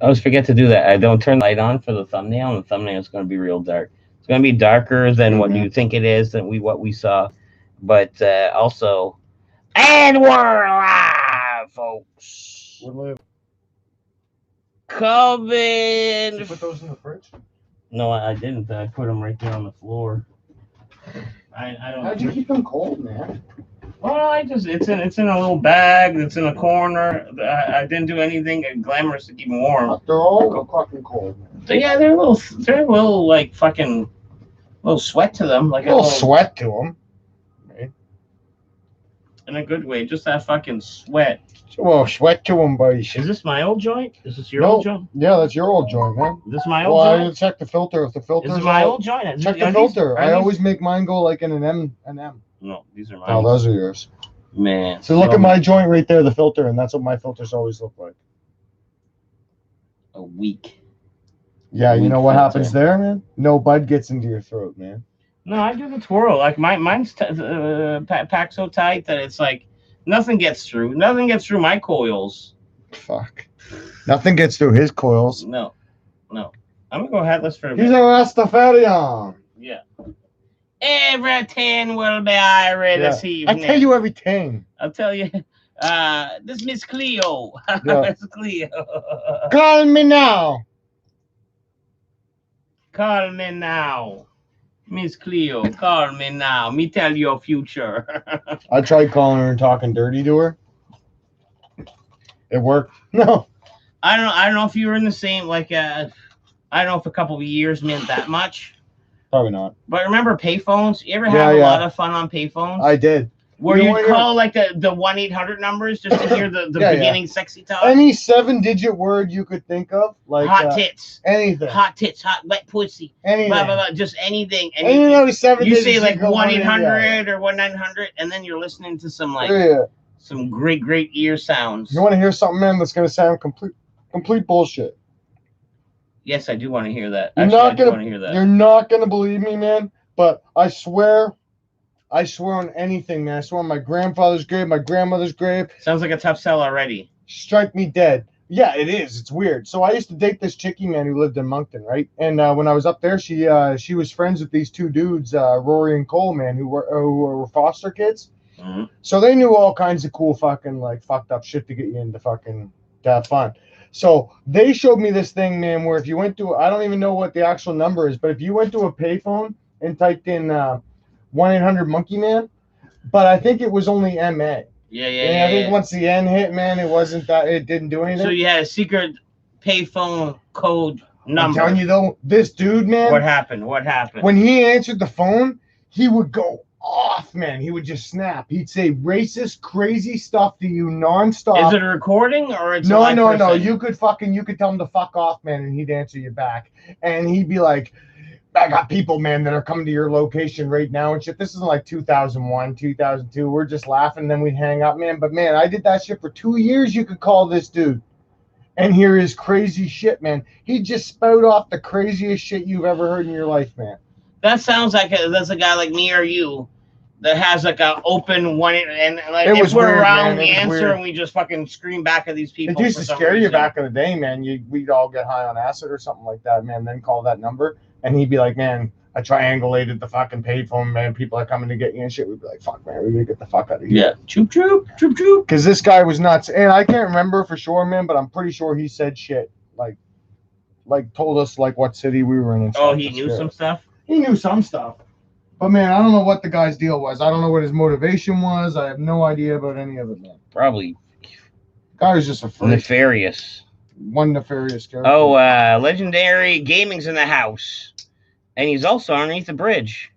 I always forget to do that. I don't turn the light on for the thumbnail, and the thumbnail is going to be real dark. It's going to be darker than Good what man. you think it is, than what we saw. But also, and we're live, folks. We're live. Did you Coming. put those in the fridge? No, I didn't. I put them right there on the floor. I don't. How'd you keep them cold, man? Well, I just it's in a little bag that's in a corner. I didn't do anything glamorous to keep them warm. They're all fucking cold, man. So yeah, they're a little like fucking little sweat to them, like A little sweat to them. Right? in a good way. Just that fucking sweat. Well, sweat to them, buddy. Is this my old joint? Is this your No. old joint? Yeah, that's your old joint, man. Is this my old Well, I joint? gotta check the filter. If the filter's Is it my all- old joint? check the Are filter. are I these- always make mine go like in an M. No, these are mine. Oh, those are yours. Man. So look at my joint right there, the filter, and that's what my filters always look like. a week. Yeah, you Weak know what filter. happens there, man? No bud gets into your throat, man. No, I do the twirl. Like mine's packed so tight that it's like nothing gets through. Nothing gets through my coils. Fuck. Nothing gets through his coils. No. I'm gonna go headless for a He's a bit. Rastafarian. Yeah. Everything will be alright Yeah. this I evening. tell you everything. I'll tell you. This Miss Cleo. Yeah. Miss Cleo. Call me now. Call me now. Miss Cleo, call me now. Me tell your future. I tried calling her and talking dirty to her. It worked. No. I don't know if you were in the same I don't know if a couple of years meant that much. Probably not. But remember payphones? You ever Yeah, have a yeah. lot of fun on payphones? I did. Where You you know what, call like the 1-800 numbers just to hear the Yeah, yeah. beginning sexy talk? Any 7-digit word you could think of, like Hot tits. anything, Hot tits, hot wet pussy. anything. Blah, blah, blah. Just anything. And Any of those 7 you digits. say like go 1-800 or 1-900, and then you're listening to some Yeah. some great ear sounds. You want to hear something, man? That's gonna sound complete bullshit. Yes, I do want to hear that. You're Actually, not I do gonna- want to hear that. You're not gonna believe me, man. But I swear on anything, man. I swear on my grandfather's grave, my grandmother's grave. Sounds like a tough sell already. Strike me dead. Yeah, it is. It's weird. So I used to date this chickie, man, who lived in Moncton, right? And when I was up there, she was friends with these two dudes, Rory and Cole, man, who were foster kids. Mhm. So they knew all kinds of cool fucking like fucked up shit to get you into fucking to have fun. So they showed me this thing, man, where if you went to, I don't even know what the actual number is, but if you went to a payphone and typed in 1-800 Monkey Man, but I think it was only MA. Yeah. I think once the N hit, man, it didn't do anything. So you had a secret payphone code number. I'm telling you though, this dude, man, What happened? when he answered the phone, he would go off, man. He would just snap. He'd say racist, crazy stuff to you nonstop. Is it a recording or it's a No. live person? You could tell him to fuck off, man, and he'd answer you back. And he'd be like, I got people, man, that are coming to your location right now and shit. This is like 2001, 2002. We're just laughing, then we'd hang up, man. But man, I did that shit for 2 years. You could call this dude and hear his crazy shit, man. He just spout off the craziest shit you've ever heard in your life, man. That sounds like that's a guy like me or you that has like an open one, and like It if was we're weird, around, man. we It was answer weird. and we just fucking scream back at these people. It used for to some scare you reason. back in the day, man. We'd all get high on acid or something like that, man. Then call that number, and he'd be like, "Man, I triangulated the fucking payphone, man. People are coming to get you and shit." We'd be like, "Fuck, man, we gotta get the fuck out of here." Yeah, choop choop choop choop. Because this guy was nuts, and I can't remember for sure, man, but I'm pretty sure he said shit like told us like what city we were in. And Oh, stuff he to knew scare some us. stuff. He knew some stuff. But man, I don't know what the guy's deal was. I don't know what his motivation was. I have no idea about any of it, man. Probably Guy was just a freak. nefarious. One nefarious character. Oh, legendary gaming's in the house, and he's also underneath the bridge.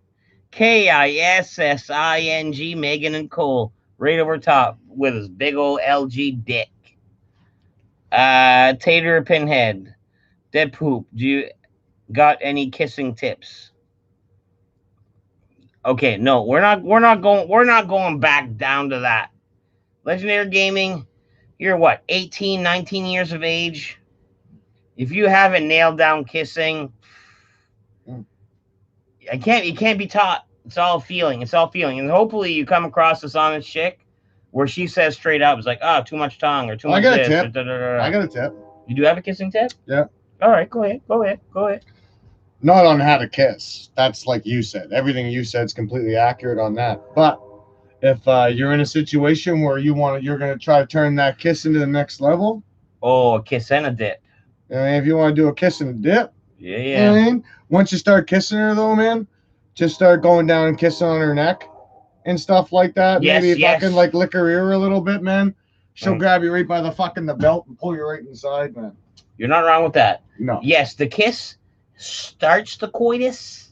KISSING Megan and Cole right over top with his big old LG dick. Tater Pinhead, Dead Poop. Do you got any kissing tips? Okay, no, we're not going back down to that. Legendary Gaming, you're what, 18, 19 years of age? If you haven't nailed down kissing, it can't be taught. It's all feeling. And hopefully you come across this honest chick where she says straight up, it's like, oh, too much tongue or too much I got a this. tip. da, da, da, da. I got a tip. You do have a kissing tip? Yeah. All right, go ahead. Go ahead. Go ahead. Not on how to kiss. That's like you said. Everything you said is completely accurate on that. But if you're in a situation where you're gonna try to turn that kiss into the next level. Oh, a kiss and a dip. If you want to do a kiss and a dip, Yeah, you know what I mean? Once you start kissing her though, man, just start going down and kissing on her neck and stuff like that. Yes, Maybe yes. fucking like lick her ear a little bit, man. She'll Mm. grab you right by the fucking the belt and pull you right inside, man. You're not wrong with that. No. Yes, the kiss starts the coitus,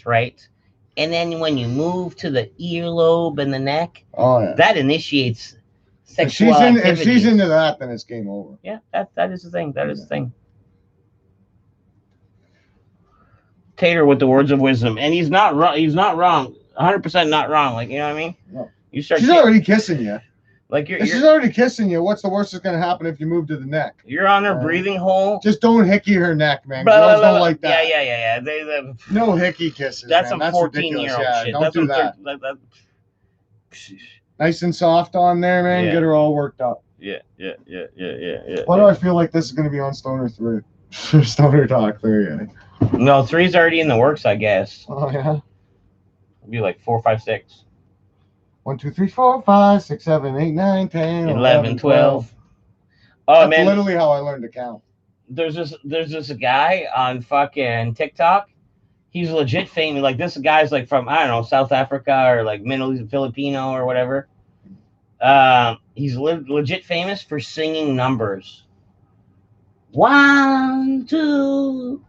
right? And then when you move to the earlobe and the neck, Oh yeah. that initiates If sexual she's activity. into that, then it's game over. Yeah, that is the thing. That is the thing. Tater with the words of wisdom, and he's not wrong. He's not wrong. 100% not wrong. Like, you know what I mean? No. You start. She's already kissing you. Like If she's already kissing you, what's the worst that's gonna happen if you move to the neck? You're on her breathing hole. Just don't hickey her neck, man. Girls don't like that. Yeah. No hickey kisses. That's man. a 14-year-old Yeah, shit. don't That's do that. Nice and soft on there, man. Yeah. Get her all worked up. Yeah. Why do I feel like this is gonna be on Stoner 3? Stoner Talk 3. Yeah. No, 3's already in the works, I guess. Oh yeah. It'd be like 4, 5, 6. 1, 2, 3, 4, 5, 6, 7, 8, 9, 10, 11, 12. Oh That's man, literally how I learned to count. there's this guy on fucking TikTok. He's legit famous. Like, this guy's like from, I don't know, South Africa or like Middle East, Filipino or whatever. He's legit famous for singing numbers. 1, 2,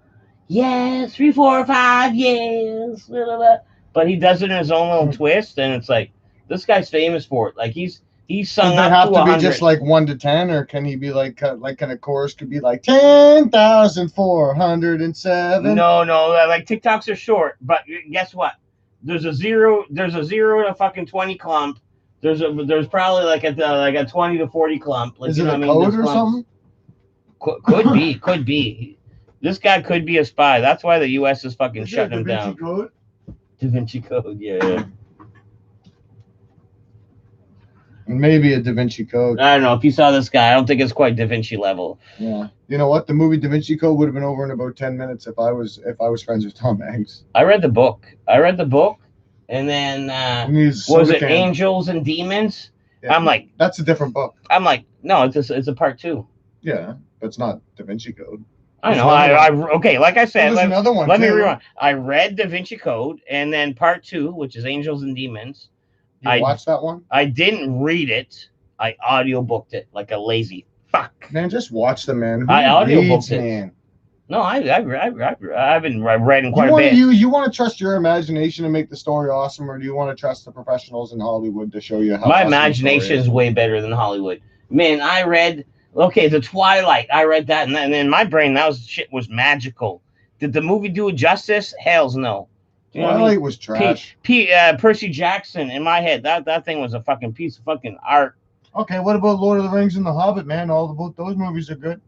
yes, 3, 4, 5, yes. Blah, blah, blah. But he does it in his own little twist, and it's like, this guy's famous for it. Like, he's sung Does up it have to to 100. be just like 1 to 10, or can he be like kind of chorus could be like 10,407? No, like TikToks are short, but guess what? There's a zero to fucking 20 clump. There's probably like a 20 to 40 clump. Like, is it a what code I mean? or something? Could be. This guy could be a spy. That's why the U.S. is fucking shutting him down. Code? Da Vinci Code, yeah. Maybe a Da Vinci Code. I don't know if you saw this guy. I don't think it's quite Da Vinci level. Yeah. You know what? The movie Da Vinci Code would have been over in about 10 minutes if I was friends with Tom Hanks. I read the book, and then was it Angels and Demons? Yeah. I'm like, that's a different book. I'm like, no, it's a part 2. Yeah, but it's not Da Vinci Code. I know. Okay, like I said, there's another one. Let me rewind. I read Da Vinci Code, and then part 2, which is Angels and Demons. You watched that one? I didn't read it. I audiobooked it like a lazy fuck. Man, just watch them, man. I audiobooked it. Man? No, I've been reading quite a bit. You want to trust your imagination and make the story awesome, or do you want to trust the professionals in Hollywood to show you how? My awesome imagination is way better than Hollywood. Man, I read The Twilight. I read that, and in my brain, that shit was magical. Did the movie do it justice? Hells no. You know Twilight was trash. Percy Jackson, in my head, that thing was a fucking piece of fucking art. Okay, what about Lord of the Rings and The Hobbit, man? Both those movies are good.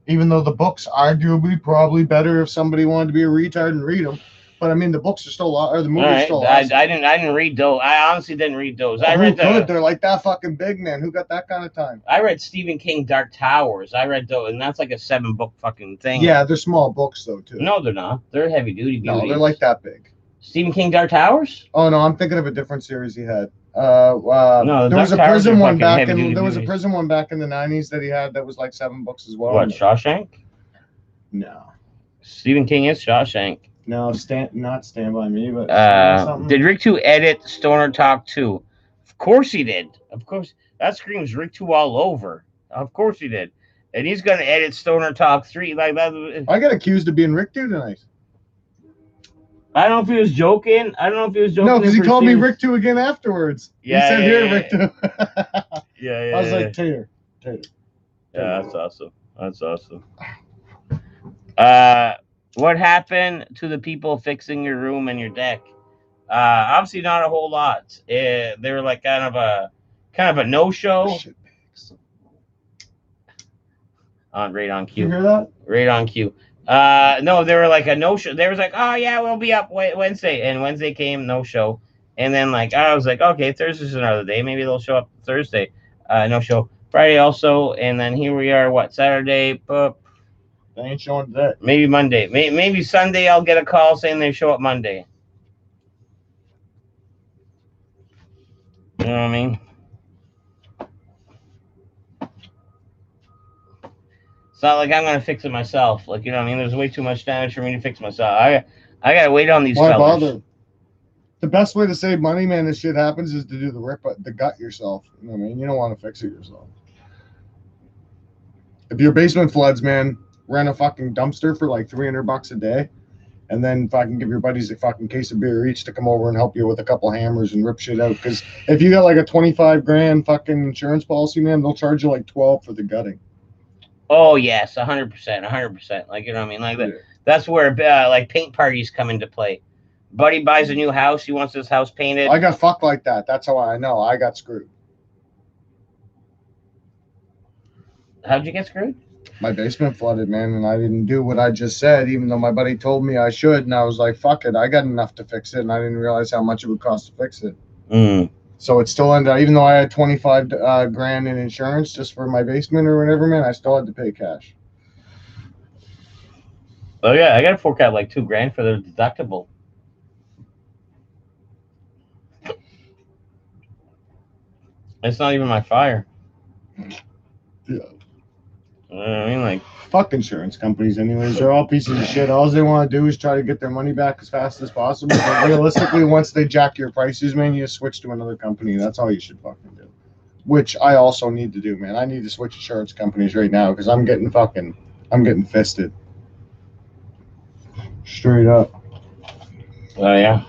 Even though the books arguably probably better if somebody wanted to be a retard and read them. But I mean, the books are still, or the movies are still awesome. I didn't read those. I honestly didn't read those. I read they're like that fucking big, man. Who got that kind of time? I read Stephen King Dark Towers. I read those, and that's like a 7-book fucking thing. Yeah, they're small books though too. No, they're not. They're heavy duty. No, they're like that big. Stephen King Dark Towers? Oh no, I'm thinking of a different series he had. No, there was a prison one back in the 90s that he had that was like 7 books as well. What, Shawshank? No. Stephen King is Shawshank. No, not Stand By Me, but did Rick 2 edit Stoner Talk 2? Of course he did. Of course. That screams Rick 2 all over. Of course he did. And he's gonna edit Stoner Talk 3 like that. I got accused of being Rick 2 tonight. I don't know if he was joking. No, because he called me Rick 2 again afterwards. Yeah, he said, "Here, Rick 2." Yeah. I was like, Tater. Yeah, that's awesome. What happened to the people fixing your room and your deck? Obviously not a whole lot. They were like kind of a no-show. Right on cue. You hear that? Right on cue. No, they were like a no-show. They was like, oh yeah, we'll be up Wednesday, and Wednesday came, no show. And then like I was like, okay, Thursday's another day. Maybe they'll show up Thursday. No show. Friday also, and then here we are. What Saturday? They ain't showing today. Maybe Monday. Maybe Sunday. I'll get a call saying they show up Monday. You know what I mean? It's not like I'm gonna fix it myself. Like you know what I mean? There's way too much damage for me to fix myself. I gotta wait on these Why fellas. bother? The best way to save money, man, this shit happens is to do the gut yourself. You know what I mean? You don't want to fix it yourself. If your basement floods, man, rent a fucking dumpster for like $300 a day, and then fucking give your buddies a fucking case of beer each to come over and help you with a couple hammers and rip shit out. Because if you got like a 25 grand fucking insurance policy, man, they'll charge you like 12 for the gutting. Oh yes, 100%, 100%. Like you know what I mean? Like that. Yeah. That's where like paint parties come into play. Buddy buys a new house. He wants his house painted. I got fucked like that. That's how I know I got screwed. How'd you get screwed? My basement flooded, man, and I didn't do what I just said, even though my buddy told me I should, and I was like, fuck it, I got enough to fix it, and I didn't realize how much it would cost to fix it. So it still ended up, even though I had 25 grand in insurance just for my basement or whatever, man, I still had to pay cash. Oh yeah, I got to fork out like $2,000 for the deductible. It's not even my fire. Yeah. I mean, like, fuck insurance companies anyways. They're all pieces of shit. All they want to do is try to get their money back as fast as possible. But realistically, once they jack your prices, man, you just switch to another company. That's all you should fucking do. Which I also need to do, man. I need to switch insurance companies right now because I'm getting fisted. Straight up. oh yeah.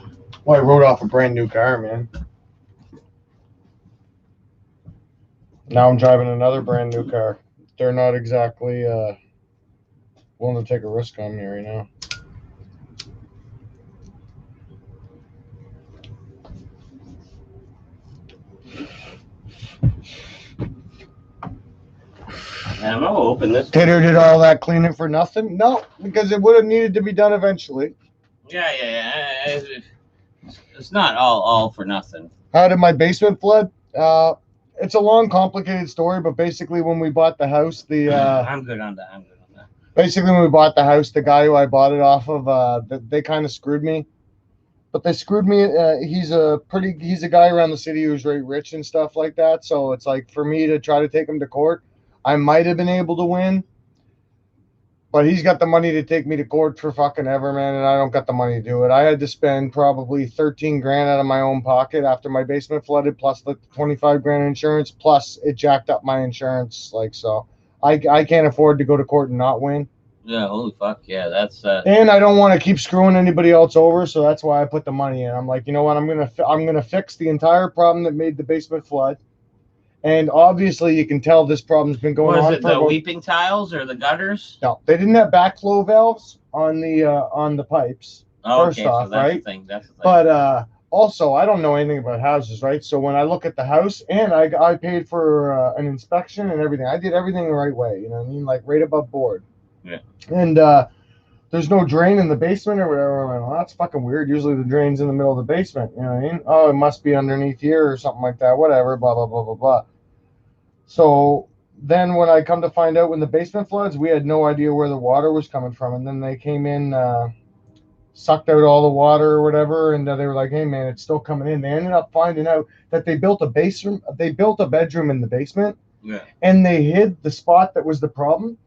Well, I wrote off a brand new car, man. Now I'm driving another brand new car. They're not exactly willing to take a risk on me right now. I'm gonna open this. Tater did all that cleaning for nothing? No, because it would have needed to be done eventually. Yeah. It's not all for nothing. How did my basement flood? It's a long, complicated story, but basically when we bought the house, I'm good on that. Basically when we bought the house, the guy who I bought it off of, they kind of screwed me. But they screwed me. He's a guy around the city who's very rich and stuff like that. So it's like for me to try to take him to court, I might have been able to win. But he's got the money to take me to court for fucking ever, man, and I don't got the money to do it. I had to spend probably 13 grand out of my own pocket after my basement flooded, plus the 25 grand insurance, plus it jacked up my insurance. Like, so I can't afford to go to court and not win. Yeah, holy fuck, yeah, that's and I don't want to keep screwing anybody else over, so that's why I put the money in. I'm like, you know what, I'm gonna fix the entire problem that made the basement flood. And obviously, you can tell this problem's been going on. Was it the weeping tiles or the gutters? No, they didn't have backflow valves on the pipes. Oh, first okay, off, so that's right? the thing. That's the thing. But also, I don't know anything about houses, right? So when I look at the house, and I paid for an inspection and everything, I did everything the right way. You know what I mean? Like right above board. Yeah. And there's no drain in the basement or whatever. I'm like, well, that's fucking weird. Usually the drain's in the middle of the basement. You know what I mean? Oh, it must be underneath here or something like that. Whatever, blah, blah, blah, blah, blah. So then when I come to find out when the basement floods, we had no idea where the water was coming from. And then they came in, sucked out all the water or whatever. And they were like, hey, man, it's still coming in. They ended up finding out that they built a bedroom in the basement. Yeah. And they hid the spot that was the problem.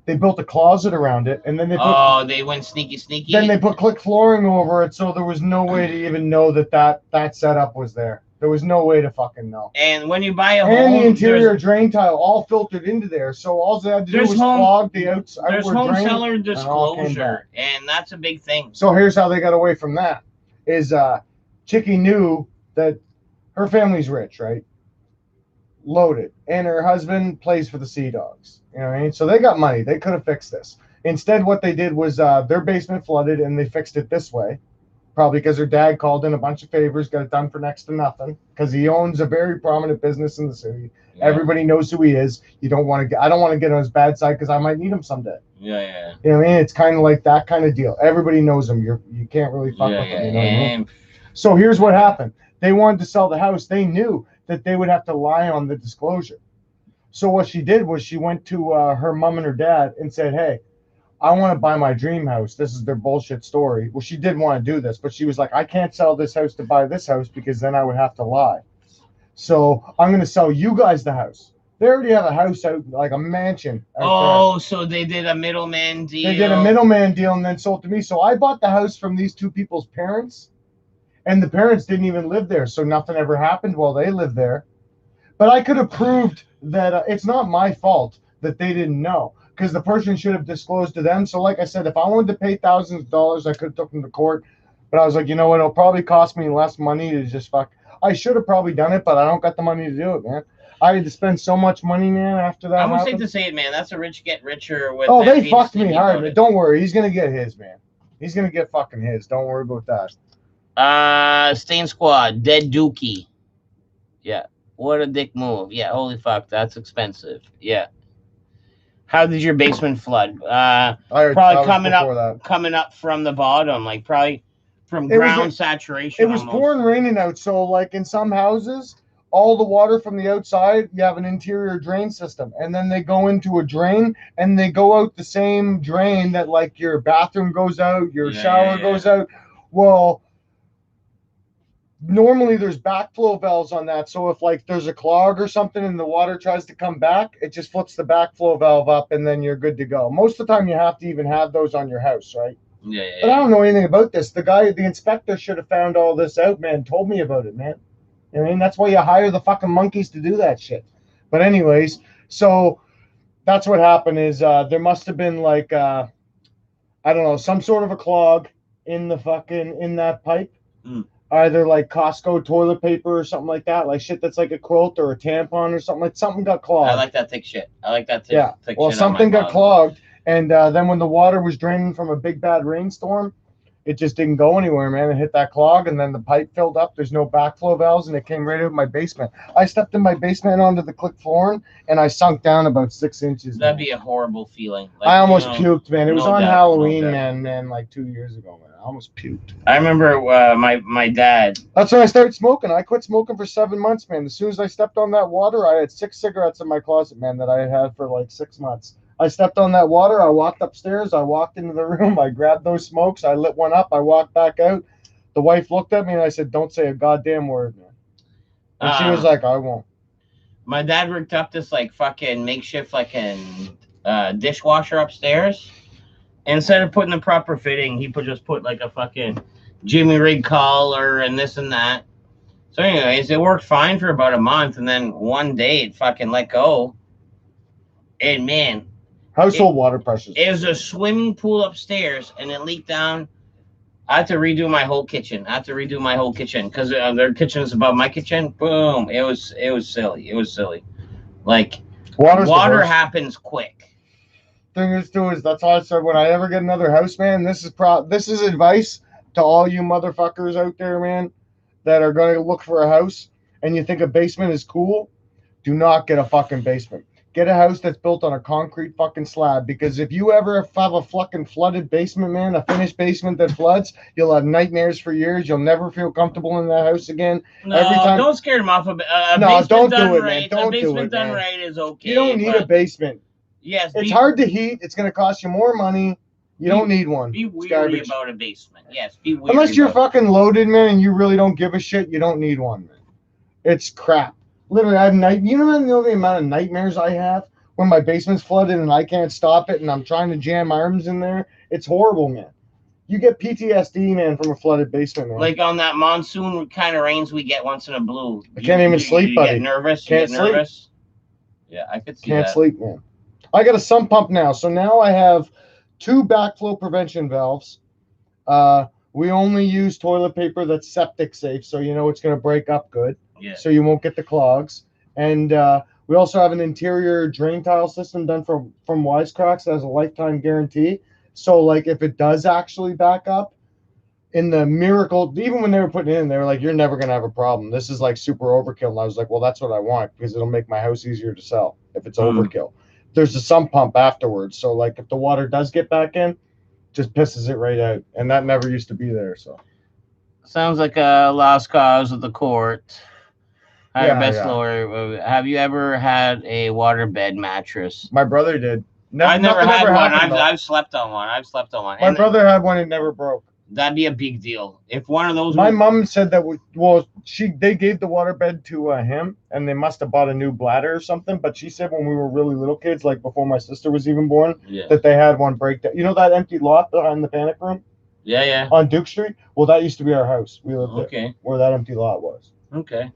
They built a closet around it, and then they went sneaky. Then they put click flooring over it, so there was no way to even know that setup was there. There was no way to fucking know. And when you buy a home, and the interior drain tile all filtered into there, so all they had to do was clog the outside. There's home seller disclosure, and that's a big thing. So here's how they got away from that: is Chicky knew that her family's rich, right? Loaded, and her husband plays for the Sea Dogs. You know what I mean? So they got money. They could have fixed this. Instead, what they did was their basement flooded, and they fixed it this way. Probably because her dad called in a bunch of favors, got it done for next to nothing. Because he owns a very prominent business in the city. Yeah. Everybody knows who he is. I don't want to get on his bad side because I might need him someday. Yeah. You know what I mean? It's kind of like that kind of deal. Everybody knows him. You can't really fuck with him. You know what I mean? So here's what happened. They wanted to sell the house. They knew that they would have to lie on the disclosure. So what she did was she went to her mom and her dad and said, "Hey, I want to buy my dream house. This is their bullshit story." Well, she did want to do this, but she was like, "I can't sell this house to buy this house because then I would have to lie. So I'm going to sell you guys the house." They already have a house out, like a mansion out Oh, so they did a middleman there. They did a deal. middleman deal and then sold to me. So I bought the house from these two people's parents, and the parents didn't even live there, so nothing ever happened while they lived there. But I could have proved that it's not my fault that they didn't know, because the person should have disclosed to them. So, like I said, if I wanted to pay thousands of dollars, I could have took them to court. But I was like, you know what? It'll probably cost me less money to just fuck. I should have probably done it, but I don't got the money to do it, man. I had to spend so much money, man, after that I almost hate happened. to say it, man. That's a rich get richer with. Oh, that they being fucked me sneaky hard, about man. it. Don't worry. He's going to get his, man. He's going to get fucking his. Don't worry about that. Stain Squad, Dead Dookie. Yeah. What a dick move. Yeah, holy fuck, that's expensive. Yeah. How did your basement flood? Probably coming up from the bottom, like probably from ground saturation. It was almost. pouring raining out, so like in some houses, all the water from the outside, you have an interior drain system, and then they go into a drain, and they go out the same drain that like your bathroom goes out, your shower goes out. Well, normally there's backflow valves on that, so if like there's a clog or something and the water tries to come back, it just flips the backflow valve up, and then you're good to go. Most of the time, you have to even have those on your house, right? Yeah. But I don't know anything about this. The inspector should have found all this out, man. Told me about it, man. I mean, that's why you hire the fucking monkeys to do that shit. But anyways, so that's what happened is there must have been like, I don't know, some sort of a clog in that pipe. Either like Costco toilet paper or something like that, like shit that's like a quilt or a tampon or something, like something got clogged. I like that thick shit. I like that thick, yeah. Thick well, shit something got clogged, and then when the water was draining from a big bad rainstorm, it just didn't go anywhere, man. It hit that clog, and then the pipe filled up. There's no backflow valves, and it came right out of my basement. I stepped in my basement onto the click flooring, and I sunk down about 6 inches. That'd be a horrible feeling. Like, I almost puked, man. It was on Halloween, man, like 2 years ago, man. I almost puked. I remember my dad. That's when I started smoking. I quit smoking for 7 months, man. As soon as I stepped on that water, I had 6 cigarettes in my closet, man, that I had for like 6 months. I stepped on that water. I walked upstairs. I walked into the room. I grabbed those smokes. I lit one up. I walked back out. The wife looked at me and I said, "Don't say a goddamn word, man." And she was like, "I won't." My dad rigged up this like fucking makeshift fucking dishwasher upstairs. Instead of putting the proper fitting, he just put like a fucking Jimmy rig collar and this and that. So anyways, it worked fine for about a month, and then one day it fucking let go. And man, household water pressures. It was a swimming pool upstairs, and it leaked down. I had to redo my whole kitchen. Because their kitchen is above my kitchen. Boom! It was silly. Like water happens quick. Thing is, too, is that's why I said when I ever get another house, man. This is advice to all you motherfuckers out there, man, that are going to look for a house and you think a basement is cool. Do not get a fucking basement. Get a house that's built on a concrete fucking slab, because if you ever have a fucking flooded basement, man, a finished basement that floods, you'll have nightmares for years. You'll never feel comfortable in that house again. No, don't scare them off. No, don't do it, man. Don't do it, man. Basement done right is okay. You don't need a basement. Yes. It's hard to heat. It's going to cost you more money. You don't need one. Be weary about a basement. Yes, be weary. Unless you're fucking loaded, man, and you really don't give a shit, you don't need one, man. It's crap. Literally, I have you know the amount of nightmares I have when my basement's flooded and I can't stop it and I'm trying to jam arms in there? It's horrible, man. You get PTSD, man, from a flooded basement, man. Like on that monsoon kind of rains we get once in a blue. I can't even sleep, buddy. Get nervous? Can't sleep. Yeah, I could see Can't sleep, man. I got a sump pump now. So now I have 2 backflow prevention valves. We only use toilet paper that's septic safe, so you know it's going to break up good. Yeah. So you won't get the clogs. And we also have an interior drain tile system done from Wisecracks that has a lifetime guarantee. So like if it does actually back up, in the miracle, even when they were putting it in, they were like, "You're never going to have a problem. This is like super overkill." And I was like, "Well, that's what I want, because it'll make my house easier to sell if it's overkill." There's a sump pump afterwards. So like if the water does get back in, just pisses it right out. And that never used to be there. So sounds like a lost cause of the court. Higher Yeah, bed, yeah. slower. Have you ever had a waterbed mattress? My brother did. I've never Nothing had ever one. happened though. I've slept on one. I've slept on one, My and brother had one. It never broke. that'd be a big deal if one of those My was. mom said that they gave the waterbed to him, and they must have bought a new bladder or something. But she said when we were really little kids, like before my sister was even born, Yeah. that they had one break down. You know that empty lot behind the panic room Yeah, yeah. on Duke Street? Well, that used to be our house. We lived there, Okay. where that empty lot was. Okay.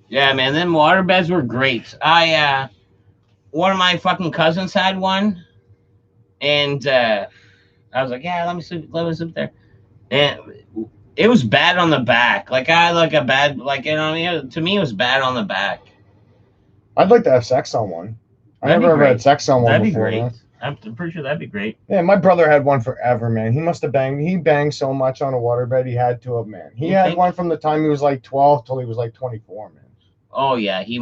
Yeah, man. Them water beds were great. One of my fucking cousins had one, and I was like, yeah, let me sleep there. And it was bad on the back. Like I had like a bad, like you know what I mean. To me, it was bad on the back. I'd like to have sex on one. I That'd be never ever had great. sex on one That'd be before, great. man. I'm pretty sure that'd be great. Yeah, my brother had one forever, man. He must have banged. He banged so much on a waterbed, he had to have, man. He You had think? one from the time he was like 12 till he was like 24, man. Oh yeah, he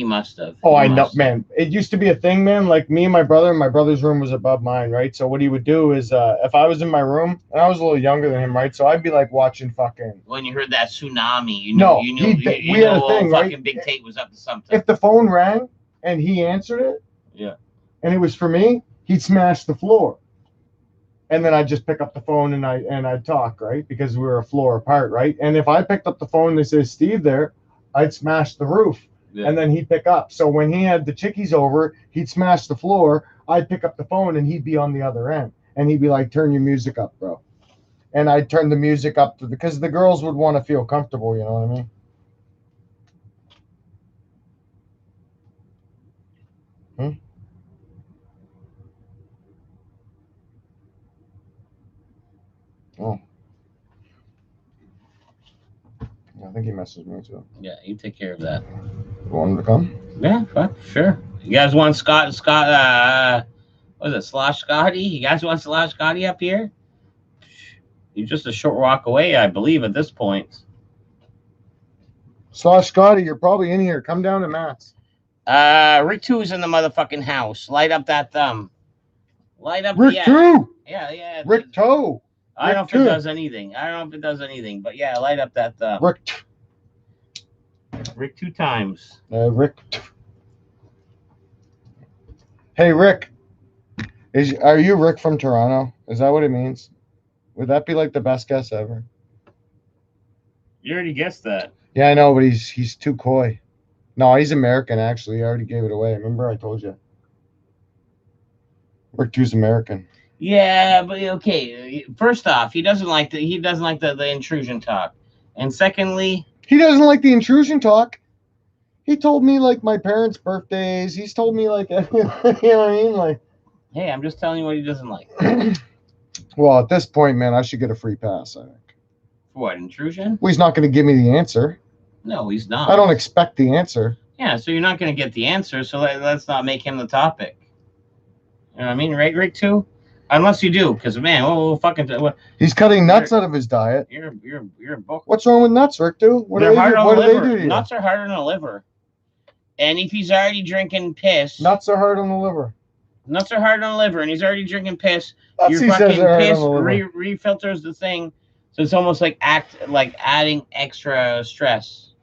must have. Oh, He I know, must have. man. It used to be a thing, man. Like me and my brother's room was above mine, right? So what he would do is, if I was in my room, and I was a little younger than him, right? So I'd be like watching fucking. When you heard that tsunami, No, you we had know a thing, right? fucking Big Tate was up to something. If the phone rang and he answered it, Yeah. and it was for me, he'd smash the floor. And then I'd just pick up the phone and I'd talk, right? Because we were a floor apart, right? And if I picked up the phone and they said Steve there, I'd smash the roof. Yeah. And then he'd pick up. So when he had the chickies over, he'd smash the floor. I'd pick up the phone and he'd be on the other end. And he'd be like, turn your music up, bro. And I'd turn the music up because the girls would want to feel comfortable, you know what I mean? Oh. I think he messaged me too. Yeah, you take care of that. You want him to come? Yeah, fuck, sure. You guys want Scott, what is it, Slosh Scotty? You guys want Slosh Scotty up here? He's just a short walk away, I believe, at this point. Slash Scotty, you're probably in here. Come down to Matt's. Rick 2 is in the motherfucking house. Light up that thumb. Light up Rick yeah. 2! Yeah. Rick Toe! I don't know if Rick it 2. does anything. I don't know if it does anything, but yeah, light up that thumb. Rick 2 times. Rick. Hey, Rick. Are you Rick from Toronto? Is that what it means? Would that be like the best guess ever? You already guessed that. Yeah, I know, but he's too coy. No, he's American, actually. I already gave it away. Remember I told you. Rick 2's American. Yeah, but okay. First off, he doesn't like the intrusion talk, and secondly, he doesn't like the intrusion talk. He told me like my parents' birthdays. He's told me like, you know what I mean? Like, hey, I'm just telling you what he doesn't like. Well, at this point, man, I should get a free pass. I think. For what, intrusion? Well, he's not going to give me the answer. No, he's not. I don't expect the answer. Yeah, so you're not going to get the answer. So let's not make him the topic. You know what I mean, right, Rick 2? Unless you do, because man, we'll fucking. He's cutting nuts out of his diet. You're a book. What's wrong with nuts, Rick? What do they do to you? Nuts are hard on the liver. And if he's already drinking piss, nuts are hard on the liver. Nuts are hard on the liver, and he's already drinking piss. Your fucking piss refilters the thing, so it's almost like adding extra stress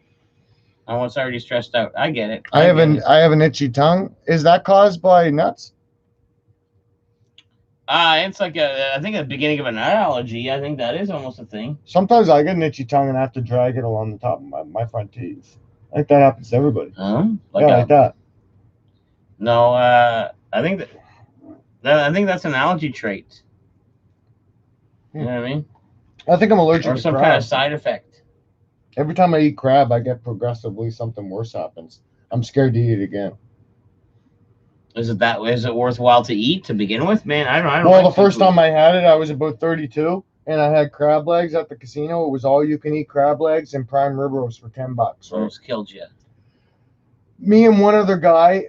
on what's already stressed out. I get it. I have an itchy tongue. Is that caused by nuts? It's like I think at the beginning of an allergy. I think that is almost a thing. Sometimes I get an itchy tongue and I have to drag it along the top of my front teeth. I think that happens to everybody. Like that. No, I think that's an allergy trait. You know what I mean? I think I'm allergic to some kind of side effect. Every time I eat crab, I get progressively something worse happens. I'm scared to eat it again. Is it worthwhile to eat to begin with, man? I don't. Well, the first time I had it, I was about 32, and I had crab legs at the casino. It was all you can eat crab legs and prime rib roast for $10. Right? Almost killed you. Me and one other guy,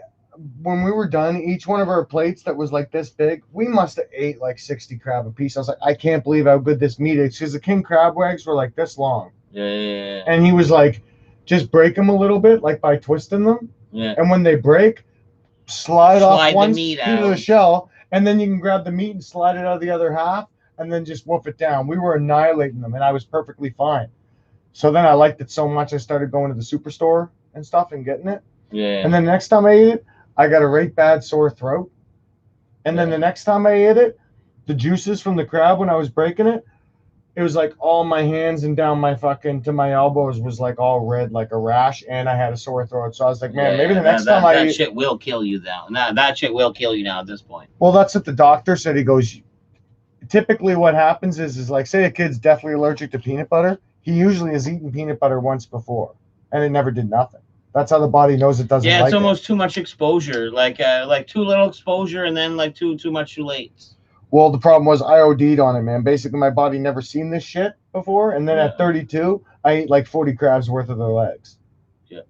when we were done, each one of our plates that was like this big, we must have ate like 60 crab a piece. I was like, I can't believe how good this meat is, because the king crab legs were like this long. Yeah. And he was like, just break them a little bit, like by twisting them. Yeah. And when they break, slide off one piece of the shell, and then you can grab the meat and slide it out of the other half, and then just woof it down. We were annihilating them, and I was perfectly fine. So then I liked it so much I started going to the superstore and stuff and getting it. Yeah. And then the next time I ate it, I got a right bad sore throat. And then the next time I ate it, the juices from the crab when I was breaking it, it was like all my hands and down my fucking to my elbows was like all red, like a rash, and I had a sore throat. So I was like, man, maybe the next time that shit will kill you now. That shit will kill you now at this point. Well, that's what the doctor said. He goes, typically what happens is like, say a kid's definitely allergic to peanut butter. He usually has eaten peanut butter once before, and it never did nothing. That's how the body knows it doesn't. Yeah, it's almost too much exposure, like too little exposure, and then like too much too late. Well, the problem was I OD'd on it, man. Basically, my body never seen this shit before, and then at 32, I ate like 40 crabs worth of their legs. Yeah.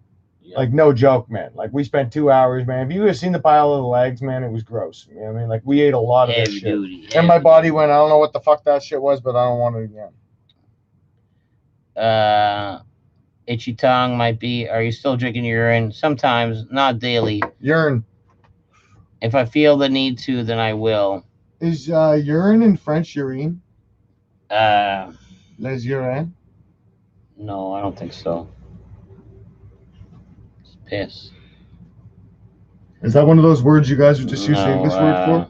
Like no joke, man. Like we spent 2 hours, man. If you had seen the pile of the legs, man, it was gross. You know what I mean? Like we ate a lot of this shit, and my body went, I don't know what the fuck that shit was, but I don't want it again. Itchy tongue might be. Are you still drinking urine? Sometimes, not daily. Urine. If I feel the need to, then I will. Is urine in French urine? Les urines? No, I don't think so. It's piss. Is that one of those words you guys would just use the English word for?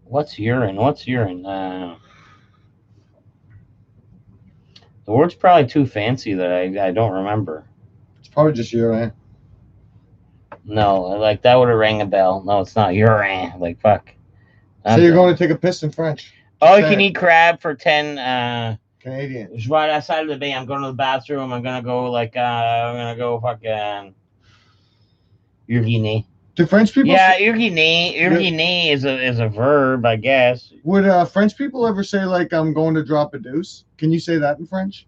What's urine? What's urine? The word's probably too fancy that I don't remember. It's probably just urine. No, like that would have rang a bell. No, it's not urine. Like fuck. So you're going to take a piss in French? Oh, you can eat crab for 10 Canadian. It's right outside of the bay. I'm going to the bathroom. I'm gonna go fucking uriner. Do French people? Yeah, uriner is a verb, I guess. Would French people ever say like I'm going to drop a deuce? Can you say that in French?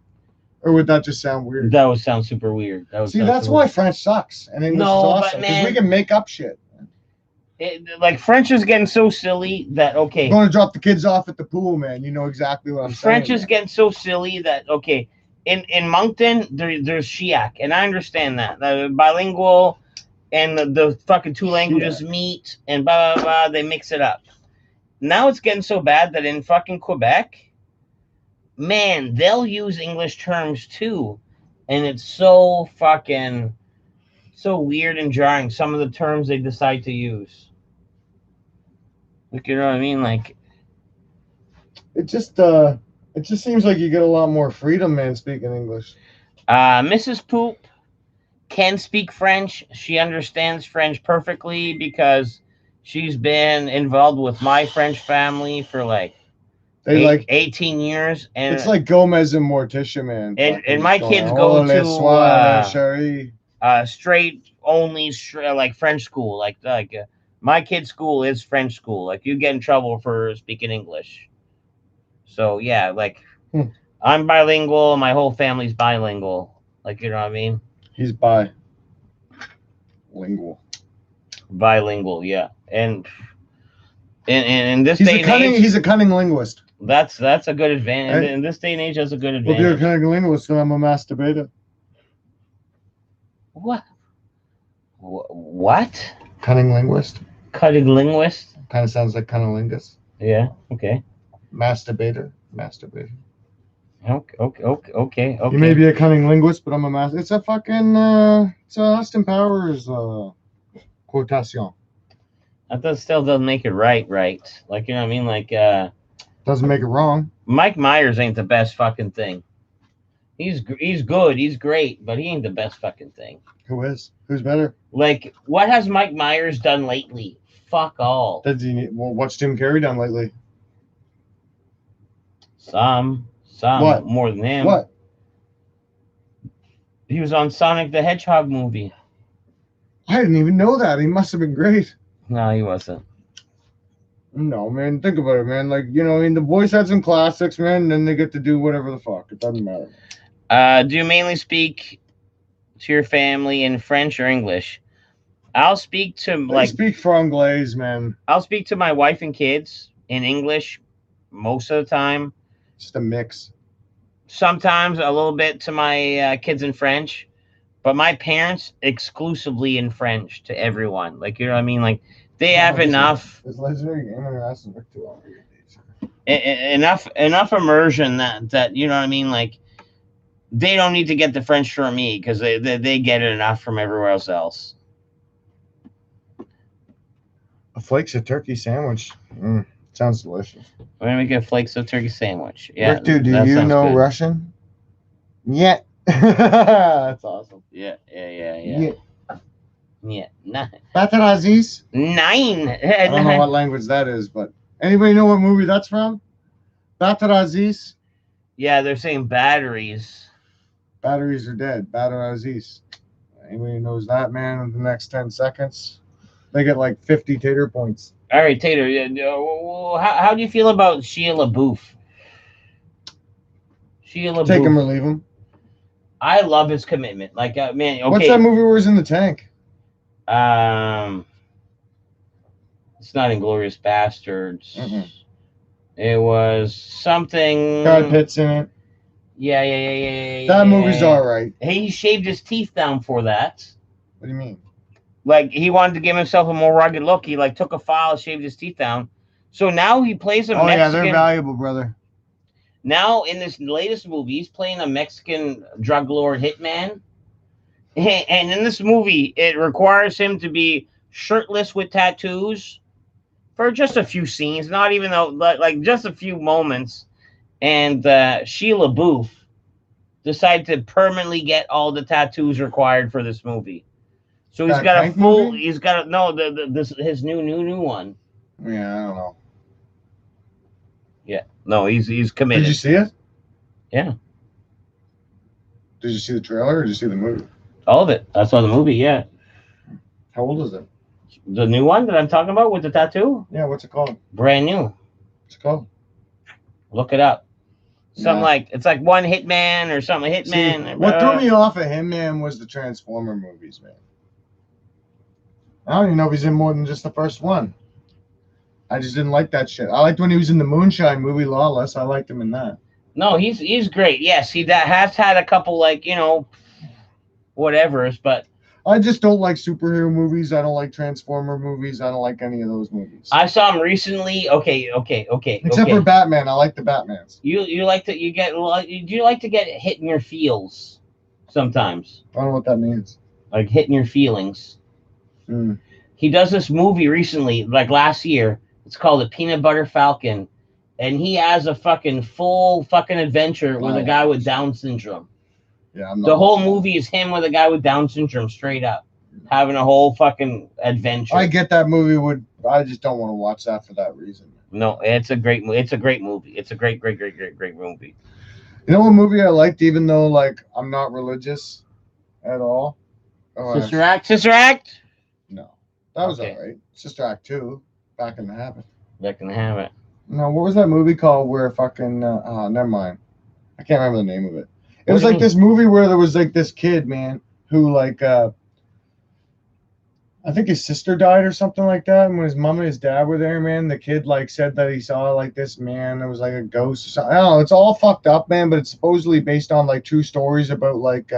Or would that just sound weird? That would sound super weird. See, that's why French sucks and English is awesome, because we can make up shit. Like French is getting so silly that I'm going to drop the kids off at the pool, man. You know exactly what I'm saying. French is getting so silly that in Moncton there's Shiak, and I understand that bilingual, and the fucking two languages meet and blah blah blah. They mix it up. Now it's getting so bad that in fucking Quebec, man, they'll use English terms too, and it's so fucking so weird and jarring. Some of the terms they decide to use. Like, you know what I mean? Like, it just seems like you get a lot more freedom, man, speaking English. Mrs. Poop can speak French. She understands French perfectly because she's been involved with my French family for like 18 years. And it's like Gomez and Morticia, man. And my kids go to straight only like French school. Like my kid's school is French school. Like you get in trouble for speaking English. So yeah, like I'm bilingual. My whole family's bilingual. Like, you know what I mean? He's bilingual. Bilingual, yeah. And in this day and age, he's a cunning linguist. That's a good advantage. In this day and age, that's a good advantage. Well, you're a cunning linguist, and I'm a masturbator. What? What? Cunning linguist. Cunning linguist. Kind of sounds like cunnilingus. Yeah. Okay. Masturbator. Okay. You may be a cunning linguist, but I'm a master. It's a fucking it's Austin Powers quotation. That still doesn't make it right. Like, you know what I mean? Like doesn't make it wrong. Mike Myers ain't the best fucking thing. He's good. He's great, but he ain't the best fucking thing. Who is? Who's better? Like, what has Mike Myers done lately? Fuck all. What's Jim Carrey done lately? Some what? More than him. What? He was on Sonic the Hedgehog movie. I didn't even know that. He must have been great. No, he wasn't. No, man. Think about it, man. Like, you know, I mean, the boys had some classics, man, and then they get to do whatever the fuck. It doesn't matter. Do you mainly speak to your family in French or English? I'll speak to I speak Franglais, man. I'll speak to my wife and kids in English most of the time. Just a mix. Sometimes a little bit to my kids in French, but my parents exclusively in French to everyone. Like, you know what I mean? Like, they have enough. This legendary game international too long. Enough immersion that you know what I mean? Like, They don't need to get the French from me because they get it enough from everywhere else. A flakes of turkey sandwich. Sounds delicious. We're gonna make a flakes of turkey sandwich. Yeah, Rick, dude, do that you sounds know good. Russian? Yeah. That's awesome. Yeah. Nine. Bataraziz? I don't know what Nine. language that is, but anybody know what movie that's from? Bataraziz? Yeah, they're saying batteries. Batteries are dead. Bataraziz. Anybody knows that, man, in the next 10 seconds? They get like 50 tater points. All right, Tater. How do you feel about Sheila Booth? Sheila Take him or Booth. leave him. I love his commitment. Like, man. Okay. What's that movie where he's in the tank? It's not Inglorious Bastards. Mm-mm. It was something. Brad Pitt's in it. Yeah. That movie's all right. He shaved his teeth down for that. What do you mean? Like, he wanted to give himself a more rugged look. He like took a file, shaved his teeth down. So now he plays a Mexican. Yeah, they're valuable, brother. Now in this latest movie, he's playing a Mexican drug lord hitman. And in this movie, it requires him to be shirtless with tattoos for just a few scenes, not even though like just a few moments. And Sheila Booth decided to permanently get all the tattoos required for this movie. So he's got a full. Movie? He's got his new one. Yeah, I don't know. Yeah, no, he's committed. Did you see it? Yeah. Did you see the trailer or did you see the movie? All of it. I saw the movie. Yeah. How old is it? The new one that I'm talking about with the tattoo? Yeah. What's it called? Brand new. What's it called? Look it up. Something like it's like One Hitman or something. Hitman. See, what threw me off of him, man, was the Transformer movies, man. I don't even know if he's in more than just the first one. I just didn't like that shit. I liked when he was in the Moonshine movie, Lawless. I liked him in that. No, he's great. Yes, he has had a couple like whatever's, but I just don't like superhero movies. I don't like Transformer movies. I don't like any of those movies. I saw him recently. Okay. Except for Batman, I like the Batmans. You like to do you like to get hit in your feels sometimes? I don't know what that means. Like hitting your feelings. He does this movie recently, like last year. It's called The Peanut Butter Falcon, and he has a full adventure with a guy with Down syndrome. Yeah, the whole movie is him with a guy with Down syndrome, straight up having a whole fucking adventure. I get that movie. I just don't want to watch that for that reason. No, it's a great movie. It's a great movie. It's a great movie. You know what movie I liked, even though like I'm not religious at all? Sister Act? No. That was all right. Sister Act 2, Back in the Habit. No, what was that movie called where fucking never mind. I can't remember the name of it. It was like this movie where there was like this kid, man, who like I think his sister died or something like that. And when his mom and his dad were there, man, the kid like said that he saw like this man that was like a ghost or something. I don't know, it's all fucked up, man, but it's supposedly based on like true stories about like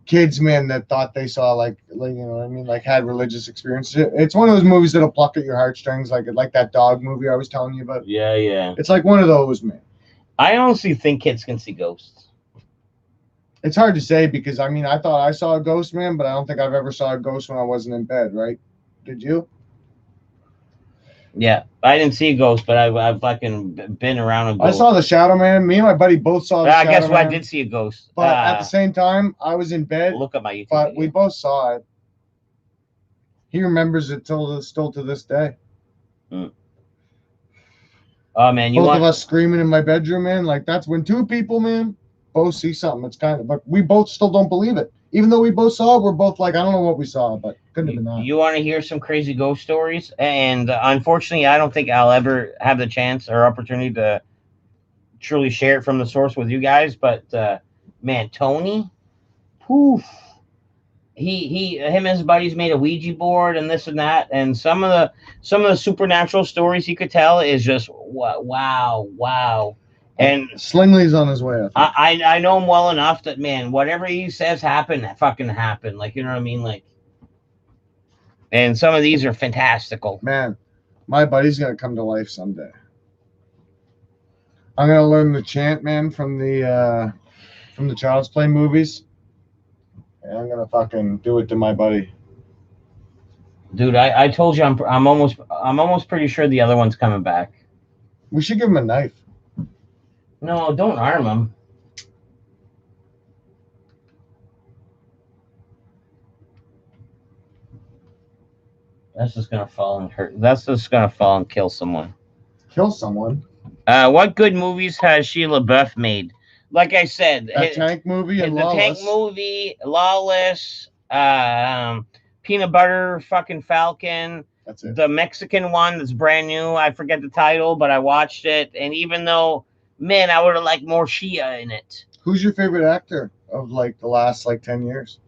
kids, man, that thought they saw like you know what I mean, like had religious experiences. It's one of those movies that'll pluck at your heartstrings, like that dog movie I was telling you about. Yeah. It's like one of those, man. I honestly think kids can see ghosts. It's hard to say because I mean I thought I saw a ghost, man, but I don't think I've ever saw a ghost when I wasn't in bed, right? Did you? Yeah, I didn't see a ghost, but I've fucking been around a ghost. I saw the Shadow Man. Me and my buddy both saw the Shadow Man. I guess I did see a ghost. But at the same time, I was in bed. Look at my YouTube But video. we both saw it. He remembers it still to this day. Oh man, both of us screaming in my bedroom, man. Like that's when two people, man, both see something. It's kind of, but we both still don't believe it. Even though we both saw it, we're both like, I don't know what we saw, but couldn't have been that. You want to hear some crazy ghost stories? And unfortunately, I don't think I'll ever have the chance or opportunity to truly share it from the source with you guys. But man, Tony, poof. Him and his buddies made a Ouija board and this and that, and some of the supernatural stories he could tell is just wow. And Slingley's on his way. I know him well enough that, man, whatever he says fucking happened. Like, you know what I mean? Like, and some of these are fantastical. Man, my buddy's gonna come to life someday. I'm gonna learn the chant, man, from the from the Child's Play movies. And I'm gonna fucking do it to my buddy. Dude, I told you I'm almost pretty sure the other one's coming back. We should give him a knife. No, don't arm him. That's just gonna fall and hurt. That's just gonna fall and kill someone. Kill someone. What good movies has Sheila LaBeouf made? Like I said, That Tank movie and the Lawless. Tank movie, Lawless, Peanut Butter, fucking Falcon. That's it. The Mexican one that's brand new. I forget the title, but I watched it, and even though, man, I would have liked more Shia in it. Who's your favorite actor of like the last like 10 years?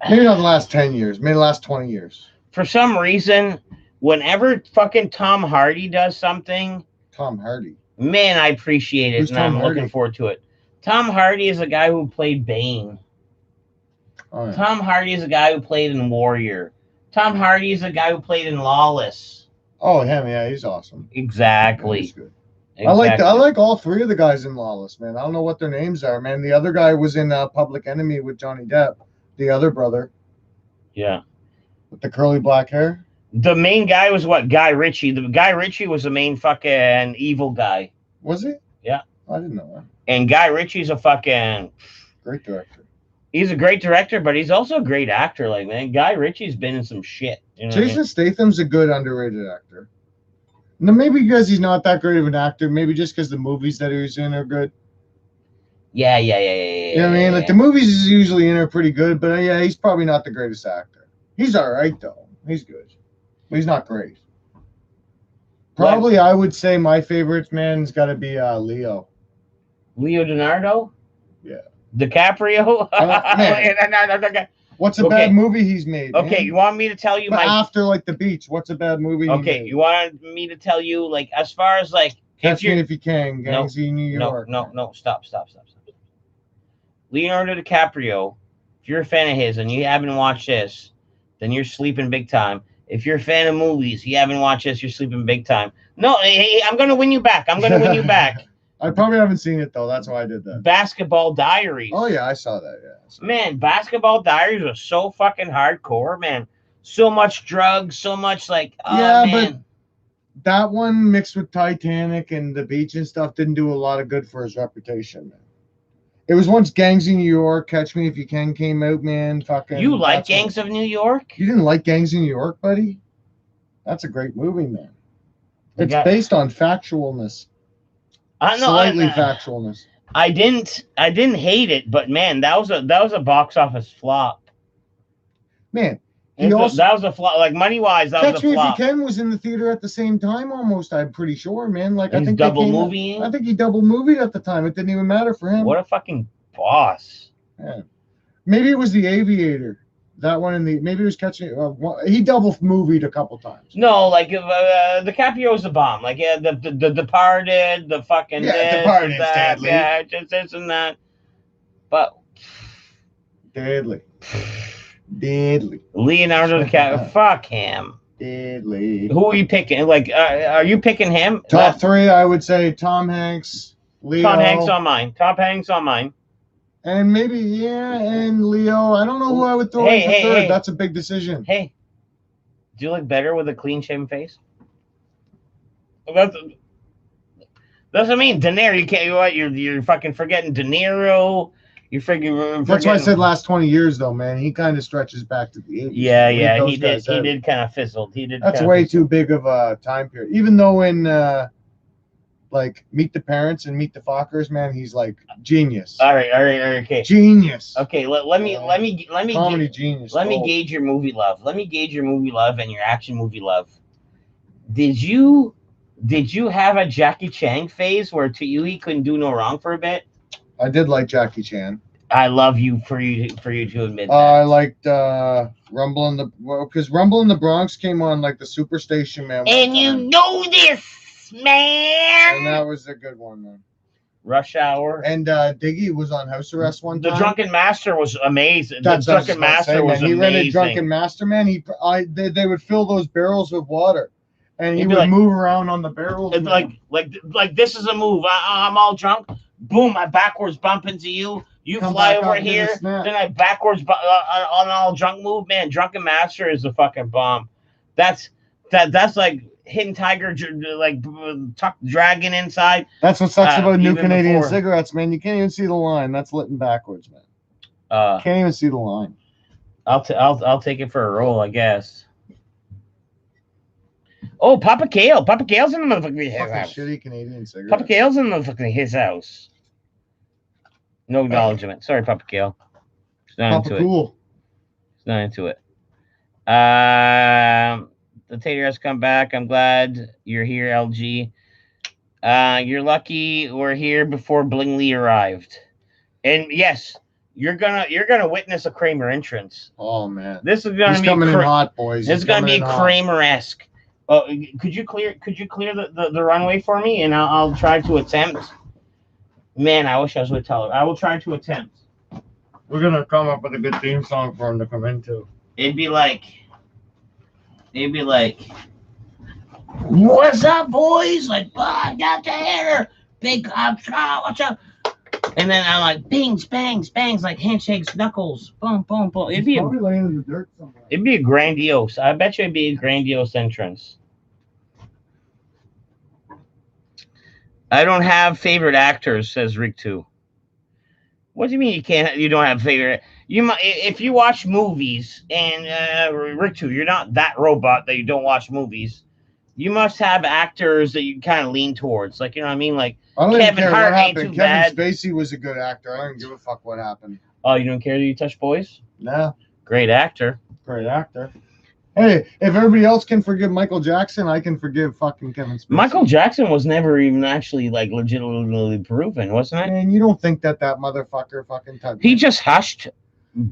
Maybe not the last 10 years, maybe the last 20 years. For some reason, whenever fucking Tom Hardy does something, Tom Hardy. Man, I appreciate it, Who's and Tom I'm Hardy? looking forward to it. Tom Hardy is a guy who played Bane. Oh, yeah. Tom Hardy is a guy who played in Warrior. Tom Hardy is a guy who played in Lawless. Oh, him, yeah, he's awesome. Exactly. He's good. Exactly. I like all three of the guys in Lawless, man. I don't know what their names are, man. The other guy was in Public Enemy with Johnny Depp, the other brother Yeah. with the curly black hair. The main guy was what? Guy Ritchie. The Guy Ritchie was the main fucking evil guy. Was he? Yeah. I didn't know that. And Guy Ritchie's a fucking... Great director. He's a great director, but he's also a great actor. Like, man, Guy Ritchie's been in some shit. You know what I Jason mean? Statham's a good underrated actor. Now, maybe because he's not that great of an actor, maybe just because the movies that he's in are good. Yeah. You know what I mean? Like, the movies he's usually in are pretty good, but yeah, he's probably not the greatest actor. He's all right, though. He's good. But he's not great. Probably, I would say my favorite man's got to be Leo. Leonardo? Yeah. DiCaprio? Man. What's a bad movie he's made? Okay, man? you want me to tell you But after like The Beach, what's a bad movie? Okay, you want me to tell you, like, as far as like Catch Me If You Can, Gangs in New York. No, stop. Leonardo DiCaprio, if you're a fan of his and you haven't watched this, then you're sleeping big time. If you're a fan of movies, you haven't watched this, you're sleeping big time. No, hey, I'm gonna win you back. I probably haven't seen it though. That's why I did that. Basketball Diaries. Oh yeah, I saw that. Yeah. Man, Basketball Diaries was so fucking hardcore, man. So much drugs, so much like. Yeah, man. but that one mixed with Titanic and The Beach and stuff didn't do a lot of good for his reputation, man. It was once Gangs in New York, Catch Me If You Can came out, man. Fucking. You like Gangs of New York? You didn't like Gangs in New York, buddy? That's a great movie, man. It's based on factualness. Slightly factualness. I didn't hate it, but man, that was a box office flop. Man, that was a flop. Like money wise, that was a flop. Catch Me If You Can was in the theater at the same time, almost. I'm pretty sure, man. Like, I think double movie. I think he double movied at the time. It didn't even matter for him. What a fucking boss. Yeah. Maybe it was The Aviator. That one maybe it was Catching. He double movied a couple times. No, like DiCaprio's a bomb. Like the Departed, the fucking Departed, deadly. Yeah, just this and that. But deadly. Leonardo DiCaprio, fuck him. Deadly. Who are you picking? Like, are you picking him? Top three, I would say Tom Hanks, Leo. Tom Hanks on mine. And maybe, and Leo. I don't know who I would throw in for third. Hey. That's a big decision. Hey, do you look better with a clean-shaven face? That's what I mean. De Niro, you can't. What? You're fucking forgetting De Niro. You're forgetting. That's why I said last 20 years, though, man. He kind of stretches back to the 80s. Yeah, he did. He did kind of fizzled. That's way too big of a time period. Even though in like Meet the Parents and Meet the Fockers, man, he's like genius. All right, okay. Genius. Okay, let me comedy genius. Let me gauge your movie love. Let me gauge your movie love and your action movie love. Did you have a Jackie Chan phase where to you he couldn't do no wrong for a bit? I did like Jackie Chan. I love you for you to admit that. I liked Rumble in the Bronx came on like the Superstation, man. And you know this, man. And that was a good one, man. Rush Hour. And Diggy was on house arrest one time. The Drunken Master was amazing. He rented Drunken Master, man. They would fill those barrels with water. And he would move around on the barrels. Like this is a move. I'm all drunk. Boom! I backwards bump into you. You Come fly back over up, hit a here. snap. Then I backwards on all drunk move. Man, drunken master is the fucking bomb. That's that's like hitting tiger, like tuck dragon inside. That's what sucks about new Even Canadian before. cigarettes, man. You can't even see the line. That's lit in backwards, man. Can't even see the line. I'll take it for a roll, I guess. Oh, Papa Kale. Papa Kale's in the motherfucking his Fucking house. shitty Canadian cigarettes. Papa Kale's in the motherfucking his house. No acknowledgement. Sorry, Papa Kale. He's not Papa into cool. it. He's not into it. The Tater has come back. I'm glad you're here, LG. You're lucky we're here before Blingley arrived. And yes, you're gonna witness a Kramer entrance. Oh man, this is gonna He's be coming in hot, boys. This is gonna be hot. Kramer-esque. Could you clear the runway for me, and I'll try to attempt. Man, I wish I was with Teller. I will try to attempt. We're gonna come up with a good theme song for him to come into. It'd be like, what's up, boys? Like, I got the hair, big, what's up? And then I'm like, bangs, bangs, bangs, like handshakes, knuckles, boom, boom, boom. It'd be probably laying in the dirt somewhere. It'd be a grandiose. I bet you it'd be a grandiose entrance. I don't have favorite actors, says Rick 2. What do you mean you can't? You don't have favorite? You might if you watch movies. And Rick 2, you're not that robot that you don't watch movies. You must have actors that you kind of lean towards, like, you know what I mean, like Kevin Hart ain't too bad. Kevin Spacey was a good actor. I don't give a fuck what happened. Oh, you don't care that you touch boys? No. Great actor. Great actor. Hey, if everybody else can forgive Michael Jackson, I can forgive fucking Kevin Spacey. Michael Jackson was never even actually like legitimately proven, wasn't it? Man, you don't think that motherfucker fucking touched He just hushed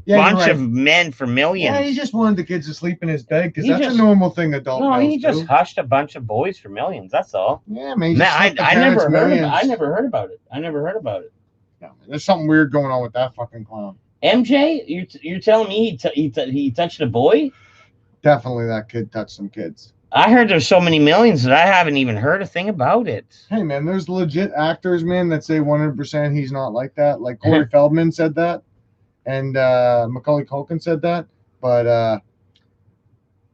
bunch of men for millions. Yeah, he just wanted the kids to sleep in his bed because that's a normal thing adult males he just do. Hushed a bunch of boys for millions. That's all. Yeah, man. I never heard about it. Yeah, there's something weird going on with that fucking clown. MJ, you're telling me he touched a boy? Definitely, that kid touched some kids. I heard there's so many millions that I haven't even heard a thing about it. Hey, man, there's legit actors, man, that say 100% he's not like that. Like Corey Feldman said that. And Macaulay Culkin said that, but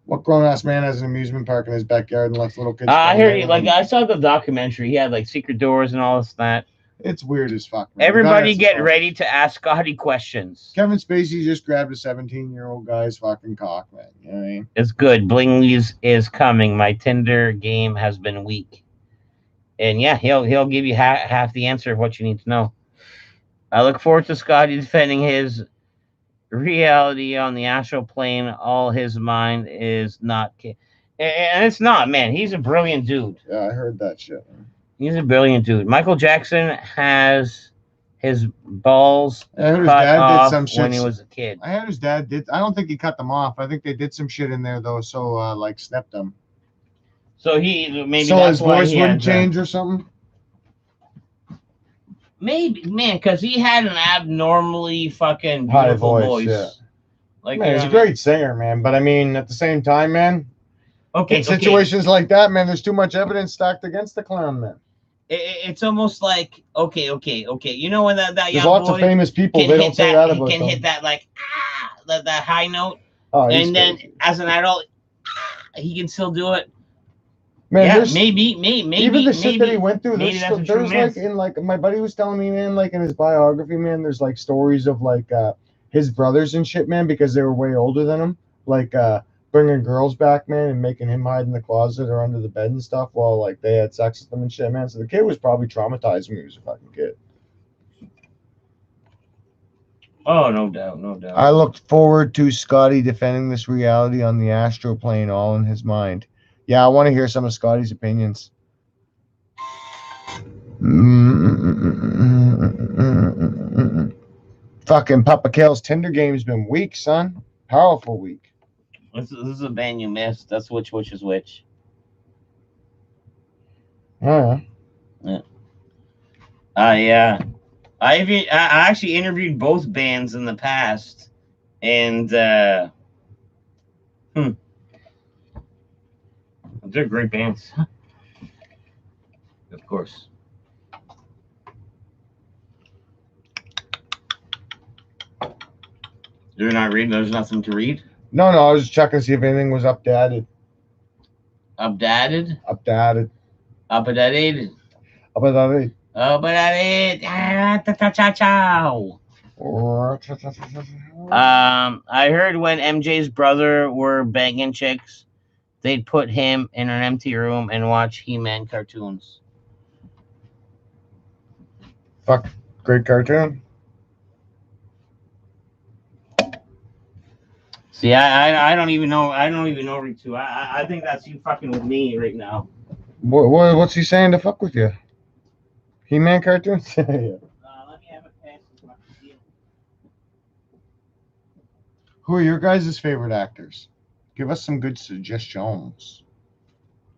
what grown-ass man has an amusement park in his backyard and lets little kids? I heard I saw the documentary. He had like secret doors and all this that. It's weird as fuck, man. Everybody get ready to ask Scotty questions. Kevin Spacey just grabbed a 17-year-old guy's fucking cock, man. You know what I mean? It's good. Blingley's is coming. My Tinder game has been weak. And yeah, he'll give you half the answer of what you need to know. I look forward to Scotty defending his reality on the astral plane. All his mind is not, and it's not, man. He's a brilliant dude. Yeah, I heard that shit, man. He's a brilliant dude. Michael Jackson has his balls cut off when he was a kid. I heard his dad did. I don't think he cut them off. I think they did some shit in there though, so like snipped them. So maybe so his voice wouldn't change or something. Maybe, man, because he had an abnormally fucking beautiful voice. Yeah. Like, man, he's a great singer, man. But I mean, at the same time, man. In situations like that, man, there's too much evidence stacked against the clown, man. It's almost like okay. You know when that there's young lots of famous people. They don't say that about them. He can hit that like that high note, and then as an adult, he can still do it. Man, yeah, maybe. Even the shit that he went through, there's like in like my buddy was telling me, man, like in his biography, man, there's like stories of like his brothers and shit, man, because they were way older than him, like bringing girls back, man, and making him hide in the closet or under the bed and stuff while like they had sex with them and shit, man. So the kid was probably traumatized when he was a fucking kid. Oh, no doubt. I looked forward to Scotty defending this reality on the astral plane, all in his mind. Yeah, I want to hear some of Scotty's opinions. Fucking Papa Kale's Tinder game's been weak, son. Powerful week. This is a band you missed. That's which is which. Yeah. I actually interviewed both bands in the past, and they're great bands, of course. You're not reading. There's nothing to read. No, I was just checking to see if anything was updated. Updated. Updated. Updated. Updated. Updated. Ciao. I heard when MJ's brother were banging chicks, they'd put him in an empty room and watch He-Man cartoons. Fuck, great cartoon. See, I don't even know. I don't even know Ritu. I think that's you fucking with me right now. What's he saying to fuck with you? He-Man cartoons? Yeah. Let me have a pass. Who are your guys' favorite actors? Give us some good suggestions.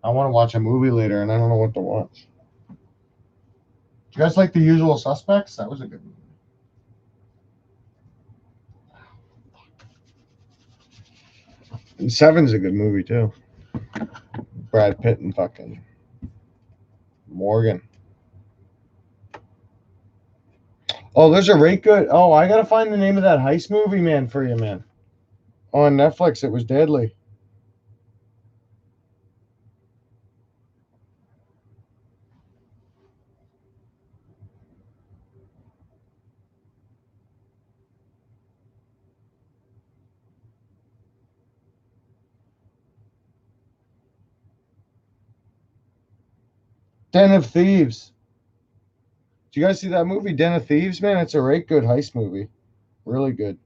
I want to watch a movie later, and I don't know what to watch. Do you guys like The Usual Suspects? That was a good movie. And Seven's a good movie, too. Brad Pitt and fucking Morgan. Oh, there's a rate good. Oh, I gotta find the name of that heist movie, man, for you, man. On Netflix, it was deadly. Den of Thieves. Did you guys see that movie, Den of Thieves, man? It's a right good heist movie. Really good.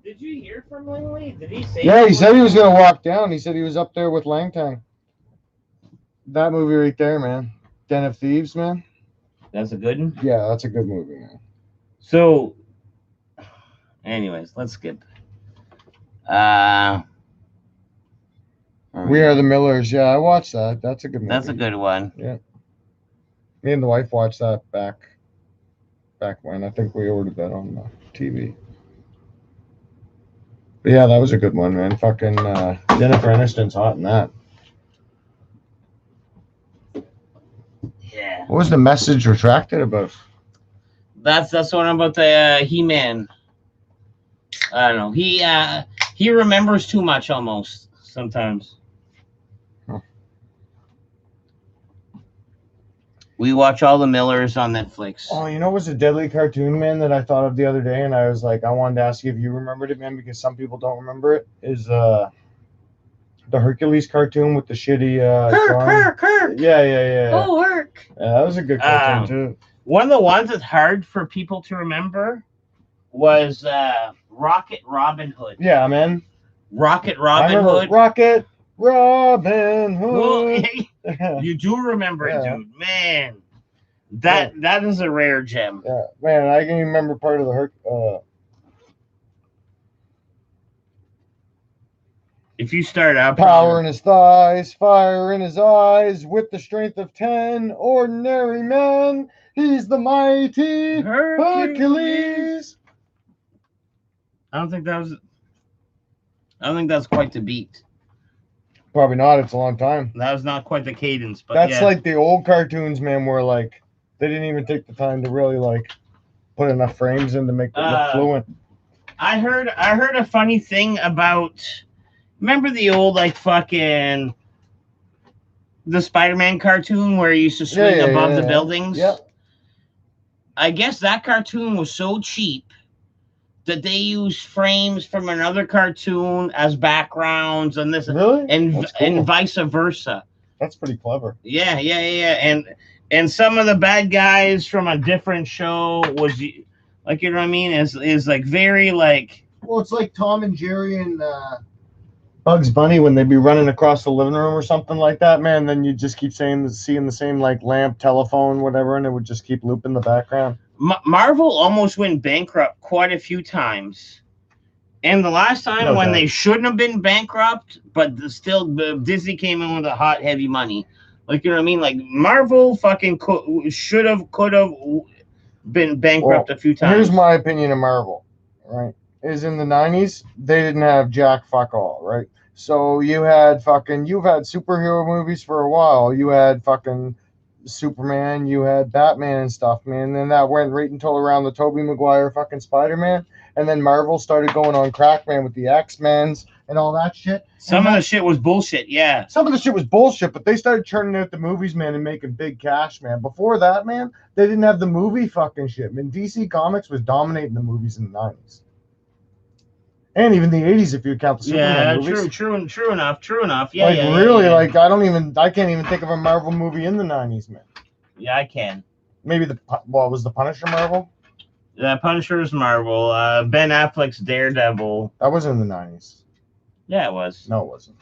Did you hear from Langley? Did he say? Yeah, he said he was gonna walk down. He said he was up there with Langtang. That movie right there, man. Den of Thieves, man. That's a good one. Yeah, that's a good movie, man. So, anyways, let's skip. We Are the Millers. Yeah, I watched that. That's a good movie. That's a good one. Yeah. Me and the wife watched that back when. I think we ordered that on TV. But yeah, that was a good one, man. Fucking Jennifer Aniston's hot in that. Yeah. What was the message retracted about? That's one about the He-Man. I don't know. He remembers too much almost sometimes. Huh. We watch all the Millers on Netflix. Oh, you know what was a deadly cartoon, man, that I thought of the other day, and I was like, I wanted to ask you if you remembered it, man, because some people don't remember it, is the Hercules cartoon with the shitty Kirk. Yeah. Oh, Herc. Yeah, that was a good cartoon too. One of the ones that's hard for people to remember was Rocket Robin Hood. Yeah, man. Rocket Robin Hood. Rocket Robin Hood. Well, you do remember it, dude. Man, that is a rare gem. Yeah, man, I can even remember part of the if you start out, power in his thighs, fire in his eyes, with the strength of 10 ordinary men, he's the mighty Hercules. I don't think that's quite the beat. Probably not. It's a long time. That was not quite the cadence, but that's like the old cartoons, man, where like they didn't even take the time to really like put enough frames in to make it look fluent. I heard a funny thing about. Remember the old like fucking the Spider-Man cartoon where he used to swing above the buildings? Yeah. I guess that cartoon was so cheap that they used frames from another cartoon as backgrounds and this and vice versa. That's pretty clever. Yeah. And some of the bad guys from a different show was like, you know what I mean? Is like very like. Well, it's like Tom and Jerry and Bugs Bunny when they'd be running across the living room or something like that, man. Then you just keep seeing the same like lamp, telephone, whatever, and it would just keep looping the background. Marvel almost went bankrupt quite a few times, and the last time when they shouldn't have been bankrupt, but still Disney came in with a hot, heavy money. Like, you know what I mean? Like Marvel fucking could have been bankrupt a few times. Here's my opinion of Marvel, right? Is in the 90s, they didn't have jack fuck all, right? So you've had superhero movies for a while. You had fucking Superman, you had Batman and stuff, man. And then that went right until around the Tobey Maguire fucking Spider-Man. And then Marvel started going on crack, man, with the X-Men's and all that shit. Some of the shit was bullshit, yeah. Some of the shit was bullshit, but they started churning out the movies, man, and making big cash, man. Before that, man, they didn't have the movie fucking shit. Man, DC Comics was dominating the movies in the 90s. And even the 80s, if you count the Superman movies. True enough. Yeah, like, yeah, really, yeah. like, I can't even think of a Marvel movie in the 90s, man. Yeah, I can. Maybe was the Punisher Marvel? The Punisher is Marvel. Ben Affleck's Daredevil. That was in the 90s. Yeah, it was. No, it wasn't.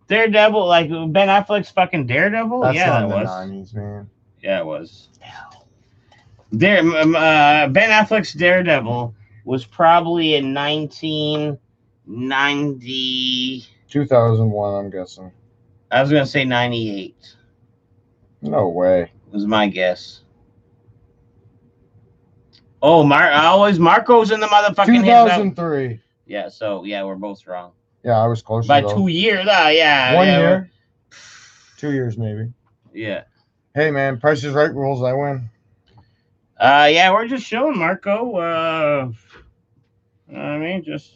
Daredevil, like Ben Affleck's fucking Daredevil? That's yeah, not in that the was. 90s, man. Yeah, it was. Ben Affleck's Daredevil was probably in 1990. 2001, I'm guessing. I was going to say 98. No way. Was my guess. Oh, Marco's in the motherfucking 2003. Yeah, so, yeah, we're both wrong. Yeah, I was close. By 2 years. Yeah. 1 year. 2 years, maybe. Yeah. Hey, man, Price is Right rules. I win. Yeah, we're just showing Marco. I mean, just.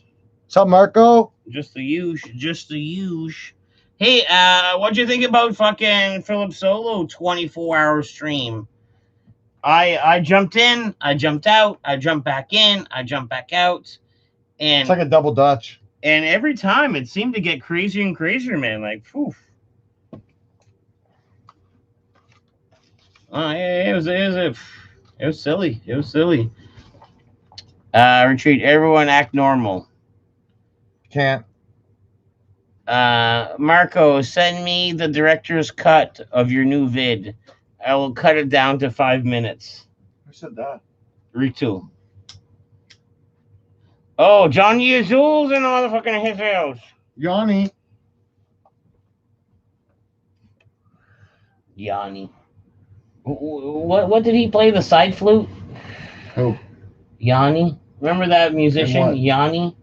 What's up, Marco? Just the huge. Hey, what'd you think about fucking Philip Solo 24-hour stream? I jumped in, I jumped out, I jumped back in, I jumped back out, and it's like a double Dutch. And every time it seemed to get crazier and crazier, man. Like, poof. It was silly. It was silly. Retreat. Everyone act normal. Can't. Marco, send me the director's cut of your new vid. I will cut it down to 5 minutes. Who said that? Retool. Oh, Johnny Azul's in the motherfucking his house. Yanni. What did he play? The side flute? Who? Yanni. Remember that musician, Yanni?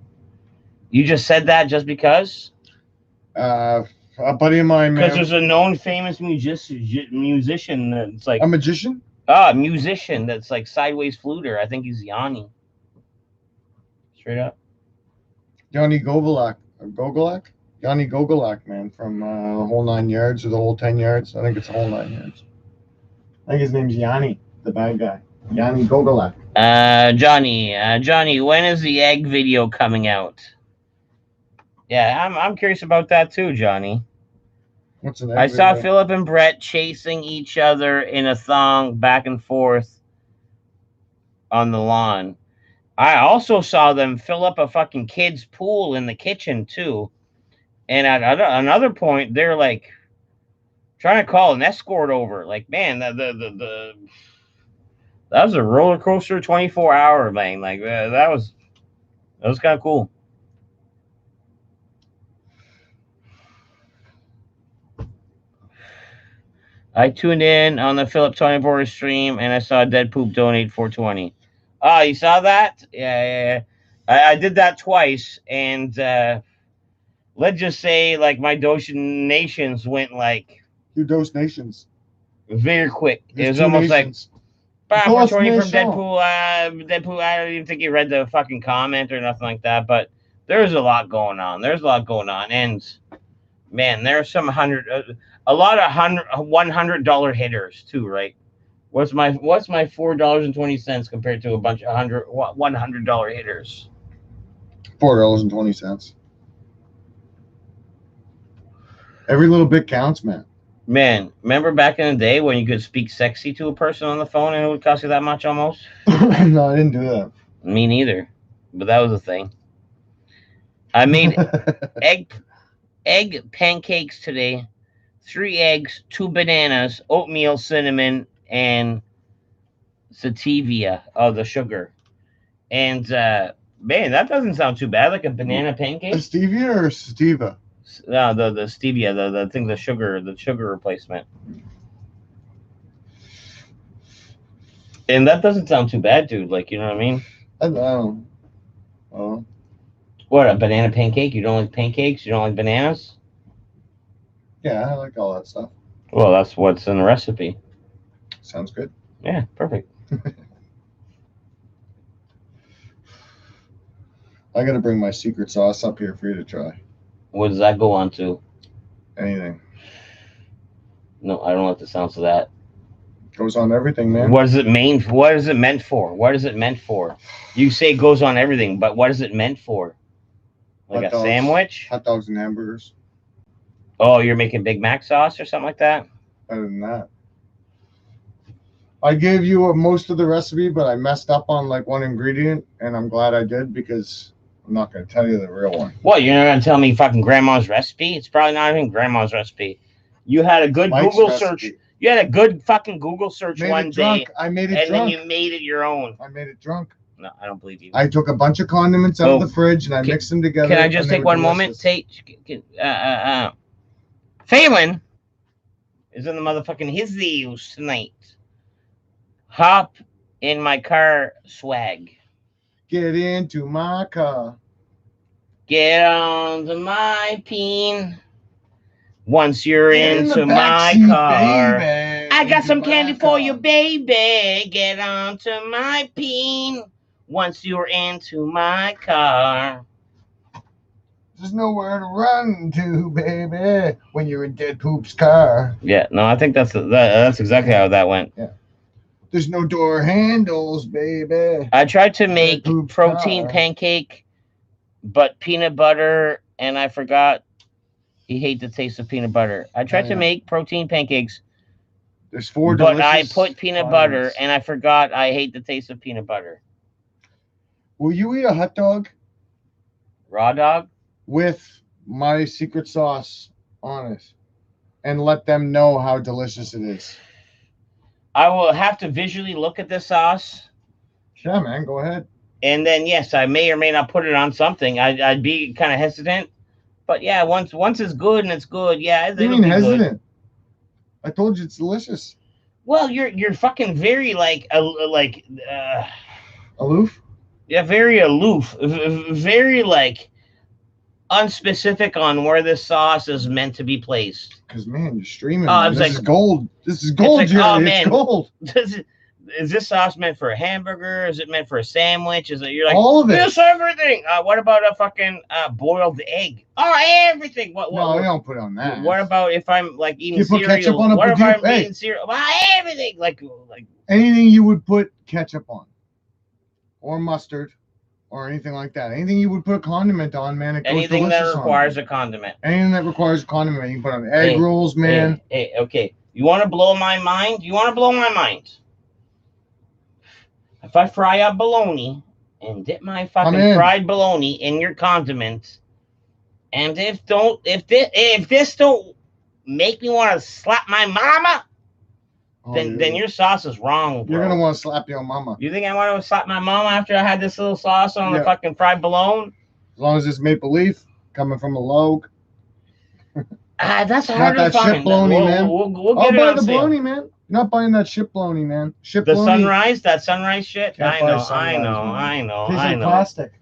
You just said that just because? A buddy of mine, man. Because there's a known famous musician that's like... A magician? A musician that's like sideways fluter. I think he's Yanni. Straight up. Yanni Gogolak. Yanni Gogolak, man, from the whole 9 yards or the whole 10 yards. I think it's the whole 9 yards. I think his name's Yanni, the bad guy. Yanni Gogolak. Johnny, when is the egg video coming out? Yeah, I'm curious about that too, Johnny. What's an egg I saw video? Philip and Brett chasing each other in a thong back and forth on the lawn. I also saw them fill up a fucking kid's pool in the kitchen too. And at another point, they're like trying to call an escort over. Like, man, that was a roller coaster 24-hour, man. Like that was kind of cool. I tuned in on the Philip 24 stream and I saw Dead Poop donate $4.20. Oh, you saw that? Yeah. I did that twice, and let's just say, like, my donations went like Your donations very quick. It was almost like $4.20 from Deadpool. Deadpool. I don't even think he read the fucking comment or nothing like that. But there's a lot going on. And man, there's some a lot of $100 hitters too, right? What's my $4.20 compared to a bunch of $100 hitters? $4.20. Every little bit counts, man. Man, remember back in the day when you could speak sexy to a person on the phone and it would cost you that much almost? No, I didn't do that. Me neither, but that was a thing. I made egg pancakes today. 3 eggs, 2 bananas, oatmeal, cinnamon, and stevia. Oh, the sugar. And man, that doesn't sound too bad. Like a banana pancake. A stevia or sativa? No, the stevia, the thing, the sugar replacement. And that doesn't sound too bad, dude. Like, you know what I mean? I don't know. Oh. What, a banana pancake? You don't like pancakes? You don't like bananas? Yeah, I like all that stuff. Well, that's what's in the recipe. Sounds good. Yeah, perfect. I gotta bring my secret sauce up here for you to try. What does that go on to? Anything. No, I don't like the sounds of that. Goes on everything, man. What is it mean? What is it meant for? What is it meant for? You say it goes on everything, but what is it meant for? Like Hot a dogs. sandwich? Hot dogs and hamburgers. Oh, you're making Big Mac sauce or something like that? Better than that. I gave you most of the recipe, but I messed up on like one ingredient, and I'm glad I did because I'm not going to tell you the real one. What, you're not going to tell me fucking grandma's recipe? It's probably not even grandma's recipe. You had a good Mike's Google recipe. search. You had a good fucking Google search Made one it drunk. day, I made it and drunk. then you made it your own. I made it drunk. No, I don't believe you. I took a bunch of condiments out of the fridge and I mixed them together. Can I just take one moment? Phelan is in the motherfucking his use tonight. Hop in my car, swag. Get into my car. Get on to my peen. Once you're Get in into the my backseat, car, baby. I got Into some my candy car. for you, baby. Get on to my peen. Once you're into my car. There's nowhere to run to, baby, when you're in Dead Poop's car. Yeah, no, I think that's exactly how that went. Yeah. There's no door handles, baby. I tried to make Dead Poop's protein car. pancake, but peanut butter, and I forgot he hates the taste of peanut butter. I tried to make protein pancakes. There's 4 but I delicious put peanut condiments. butter, and I forgot I hate the taste of peanut butter. Will you eat a hot dog? Raw dog? With my secret sauce on it and let them know how delicious it is. I will have to visually look at the sauce. Yeah, man, go ahead. And then, yes, I may or may not put it on something. I'd be kind of hesitant. But yeah, once it's good and it's good, yeah. What do you mean hesitant? I told you it's delicious. Well, you're fucking very Aloof? Yeah, very aloof. Very like unspecific on where this sauce is meant to be placed. Because man, you're streaming. Oh, This is gold. This is gold, like, Jerry. oh, It's man. gold. Is this sauce meant for a hamburger? Is it meant for a sandwich? Is it you're like all of it? This everything. What about a fucking boiled egg? Oh, everything. What? No, we don't put it on that. What about if I'm like eating You put cereal? ketchup on a What if potato- I'm hey. eating cereal? Everything. Like anything you would put ketchup on, or mustard, or anything like that. Anything you would put a condiment on, man. It goes anything that delicious on requires it. a condiment. Anything that requires a condiment, you can put on egg rolls, man. Hey, okay. You want to blow my mind? You want to blow my mind? If I fry up bologna and dip my fucking fried bologna in your condiments, and if this don't make me want to slap my mama, then your sauce is wrong, bro. You're gonna want to slap your mama. You think I want to slap my mama after I had this little sauce on the fucking fried bologna? As long as it's maple leaf coming from a log. That's hard to find. Not that shit bologna, man. We'll I'll get buy it the on sale. bologna, man. You're not buying that shit bologna, man. Shit The bologna. sunrise shit. Can't I buy know. Tastes like plastic.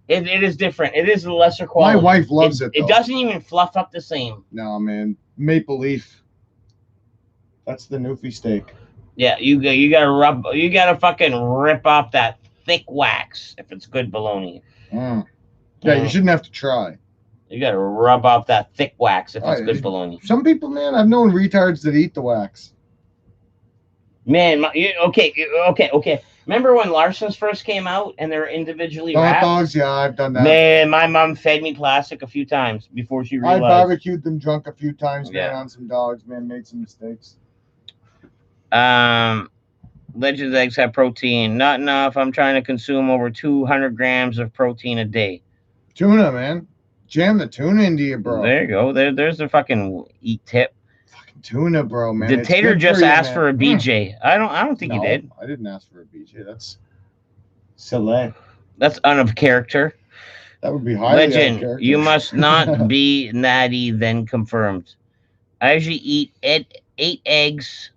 It is different. It is a lesser quality. My wife loves it. It doesn't even fluff up the same. No, man. Maple leaf. That's the Newfie steak. Yeah, you gotta fucking rip off that thick wax if it's good bologna. Yeah, you shouldn't have to try. You gotta rub off that thick wax if it's good bologna. Some people, man, I've known retards that eat the wax. Man, okay. Remember when Larson's first came out and they're individually wrapped? Hot dogs, yeah, I've done that. Man, my mom fed me plastic a few times before she realized. I barbecued them drunk a few times, man, on some dogs, man, made some mistakes. Legends eggs have protein. Not enough. I'm trying to consume over 200 grams of protein a day. Tuna, man. Jam the tuna into you, bro. There you go. There's the fucking eat tip. Fucking tuna, bro, man. Did Tater just ask for a BJ? I don't think he did. I didn't ask for a BJ. That's silly. That's out of character. That would be highly out of character. Legend, you must not be natty, then confirmed. I usually eat 8 eggs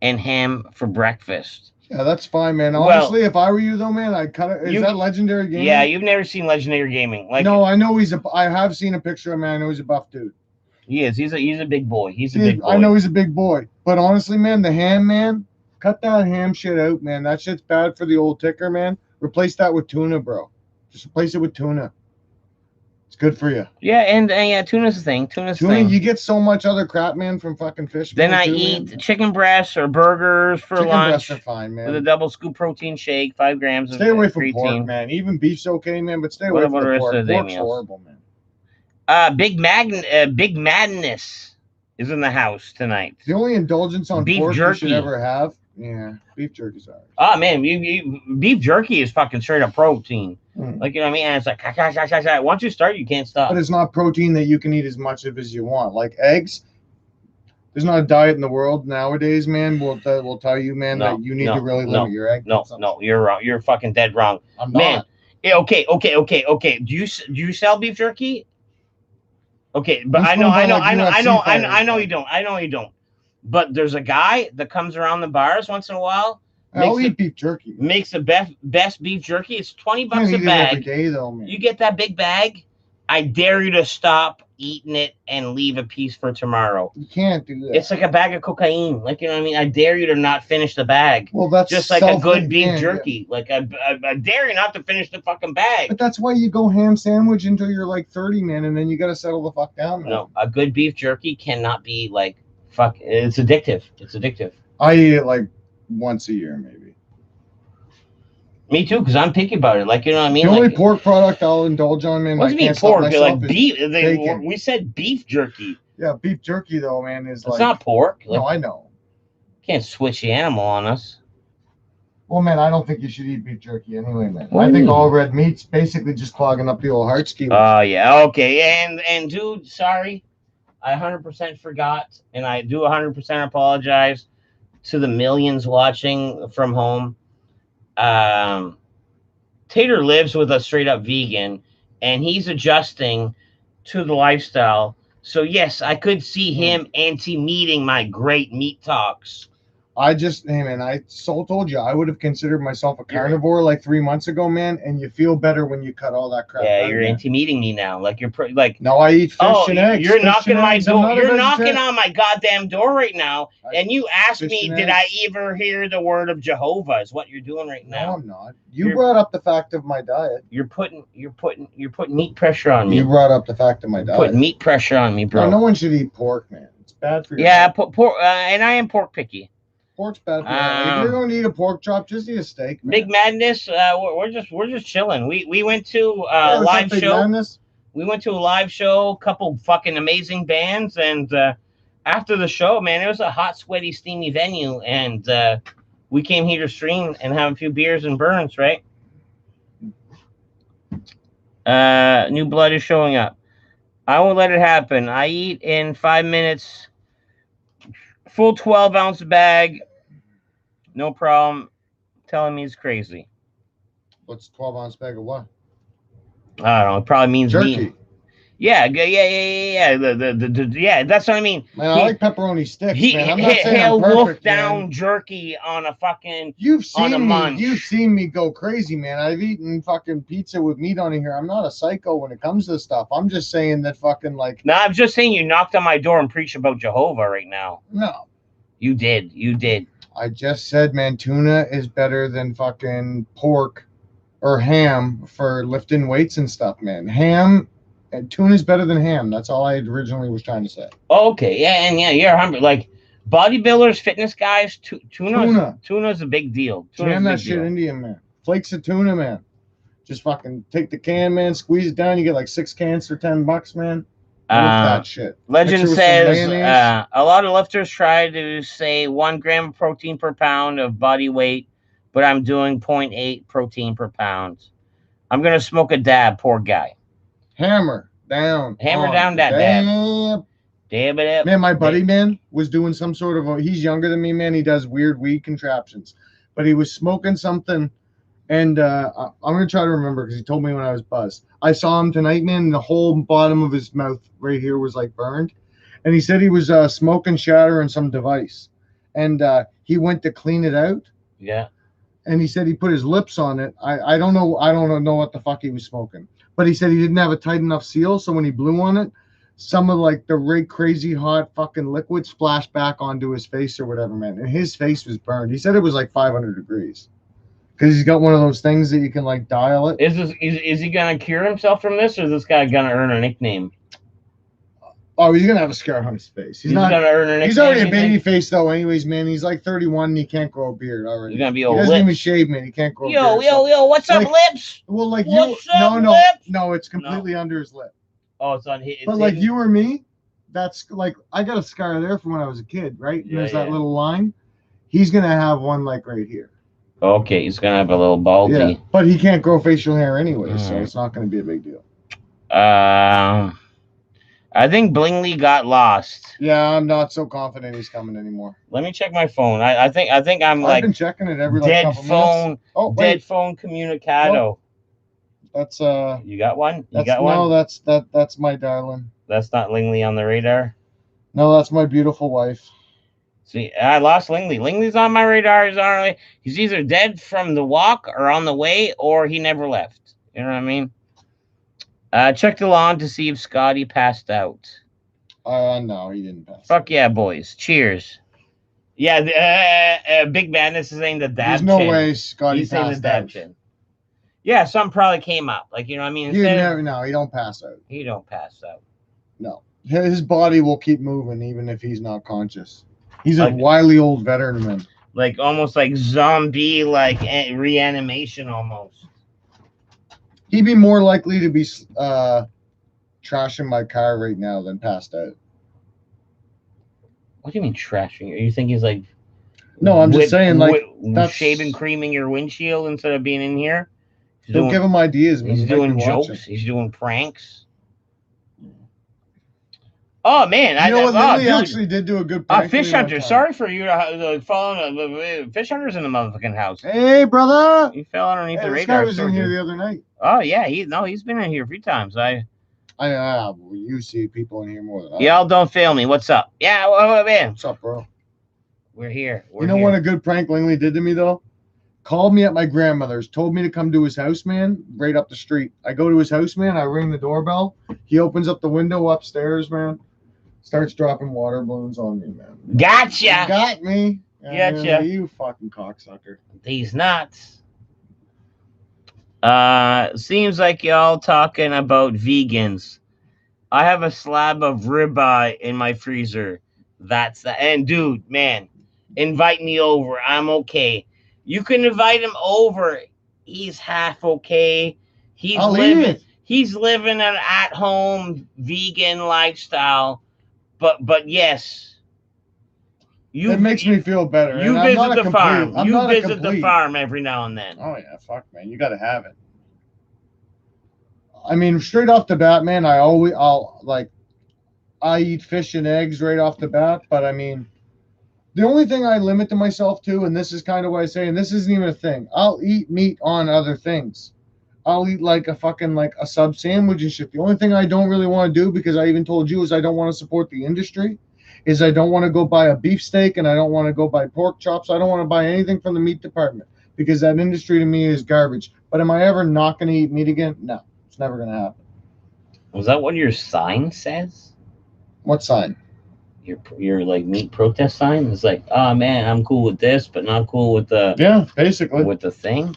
and ham for breakfast. Yeah, that's fine, man. Honestly, if I were you, though, man, I'd cut it. Is that Legendary Gaming? Yeah, you've never seen Legendary Gaming. Like, no, I know I have seen a picture of him, man. I know he's a buff dude. He is. He's a big boy. He's a big boy. I know he's a big boy. But honestly, man, the ham, man, Cut that ham shit out, man. That shit's bad for the old ticker, man. Replace that with tuna, bro. Just replace it with tuna. It's good for you. Yeah, and yeah, tuna's the thing. Tuna's the Tuna, thing. you get so much other crap, man, from fucking fish. Then man, I too, eat man. chicken breasts or burgers for Chicken breasts are lunch fine, with a man. double scoop protein shake, 5 grams of Stay away from pork, creatine. man. Even beef's okay, man, but stay What away about from the the rest pork. of the day Pork's meals? horrible, man. Big Madness is in the house tonight. The only indulgence on Beef pork jerky. you should ever have, yeah, beef jerky's ours. Oh man, beef jerky is fucking straight up protein. Mm. Like, you know what I mean? And it's like, once you start, you can't stop. But it's not protein that you can eat as much of as you want. Like eggs, there's not a diet in the world nowadays, man. Will tell you, man, that you need to really limit your egg. No, you're wrong. You're fucking dead wrong. I'm Man, not. okay. Do you sell beef jerky? Okay, but Who's I know going by, like, UFC you don't. I know you don't. But there's a guy that comes around the bars once in a while. I'll eat beef jerky. Makes the best beef jerky. It's $20 Can't a eat it bag. every day, though, man. You get that big bag. I dare you to stop eating it and leave a piece for tomorrow. You can't do that. It's like a bag of cocaine. Like, you know what I mean? I dare you to not finish the bag. Well, that's just like a good beef yeah, jerky. Yeah. Like, I dare you not to finish the fucking bag. But that's why you go ham sandwich until you're like 30, man, and then you got to settle the fuck down, man. No, a good beef jerky cannot be like, fuck, it's addictive. It's addictive. I eat it like once a year, maybe. Me too, because I'm picky about it. Like, you know what I mean? The only pork product I'll indulge on, man. What do you mean pork? Like beef. We said beef jerky. Yeah, beef jerky though, man, is it's not pork. Like, no, I know. Can't switch the animal on us. Well, man, I don't think you should eat beef jerky anyway, man. I think all red meat's basically just clogging up the old heart scheme. Oh yeah, okay. And dude, sorry, I 100% forgot, and I do 100% apologize to the millions watching from home. Tater lives with a straight up vegan, and he's adjusting to the lifestyle. So yes, I could see him anti-meeting my great meat talks. Hey man, I told you I would have considered myself a carnivore like 3 months ago, man. And you feel better when you cut all that crap. Yeah, you're anti-meeting me now. Like you're like. No, I eat fish and eggs. You're knocking my door. You're knocking on my goddamn door right now, and you asked me, did I ever hear the word of Jehovah? Is what you're doing right now. No, I'm not. You brought up the fact of my diet. You're putting meat pressure on me. You brought up the fact of my diet. Putting meat pressure on me, bro. No one should eat pork, man. It's bad for you. Yeah, pork, and I am pork picky. Pork's bad for you. If you're going to eat a pork chop, just eat a steak, man. Big Madness. We're just chilling. We went to a live show. Madness? We went to a live show. Couple fucking amazing bands, and after the show, man, it was a hot, sweaty, steamy venue, and we came here to stream and have a few beers and burns, right? New blood is showing up. I won't let it happen. I eat in 5 minutes. Full 12-ounce bag. No problem. Telling me it's crazy. What's 12-ounce bag of what? I don't know. It probably means jerky. Meat. Yeah. Yeah. That's what I mean. Man, I like pepperoni sticks, man. I'm not saying he'll I'm perfect, wolf down man. Jerky on a fucking. You've seen me go crazy, man. I've eaten fucking pizza with meat on it here. I'm not a psycho when it comes to this stuff. I'm just saying that fucking like. No, I'm just saying you knocked on my door and preached about Jehovah right now. No. You did. I just said, man, tuna is better than fucking pork or ham for lifting weights and stuff, man. Ham and tuna is better than ham. That's all I originally was trying to say. Oh, okay. Yeah, and yeah, you're hungry. Like bodybuilders, fitness guys, tuna's a big deal. Jam that shit into you, man. Flakes of tuna, man. Just fucking take the can, man, squeeze it down. You get like 6 cans for $10, man. That shit. Legend says a lot of lifters try to say 1 gram of protein per pound of body weight, but I'm doing 0.8 protein per pound. I'm gonna smoke a dab, poor guy. Hammer down that dab. Dab it up. Man, my buddy, man, was doing some sort of he's younger than me, man. He does weird weed contraptions, but he was smoking something. And I'm going to try to remember because he told me when I was buzzed. I saw him tonight, man, and the whole bottom of his mouth right here was like burned. And he said he was smoking shatter in some device. And he went to clean it out. Yeah. And he said he put his lips on it. I don't know what the fuck he was smoking. But he said he didn't have a tight enough seal. So when he blew on it, some of like the right crazy hot fucking liquid splashed back onto his face or whatever, man. And his face was burned. He said it was like 500 degrees because he's got one of those things that you can like dial it. Is he gonna cure himself from this, or is this guy gonna earn a nickname? Oh, he's gonna have a scar on his face. He's not gonna earn a nickname. He's already a baby face though, anyways, man. He's like 31 and he can't grow a beard already. He's gonna be He old. doesn't lips. even shave, man. He can't grow a beard. Yo, what's up, like, lips? Well, like What's you, up, no, lips? no, it's completely under his lip. Oh, it's on his. But like you or me, that's like I got a scar there from when I was a kid, right? And there's that little line. He's gonna have one like right here. Okay, he's gonna have a little baldy. Yeah, but he can't grow facial hair anyway, so it's not gonna be a big deal. I think Blingley got lost. Yeah, I'm not so confident he's coming anymore. Let me check my phone. I think I'm like I've been checking it every like dead couple phone. minutes. Oh, dead wait. phone communicado. Nope. That's You got one? You got no, one? that's my darling. That's not Lingley on the radar. No, that's my beautiful wife. See, I lost Lingley. Lingley's on my radar. He's either dead from the walk or on the way, or he never left. You know what I mean? Check the lawn to see if Scotty passed out. No, he didn't pass. Fuck yeah, boys. Cheers. Yeah, Big Madness is saying the dab There's no chin. way Scotty He's saying the passed dab out. chin. Yeah, some probably came up. Like, you know what I mean? No, he don't pass out. He don't pass out. No. His body will keep moving even if he's not conscious. He's Like- a wily old veteran man. Like, almost like zombie, like, reanimation almost. He'd be more likely to be trashing my car right now than passed out. What do you mean trashing? You think he's like... No, I'm just saying, like, that's shaving, creaming your windshield instead of being in here? Don't give him ideas, man. He's He might doing be jokes. watching. He's doing pranks. Oh, man. You know what? Lily dude. actually did do a good prank. Fish for me Hunter. one time. Sorry for you following. Fish Hunter's in the motherfucking house. Hey, brother. He fell underneath the This radar. guy was in here the other night. Oh, yeah. He's been in here a few times. You see people in here more than I. Y'all don't fail me. What's up? Yeah, man. What's up, bro? We're here. You know what a good prank Langley did to me, though? Called me at my grandmother's, told me to come to his house, man, right up the street. I go to his house, man. I ring the doorbell. He opens up the window upstairs, man. Starts dropping water balloons on me, man. Gotcha. You got me. Gotcha. You fucking cocksucker. These nuts. Seems like y'all talking about vegans. I have a slab of ribeye in my freezer. That's that. And dude, man, invite me over. I'm okay. You can invite him over. He's half okay. He's living an at-home vegan lifestyle. But yes. It makes me feel better. You visit the farm. You visit the farm every now and then. Oh yeah, fuck man. You gotta have it. I mean, straight off the bat, man, I eat fish and eggs right off the bat, but I mean, the only thing I limit to myself to, and this is kind of what I say, and this isn't even a thing, I'll eat meat on other things. I'll eat like a sub sandwich and shit. The only thing I don't really want to do, because I even told you, is I don't want to support the industry, is I don't want to go buy a beefsteak and I don't want to go buy pork chops. I don't want to buy anything from the meat department because that industry to me is garbage. But am I ever not going to eat meat again? No, it's never going to happen. Was that what your sign says? What sign? Your like meat protest sign? It's like, oh man, I'm cool with this, but not cool with basically with the thing.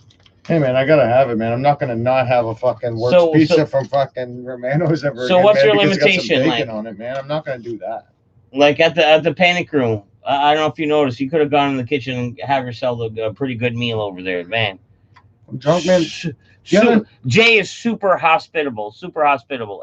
Hey man, I gotta have it, man. I'm not gonna not have a fucking works pizza from fucking Romano's ever. So again, what's man, your because it's got some limitation, bacon like? on it, man? I'm not gonna do that. Like at the panic room, I don't know if you noticed, you could have gone in the kitchen and have yourself a pretty good meal over there, man. I'm drunk, man. Jay is super hospitable,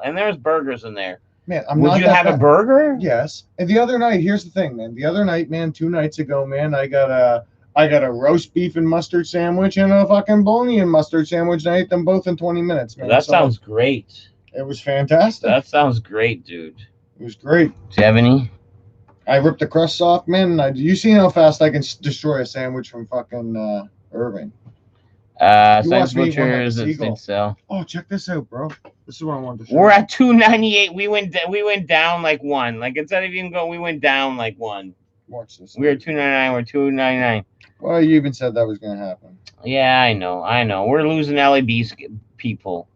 and there's burgers in there. Man, would you have a burger? Yes. And the other night, here's the thing, man. The other night, man, 2 nights ago, man, I got a roast beef and mustard sandwich and a fucking bologna and mustard sandwich, and I ate them both in 20 minutes, man. That sounds great. It was fantastic. That sounds great, dude. It was great. Do you have any? I ripped the crust off, man. And you seen how fast I can destroy a sandwich from fucking Irving. Science Butchers, it's sell. Oh, check this out, bro. This is what I wanted to show. We're at 298. We went down like one. Like instead of even going, we went down like one. Watch this. We're at 299. We're 299. Well, you even said that was gonna happen. Yeah, I know. We're losing LAB people,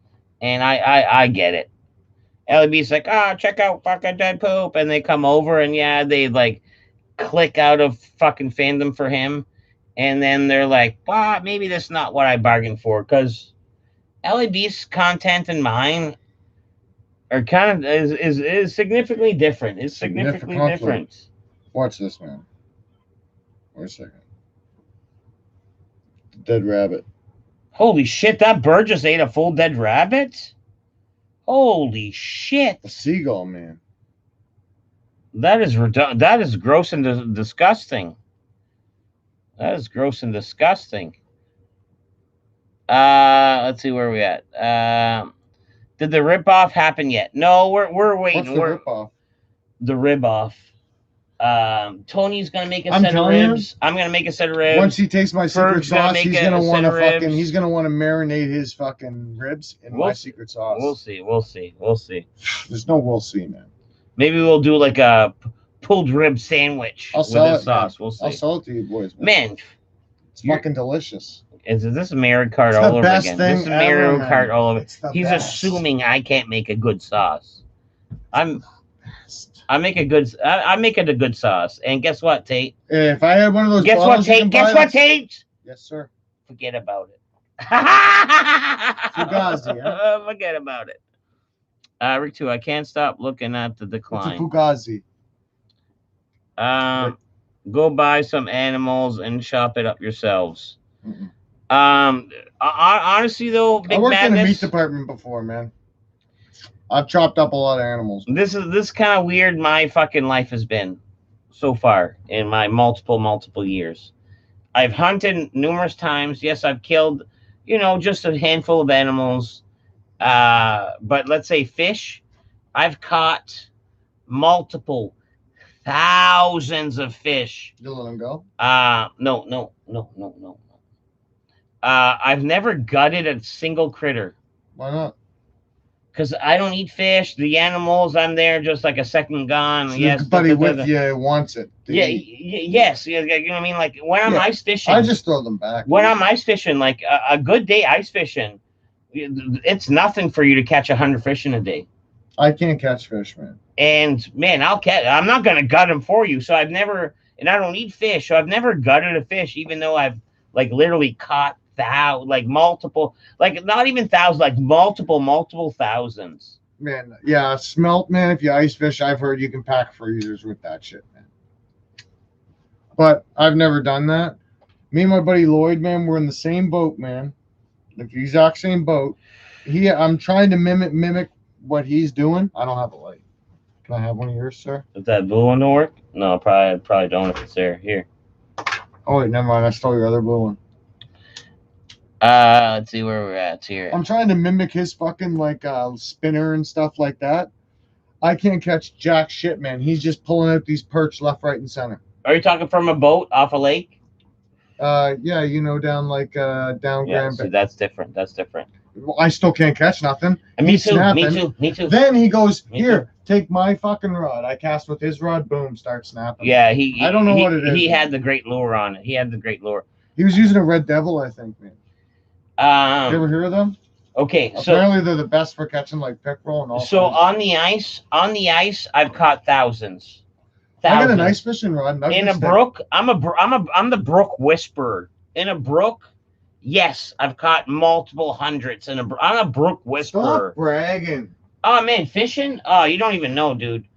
and I get it. LB's like, ah, check out fucking dead poop, and they come over and yeah, they like click out of fucking fandom for him, and then they're like, well, maybe that's not what I bargained for, because LAB's content and mine are kind of is significantly different. It's significantly different. Watch this, man. Wait a second. Dead rabbit. Holy shit! That bird just ate a full dead rabbit. Holy shit! A seagull, man. That is that is gross and disgusting. That is gross and disgusting. Let's see where we at. Did the ripoff happen yet? No, we're waiting. What's the ripoff? The rib off. Tony's gonna make a set of ribs. I'm gonna make a set of ribs. Once he tastes my secret Ferg's gonna sauce, make he's a gonna set want of to fucking. ribs. He's gonna want to marinate his fucking ribs in my secret sauce. We'll see. We'll see. We'll see. There's no we'll see, man. Maybe we'll do like a pulled rib sandwich with this sauce. Man. We'll see. I'll sell it to you boys, man. Man, It's fucking delicious. is this Mario Kart It's all the over best again? thing This is Mario ever, man. Kart all over. It's the He's best. assuming I can't make a good sauce. I make a good. I make it a good sauce. And guess what, Tate? If I had one of those, Guess what, bottles you Tate? can Guess buy, what, that's- Tate? Yes, sir. Forget about it. Fugazi, huh? Forget about it. Rick 2, I can't stop looking at the It's a decline. fugazi. Go buy some animals and chop it up yourselves. Mm-mm. Honestly though, I Big worked in the meat Madness, department before, man. I've chopped up a lot of animals. this kind of weird my fucking life has been so far in my multiple years. I've hunted numerous times. Yes, I've killed, just a handful of animals. But let's say fish, I've caught multiple thousands of fish. You let them go? No. I've never gutted a single critter Why not? because I don't eat fish. The animals, I'm there just like a second gun. So Yes, your buddy with you wants it. Yeah, yes. You know what I mean? Like when I'm ice fishing, I just throw them back. when I'm ice fishing, like a good day ice fishing, it's nothing for you to catch 100 fish in a day. I can't catch fish, man. And man, I'm not gonna gut them for you. So I've never, and I don't eat fish, so I've never gutted a fish, even though I've like literally caught multiple, like not even thousands, like multiple thousands. Man, yeah, smelt, man. If you ice fish, I've heard you can pack freezers with that shit, man. But I've never done that. Me and my buddy Lloyd, man, we're in the same boat, man. The exact same boat. I'm trying to mimic what he's doing. I don't have a light. Can I have one of yours, sir? Does that blue one don't work? No, probably don't if it's there. Here. Oh wait, never mind. I stole your other blue one. Let's see where we're at here. I'm trying to mimic his fucking spinner and stuff like that. I can't catch jack shit, man. He's just pulling out these perch left, right, and center. Are you talking from a boat off a lake? Yeah, down down Yeah, Grand see, Bay. that's different. That's different. Well, I still can't catch nothing. Me He's too. snapping. Me too. Then he goes, Me here, take my fucking rod. I cast with his rod, boom, start snapping. Yeah, I don't know what it is. He had the great lure on it. He was using a Red Devil, I think, man. You ever hear of them? Okay, so apparently they're the best for catching like pickerel and all. so kinds. on the ice, I've caught thousands. I got a nice fishing rod. In a brook, I'm the brook whisperer. In a brook, yes, I've caught multiple hundreds. I'm a brook whisperer. Stop bragging. Oh man, fishing? Oh, you don't even know, dude.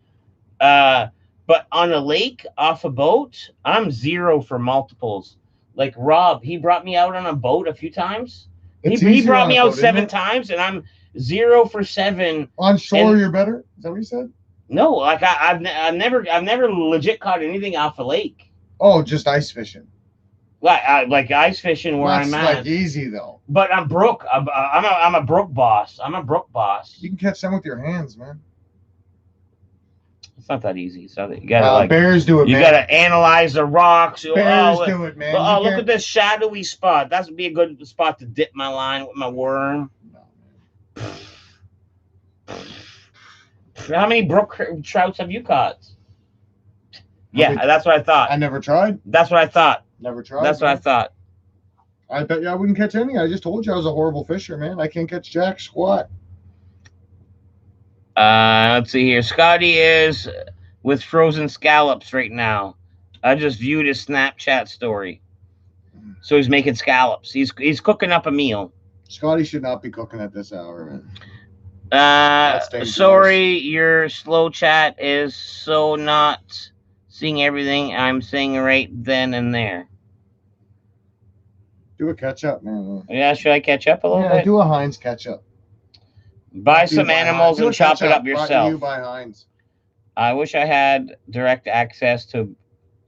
But on a lake, off a boat, I'm 0 for multiples. Like Rob, he brought me out on a boat a few times. He brought me out 7 times, and I'm 0 for 7. On shore, you're better. Is that what you said? No, like I've never legit caught anything off a lake. Oh, just ice fishing. Like ice fishing where That's I'm at. like easy though. But I'm brook. I'm a brook boss. I'm a brook boss. You can catch them with your hands, man. It's not that easy. So you gotta bears do it. You man. gotta analyze the rocks. Bears do it, man. Oh, look at this shadowy spot. That would be a good spot to dip my line with my worm. No, How many brook trouts have you caught? Yeah, that's what I thought. I never tried. That's what I thought. Never tried. That's what I thought. I bet you I wouldn't catch any. I just told you I was a horrible fisher, man. I can't catch jack squat. Let's see here. Scotty is with frozen scallops right now. I just viewed his Snapchat story. So he's making scallops. He's cooking up a meal. Scotty should not be cooking at this hour, man. That's dangerous. Sorry, your slow chat is so not seeing everything I'm saying right then and there. Do a catch up, man. Yeah, should I catch up a little Yeah, bit? do a Heinz catch up. Buy some animals and chop it up Brought to yourself. you by Heinz. I wish I had direct access to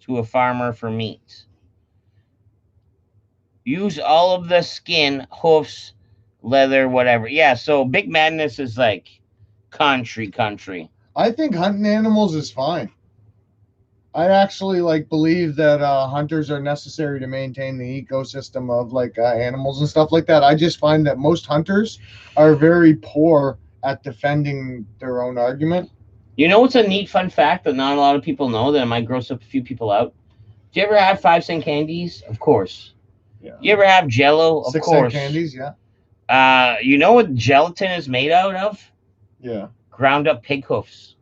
a farmer for meat. Use all of the skin, hoofs, leather, whatever. Yeah, so Big Madness is like country. I think hunting animals is fine. I actually believe that hunters are necessary to maintain the ecosystem of animals and stuff like that. I just find that most hunters are very poor at defending their own argument. You know what's a neat fun fact that not a lot of people know that might gross up a few people out? Do you ever have 5-cent candies? Of course. Yeah. You ever have Jello? Of 6-cent course. candies, yeah. You know what gelatin is made out of? Yeah. Ground up pig hoofs.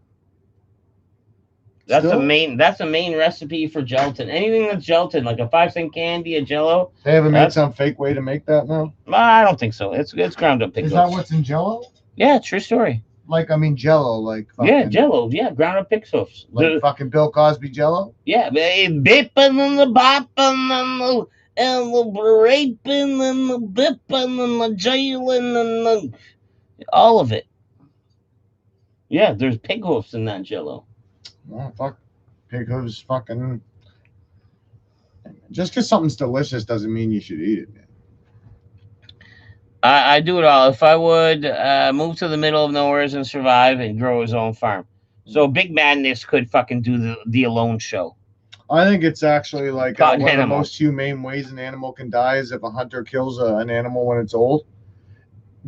That's Still? a main recipe for gelatin. Anything that's gelatin, like a 5-cent candy, a Jello. They haven't made some fake way to make that now? I don't think so. It's ground up pig Is hoofs. that what's in Jello? Yeah, true story. Jello, yeah, Jello. Yeah, ground up pig hoofs. Fucking Bill Cosby Jello? Yeah, bipping and the bopping and the raping and the bipping and the jailing and all of it. Yeah, there's pig hoofs in that Jello. Oh, fuck. Pig hooves fucking... Just because something's delicious doesn't mean you should eat it, man. I do it all. If I would move to the middle of nowhere and survive and grow his own farm. So Big Madness could fucking do the alone show. I think it's actually one of the animal. most humane ways an animal can die is if a hunter kills an animal when it's old.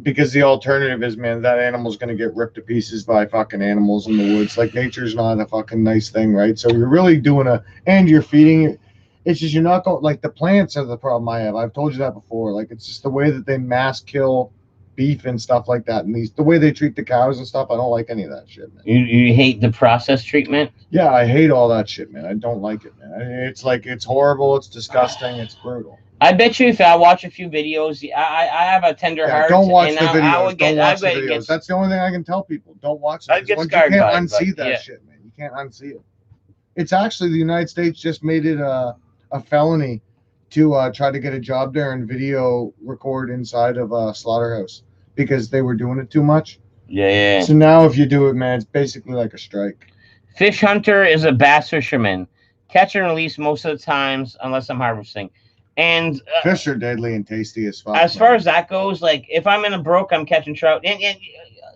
Because the alternative is, man, that animal's going to get ripped to pieces by fucking animals in the woods. Nature's not a fucking nice thing, right? So you're really doing and you're feeding it. It's just you're not going, the plants are the problem I have. I've told you that before. It's just the way that they mass kill beef and stuff like that. And the way they treat the cows and stuff, I don't like any of that shit, man. You hate the process treatment? Yeah, I hate all that shit, man. I don't like it, man. It's it's horrible. It's disgusting. It's brutal. I bet you if I watch a few videos, I have a tender heart. Don't watch the videos. Don't watch the videos. That's the only thing I can tell people. Don't watch them. You can't unsee that shit, man. You can't unsee it. It's actually the United States just made it a felony to try to get a job there and video record inside of a slaughterhouse because they were doing it too much. Yeah. So now if you do it, man, it's basically like a strike. Fish hunter is a bass fisherman. Catch and release most of the times unless I'm harvesting. And fish are deadly and tasty as fuck. As far as that goes, if I'm in a brook, I'm catching trout. And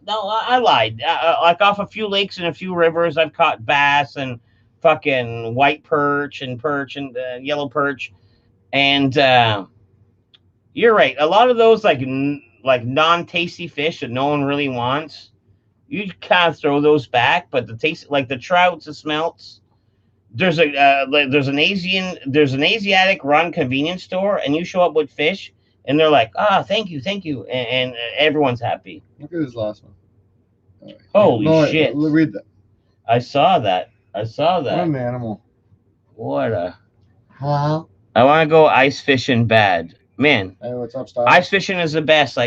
no, I lied. Off a few lakes and a few rivers, I've caught bass and fucking white perch and yellow perch. And you're right. A lot of those non-tasty fish that no one really wants, you kind of throw those back. But the taste, the trouts, the smelts. There's an Asiatic run convenience store, and you show up with fish, and they're like, thank you, and everyone's happy. Look at this last one. Holy shit! Read that. I saw that. What an animal. What a. Huh? I want to go ice fishing bad, man. Hey, what's up, Style? Ice fishing is the best.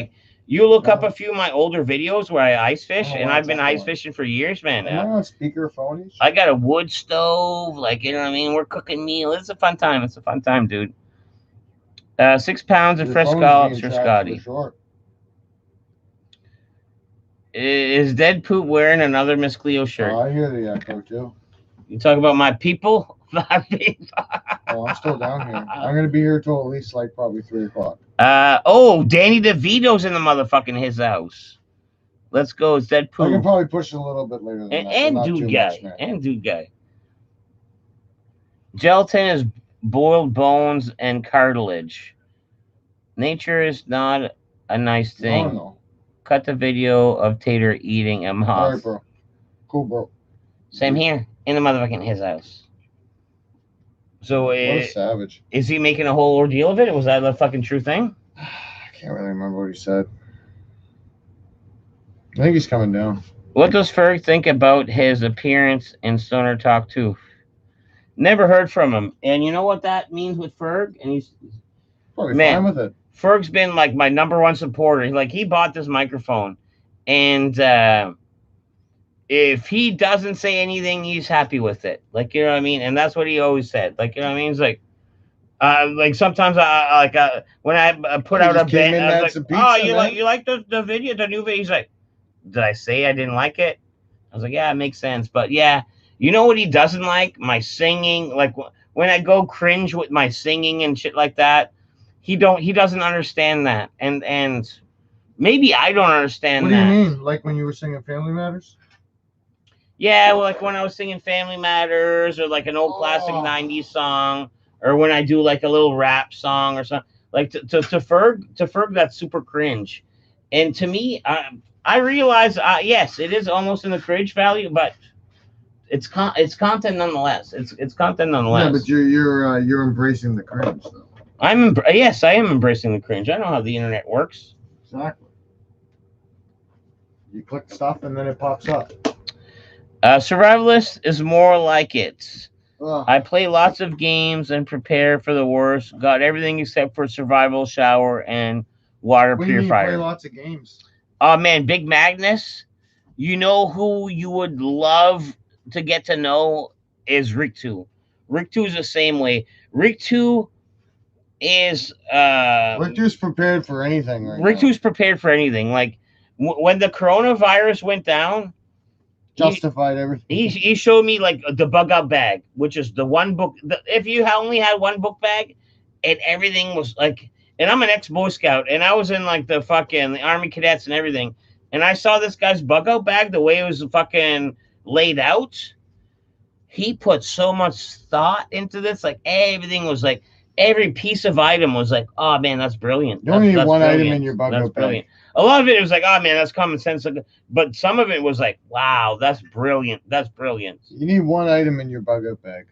You look up a few of my older videos where I ice fish, and I've been ice fishing for years, man. Am I on speakerphone? I got a wood stove, you know what I mean? We're cooking meal. It's a fun time. It's a fun time, dude. 6 pounds of fresh scallops for Scotty. Is Dead Poop wearing another Miss Cleo shirt? Oh, I hear the echo, too. You talk about my people? I'm still down here. I'm going to be here till at least, probably 3 o'clock. Danny DeVito's in the motherfucking his house. Let's go. It's Dead Poop. I can probably push it a little bit later than that. And dude guy. Gelatin is boiled bones and cartilage. Nature is not a nice thing. No. Cut the video of Tater eating a moth. All right, bro. Cool, bro. Same here. In the motherfucking his house. So what a savage. Is he making a whole ordeal of it? Was that the fucking true thing? I can't really remember what he said. I think he's coming down. What does Ferg think about his appearance in Stoner Talk 2? Never heard from him. And you know what that means with Ferg? And he's, Probably fine man, with it. Ferg's been like my number one supporter. Like, he bought this microphone. And if he doesn't say anything, he's happy with it. Like, you know what I mean? And that's what he always said. Like, you know what I mean? He's like sometimes when I put He out a just came bit, in, I was had like, some oh, pizza, you man. like the video, the new video? He's like, did I say I didn't like it? I was like, yeah, it makes sense. But yeah, you know what he doesn't like? My singing. Like, when I go cringe with my singing and shit like that, he doesn't understand that. And maybe I don't understand What do you that. mean? Like when you were singing Family Matters? Yeah, well, like when I was singing Family Matters or like an old classic Oh. 90s song, or when I do like a little rap song or something. Like to Ferg, that's super cringe. And to me, I realize, yes, it is almost in the cringe value, but it's content nonetheless. It's content nonetheless. Yeah, but you're embracing the cringe though. Yes, I am embracing the cringe. I know how the internet works. Exactly. You click stuff and then it pops up. Survivalist is more like it. Ugh. I play lots of games and prepare for the worst. Got everything except for survival, shower, and water What do you mean you purifier. play lots of games? Oh man, Big Magnus. You know who you would love to get to know is Rick 2. Rick 2 is the same way. Rick 2 is Rick 2's prepared for anything right Rick now. 2 is prepared for anything. Like when the coronavirus went down, Justified everything. he showed me like the bug out bag, which is the one book. If you only had one book bag, and everything was like, and I'm an ex Boy Scout, and I was in like the fucking Army cadets and everything, and I saw this guy's bug out bag, the way it was fucking laid out. He put so much thought into this. Like everything was like, every piece of item was like, oh man, that's brilliant. You only need That's one brilliant. item in your bug That's out brilliant. bag. A lot of it was like, oh man, that's common sense. But some of it was like, wow, that's brilliant. That's brilliant. You need one item in your bug out bag.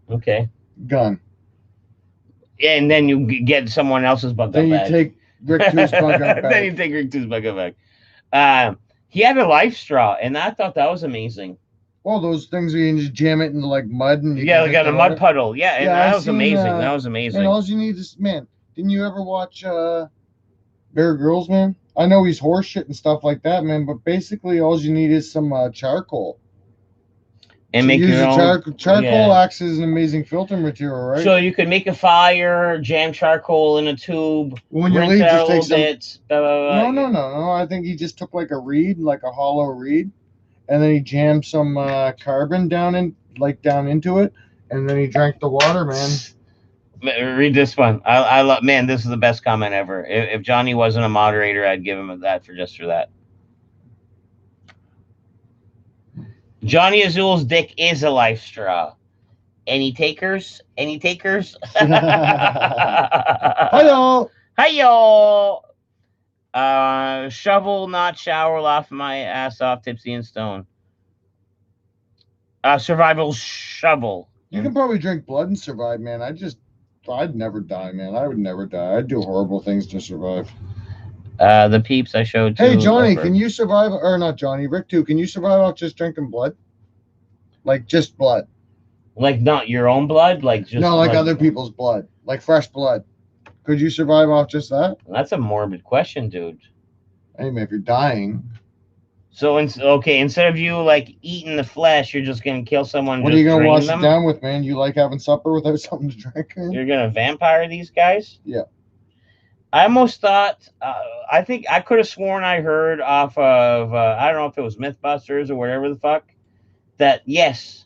Okay. Gun. And then you get someone else's bug Then out you bag. take Rick 2's bug out Then you bag. take Rick 2's bug out bag. He had a life straw, and I thought that was amazing. Well, those things where you can just jam it into like mud and you Yeah, can like drink on a the mud water. puddle. Yeah, and Yeah, that I've was seen, amazing. That was amazing. Man, all you need is, man, didn't you ever watch Bear Grylls, man? I know he's horse shit and stuff like that, man, but basically all you need is some charcoal. And So make use your the own. charcoal Yeah. acts as an amazing filter material, right? So you could make a fire, jam charcoal in a tube, when you rinse leave, it out just a take little some. bit. Blah, blah, blah. No. I think he just took like a reed, like a hollow reed, and then he jammed some carbon down into it, and then he drank the water, man. Read this one. I love. Man, this is the best comment ever. If Johnny wasn't a moderator, I'd give him that for that. Johnny Azul's dick is a life straw. Any takers? Any takers? Hello. Hiyo. Shovel, not shower, laugh my ass off, tipsy and stone. Survival shovel. You can probably drink blood and survive, man. I'd never die, man. I would never die. I'd do horrible things to survive. The peeps I showed. Hey, Johnny, can you survive? Or not Johnny, Rick 2. Can you survive off just drinking blood? Like just blood. Like not your own blood, like just no, like other people's blood, like fresh blood. Could you survive off just that? That's a morbid question, dude. Hey, man, if you're dying. So instead of you like eating the flesh, you're just gonna kill someone. What are you gonna wash it down with, man? You like having supper without something to drink? Man? You're gonna vampire these guys? Yeah. I almost thought. I think I could have sworn I heard off of. I don't know if it was MythBusters or whatever the fuck. That yes,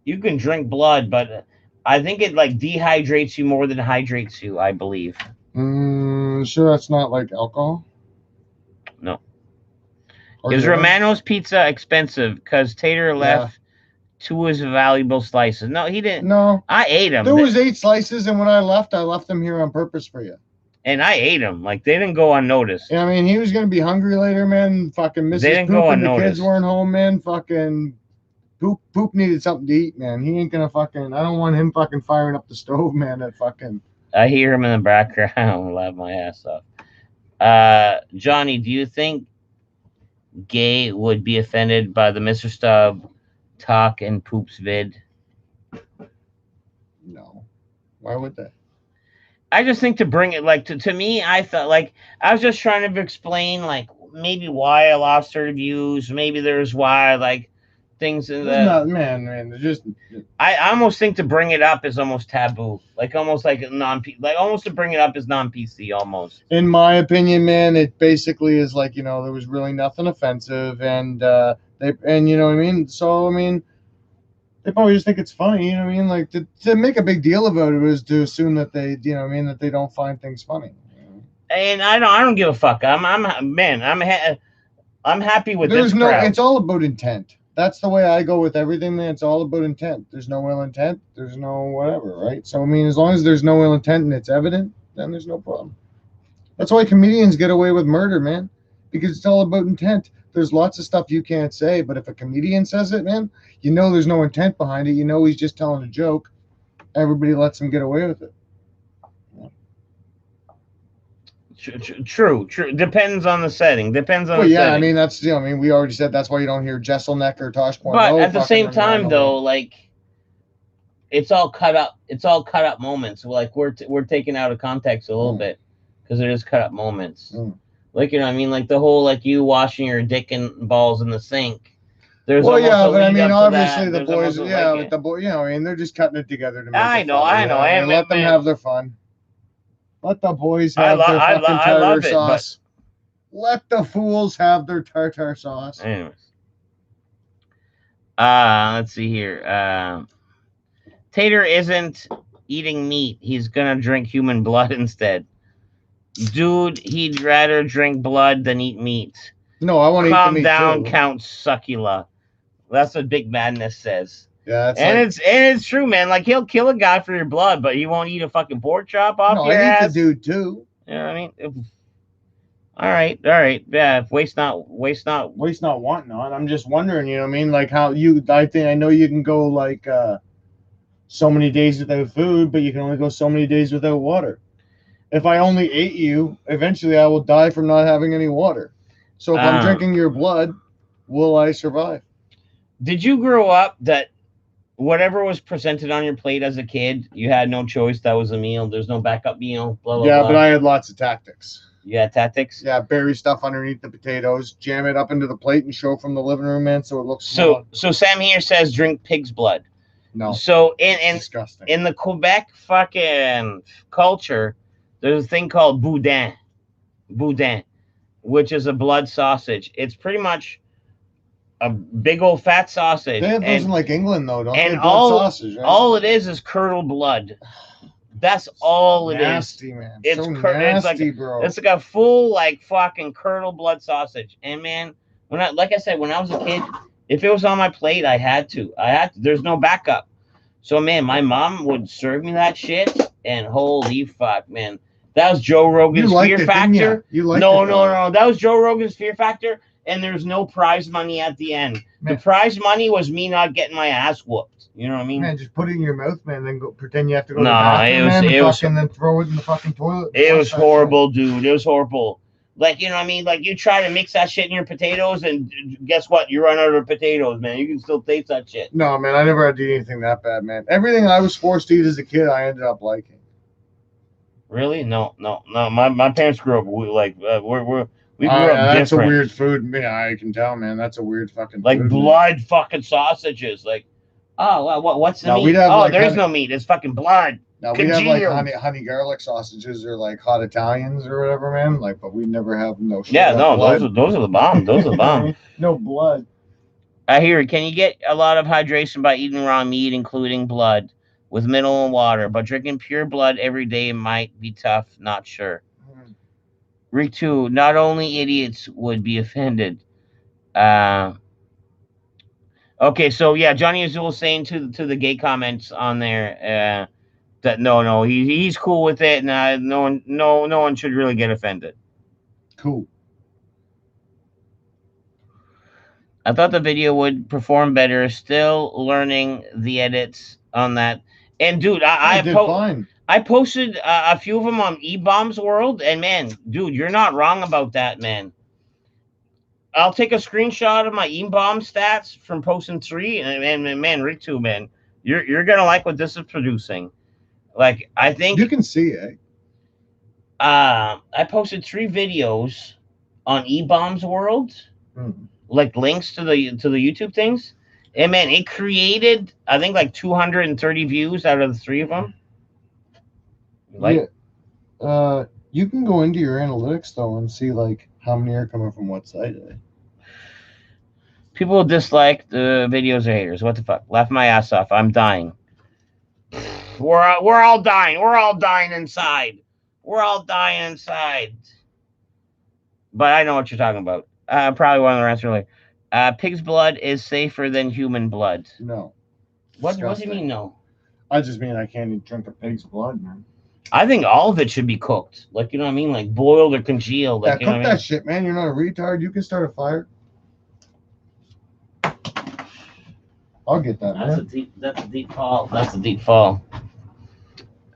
you can drink blood, but I think it like dehydrates you more than hydrates you. I believe. Sure, that's not like alcohol. No. Is Romano's pizza expensive? Because Tater left 2 of his valuable slices. No, he didn't. No, I ate them. There was 8 slices, and when I left them here on purpose for you. And I ate them. Like, they didn't go unnoticed. Yeah, I mean, he was going to be hungry later, man. Fucking Mrs. They didn't Poop go and the unnoticed. kids weren't home, man. Fucking Poop needed something to eat, man. He ain't going to fucking... I don't want him fucking firing up the stove, man. That fucking... I hear him in the background. Laugh my ass off. Johnny, do you think gay would be offended by the Mr. Stub talk and poops vid? No. Why would they? I just think to bring it like to me, I thought like I was just trying to explain like maybe why I lost her views. Maybe there's why like things in There's the not, man. There's just I almost think to bring it up is almost taboo. Like almost like almost to bring it up is non PC almost. in my opinion, man, it basically is like, there was really nothing offensive, and you know what I mean. So I mean, they probably just think it's funny, you know what I mean. Like to make a big deal about it is to assume that they, you know what I mean, that they don't find things funny. And I don't give a fuck. I'm happy with There's this no. crowd. It's all about intent. That's the way I go with everything, man. It's all about intent. There's no ill intent. There's no whatever, right? So I mean, as long as there's no ill intent and it's evident, then there's no problem. That's why comedians get away with murder, man, because it's all about intent. There's lots of stuff you can't say, but if a comedian says it, man, you know there's no intent behind it. You know he's just telling a joke. Everybody lets him get away with it. True. Depends on the setting. Depends on. Well, the yeah, setting. I mean that's I mean we already said that's why you don't hear Jesselneck or Tosh Point. But at the same time, though, like it's all cut up. It's all cut up moments. Like we're taking out of context a little bit because it is cut up moments. Like you know, what I mean, like the whole like you washing your dick and balls in the sink. There's but I mean, obviously the boys, with the boy, I mean, they're just cutting it together to make I know, and let them have their fun. Let the boys have their fucking tartar sauce. Let the fools have their tartar sauce. Anyways, let's see here. Tater isn't eating meat. He's gonna drink human blood instead. Dude, he'd rather drink blood than eat meat. No, I want to eat the meat. Calm down, too. Count Succula. That's what Big Madness says. Yeah, it's true, man. Like he'll kill a guy for your blood, but he won't eat a fucking pork chop off your ass. I eat the dude too. You know what I mean? All right. Yeah, waste not, want not. I'm just wondering, you know what I mean? Like how I know you can go like so many days without food, but you can only go so many days without water. If I only ate you, eventually I will die from not having any water. So if I'm drinking your blood, will I survive? Did you grow up that whatever was presented on your plate as a kid, you had no choice? That was a meal. There's no backup meal. Blah, blah, blah. But I had lots of tactics. You had tactics? Yeah, bury stuff underneath the potatoes, jam it up into the plate, and show from the living room, man, so it looks so. So Sam here says drink pig's blood. No. So in disgusting. In the Quebec fucking culture, there's a thing called boudin, which is a blood sausage. It's pretty much a big old fat sausage. They have those in like England though, don't they? And blood sausage, right? all it is curdled blood. That's all it nasty, is. Man. It's so nasty, bro. It's like a full like fucking curdled blood sausage. And man, when I was a kid, if it was on my plate, I had to. There's no backup. So man, my mom would serve me that shit, and holy fuck, man. That was Joe Rogan's Fear Factor. No. That was Joe Rogan's Fear Factor, and there's no prize money at the end. Man. The prize money was me not getting my ass whooped. You know what I mean? Man, just put it in your mouth, man, then go pretend you have to go to the bathroom, and then throw it in the fucking toilet. It was horrible, dude. It was horrible. Like, you know what I mean? Like, you try to mix that shit in your potatoes, and guess what? You run out of potatoes, man. You can still taste that shit. No, man, I never had to eat anything that bad, man. Everything I was forced to eat as a kid, I ended up liking. Really? No. My parents grew up we grew up that's different. A weird food. Yeah, I can tell, man. That's a weird fucking like food, blood man. Fucking sausages. Like, what's the meat? We'd have there's no meat. It's fucking blood. No, we'd have like honey garlic sausages or like hot Italians or whatever, man. Like, but we never have no shit. Yeah, no, those are the bomb. Those are the bomb. No blood. I hear it. Can you get a lot of hydration by eating raw meat, including blood, with minimal water? But drinking pure blood every day might be tough. Not sure. Rick 2, not only idiots would be offended. Okay, so yeah, Johnny Azul saying to the gay comments on there that no, he's cool with it, and no one should really get offended. Cool. I thought the video would perform better. Still learning the edits on that. And dude, I posted a few of them on E-Bombs World, and man, dude, you're not wrong about that, man. I'll take a screenshot of my e-bomb stats from posting 3, and man, Rick too, man, you're gonna like what this is producing. Like I think You can see it. I posted 3 videos on e-bombs world, like links to the YouTube things, and man, it created I think like 230 views out of the 3 of them. Like, Yeah. You can go into your analytics though and see like how many are coming from what site. people dislike the videos are haters. What the fuck? Laugh my ass off. I'm dying. We're all dying. We're all dying inside. We're all dying inside. But I know what you're talking about. Probably one of the answers earlier. Pig's blood is safer than human blood. No. What do you Disgusting. mean no? I just mean I can't even drink a pig's blood, man. I think all of it should be cooked. Like, you know what I mean? Like boiled or congealed. Like, Yeah, you know cook what I mean? that shit, man. You're not a retard. You can start a fire. I'll get that, That's a man. deep fall. That's a deep fall.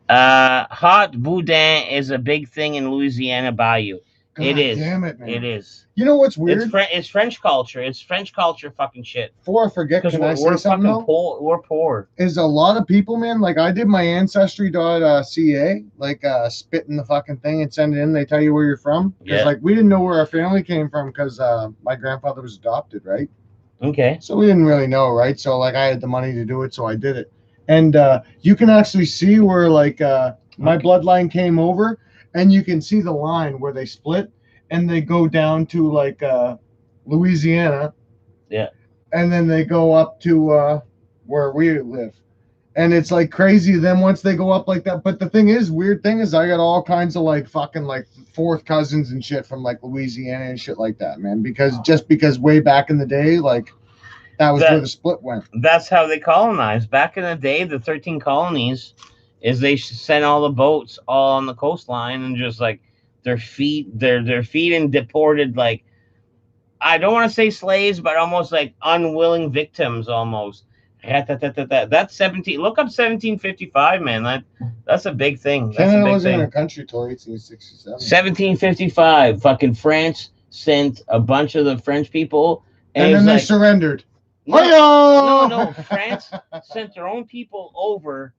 Hot boudin is a big thing in Louisiana Bayou. God It is. damn it, man. It is. You know what's weird? It's French culture. It's French culture fucking shit. Before I forget, Because can I we're say something fucking though? poor. We're poor. Is a lot of people, man, like I did my ancestry.ca, like spit in the fucking thing and send it in. They tell you where you're from. Because Yeah. like we didn't know where our family came from because my grandfather was adopted, right? Okay. So we didn't really know, right? So like I had the money to do it, so I did it. And you can actually see where like my bloodline came over, and you can see the line where they split and they go down to like Louisiana. Yeah. And then they go up to where we live. And it's like crazy. Then once they go up like that, but the thing is, weird thing is, I got all kinds of like fucking like fourth cousins and shit from like Louisiana and shit like that, man. Because way back in the day, like that was where the split went. That's how they colonized. Back in the day, the 13 colonies is they sent all the boats all on the coastline and just like they're feeding deported, like, I don't want to say slaves, but almost like unwilling victims almost. That's 17. Look up 1755, man. That's a big thing. That's Canada a big wasn't thing. in a country till 1867. 1755. Fucking France sent a bunch of the French people, And then they surrendered. No. France sent their own people over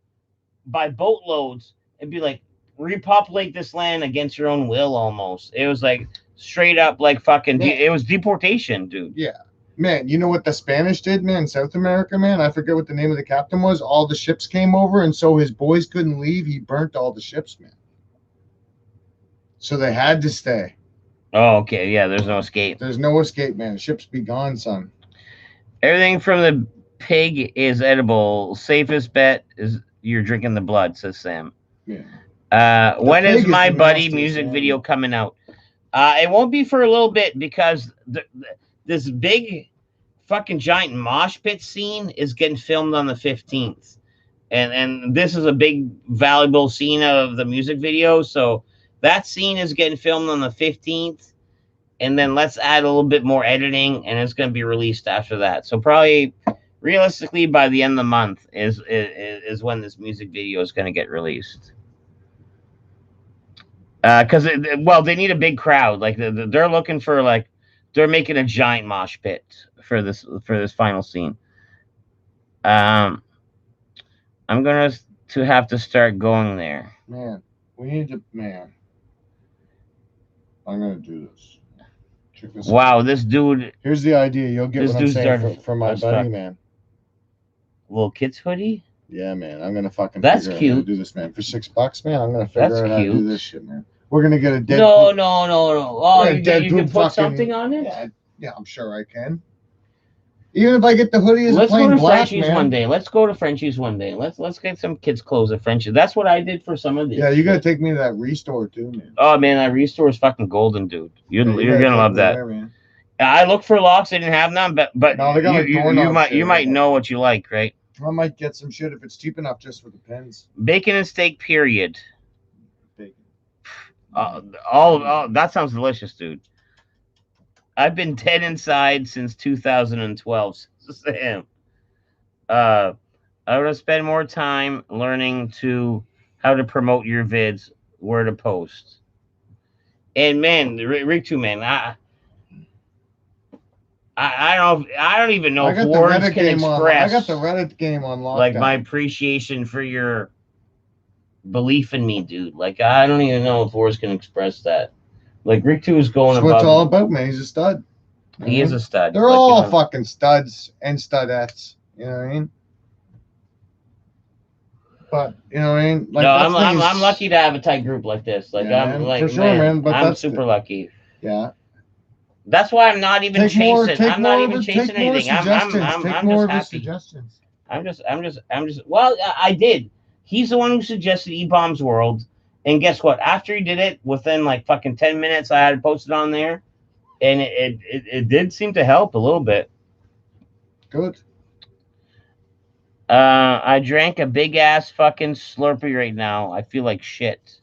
by boatloads and be like, repopulate this land against your own will almost. It was like straight up like fucking, it was deportation, dude. Yeah. Man, you know what the Spanish did, man? South America, man. I forget what the name of the captain was. All the ships came over, and so his boys couldn't leave. He burnt all the ships, man. So they had to stay. Oh, okay. Yeah, there's no escape. There's no escape, man. Ships be gone, son. Everything from the pig is edible. Safest bet is you're drinking the blood, says Sam. Yeah. When is My Buddy nastiest, music man. video coming out? It won't be for a little bit because this big fucking giant mosh pit scene is getting filmed on the 15th. And this is a big valuable scene of the music video. So that scene is getting filmed on the 15th. And then let's add a little bit more editing and it's going to be released after that. So probably realistically by the end of the month is when this music video is going to get released. Because they need a big crowd. Like they're looking for like they're making a giant mosh pit for this final scene. I'm gonna have to start going there. Man, we need to. Man, I'm gonna do this. Check this Wow, out. this dude. Here's the idea. You'll get This what I'm dude's saying starting- for my Let's buddy, talk. man. Little kids hoodie. Yeah, man. I'm gonna fucking. That's figure out how to cute. do this, man. For $6, man. I'm gonna figure That's out how to do cute. this shit, man. We're gonna get a dead. No. Oh, Yeah, you Deadpool can put fucking- something on it. Yeah, I'm sure I can. Even if I get the hoodie as Let's go plain to black, Frenchie's man. one day. Let's go to Frenchie's one day. Let's get some kids' clothes at Frenchie's. That's what I did for some of these. Yeah, you gotta take me to that restore too, man. Oh man, that restore is fucking golden, dude. You're Yeah, gonna gotta love take me that. there, man. I looked for locks. They didn't have none, but No, they got like you doorknob might shit, you might right? know what you like, right? I might get some shit if it's cheap enough just for the pins. Bacon and steak, period. Bacon. All that sounds delicious, dude. I've been dead inside since 2012. Sam. I would have spent more time learning how to promote your vids, where to post. And man, Rick too, man. I don't even know I if got the words Reddit can game on. I express got the Reddit game on lockdown. like my appreciation for your belief in me, dude. Like I don't even know if words can express that. Like Rick 2 is going That's what it's above. all about, man. He's a stud. He is a stud. They're like, all you know. fucking studs and studettes. You know what I mean? But you know what I mean? Like No, that's I'm lucky to have a tight group like this. Like Yeah, I'm man, like for sure, man. But I'm that's super lucky. Yeah. That's why I'm not even chasing. Take I'm more not of even his, chasing take more anything. suggestions. Take I'm more just of his happy. suggestions. I'm just. Well, I did. He's the one who suggested E-Bomb's World, and guess what? After he did it, within like fucking 10 minutes, I had it posted on there, and it did seem to help a little bit. Good. I drank a big ass fucking Slurpee right now. I feel like shit.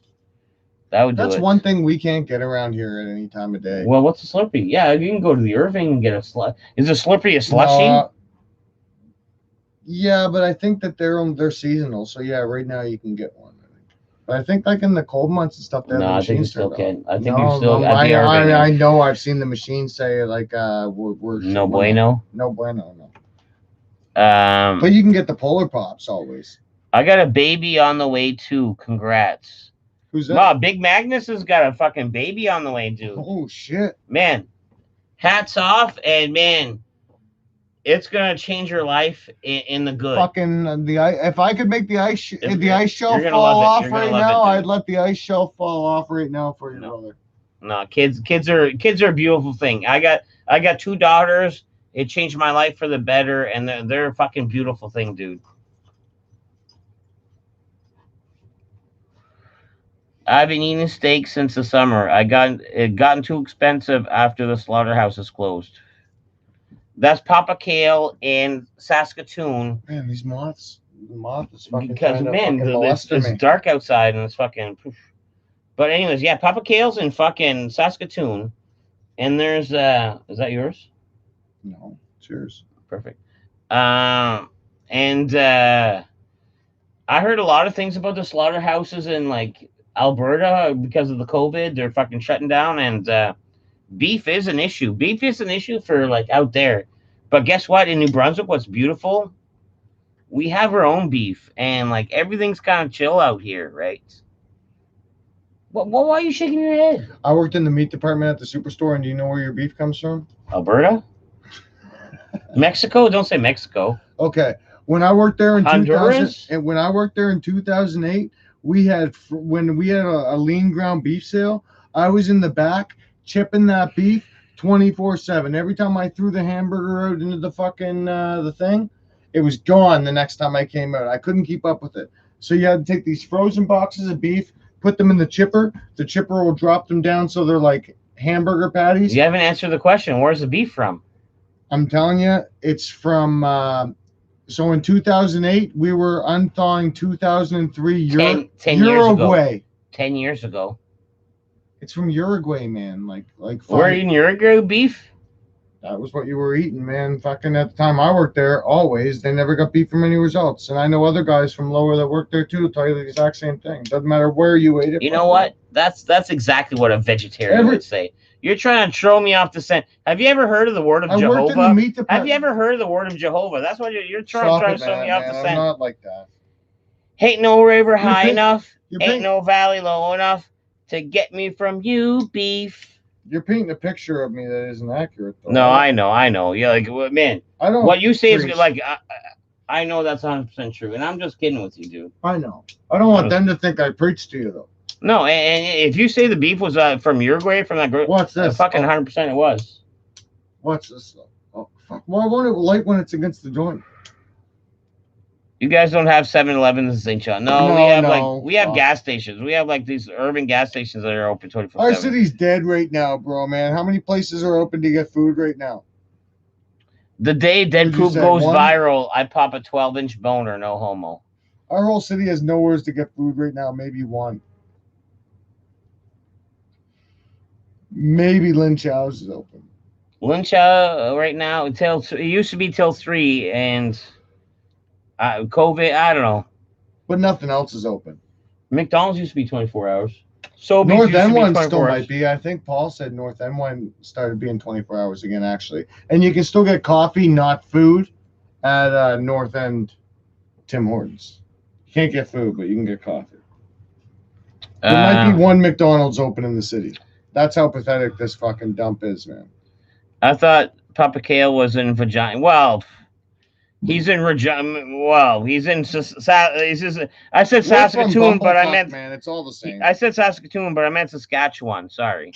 That would do That's it. one thing we can't get around here at any time of day. Well, what's a Slurpee? Yeah, you can go to the Irving and get a slush. Is a Slurpee a slushy? No, yeah, but I think that they're seasonal. So yeah, right now you can get one. But I think like in the cold months and stuff, they have No, the I think you machines still turned can. on. I think No, you still no, at the Irving. I know I've seen the machine say like we're No bueno. No bueno, no. But But you can get the Polar Pops always. I got a baby on the way too. Congrats. Who's that? Wow, Big Magnus has got a fucking baby on the way, dude. Oh shit. Man, hats off, and man, it's gonna change your life in the good. Fucking if I could make the ice shelf You're gonna fall love it. off You're gonna right love now, it, dude. I'd let the ice shelf fall off right now for you, brother. No, kids are a beautiful thing. I got two daughters. It changed my life for the better, and they're a fucking beautiful thing, dude. I've been eating steak since the summer. It gotten too expensive after the slaughterhouses closed. That's Papa Kale in Saskatoon. Man, these moths. The moth is fucking Because trying to man, fucking molest it's me. dark outside and it's fucking. But anyways, yeah, Papa Kale's in fucking Saskatoon, and there's is that yours? No, cheers. Perfect. And I heard a lot of things about the slaughterhouses in like Alberta because of the COVID. They're fucking shutting down, and beef is an issue. Beef is an issue for like out there. But guess what? In New Brunswick, what's beautiful? We have our own beef, and like everything's kind of chill out here, right? Why are you shaking your head? I worked in the meat department at the superstore, and do you know where your beef comes from? Alberta? Mexico? Don't say Mexico. Okay. When I worked there in Honduras? 2000, and when I worked there in 2008, we had a lean ground beef sale. I was in the back chipping that beef 24/7. Every time I threw the hamburger out into the fucking the thing, it was gone the next time I came out. I couldn't keep up with it. So you had to take these frozen boxes of beef, put them in the chipper. The chipper will drop them down so they're like hamburger patties. You haven't answered the question. Where's the beef from? I'm telling you, it's from. So in 2008, we were unthawing 2003 10 years Uruguay. ago. 10 years ago. It's from Uruguay, man. Like. We're eating Uruguay beef? That was what you were eating, man. Fucking at the time I worked there, always, they never got beef from anywhere else. And I know other guys from lower that work there too tell you the exact same thing. Doesn't matter where you ate it. You know what? That's exactly what a vegetarian would say. You're trying to throw me off the scent. Have you ever heard of the word of Jehovah? Worked in the meat department. Have you ever heard of the word of Jehovah? That's what you're trying to throw me off the scent. I'm not like that. Ain't no river high enough. Ain't no valley low enough to get me from you, beef. You're painting a picture of me that isn't accurate, though. No, I know. Yeah, like, man, I don't. What you say is like, I know that's 100% true, and I'm just kidding with you, dude. I know. I don't want them to think I preach to you, though. No, and if you say the beef was from Uruguay, from that group, what's this? Fucking 100% it was. What's this? Oh, fuck. Why won't it light when it's against the joint? You guys don't have 7-Elevens in St. John. No, we have gas stations. We have like these urban gas stations that are open 24/7. Our city's dead right now, bro, man. How many places are open to get food right now? The day dead poop goes viral, I pop a 12-inch boner, no homo. Our whole city has nowhere to get food right now. Maybe one. Maybe Lynn Chow's is open. Lynn Chow right now, it used to be till 3, and COVID, I don't know. But nothing else is open. McDonald's used to be 24 hours. Sobeys North used to End be one 24 still hours. might be. I think Paul said North End one started being 24 hours again, actually. And you can still get coffee, not food, at North End Tim Hortons. You can't get food, but you can get coffee. There might be one McDonald's open in the city. That's how pathetic this fucking dump is, man. I thought Papa Kale was in Vagina. Well, he's in Regina. Well, he's in. I said Saskatoon, but I meant. Man, it's all the same. I said Saskatoon, but I meant Saskatchewan. Sorry.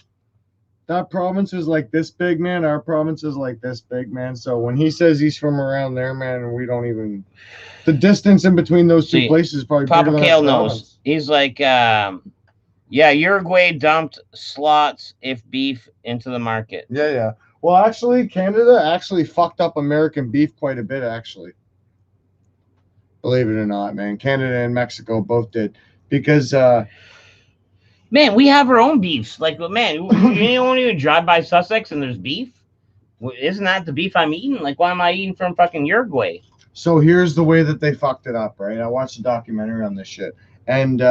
That province is like this big, man. Our province is like this big, man. So when he says he's from around there, man, we don't even. The distance in between those two places is probably Papa bigger than Kale our knows. province. He's like, yeah, Uruguay dumped slots if beef into the market. Yeah. Well, actually, Canada actually fucked up American beef quite a bit, actually. Believe it or not, man. Canada and Mexico both did. Because, man, we have our own beefs. Like, man, you don't even drive by Sussex and there's beef? Isn't that the beef I'm eating? Like, why am I eating from fucking Uruguay? So here's the way that they fucked it up, right? I watched a documentary on this shit. And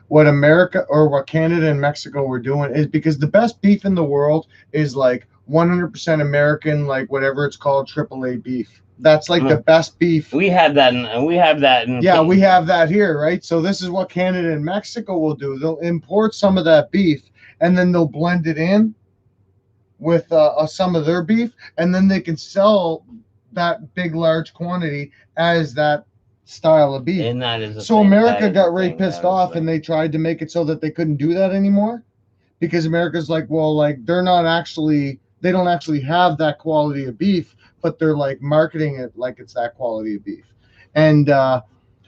what America or what Canada and Mexico were doing is because the best beef in the world is like 100% American, like whatever it's called, AAA beef. That's like the best beef. We have that. We have that. We have that here, right? So this is what Canada and Mexico will do. They'll import some of that beef, and then they'll blend it in with some of their beef, and then they can sell that big, large quantity as that style of beef. And that is so America got really pissed off, and they tried to make it so that they couldn't do that anymore, because America's like, well, like they don't actually have that quality of beef, but they're like marketing it like it's that quality of beef. And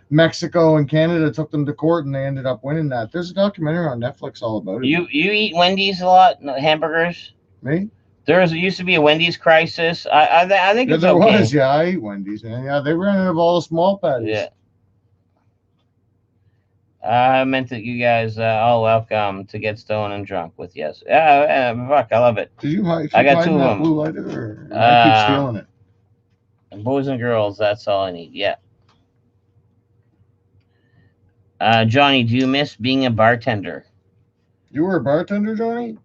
Mexico and Canada took them to court, and they ended up winning that. There's a documentary on Netflix all about it. You eat Wendy's a lot? Hamburgers? Me? There used to be a Wendy's crisis. I think it's there okay. was. Yeah, I eat Wendy's, man. Yeah, they ran out of all the small patties. Yeah. I meant that you guys all welcome to get stoned and drunk with yes. Fuck, I love it. Did you hide? I got 2 of them. Blue lighter, or I keep stealing it. Boys and girls, that's all I need. Yeah. Johnny, do you miss being a bartender? You were a bartender, Johnny?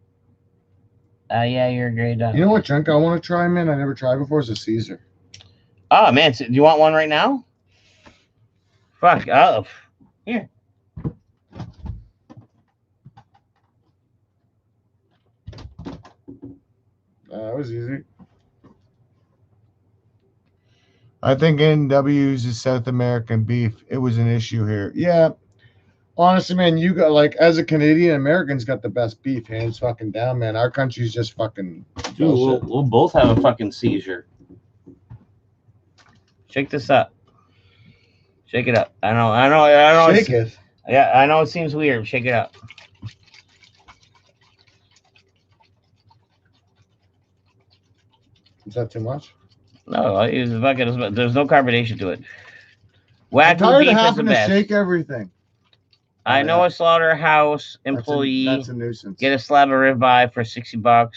Yeah, you're a great. You know what drink I want to try, man? I never tried before. Is a Caesar. Oh man, do you want one right now? Fuck. Oh, here. That was easy. I think NW uses South American beef. It was an issue here. Yeah. Honestly, man, you got like as a Canadian, Americans got the best beef, hands fucking down, man. Our country's just fucking. Dude, we'll both have a fucking seizure. Shake this up. Shake it up. I know. Shake it. Yeah, I know it seems weird. Shake it up. Is that too much? No, there's no carbonation to it. Wagyu I'm tired beef of is the having to best. shake everything. I know a slaughterhouse employee. That's a nuisance. Get a slab of ribeye for $60.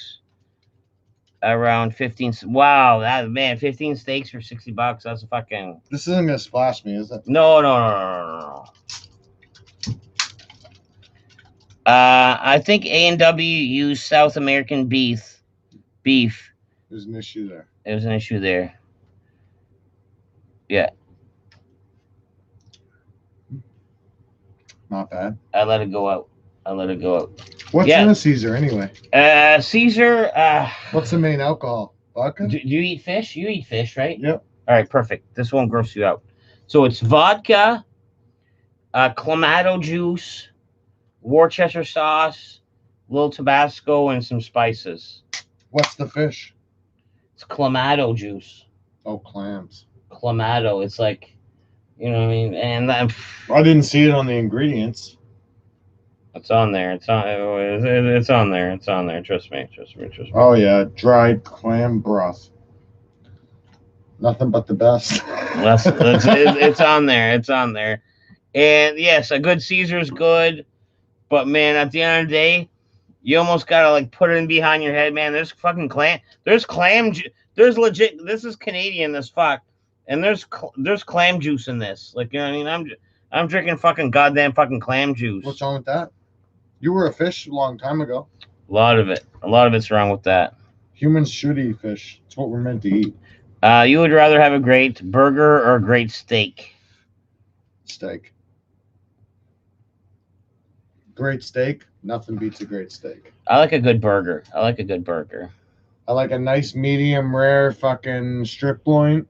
Around 15. Wow, that man, 15 steaks for $60. That's a fucking. This isn't gonna splash me, is it? No. I think A&W used South American beef. There's an issue there. There's an issue there. Yeah. Not bad. I let it go out. What's in a Caesar anyway? Caesar. What's the main alcohol? Vodka? Do you eat fish? You eat fish, right? Yep. All right, perfect. This won't gross you out. So it's vodka, clamato juice, Worcester sauce, a little Tabasco, and some spices. What's the fish? It's clamato juice. Oh, clams. Clamato. It's like, you know what I mean? And I didn't see it on the ingredients. it's on there. It's on there. It's on there. Trust me. Oh yeah, dried clam broth. Nothing but the best. It's on there. It's on there. And yes, a good Caesar's good, but man, at the end of the day, you almost gotta like put it in behind your head, man. There's fucking clam. There's legit. This is Canadian as fuck, and there's clam juice in this. Like, you know what I mean? I'm drinking fucking goddamn fucking clam juice. What's wrong with that? You were a fish a long time ago. A lot of it's wrong with that. Humans should eat fish. It's what we're meant to eat. You would rather have a great burger or a great steak? Steak. Great steak. Nothing beats a great steak. I like a good burger. I like a good burger. I like a nice medium rare fucking strip loin.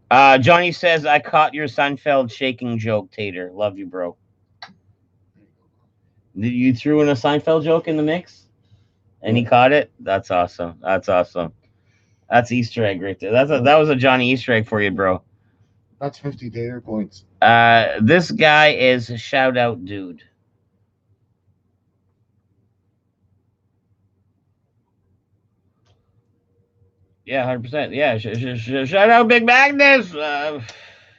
Johnny says, I caught your Seinfeld shaking joke, Tater. Love you, bro. Did you threw in a Seinfeld joke in the mix? And he caught it? That's awesome. That's awesome. That's Easter egg right there. That was a Johnny Easter egg for you, bro. That's 50 Tater points. This guy is a shout out dude. Yeah, 100%. Yeah, shout out Big Magnus.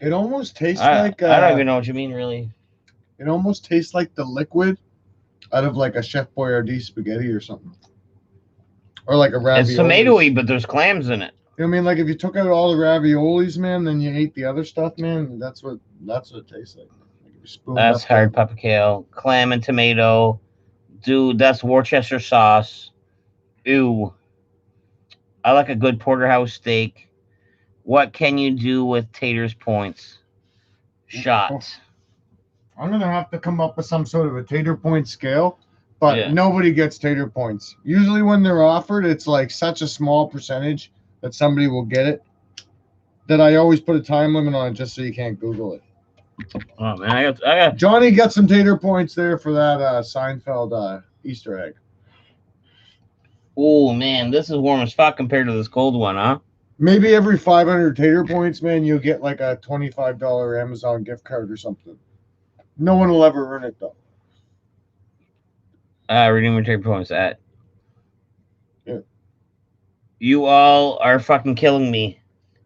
It almost tastes I like. I don't even know what you mean, really. It almost tastes like the liquid out of like a Chef Boyardee spaghetti or something, or like a ravioli. It's tomatoey, but there's clams in it. You know what I mean? Like if you took out all the raviolis, man, then you ate the other stuff, man. That's what it tastes like. That's hard papa kale, clam and tomato, dude. That's Worcester sauce. Ew. I like a good porterhouse steak. What can you do with Tater's points? Shot. I'm gonna have to come up with some sort of a tater point scale, but nobody gets tater points. Usually when they're offered, it's like such a small percentage that somebody will get it that I always put a time limit on it just so you can't Google it. Oh man, I got Johnny got some tater points there for that Seinfeld Easter egg. Oh man, this is warm as fuck compared to this cold one, huh? Maybe every 500 tater points, man, you'll get like a $25 Amazon gift card or something. No one will ever earn it though. Redeem tater points at. Yeah. You all are fucking killing me.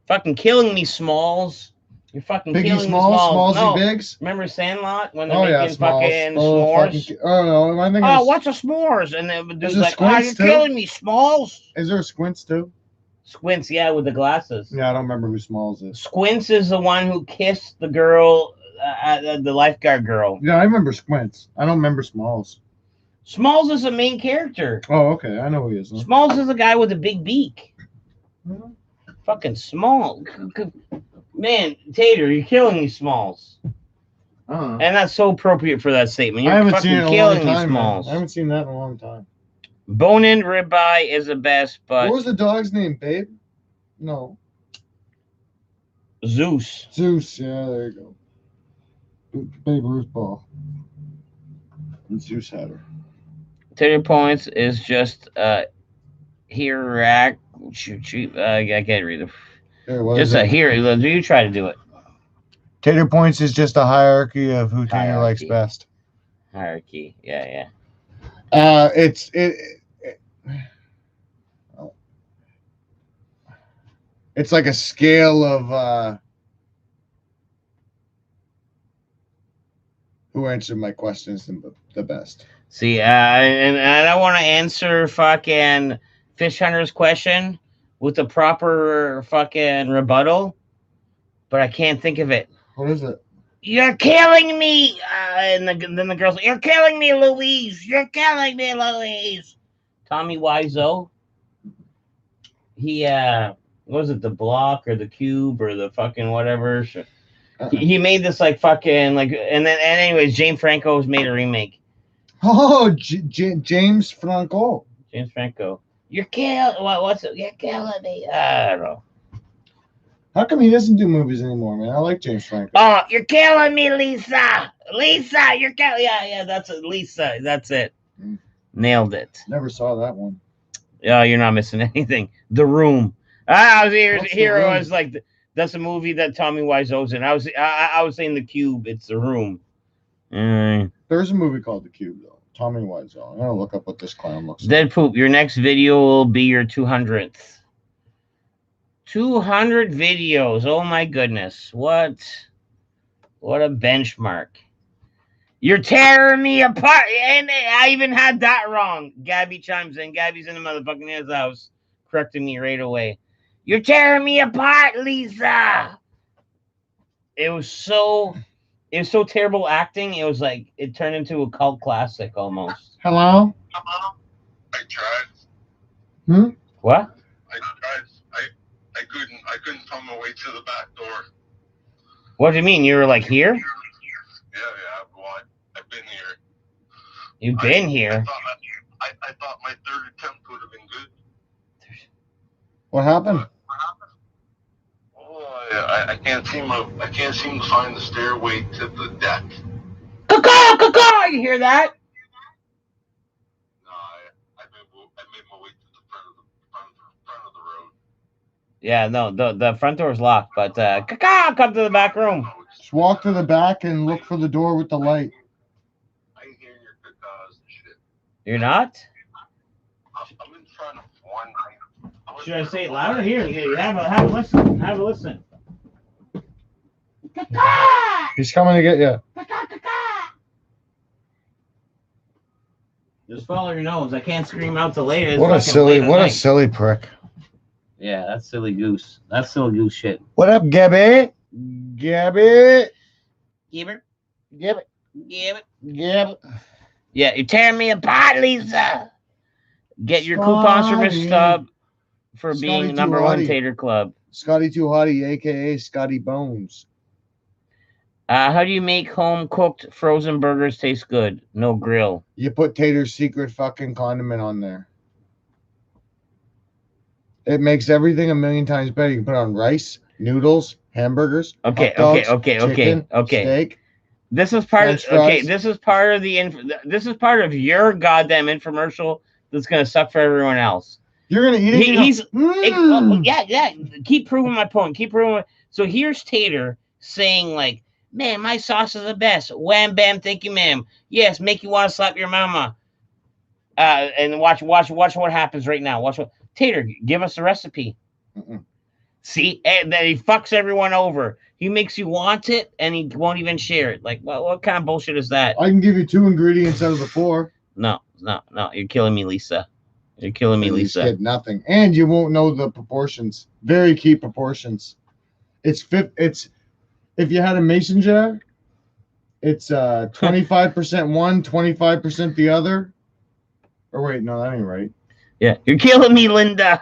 Fucking killing me, Smalls. You're fucking Biggie killing Smalls, me, Smallsy no. Bigs? Remember Sandlot when they're making fucking s'mores? No, I think what's a s'mores? And then the dude's there like, Squints you're too? killing me, Smalls. Is there a Squints too? Squints, yeah, with the glasses. Yeah, I don't remember who Smalls is. Squints is the one who kissed the girl, the lifeguard girl. Yeah, I remember Squints. I don't remember Smalls. Smalls is the main character. Oh, okay. I know who he is. Huh? Smalls is the guy with the big beak. Fucking small. Man, Tater, you're killing me, Smalls. And that's so appropriate for that statement. You're fucking killing me, Smalls. I haven't seen that in a long time. Bone-in ribeye is the best, but... What was the dog's name, Babe? No. Zeus. Zeus, yeah, there you go. Babe Ruth ball. And Zeus had her. Tater points is just here. I can't read it. Just a here. You try to do it. Tater points is just a hierarchy of who Tater likes best. Hierarchy, yeah. It's like a scale of who answered my questions the best. See, and I don't want to answer fucking Fish Hunter's question with the proper fucking rebuttal, but I can't think of it. What is it? You're killing me! And then the girl's like, you're killing me, Louise! You're killing me, Louise! Tommy Wiseau. He, what was it, the block or the cube or the fucking whatever? He made this like fucking, like, and anyways, James Franco's made a remake. Oh, James Franco. James Franco. You're killing, what's it? You're killing me. I don't know. How come he doesn't do movies anymore, man? I like James Franco. Oh, you're killing me, Lisa. Lisa, you're killing. Yeah, that's it. Lisa, that's it. Nailed it. Never saw that one. Yeah, you're not missing anything. The Room. I was here. It was like that's a movie that Tommy Wiseau's in. I was saying The Cube. It's The Room. There's a movie called The Cube though. Tommy Wiseau. I'm gonna look up what this clown looks like. Dead Poop. Your next video will be your 200th. 200 videos. Oh my goodness. What a benchmark. You're tearing me apart. And I even had that wrong. Gabby chimes in. Gabby's in the motherfucking house, correcting me right away. You're tearing me apart, Lisa. It was so It was so terrible acting. It was like it turned into a cult classic almost. Hello? I tried. What? I tried. I couldn't find my way to the back door. What do you mean? You were like here? Yeah. Well, I've been here. You've been here. I thought my third attempt would have been good. What happened? Oh, I can't seem to find the stairway to the deck. Caw-caw! You hear that? No, I made my way to the front of the road. Yeah, no, the front door is locked, but caw-caw, come to the back room. Just walk to the back and look for the door with the light. I ain't hearing your cacaws and shit. You're not? I'm in front of one. Should I say it louder? Here, have a listen. Have a listen. He's coming to get you. Just follow your nose. I can't scream out till later. It's What a fucking late at night. silly prick. Yeah, that's silly goose. That's silly goose shit. What up, Gabby? Gabby? Give it. Give it. Give it. Give it. Yeah, you're tearing me apart, Lisa. Get your coupons from Miss Scotty. Stubb for Scotty being Too number one Hottie. Tater Club. Scotty Too Hottie, a.k.a. Scotty Bones. How do you make home-cooked frozen burgers taste good? No grill. You put Tater's secret fucking condiment on there. It makes everything a million times better. You can put it on rice, noodles, hamburgers, Okay, hot dogs, okay. steak. This is part of French fries. This is part of this is part of your goddamn infomercial that's gonna suck for everyone else. You're gonna eat it. He's Mm. yeah. Keep proving my point. So here's Tater saying like, "Man, my sauce is the best." Wham bam, thank you, ma'am. Yes, make you want to slap your mama. And watch what happens right now. Watch what Tater give us the recipe. Mm-mm. See, and then he fucks everyone over. He makes you want it, and he won't even share it. Like, what kind of bullshit is that? I can give you 2 ingredients out of the 4. No. You're killing me, Lisa. You're killing me, You Lisa. get nothing, and you won't know the proportions. Very key proportions. It's if you had a mason jar, it's 25% one, 25% the other. Or wait, no, that ain't right. Yeah, you're killing me, Linda.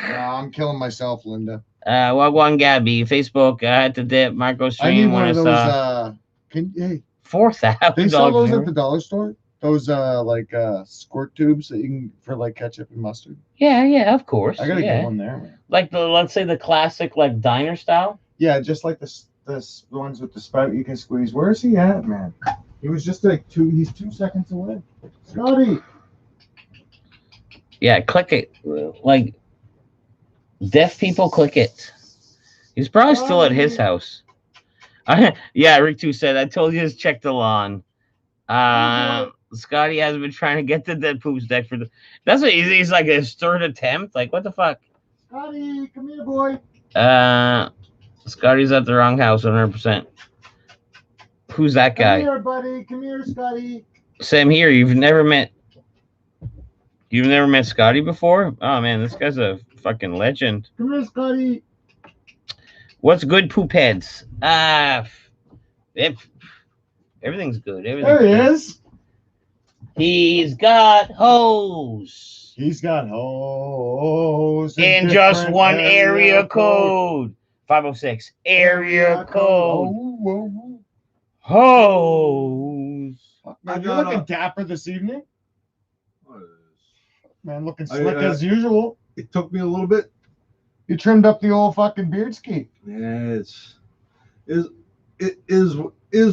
No, I'm killing myself, Linda. Wagwan Gabby, Facebook. I had to dip micro I need stream one when I of those. saw Hey, $4,000. they sell those at the dollar store. Those like squirt tubes that you can for like ketchup and mustard. Yeah, of course. I gotta yeah. get one there, man. Like let's say the classic like diner style. Yeah, just like the ones with the spout you can squeeze. Where is he at, man? He was just like he's 2 seconds away. Scotty. Yeah, click it. Like deaf people click it. He's probably still at his house. Yeah, Rick 2 said, I told you to check the lawn. Scotty has been trying to get the dead poops deck for the. That's what he's like his third attempt. Like, what the fuck? Scotty, come here, boy. Scotty's at the wrong house 100%. Who's that guy? Come here, buddy. Come here, Scotty. Sam here. You've never met Scotty before? Oh man, this guy's a fucking legend. Come here, Scotty. What's good, poop heads? Everything's good. There he is. He's got hose. He's got hose In just one area code. 506. Area code. Oh, Hose. man, you're looking dapper this evening. Man, looking slick as usual. It took me a little bit. You trimmed up the old fucking beard ski. Yeah, it is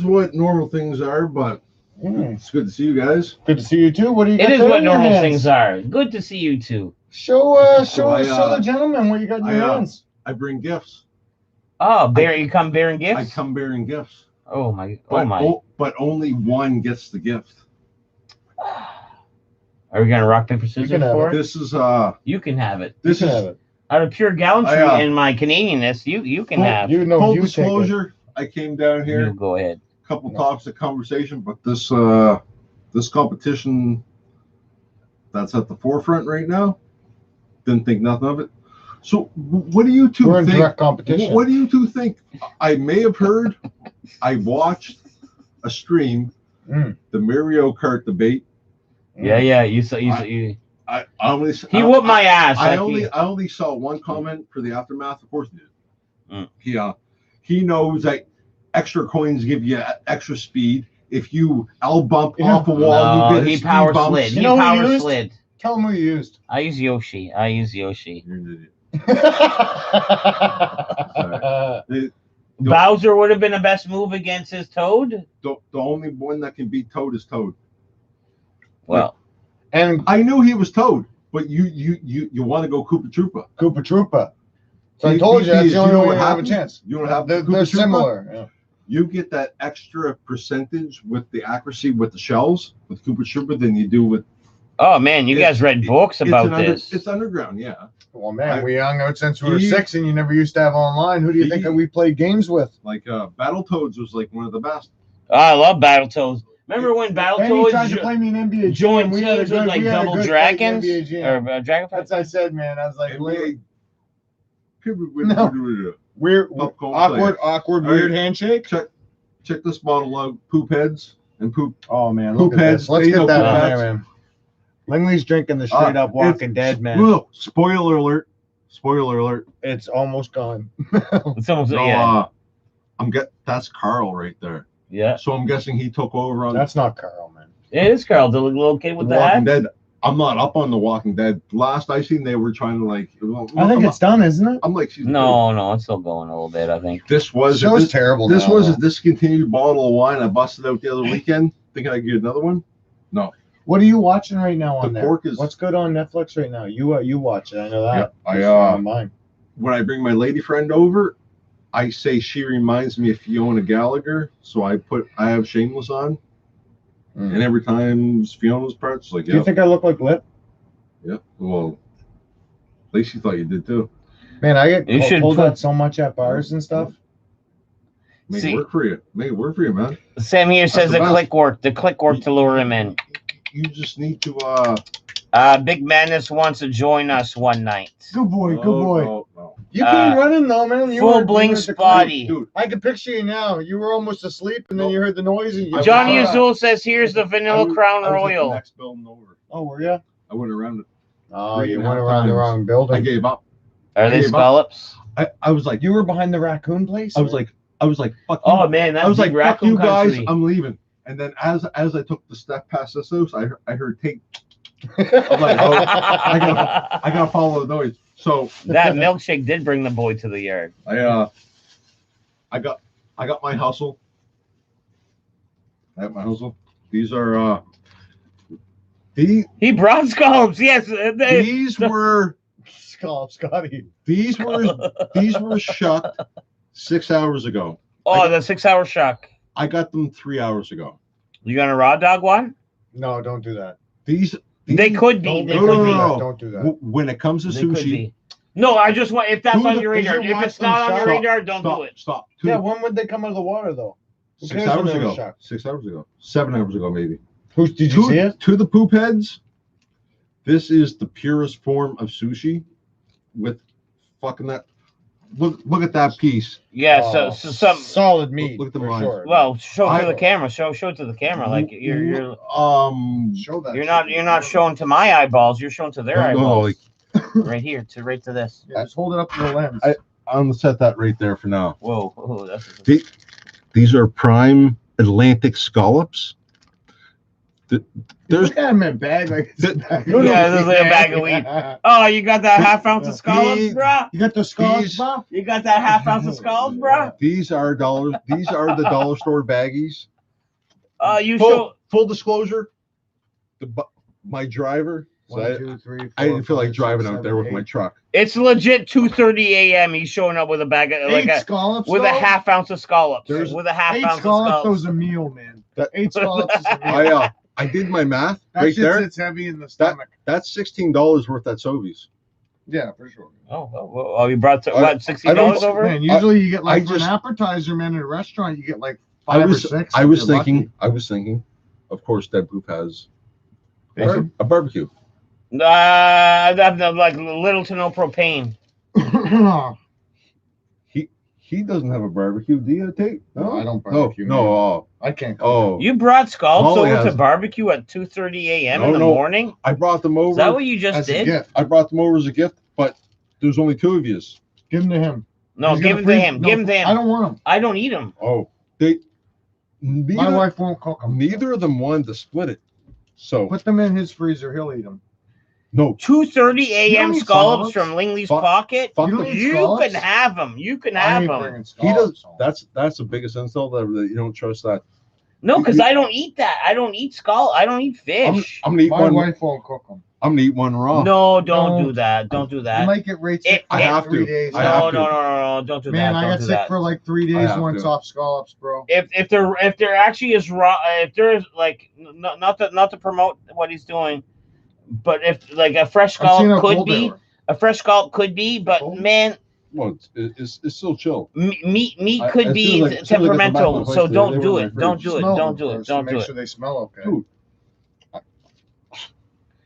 what normal things are, but it's good to see you guys. Good to see you too. What do you got It is there what in your normal hands? things are. Good to see you too. Show I, the gentleman what you got in your hands. I bring gifts. Oh, you come bearing gifts? I come bearing gifts. Oh my. But only one gets the gift. Are we gonna rock paper scissors can have for it? This is You can have it. this You is can have it. Out of pure gallantry I, and my Canadianness, you can have. You know, full you take it. disclosure. I came down here. You go ahead. Couple topics of conversation, but this competition that's at the forefront right now, didn't think nothing of it. So what do you two We're in think? direct competition. What do you two think? I may have heard I watched a stream, Mm. the Mario Kart debate. Yeah. You saw. You. I only He whooped my ass. I like, only saw one comment for the aftermath. Of course, he did. Mm. He knows that extra coins give you extra speed. If you bump Yeah. off a wall, No, you get a he speed power bump. slid. You He know who power used? slid. Tell him who you used. I use Yoshi. You're an idiot. Bowser would have been the best move against his Toad. The only one that can beat Toad is Toad. Well, And I knew he was Toad, but you want to go Koopa Troopa. Koopa Troopa. So I told you that's the only way you have a chance. You don't have They're Koopa Troopa? similar. Yeah. You get that extra percentage with the accuracy with the shells with Koopa Troopa than you do with. oh man, you guys read books about this. It's underground, yeah. Well, man, we hung out since we were 6, and you never used to have online. Who do you think He- that we played games with? Like Battletoads was like one of the best. Oh, I love Battletoads. Remember when And he tried to Battletoads play me in NBA joined Jam. We had a teams with good, like we had a Double good Dragons fight in NBA Jam. or Dragon Fight? That's what I said, man. I was like, NBA No. weird, Popcorn awkward, All weird right. handshake. Check this bottle out. Poop heads and poop. Oh man, Poop look at heads. this. Let's They get know that poop on heads. there, man. Langley's drinking the straight up Walking Dead, man. Look, spoiler alert. Spoiler alert. It's almost gone. It's almost No, yeah. that's Carl right there. Yeah. So I'm guessing he took over on That's not Carl, man. It is Carl, the little kid with the Walking hat. Dead. I'm not up on the Walking Dead. Last I seen, they were trying to like. I think it's done, isn't it? I'm like, No, it's still going a little bit, I think. This was The show's terrible. This now, was a though. discontinued bottle of wine I busted out the other weekend, thinking I'd get another one. No, What are you watching right now on the there? pork is. What's good on Netflix right now? You watch it. I know that. Yeah, It's on mine. When I bring my lady friend over, I say she reminds me of Fiona Gallagher, so I have Shameless on, and every time Fiona's parts, like, Do you think I look like Lip? yeah, well, at least you thought you did too. Man, I get You should pulled put- out so much at bars and stuff. Make See- it work for you. Make it work for you, man. Sam here says the the best. click work to lure him in. You just need to. Big Madness wants to join us one night. Good boy, good no, boy. no. You came running though, man. You Full were bling at the spotty. Dude, I can picture you now. You were almost asleep, and then you heard the noise. And you Johnny woke up. Azul says, "Here's the I Vanilla was- Crown I was at the Royal." next building over. Oh, were you? I went around it. Oh, Three you and a went half around the times. wrong building. I gave up. Are they Hey, Bob. scallops? I was like, You were behind the raccoon place. I was like, fuck you. Oh man, that's I was like, big fuck raccoon you guys, country. I'm leaving. And then as I took the step past this house, I heard take. I'm like, oh, I gotta follow the noise. So That milkshake did bring the boy to the yard. I got my hustle. I have my hustle. These are He brought scallops. Yes, these were Scotty. these were shucked 6 hours ago. Oh, the 6-hour shuck. I got them 3 hours ago. You gonna raw dog one? No, don't do that. These They could be. Don't, They don't could do be. that. Don't do that. when it comes to They could sushi, be. No, I just want if that's Who on the- your is radar. your If it's watch not on your them radar, don't stop, do it. stop. Yeah, when would they come out of the water though? Who 6 cares hours when they were ago. shucked? 6 hours ago. 7 hours ago, maybe. Who did you see it? To the poop heads, this is the purest form of sushi with fucking that. Look at that piece. Yeah. Oh, So some. solid meat. Look at the for lines. sure. Well, show it to I- the camera. Show it to the camera. Like you're show that. you're not showing to my eyeballs. You're showing to their No, eyeballs. like- right here to this. Yeah, just hold it up to the lens. I'm gonna set that right there for now. Whoa, that's. These are prime Atlantic scallops. There's Look at him in bag like Th- Yeah, this is like a bag of weed. Oh, you got that half ounce of scallops, These- bruh? You got the scallops, These- Bob? You got that half ounce of scallops, bruh? these are dollars. These are the dollar store baggies. You show. Full disclosure, my driver. So 1, 2, 3, I didn't 4, feel like 5, driving 6, out there with 7, my 8. truck. It's legit 2:30 a.m. He's showing up with a bag of like Eight a scallops, with a though? half ounce of scallops. There's With a half 8 ounce of scallops, scallops. those a meal, man. That- 8 scallops is a meal. I did my math That right shit there. sits heavy in the stomach. That's $16 worth at Sobeys. Yeah, for sure. Oh, you brought I- what I $60 don't- over? Man, usually you get like I for an just- appetizer, man, at a restaurant, you get like I 5 was or 6. I if was you're thinking. Of course, Dead Poop has lucky. a barbecue. That's like little to no propane. Oh, He doesn't have a barbecue. Do you, Tate? No, I don't barbecue, No. I can't cook. Oh. You brought scallops Molly over to has- barbecue at 2:30 a.m. No, in the no. morning? I brought them Is over. that what you just as a did? gift. I brought them over as a gift, but there's only 2 of yous. Give them to him. No, He's give gonna them to freeze- him. no, Give them to him. I don't want them. I don't eat them. Oh, they. My Neither, wife won't cook them. neither of them wanted to split it. So Put them in his freezer. He'll eat them. no, 2:30 You a.m. don't eat scallops scallops. from Lingley's Fuck- pocket. fuck You them. don't eat You scallops? can have them. You can I have ain't them. bringing He does. scallops home. That's the biggest insult ever, that you don't trust that. No, because I don't eat that. I don't eat scallops. I don't eat fish. I'm gonna eat My one. wife won't cook them. I'm gonna eat one raw. No, don't No. do that. Don't do You that. might get rate sick I for have 3 to. days. I No, have no, to. no, no, no, don't do Man, that. I Don't got do sick that. for like 3 I days have once to. off scallops, bro. If there actually is raw, if there is like not to promote what he's doing, but if like a fresh I'm seeing how scallop could cold they be, were. a fresh scallop could be, but Cold? man, Well, it's still chill. meat I- could as be soon as I- as soon as I got them back in temperamental. the place, So they don't were do in it. my Don't fridge. do it. Smell Don't them do it. first Don't to do make it. sure they smell okay. Dude,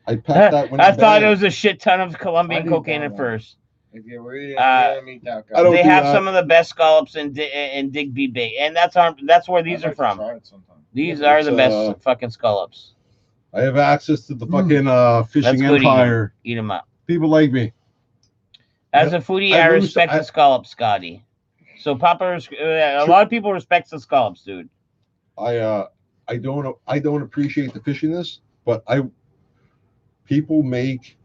I packed that one. I in thought bag. it was a shit ton of I Colombian did cocaine that at one. first. If you were eating, eat that I don't They do have that. some of the best scallops in Digby Bay, and that's where these I'd are like to from. try it sometime. These Yeah, are it's, the best fucking scallops. I have access to the fucking fishing That's good empire. Eat them up. People like me. As a foodie, I I lose- respect the scallops, Scotty. So Papa, a lot of people respect the scallops, dude. I don't appreciate the fishiness, but people make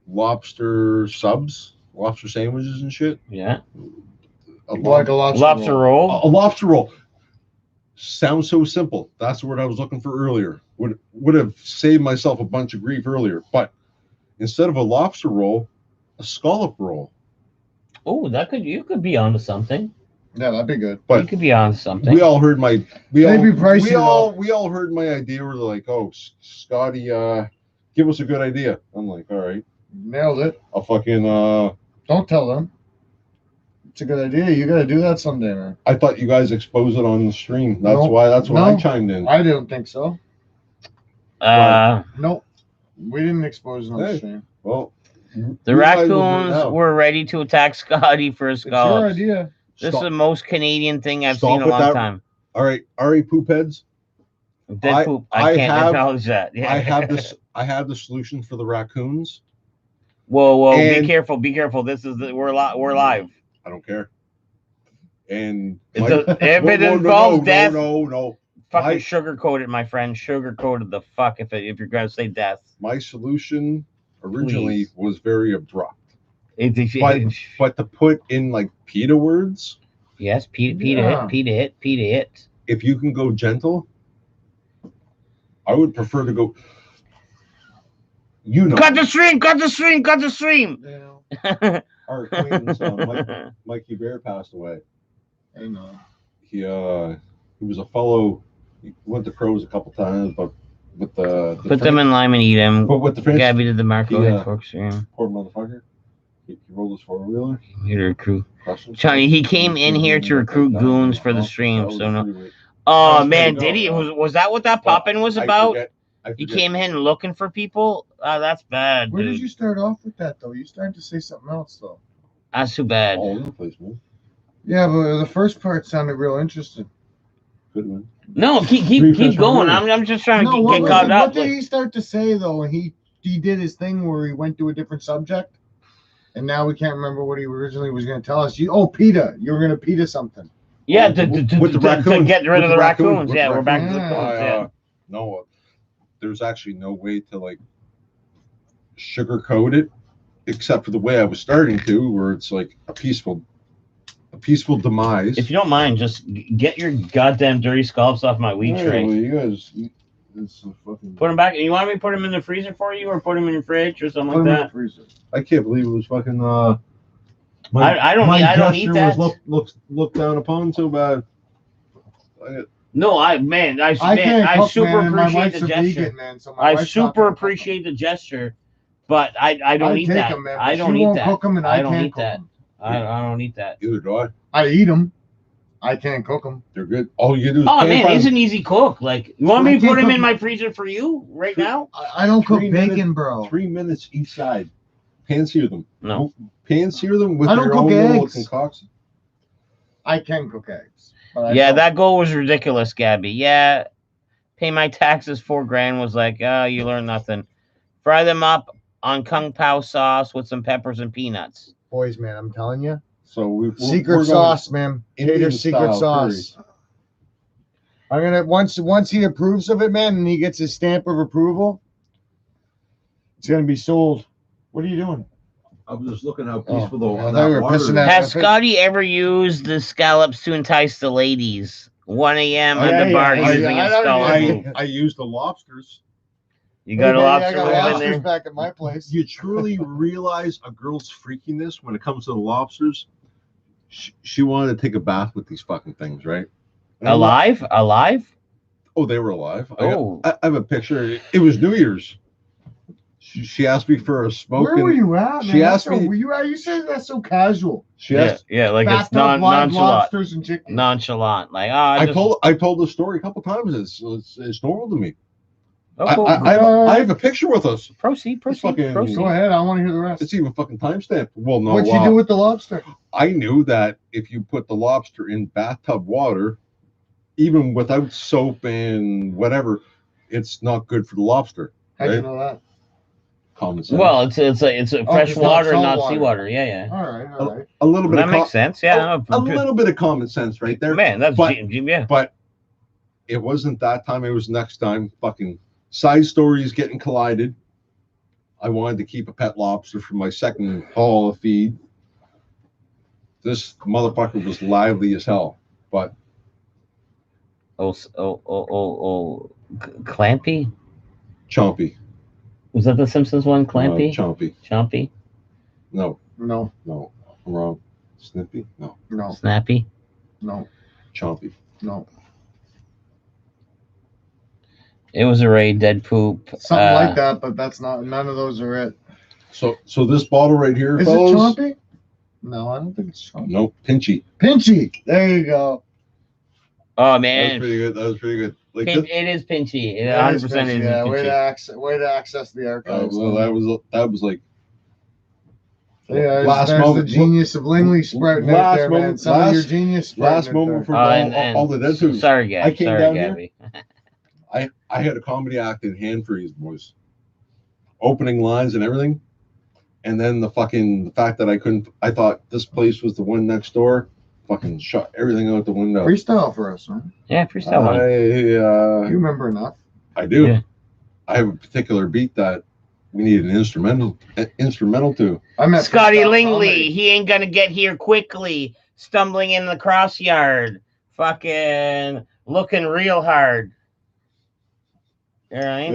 lobster subs, lobster sandwiches and shit. Yeah. Like a Lobster roll. A lobster roll sounds so simple. That's the word I was looking for earlier. Would have saved myself a bunch of grief earlier. But instead of a lobster roll, a scallop roll. Oh, you could be onto something. Yeah, that'd be good. You But could be onto something. we all heard my Maybe pricey, we all heard my idea. We're like, oh, Scotty, give us a good idea. I'm like, all right, Nailed it. I'll fucking Don't tell them. It's a good idea. You got to do that someday, man. I thought you guys expose it on the stream. That's No. why I No. chimed in. I don't think so. Nope. We didn't expose it on the Hey. stream. Well, The you guys will do it raccoons now. were ready to attack Scotty for his It's your scallops. idea. This is Stop. the most Canadian thing I've Stop seen in a with long that. time. All right, Ari poop heads. Dead I- poop. I I can't have- acknowledge that. Yeah. I have this. I have the solution for the raccoons. Whoa! Be And- careful! Be careful! This is we're live. I don't care. And If my- it no, involves death, no. fucking My- sugarcoat it, my friend. Sugarcoated the fuck if you're gonna say death. My solution originally Please. was very abrupt, It- but to put in like PETA words, yes, PETA Yeah. hit. if you can go gentle, I would prefer to go. You know, Cut the stream! Cut the stream! Cut the stream! Yeah. our acquaintance Mikey Bear passed away. I know. He was a fellow. He went to Crows a couple times, but with the Put them in lime and eat them. But with the French Gabby did the Marco Yeah. head fork stream. poor motherfucker, he rolled his 4-wheeler. Here to recruit. Johnny, he came in here to recruit goons for the stream. So no. Oh That's man, pretty did he? dope, Was that what that poppin' was about? I He forget. came in looking for people. That's bad, Where did dude. you start off with that, though? You started to say something else, though. That's too bad. all over the place, man. Yeah, but the first part sounded real interesting. Good one. No, keep Refresh my going. memory. I'm just trying to No, what, get was caught it- up. what did he start to say, though? He did his thing where he went to a different subject, and now we can't remember what he originally was going to tell us. PETA. You were going to PETA something. Yeah, With to the get raccoons. rid With of the the raccoons. raccoons. With Yeah, the we're back to the raccoons. raccoons. Yeah. No, there's actually no way to like sugarcoat it, except for the way I was starting to, where it's like a peaceful demise. If you don't mind, just get your goddamn dirty scallops off my wheat Hey, tray. well, you guys, it's a fucking. Put them back. You want me to put them in the freezer for you, or put them in your fridge, or something Put him like in the that? freezer. I can't believe it was fucking. I don't eat that. Was looked down upon so bad. No, I can't cook, super man, and my appreciate wife's the a gesture. vegan, man, so my I wife's not super gonna cook appreciate the gesture, but I don't I eat take that. 'em, man, I but don't she eat won't that. cook them, and I I don't can't eat cook that. them. I don't eat that. Either do I. I eat them. I can't cook them. They're good. All you do is Oh pan man, fry it's them. an easy cook. Like, you want me I to put can't them cook in my freezer for you right now? I don't cook 3 bacon, minutes- bro. 3 minutes each side. Pan sear them. No. Pan sear them with I don't your cook own little eggs. concoction. I can cook eggs. But I Yeah, don't. that goal was ridiculous, Gabby. Yeah, pay my taxes $4,000 was like, oh, you learn nothing. Fry them up on Kung Pao sauce with some peppers and peanuts. Boys, man, I'm telling you. So Secret we're going sauce, man. Indian Tater secret style sauce. I'm gonna once he approves of it, man, and he gets his stamp of approval, it's gonna be sold. What are you doing? I was just looking how Oh, peaceful the I thought you were water pissing is. at- Has Scotty ever used the scallops to entice the ladies? 1 a.m. Oh, at yeah, the bar yeah, using yeah, a I know scholar you move. I used the lobsters. You got a Hey, baby, lobster I got move in lobsters there? back at my place. You truly realize a girl's freakiness when it comes to the lobsters? She wanted to take a bath with these fucking things, right? And I'm like, Alive? oh, they were alive. Oh. I have a picture. It was New Year's. She asked me for a smoke. Where were you at, man? she asked me- You saying that's so casual. She asked. Yeah, like it's Bathtub live nonchalant. lobsters and chicken. Nonchalant. Like, oh, I told the story a couple times. It's normal to me. oh, cool. I have a picture with us. Proceed. fucking- Proceed. Go ahead, I want to hear the rest. It's even fucking timestamped. Well, no. What'd you do with the lobster? I knew that if you put the lobster in bathtub water, even without soap and whatever, it's not good for the lobster. How'd you Right? know that? Common sense. Well, it's a fresh it's not water, salt not water. seawater. Yeah. All right. a little bit That of makes sense. Yeah. a little bit of common sense right there. Man, that's But- yeah. But it wasn't that time. It was next time. Fucking side stories getting collided. I wanted to keep a pet lobster for my second haul of feed. This motherfucker was lively as hell, but Clampy? chompy. Was that the Simpsons one? Clampy? Chompy. Chompy? No, No, I'm wrong. Snippy? No, no, Snappy? no, chompy. no. It was a raid, dead poop. Something like that, but that's not. None of those are it. So this bottle right here, Is fellas. it chompy? No, I don't think it's chompy. Nope, pinchy. Pinchy. There you go. Oh, That was man. pretty good. That was pretty good. Like It is pinchy. It That 100% is pinchy, yeah, way pinchy. to access the archives. well, that was like Yeah, last there's moment- the genius of Lingley sprouting out last there, man. moment- Some of your last- genius sprouting last out moment there. for all the dead who's. Sorry, Gabby. I came Sorry, down here. Gabby. I had a comedy act in hand for these boys, opening lines and everything, and then the fact that I thought this place was the one next door, fucking shut everything out the window. Freestyle for us, man. Yeah, freestyle one. You remember enough. I do. Yeah. I have a particular beat that we need an instrumental to. I met Scotty freestyle Lingley, comedy. he ain't gonna get here quickly. Stumbling in the cross yard. Fucking looking real hard. All right.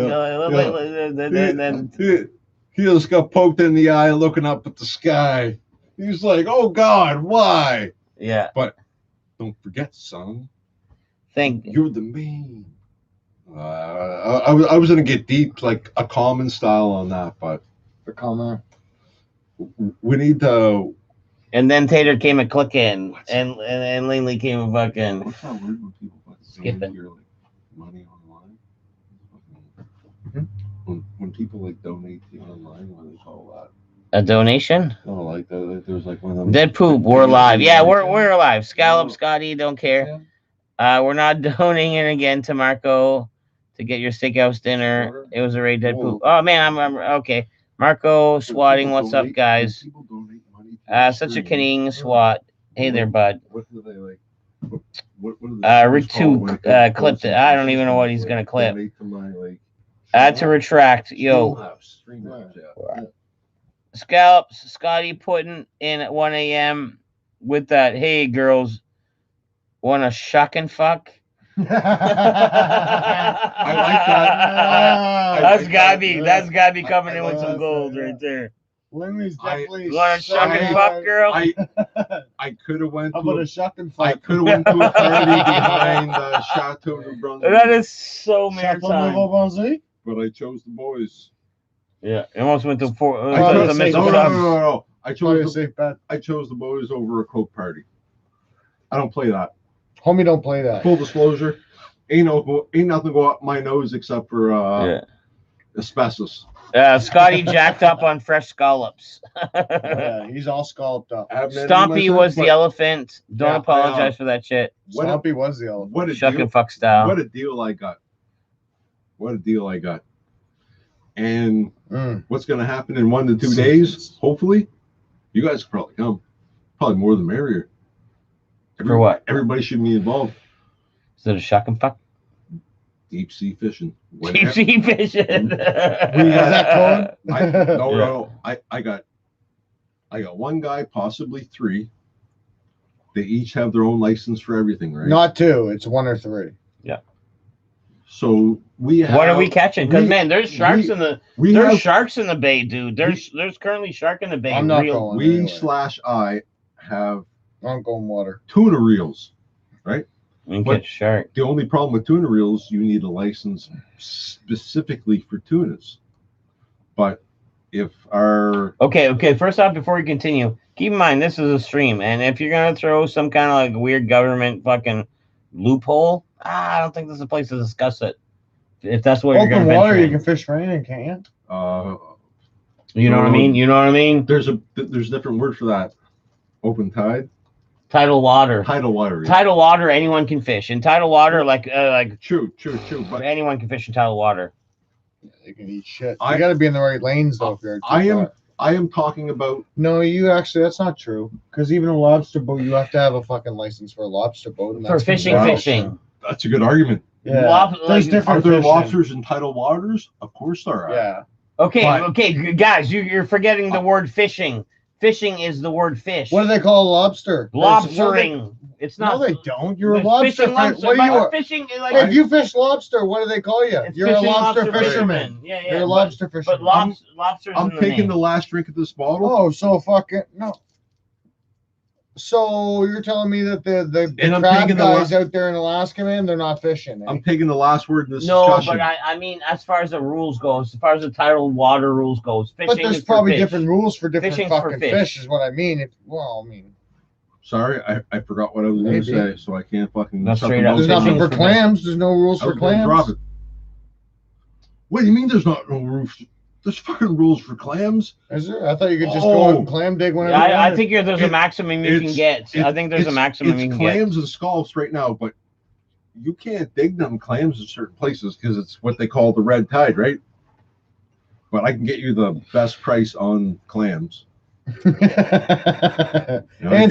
He just got poked in the eye looking up at the sky. He's like, "Oh God, why?" Yeah. Don't forget, son. Thank You're the man. I was gonna get deep, like a common style on that, but The comment. we need to. And then Tater came a clicking, and Lingley came a fucking. What's that word when people Skip donate it. your like money online? Hmm? When people like donate to you online, what do they call that? A donation? Oh, like there's like one of them. Dead poop. We're live. Yeah, we're alive. Scallop, Scotty, don't care. We're not donating it again to Marco to get your steakhouse dinner. It was a raid, dead poop. Oh man, I'm okay. Marco swatting. What's up, guys? People donate money to Such a stream, Canadian swat. Hey there, bud. What do they like? What do the Rick streamers call it when two it comes clipped close it. and I don't even know what he's like, gonna clip. donate to my, like, Add to retract. Yo, Streamhouse, yeah. Scallops, Scotty putting in at 1 a.m. with that. Hey, girls, want to shuck and fuck? I like that. That's gotta be. That's gotta be coming in with some gold right there. Lingley's definitely. You want to shuck and I- fuck, girl? I could have went How to about a, a shuck and I fuck? could have went to a party behind Chateau de Brunswick, That is so Chateau maritime. Nouveau Brunswick? but I chose the boys. Yeah, it almost went to four. I thought to it Mr. said- Subs. I Probably a chose safe bet. the boys over a Coke party. I don't play that. Homie, don't play that. Full disclosure, ain't nothing go up my nose except for Yeah. Asbestos. Scotty jacked up on fresh scallops. Yeah, he's all scalloped up. Stompy was the elephant. Don't Yeah, apologize for that shit. Stumpy was the elephant. What a Shuck deal! and fuck style. What a deal I got! What a deal I got! And what's going to happen in 1 to 2 days? Hopefully, you guys can probably come. Probably more the merrier. For what? Everybody should be involved. Is it a shuck and fuck? Deep sea fishing. Deep sea fishing. No. I got one guy, possibly 3. They each have their own license for everything, right? Not 2. It's 1 or 3. Yeah. So we have. What are we catching? Because man, there's sharks in the. There's sharks in the bay, dude. There's currently shark in the bay. I'm not going. We anyway. I have. I'm going water. Tuna reels, right? We can catch shark. The only problem with tuna reels, you need a license specifically for tunas. But if our Okay. First off, before we continue, keep in mind this is a stream, and if you're gonna throw some kind of like weird government fucking loophole, I don't think this is a place to discuss it. If that's what you're Open gonna water, venture you can fish for anything, can't you? you know what I mean? You know what I mean? There's a different word for that. Open tide. Tidal water. Tidal water. Yeah. Tidal water, anyone can fish. In tidal water, like True. But anyone can fish in tidal water. Yeah, they can eat shit. You got to be in the right lanes though. If you're I am talking about. No, you actually. That's not true. Because even a lobster boat, you have to have a fucking license for a lobster boat. And For that's fishing. That's a good argument. Yeah. There's different. Are there fishing. lobsters in tidal waters? Of course there are. Yeah. Okay, guys, you're forgetting the word fishing. Fishing is the word fish. What do they call a lobster? Lobstering. It's not. No, they don't. You're a There's lobster. fishing lobster. What are you? Fishing, like, Hey, if you fish lobster, what do they call you? it's You're a fishing lobster fisherman. Yeah. You're a lobster fisherman. But lobsters. I'm in the taking name. the last drink of this bottle. Oh, so fucking no. So you're telling me that the And I'm crab taking the guys out there in Alaska, man, they're not fishing. Eh? I'm taking the last word in this No, discussion. but I mean, as far as the rules go, as far as the tidal water rules goes, fishing But there's is probably for fish. different rules for different Fishing's for fucking fish. fish, is what I mean. Sorry, I forgot what I was going to Maybe. say, so I can't fucking. That's shut straight the up. mouth There's Fishing nothing is for for clams. There's no rules I for was gonna clams. drop it. What do you mean? There's not no rules? There's fucking rules for clams. Is there? I thought you could just go out and clam dig whenever you I wanted. think there's a maximum you can get. I think there's a maximum you It's can get. clams and scallops right now, but you can't dig them clams in certain places because it's what they call the red tide, right? But I can get you the best price on clams. And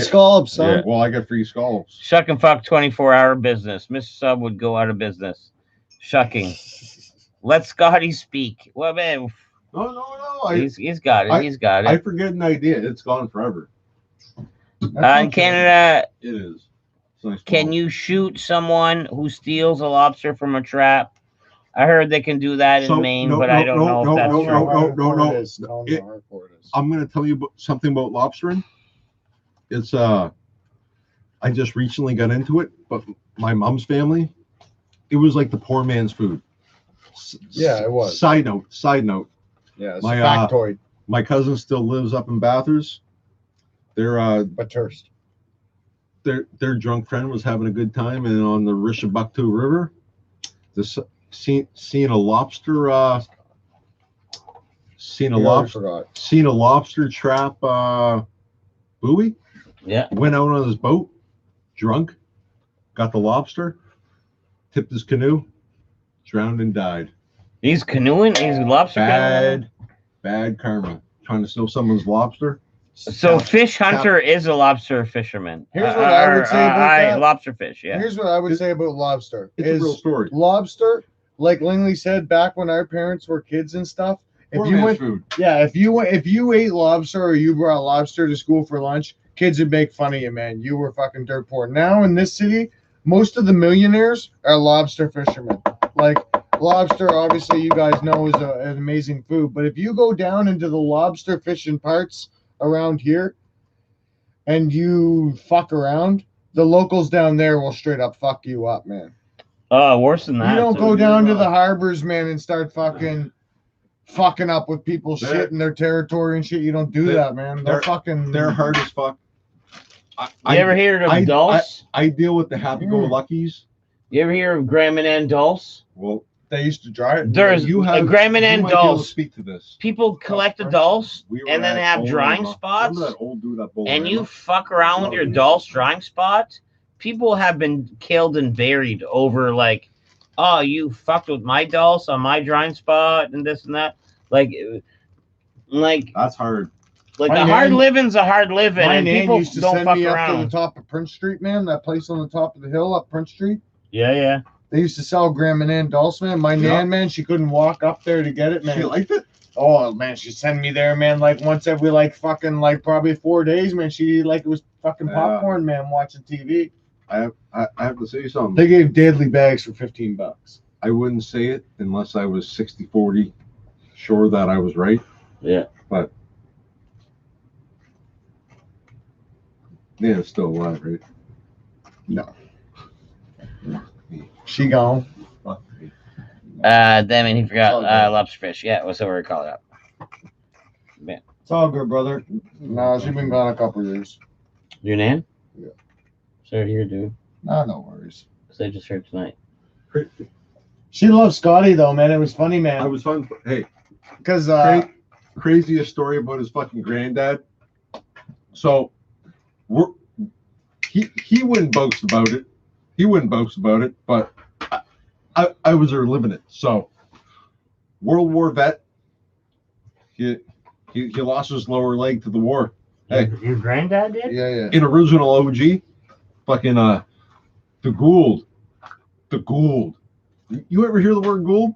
scallops, son. Yeah, well, I got free scallops. Shuck and fuck 24-hour business. Mr. Sub would go out of business. Shucking. Let Scotty speak. Well, man, No. he's got it. He's got it. I forget an idea. It's gone forever. In Canada, It is. It's nice can you shoot someone who steals a lobster from a trap? I heard they can do that in Maine, but I don't know if that's true. I'm going to tell you something about lobstering. It's I just recently got into it, but my mom's family, it was like the poor man's food. Yeah, it was. Side note. Yeah, it's My, a factoid. My cousin still lives up in Bathurst. But Thirst. Their drunk friend was having a good time, and on the Rishabuktu River, seen a lobster. Seen a lobster trap buoy. Yeah. Went out on his boat, drunk, got the lobster, tipped his canoe, drowned and died. He's canoeing. He's lobster canoeing. Bad karma. Trying to steal someone's lobster. So fish hunter is a lobster fisherman. Here's what I would say about that. Lobster fish, yeah. Here's what I would say about lobster. It's a real story. Lobster, like Lingley said, back when our parents were kids and stuff. Poor man's food. Yeah, if you ate lobster or you brought lobster to school for lunch, kids would make fun of you, man. You were fucking dirt poor. Now in this city, most of the millionaires are lobster fishermen. Like lobster, obviously, you guys know is an amazing food. But if you go down into the lobster fishing parts around here and you fuck around, the locals down there will straight up fuck you up, man. Worse than that. You don't go down to the harbors, man, and start fucking up with people's shit in their territory and shit. You don't do that, man. They're hard as fuck. You ever hear of Dulce? I deal with the happy-go-luckies. You ever hear of Graham and Ann Dulce? Well, They used to dry it. There's You have Grandma you and might be able to dolls. speak to this. People collect the right. dolls We were and then at have drying Bolorama. spots, Remember that old dude at Bolorama? and you fuck around with your doll's drying spots. People have been killed and buried over like, oh, you fucked with my dolls on my drying spot and this and that. Like That's hard. like My a hard nan- living's a hard living, My and nan people used to don't send fuck me up to the around. top of Prince Street, man. That place on the top of the hill up Prince Street. Yeah, yeah. They used to sell Grandma Nan dolls, man. My Yeah. nan, man, she couldn't walk up there to get it, man. She liked it. Oh man, she sent me there, man. Like once every like fucking like probably 4 days, man. She like it was fucking Yeah. popcorn, man, watching TV. I have to say something. They gave deadly bags for $15. I wouldn't say it unless I was 60-40 sure that I was right. Yeah. But yeah, it's still alive, right? No. She gone. Fuck me. Damn it, he forgot It's all good. lobster fish. Yeah, what's over call it up. It's all good, brother. No, she's been gone a couple years. Your name? Yeah. Sorry here, dude. No, no worries. Because I just heard tonight. She loves Scotty though, man. It was funny, I man. was fun. Hey, Because craziest story about his fucking granddad. So he wouldn't boast about it. He wouldn't boast about it, but I was there living it. So World War vet. He lost his lower leg to the war. Hey, Your granddad did? yeah. in original OG, fucking the Gould. The Gould. You ever hear the word Gould?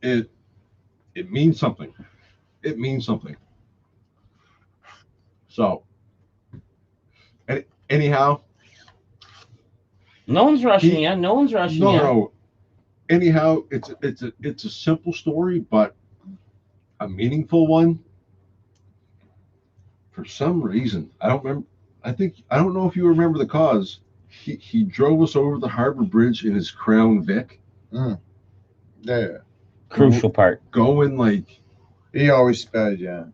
It means something. It means something. So anyhow, No one's rushing you. No one's rushing you. no. Anyhow, it's a simple story, but a meaningful one. For some reason, I don't remember. I don't know if you remember the cause. He drove us over the Harbor Bridge in his Crown Vic. Yeah. Crucial part. Going like He always sped, yeah.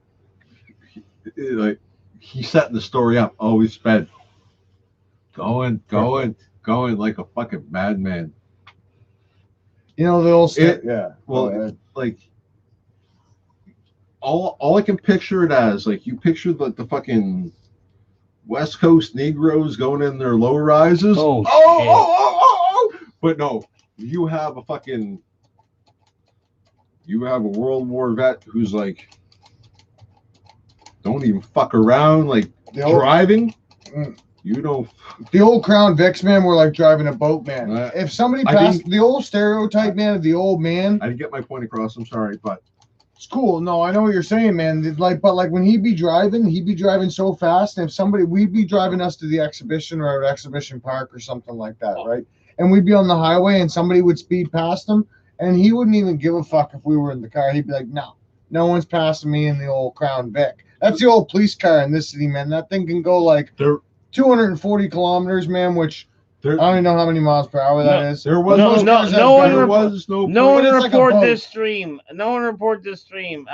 He set the story up. Always sped. Going like a fucking madman. You know the old It- yeah. Well, Go ahead. like all I can picture it as, like you picture the fucking West Coast Negroes going in their low rises. Oh, oh. But no, you have a World War vet who's like, don't even fuck around, like The old, driving. Mm. You don't. the old Crown Vics, man, were like driving a boat, man. If somebody I passed didn't- the old stereotype, man, of the old man, I didn't get my point across. I'm sorry, but it's cool. No, I know what you're saying, man. But when he'd be driving so fast. And if we'd be driving us to the exhibition or at Exhibition Park or something like that, right? And we'd be on the highway and somebody would speed past him and he wouldn't even give a fuck if we were in the car. He'd be like, no one's passing me in the old Crown Vic. That's the old police car in this city, man. That thing can go like there 240 kilometers, man, which I there don't even know how many miles per hour that is. there was No, Those no, cars have no one better- there was no No one But it's like a report boat. this stream. No one report this stream.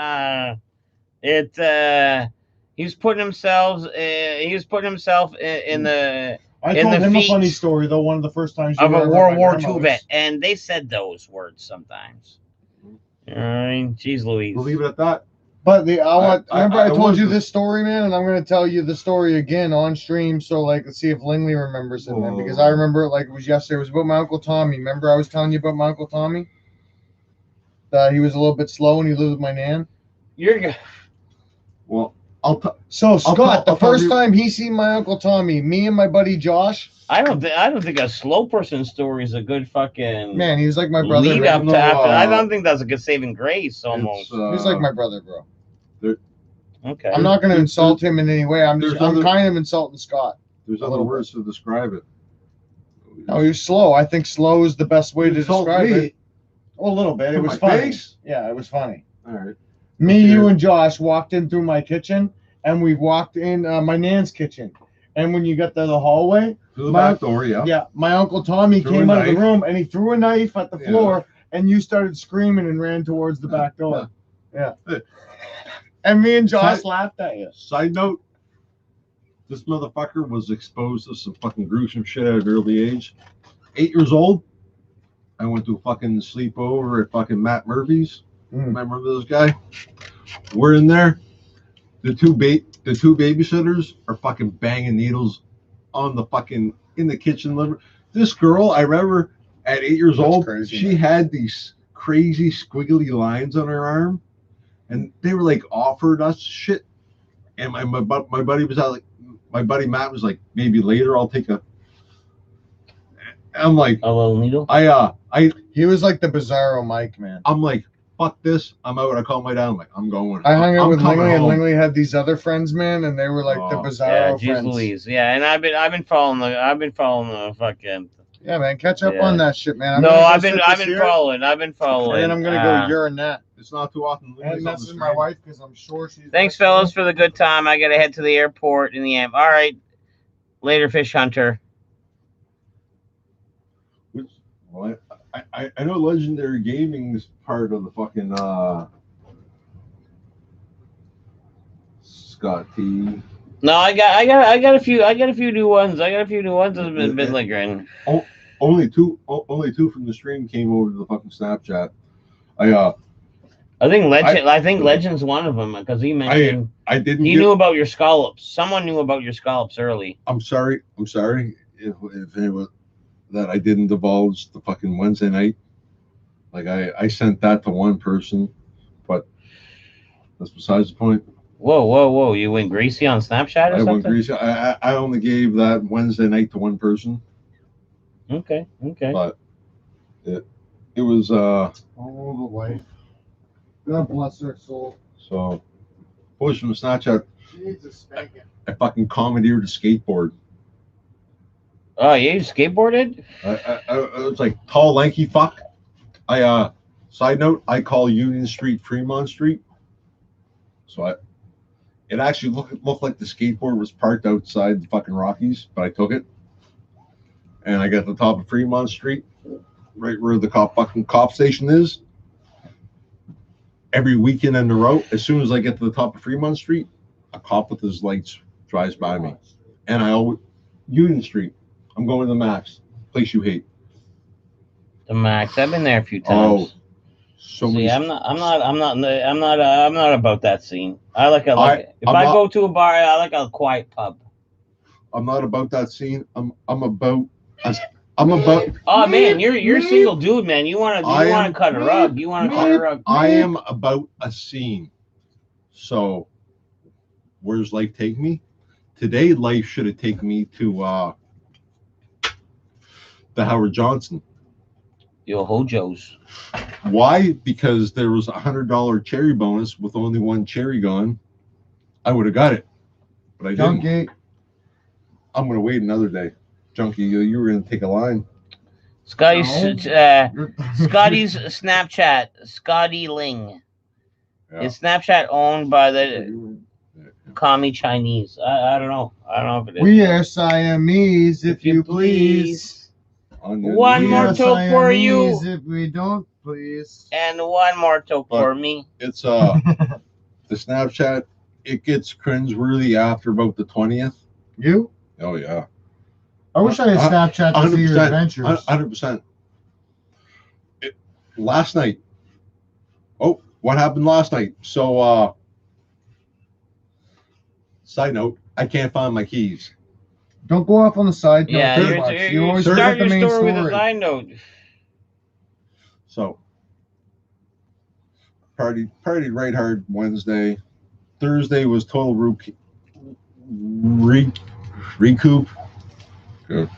He's putting himself. He was putting himself in the I in told the him a feet funny story though. One of the first times you of were a ever World at my War II grandmother's. vet, and they said those words sometimes. All right, jeez, Louise. We'll leave it at that. But remember I told you wasn't- this story, man, and I'm gonna tell you the story again on stream. So let's see if Lingley remembers it, man, because I remember it like it was yesterday. It was about my Uncle Tommy. Remember I was telling you about my Uncle Tommy? That he was a little bit slow and he lived with my nan. You're good. Well, So Scott, the I'll tell first you- time he seen my Uncle Tommy, me and my buddy Josh, I don't think a slow person story is a good fucking man, he was like my brother. lead bro. up No, to after. I uh, don't think that's a good saving grace. Almost. it's, He was like my brother, bro. Okay. I'm not gonna there's- insult him in any way. I'm there's I'm other- kind of insulting Scott. There's a other little words to describe it. No, he was slow. I think slow is the best way to Insult describe me. it. Oh, a little bit. It To was my funny. face? Yeah, it was funny. All right. Me, Okay. you, and Josh walked in through my kitchen, and we walked in my nan's kitchen. And when you got to the hallway, To the My- back door, yeah. yeah, my Uncle Tommy Threw came a out of the knife. room and he threw a knife at the Yeah. floor, and you started screaming and ran towards the back door. Yeah. Yeah. And me and Josh Side- laughed at you. Side note, this motherfucker was exposed to some fucking gruesome shit at an early age. 8 years old, I went to a fucking sleepover at fucking Matt Murphy's. Remember this guy? We're in there. The two babysitters are fucking banging needles on the fucking in the kitchen living. This girl, I remember at 8 years old, crazy, she man. had these crazy squiggly lines on her arm, and they were like offered us shit. And my buddy was out like, my buddy Matt was like, maybe later I'll take a. I'm like, A little needle. He was like the Bizarro Mike, man. I'm like, fuck this, I'm out. I call my dad. I'm like, I'm going. I hung out I'm with coming Lingley, and home. Lingley had these other friends, man, and they were like the Oh, Yeah, Bizarro geez friends. Louise. Yeah, and I've been following the fucking. Yeah, man, catch up Yeah. on that shit, man. I'm No, gonna go I've been sit this here, following. and then I'm gonna go urinate It's not too often. and message my wife because I'm sure she's. Thanks, fellas, for the good time. I gotta head to the airport in the AM. All right, later, Fish Hunter. Well, I know Legendary Gaming is part of the fucking Scott T. No, I got a few new ones. I got a few new ones that's been lingering. Only two from the stream came over to the fucking Snapchat. I think Legend's one of them because he mentioned didn't. he knew about your scallops. Someone knew about your scallops early. I'm sorry if it was that I didn't divulge the fucking Wednesday night. Like I sent that to one person, but that's besides the point. Whoa! You went Gracie on Snapchat or I went something? greasy. I only gave that Wednesday night to one person, Okay. but it was Oh, the wife. God bless her soul. so boys from the Snapchat. She needs a spanking. I fucking commandeered a skateboard. Oh, yeah, you skateboarded? I was like tall, lanky fuck. Side note, I call Union Street Fremont Street. So it actually looked like the skateboard was parked outside the fucking Rockies, but I took it. And I got to the top of Fremont Street, right where the cop station is. Every weekend in a row, as soon as I get to the top of Fremont Street, a cop with his lights drives by me. And I always Union Street. I'm going to the Max, place you hate. The Max. I've been there a few times. So See, many. I'm not about that scene. If I not- go to a bar, I like a quiet pub. I'm not about that scene. I'm about. Oh man, you're a single dude, man. You want to cut a rug. You want to cut a rug. I am about a scene. So, where's life take me? Today, life should have taken me to the Howard Johnson. Yo, Hojo's. Why? Because there was $100 cherry bonus with only one cherry gone. I would have got it, but I didn't. Junkie. I'm gonna wait another day. Junkie, you were gonna take a line. Scotty's No. Scotty's Snapchat. Scotty Ling. Yeah. Is Snapchat owned by the commie Chinese? I don't know. I don't know if it is. We are Siamese, if you please. One We more are toke for you. Siamese if we don't, please. And one more toke for me. It's the Snapchat. It gets cringeworthy after about the 20th. You? Oh yeah, I wish I had Snapchat to see your 100%, adventures. 100%. Last night. Oh, what happened last night? So, side note, I can't find my keys. Don't go off on the side note Yeah, too much. You always start forget your the main story with a story. side note. So, partied right hard Wednesday. Thursday was total recoup. Good.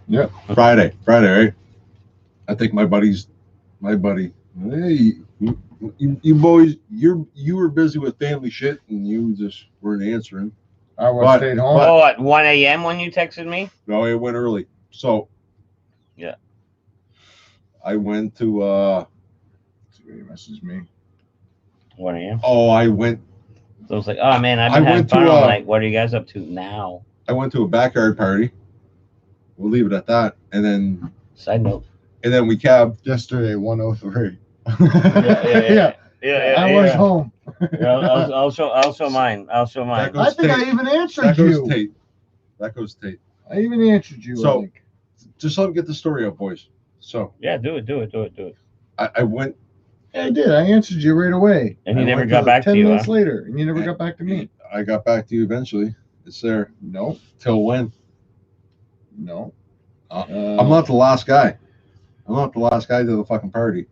Yep. Friday, right? I think my buddy. Hey, you boys, you were busy with family shit and you just weren't answering. I would But- have stayed home. Oh, at 1 a.m. when you texted me? No, it went early. So Yeah. I went to Somebody messaged me. 1 a.m. I went So I was like, oh man, I've I been having went to, fun all night. What are you guys up to now? to a backyard party. We'll leave it at that. And Side note. then we cabbed. Yesterday, 103. Yeah. I was home. Yeah, I'll show mine. I'll show mine. That goes I think Tate. I even answered That goes you. Tate. That goes Tate. I even answered you. So- I think. Just let me get the story out, boys. So Yeah, do it. I went. Yeah, I did. I answered you right away. And he I never went got back to 10 you, minutes huh? later, and you never got back to me. I got back to you eventually. It's there. No, Till when? no. I'm not the last guy. I'm not the last guy to the fucking party.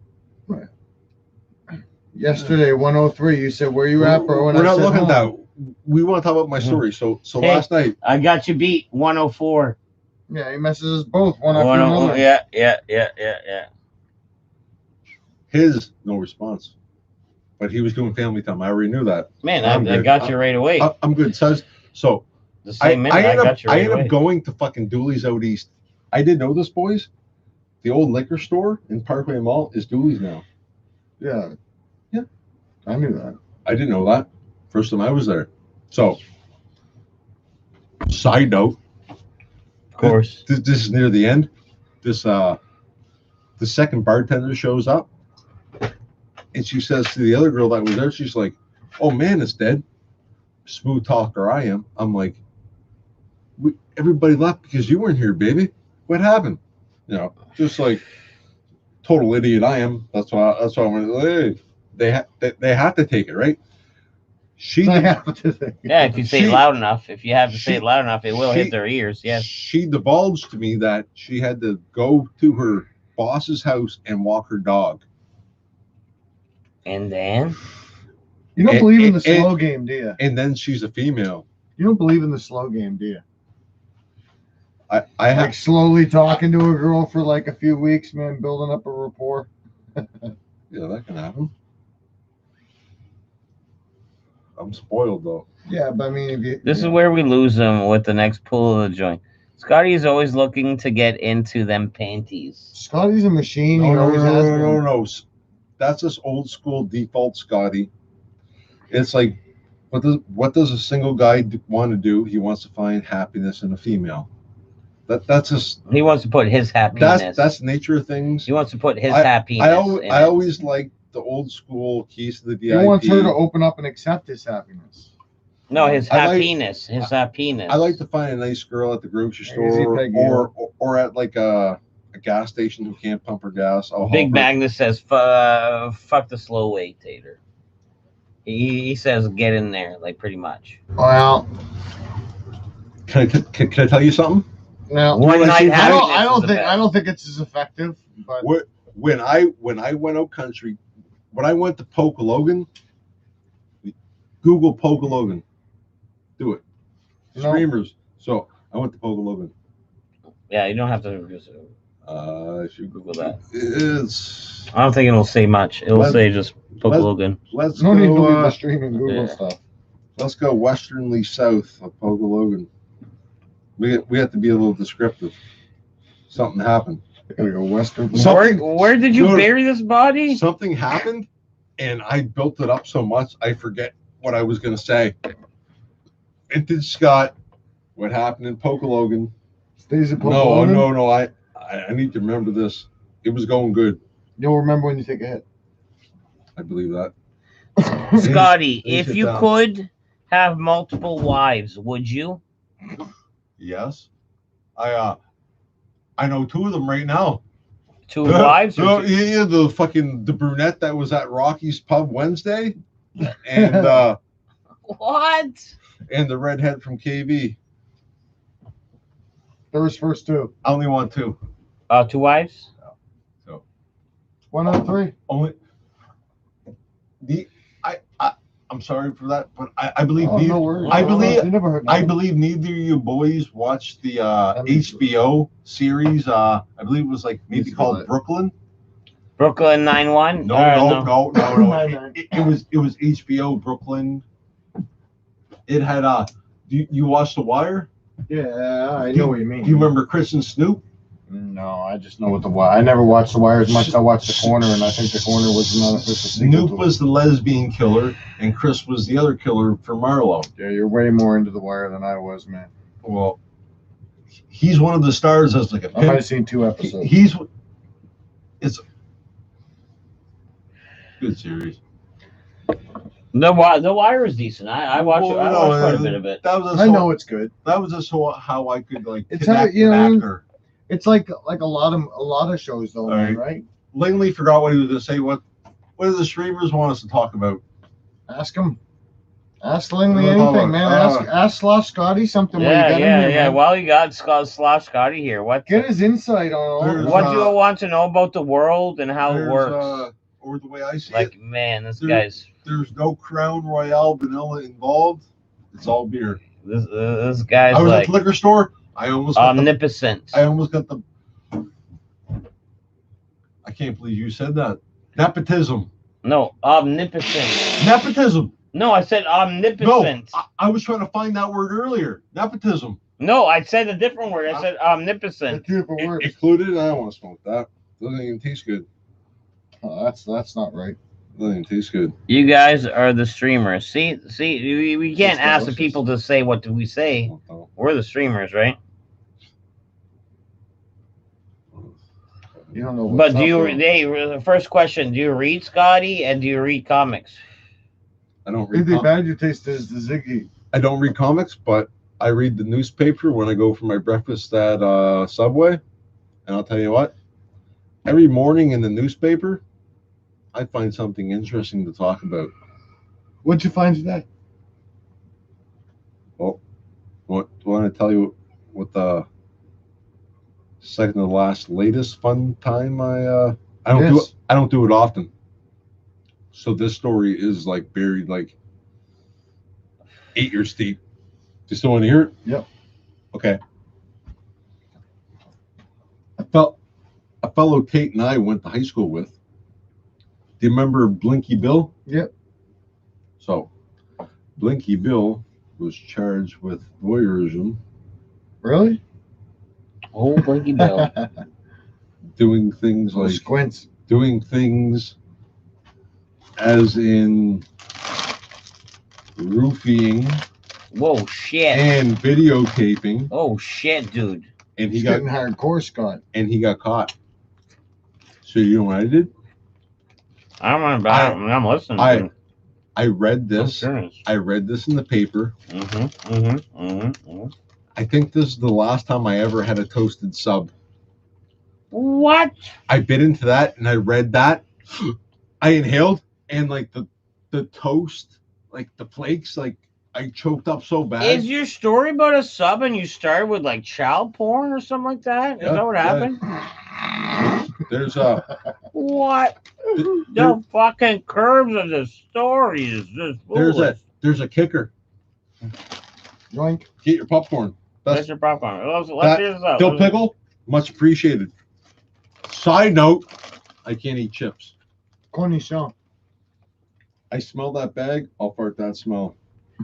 Yesterday, 103. You said where you at, bro? And We're I not said looking at home. that. We want to talk about my Mhm. story. So Hey. last night, I got you beat 104. Yeah, he messes us both one after another. Yeah. his no response, but he was doing family time. I already knew that. Man, I'm I good. got you right away. I'm good. So The same minute, I ended got you I right ended away. up going to fucking Dooley's out east. I didn't know this, boys. The old liquor store in Parkway Mall is Dooley's now. Yeah. Yeah. I knew that. I didn't know that. First time I was there. So, side note, Of course. this is near the end. The second bartender shows up, and she says to the other girl that was there, she's like, "Oh man, it's dead." Smooth talker I am. I'm like, everybody left because you weren't here, baby. What happened? You know, just like total idiot I am. That's why I went. Hey, they have to take it, right? Yeah, if you say it loud enough, if you have to say it loud enough, it will hit their ears. Yes. She divulged to me that she had to go to her boss's house and walk her dog. And then? You don't believe in the slow game, do you? And then she's a female. You don't believe in the slow game, do you? I Like have slowly talking to a girl for like a few weeks, man, building up a rapport. yeah, that can happen. I'm spoiled though. Yeah, but I mean, if you, This is where we lose them with the next pull of the joint. Scotty is always looking to get into them panties. Scotty's a machine. He always has been. No. That's this old school default Scotty. It's like, what does a single guy want to do? He wants to find happiness in a female. That's just He wants to put his happiness. that's the nature of things. He wants to put his happiness. I always like the old school keys to the VIP. He wants her to open up and accept his happiness. No, his happiness. I like to find a nice girl at the grocery store or at like a gas station who can't pump her gas. Big Magnus says, fuck the slow weight, Tater. He says, get in there, like pretty much. Well, can I tell you something? No, One night I don't think it's as effective. But when I went out country, when I went to Pocalogan, Google Pocalogan, do it. Screamers. So I went to Pocalogan. Yeah, you don't have to. I should Google that. It's. I don't think it'll say much. It'll say just Pocalogan. Let's no go. need to leave the streaming Google stuff. Let's go westernly south of Pocalogan. We have to be a little descriptive. Something happened. I gotta go western. Where did you bury this body? Something happened, and I built it up so much I forget what I was going to say. Vintage Scott, what happened in Pocalogan? Stays at Pocalogan? No. I need to remember this. It was going good. You'll remember when you take a hit. I believe that. Scotty, if you could have multiple wives, would you? Yes. I know two of them right now. Two wives? Yeah, the brunette that was at Rocky's Pub Wednesday, and what? And the redhead from KV. There was first two. I only want two. Two wives? So 103. Only I'm sorry for that, but I believe I believe neither of you boys watched the HBO series. I believe it was like maybe called Brooklyn. Brooklyn 9-1? No. It was HBO Brooklyn. It had you watched The Wire? Yeah, I know what you mean. Do you remember Chris and Snoop? No, I just know what The Wire. I never watched The Wire as much as I watched The Corner, and I think The Corner was an unofficial sequel. Snoop was the lesbian killer, and Chris was the other killer for Marlowe. Yeah, you're way more into The Wire than I was, man. Well, he's one of the stars as like a I might have seen 2 episodes. It's a good series. The Wire is decent. I watch it. I watch quite a bit of it. I know it's good. That was just how I could like. It's how you know. It's like a lot of shows though, All man, right. right? Langley forgot what he was going to say. What do the streamers want us to talk about? Ask him. Ask Langley We'll talk anything, man. about- Ask Sloth Scotty something when you Yeah, get yeah, him here, yeah. man. Well, you got Slosh Scotty here. What Get his insight on all There's, this. what do you want to know about the world and how it There's, works? or the way I see Like, it, man, this there- guy's there's no Crown Royale vanilla involved. It's all beer. this guy's I was like at the liquor store. I almost got omnipotent. I almost got the. I can't believe you said that. Nepotism. No, omnipotent. Nepotism. No, I said No, omnipotent. I was trying to find that word earlier. Nepotism. No, I said a different word. I said omnipotent. Different words. Included. I don't want to smoke that. Doesn't even taste good. Oh, that's not right. Doesn't even taste good. You guys are the streamers. See, we can't It's ask the delicious. people to say what do we say. We're the streamers, right? You don't know. What's But do up, you? bro. The first question: do you read Scotty and do you read comics? I don't Hey, read. the bad you taste is the Ziggy. I don't read comics, but I read the newspaper when I go for my breakfast at Subway. And I'll tell you what, every morning in the newspaper, I find something interesting to talk about. What'd you find today? Want to tell you what the second to last latest fun time I don't do Yes. it. I don't do it often. So this story is like buried like 8 years deep. Do you still want to hear it? Yep. Okay. A fellow Kate and I went to high school with. Do you remember Blinky Bill? Yep. So Blinky Bill was charged with voyeurism, Really? Oh, Blinky Bill. doing things like Squints. doing things as in roofing Whoa, shit. and videotaping, Oh shit, dude. and He's getting hardcore, Scott. he got caught. So you know what I did? I'm listening. I read this. I'm I read this in the paper. mm-hmm. I think this is the last time I ever had a toasted sub. What? I bit into that and I read that. I inhaled and like the toast, like the flakes, like I choked up so bad. Is your story about a sub and you started with like child porn or something like that? Is Yeah, that what happened? There's What? there- The fucking curves of the story is just foolish. there's a kicker. Yoink. Get your popcorn. That's That's your popcorn. Let's that hear this out. dill pickle. Much appreciated. Side note, I can't eat chips. Cornichon. I smell that bag, I'll fart that smell.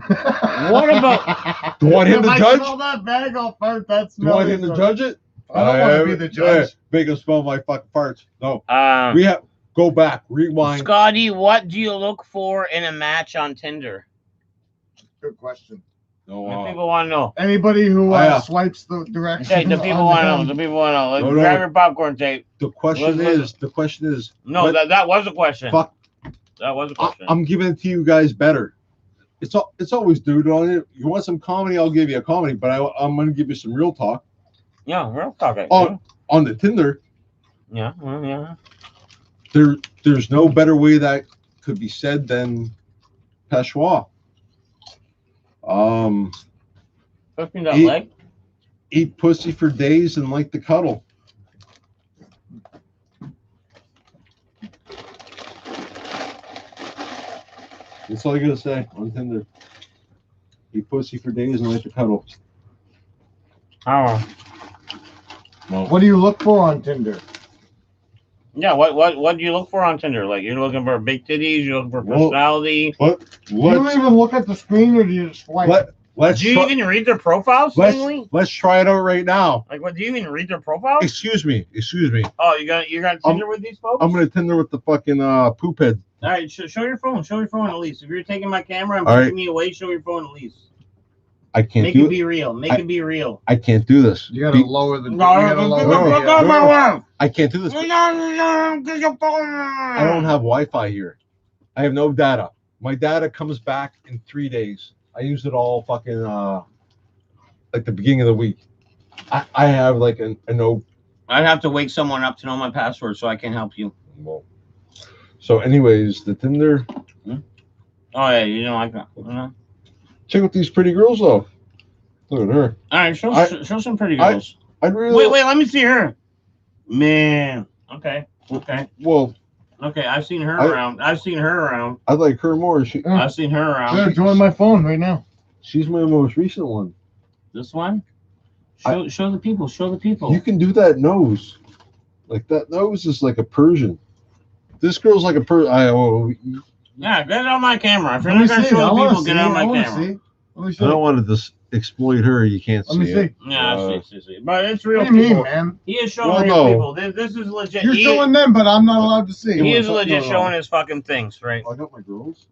What about- Do you want him to If I judge? smell that bag, I'll fart that Do you smell. want him to judge it? I don't want to be the judge. Make him smell my fucking farts. No. We have go back, rewind. Scotty, what do you look for in a match on Tinder? Good question. No, The people want to know. Anybody who Yeah. swipes the direction. Okay, the people want to know. The people want to know. Let's No, no. grab your popcorn tape. the question is, No, What- that was a question. fuck, That was a question. I'm giving it to you guys better. It's always dude on it. You want some comedy, I'll give you a comedy, but I'm gonna give you some real talk. Yeah, we're talking. Oh. On the Tinder, Yeah, yeah. there's no better way that could be said than peshwa. Cooking that Eat- leg. Eat pussy for days and like to cuddle. That's all I gotta say on Tinder. Eat pussy for days and like to cuddle. Oh. Well, What do you look for on Tinder? Yeah, what do you look for on Tinder? Like you're looking for big titties, you're looking for Well, personality. Do you let's even look at the screen or do you just swipe? let's Do you try, even read their profiles, Stanley? let's try it out right now. Like what do you even read their profiles? Excuse me. Oh, you got Tinder with these folks? I'm gonna Tinder with the fucking poop head. All right, show your phone. Show your phone at least. If you're taking my camera and All pushing right. me away, show your phone at least. I can't Make do it it. be real. Make I- it be real. I can't do this. You gotta lower the. No, you gotta no, lower no, the- no, no, no. I can't do this. Get your phone. I don't have Wi-Fi here. I have no data. My data comes back in 3 days. I use it all fucking like the beginning of the week. I have like an I'd have to wake someone up to know my password so I can help you. Well, so, anyways, the Tinder. Oh yeah, you don't like that. Uh-huh. Check out these pretty girls though. Look at her. All right, show some pretty I- girls. I'd really. Wait, let me see her. Man. Okay. Well, I've seen her I- around. I've seen her around. I like her more. I've seen her around. They're join my phone right now. She's my most recent one. This one. Show the people. Show the people. You can do that nose. Like that nose is like a Persian. This girl's like a Persian. Yeah, get it on my camera. If you're Let me not gonna see. show I the wanna people, get see. it on I my wanna camera. see. Let me I see. don't want to exploit her. You can't Let me see see. it. Yeah, see. But it's real What do you people. mean, man? He is showing Well, real no. people. This is legit. You're showing them, but I'm not allowed to see. He is No, legit no. showing his fucking things, right? I got my girls.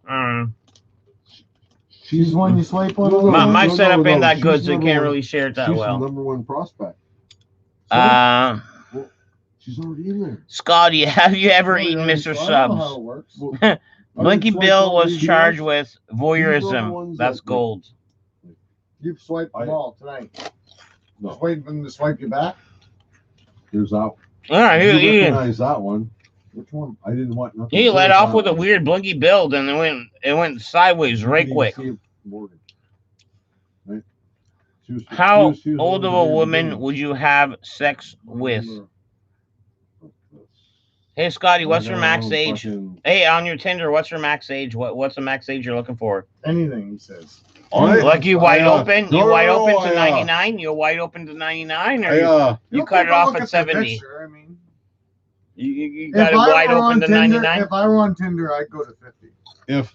She's the one you swipe on. No, My no, setup no, ain't that she's good, so you number can't one. really share it that She's well. the number one prospect. She's already in there. Scotty, have you ever Oh, eaten yeah, Mr. so I know how Subs? it works. Well, Blinky swipe Bill all was these charged girls. with These are the voyeurism. ones That's that- gold. You've swiped them I- all tonight. No. Just waiting for them to swipe you back. There's that. All right, You he recognize that one? Which one? I didn't want nothing. he to do let with off that with a one. weird Blinky build, and it went sideways You right couldn't quick. even see it, Morgan. Right? How she was old one of the a very woman beginning. would you have sex with? Remember- Hey, Scotty, what's your No, max age? fucking- Hey, on your Tinder, what's your max age? What's the max age you're looking for? Anything he says. Like you wide open? You wide No, open to I, 99? You're wide open to 99, or I, you don't cut take it a off look at their 70? picture, I mean, You if got it I wide were open on to Tinder, 99? if I were on Tinder, I'd go to 50.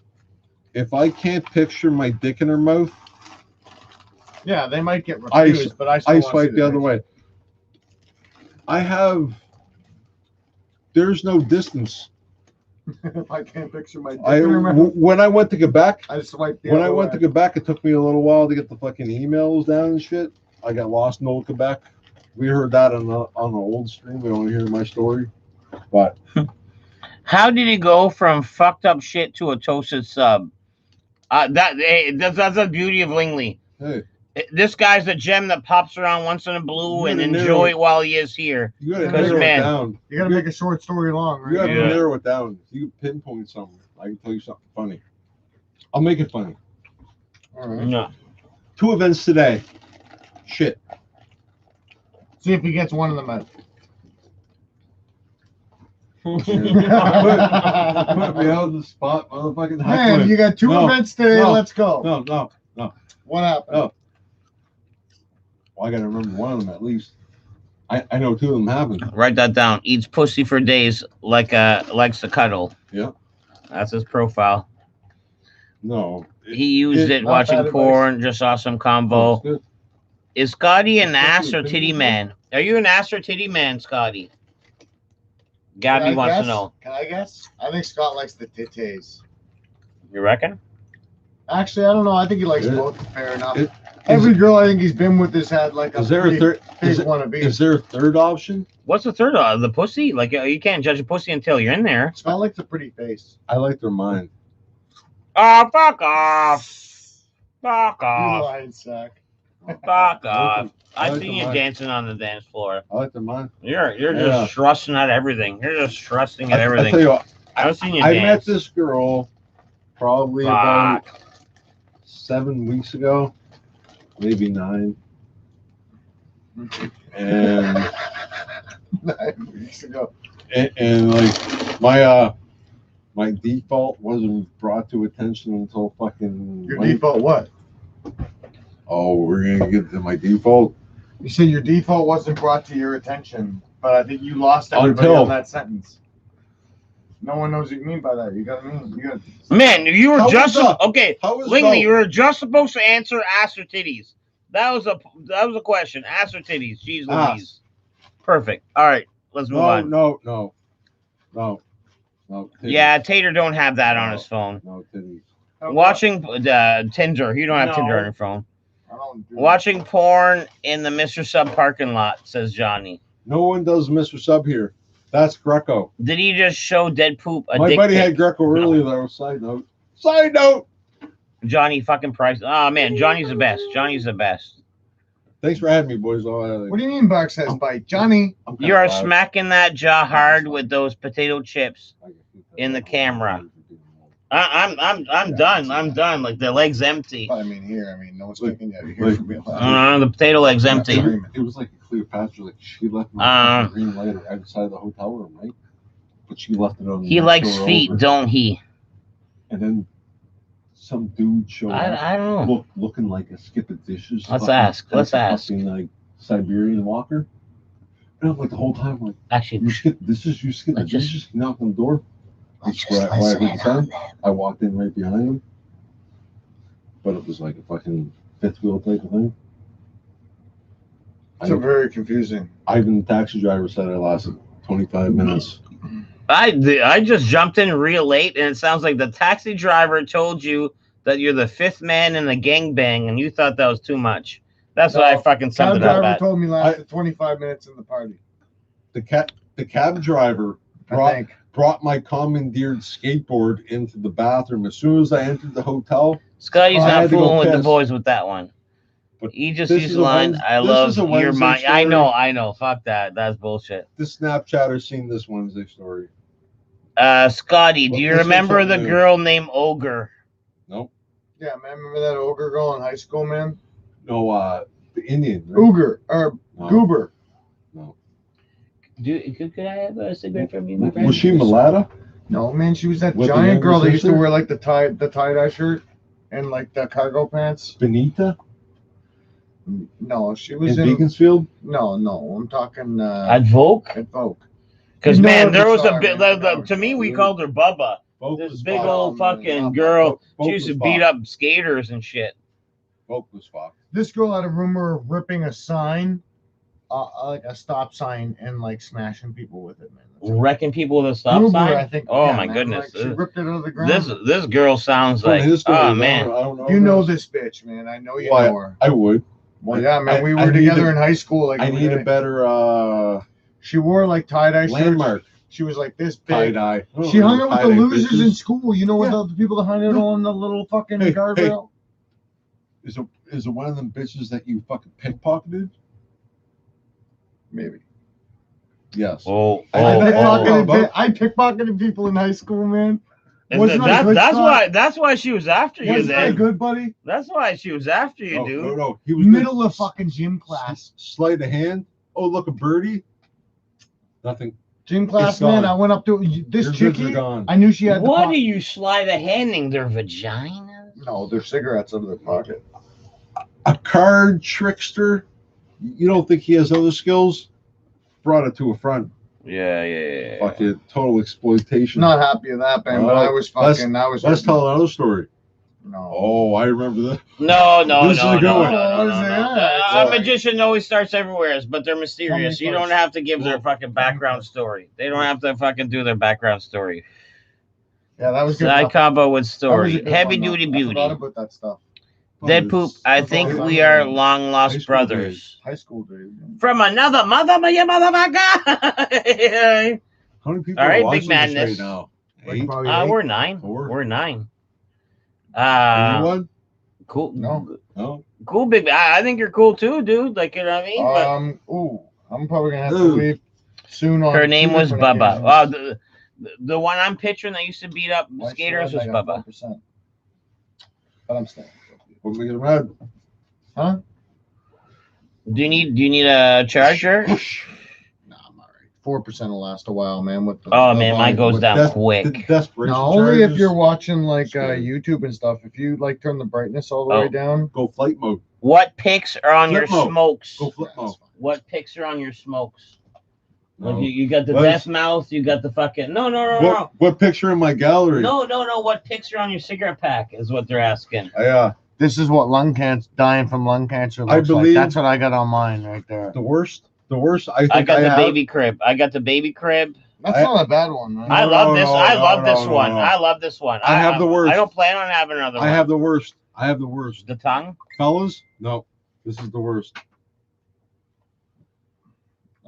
if I can't picture my dick in her mouth, Yeah, they might get I refused, but I still I wanna see swipe the other picture. way. There's no distance. If I can't picture my dick in her mouth, When I went to Quebec, I swipe the when other I went way. to Quebec, it took me a little while to get the fucking emails down and shit. I got lost in old Quebec. We heard that on the old stream. We don't hear my story, but How did it go from fucked up shit to a toasted sub? That's the beauty of Lingley. hey, This guy's a gem that pops around once in a blue You and gotta enjoy narrow it while he is here. you gotta Because, narrow man, it down. You gotta make a short story long, right? You have Yeah. to narrow it down. You can pinpoint something. I can tell you something funny. I'll make it funny. All right. No. 2 events today. Shit. See if he gets one of them out. Put me on the spot, motherfucking Man, you got 2 No, events today. no, Let's go. No. What happened? No. Well, I gotta remember one of them at least. I know 2 of them happened. Write that down. Eats pussy for days likes to cuddle. Yeah. That's his profile. No. He used it not watching bad porn. Just awesome Oh, combo. it's good. Is Scotty an It's ass definitely or a good titty one. man? Are you an ass or titty man, Scotty? Can Gabby I wants guess? to know. Can I guess? I think Scott likes the titties. You reckon? Actually, I don't know. I think he likes It- both. Fair enough. it- Every girl I think he's been with has had like a Is there a pretty third? big Is, wannabe. is there a third option? What's the third? The pussy? Like you can't judge a pussy until you're in there. Scott likes a pretty face. I like their mind. Oh, fuck off! Fuck You off! lying sack. Fuck off! I I've like seen the you mind. dancing on the dance floor. I like their mind. You're Yeah. just thrusting at everything. You're just thrusting at I everything. tell you what, I've seen you I dance. met this girl probably about Fuck. 7 weeks ago, maybe 9. And 9 weeks ago. and like my default wasn't brought to attention until fucking Your Wednesday. default what? Oh, we're gonna get to my default. You said your default wasn't brought to your attention, but I think you lost everybody Until- on that sentence. No one knows what you mean by that. You got me. You got. Man, you were How just was that? okay. How was Lingley, that? you were just supposed to answer ass or titties. That was a question. Ass or titties? Jeez Ass. Louise. Perfect. All right, let's move on. No. Titties. Yeah, Tater don't have that on his phone. No titties. Watching Tinder. You don't have Tinder No. on your phone. I don't do Watching porn in the Mr. Sub parking lot, says Johnny. No one does Mr. Sub here. That's Greco. Did he just show dead poop a My dick buddy pic? had Greco earlier though. Side note. Side note. Johnny fucking Price. Oh man, Johnny's the best. Johnny's the best. Thanks for having me, boys. What do you mean Buck says bite? Johnny. You are smacking that jaw hard with those potato chips in the camera. I'm done. I'm done. Like the leg's empty. I mean, no one's kicking you out of here for being The potato leg's empty. It was like Cleopatra. Like she left my green light outside the hotel room, right? But she left it on. He likes feet, don't he? And then some dude showed up. I don't know. Looking like a skip of dishes. Let's ask. Like Siberian walker. And I'm like the whole time, like, Actually, you skip dishes. He knocked on the door. I walked in right behind him. But it was like a fucking fifth wheel type of thing. It's very confusing. Ivan, the taxi driver, said I lasted 25 minutes. I just jumped in real late, and it sounds like the taxi driver told you that you're the fifth man in the gangbang, and you thought that was too much. That's what I fucking summed it up at. The cab driver told me lasted 25 minutes in the party. The cab driver brought my commandeered skateboard into the bathroom as soon as I entered the hotel. Scotty's not fooling with the boys with that one. But he just used the line, I love your mind. I know. Fuck that. That's bullshit. This Snapchatter seen this Wednesday story. Scotty, do you remember the girl named Ogre? Nope. Yeah, man. Remember that Ogre girl in high school, man? No, the Indian. Right? Ogre or Goober. No. Could I have a cigarette from you, my friend? Was she mulatto? No, man. She was that giant girl that used to wear like the tie-dye shirt and like the cargo pants. Benita? No, she was in Beaconsfield. No, I'm talking at Vogue. At Vogue. Because man, there was a bit. To me, we called her Bubba. This big old fucking girl. She used to beat up skaters and shit. Vogue was fucked. This girl had a rumor of ripping a sign, like a stop sign, and like smashing people with it, man. Wrecking people with a stop sign. I think. Oh my goodness! Like, she ripped it out of the ground. This girl sounds like. Oh man! I don't know. You know this bitch, man. I know you know her. I would. Well, yeah, man. We were together in high school. Like I need a better. She wore like tie-dye landmark. Shirts. She was like this big. Tie-dye. She hung out with the losers in school. You know what the people that hung out on the little fucking guardrail. Is it one of them bitches that you fucking pickpocketed? Maybe. Yes. I pickpocketed people in high school, man. That's why she was after you. Wasn't I good, buddy? That's why she was after you, dude. No. He was middle of fucking gym class. Sleight of hand. Oh, look, a birdie. Nothing. Gym class, man. I went up to this chickie. I knew she had. What are you sleight of handing their vaginas? No, they're cigarettes out of their pocket. A card trickster. You don't think he has other skills? Brought it to a front. Yeah. Fucking total exploitation. Not happy with that, man. But I was fucking. Let's tell another story. No. Oh, I remember that. No. This is a good one. A magician always starts everywhere, but they're mysterious. You don't have to give their fucking background story. They don't have to fucking do their background story. Yeah, that was good. Side combo with story. Heavy duty beauty. I forgot about that stuff. Dead poop. I think we are long lost brothers. High school days. From another motherfucker. How many people all right, are big madness. Right now? 8? We're 9. We're 9. Anyone? Cool. No. Cool, big. I think you're cool too, dude. Like, you know what I mean? I'm probably gonna have to leave soon. Her name was Bubba. Oh, the one I'm picturing that used to beat up skaters was Bubba. 4%. But I'm staying. What are we gonna ride? Huh? Do you need a charger? Nah, I'm alright. 4% will last a while, man. With the, man, mine goes down quick. No, only if you're watching like YouTube and stuff. If you like turn the brightness all the way down, go flight mode. What pics are on your smokes? Go flip mode. What pics are on your smokes? No. Like you got the death mouth. You got the fucking no. What picture in my gallery? No. What pics are on your cigarette pack is what they're asking. This is what dying from lung cancer looks like. That's what I got on mine right there. The worst. I think I got the baby crib. That's not a bad one, man. I love this. I love this one. I love this one. I have the worst. I don't plan on having another one. I have the worst. The tongue? Fellas? No. This is the worst.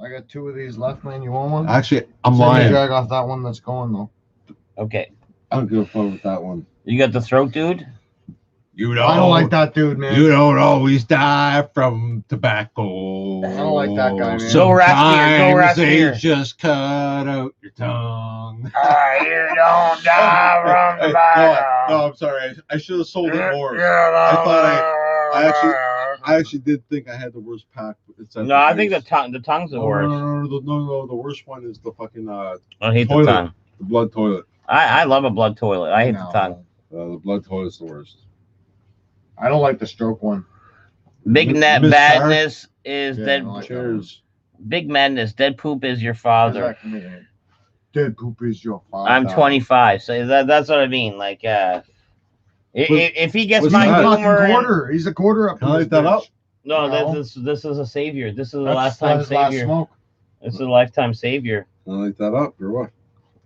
I got 2 of these left, man. You want one? Actually, I'm lying. Drag off that one that's going, though. Okay. I don't give a fuck with that one. You got the throat, dude? You I don't like that dude, man. You don't always die from tobacco. I don't like that guy, man. Go Raspier, go Sometimes they Raspier. just cut out your tongue. You don't die from Hey, the bottom. no, I'm sorry. I should have sold it more. I actually did think I had the worst pack. No, I think the tongue's the worst. No. The worst one is the fucking I hate toilet. the tongue. The blood toilet. I love a blood toilet. I hate the tongue. The blood toilet's the worst. I don't like the stroke one. Big net Miss badness is Yeah, I dead. don't like that Cheers. Big madness. Dead poop is your father. Dead poop is your father. I'm 25, so that's what I mean. Like, if he gets was my he Fucking humor, quarter. He's a quarter up. Can I to light that up? no, No. this is a savior. This is a That's lifetime his last savior. smoke. This is a lifetime savior. Can I light that up or what?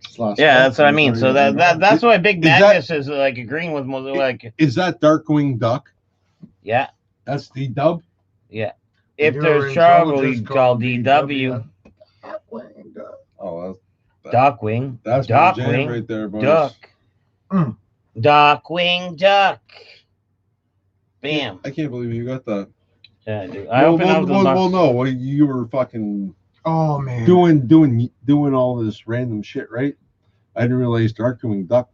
His last Yeah, smoke. that's what I mean. So that's why Big Is that- Madness is like agreeing with like, Is that Darkwing Duck? yeah. That's the dub. If You're there's in trouble, trouble, you just call call DW. Oh, Duckwing. that's my jam Duckwing. right there, boys. Duck. Mm. Duckwing duck. Bam. I can't believe you got that. Yeah, dude. I opened up the box. well, no. Well, you were fucking Oh man. doing all this random shit, right? I didn't realize Darkwing Duck.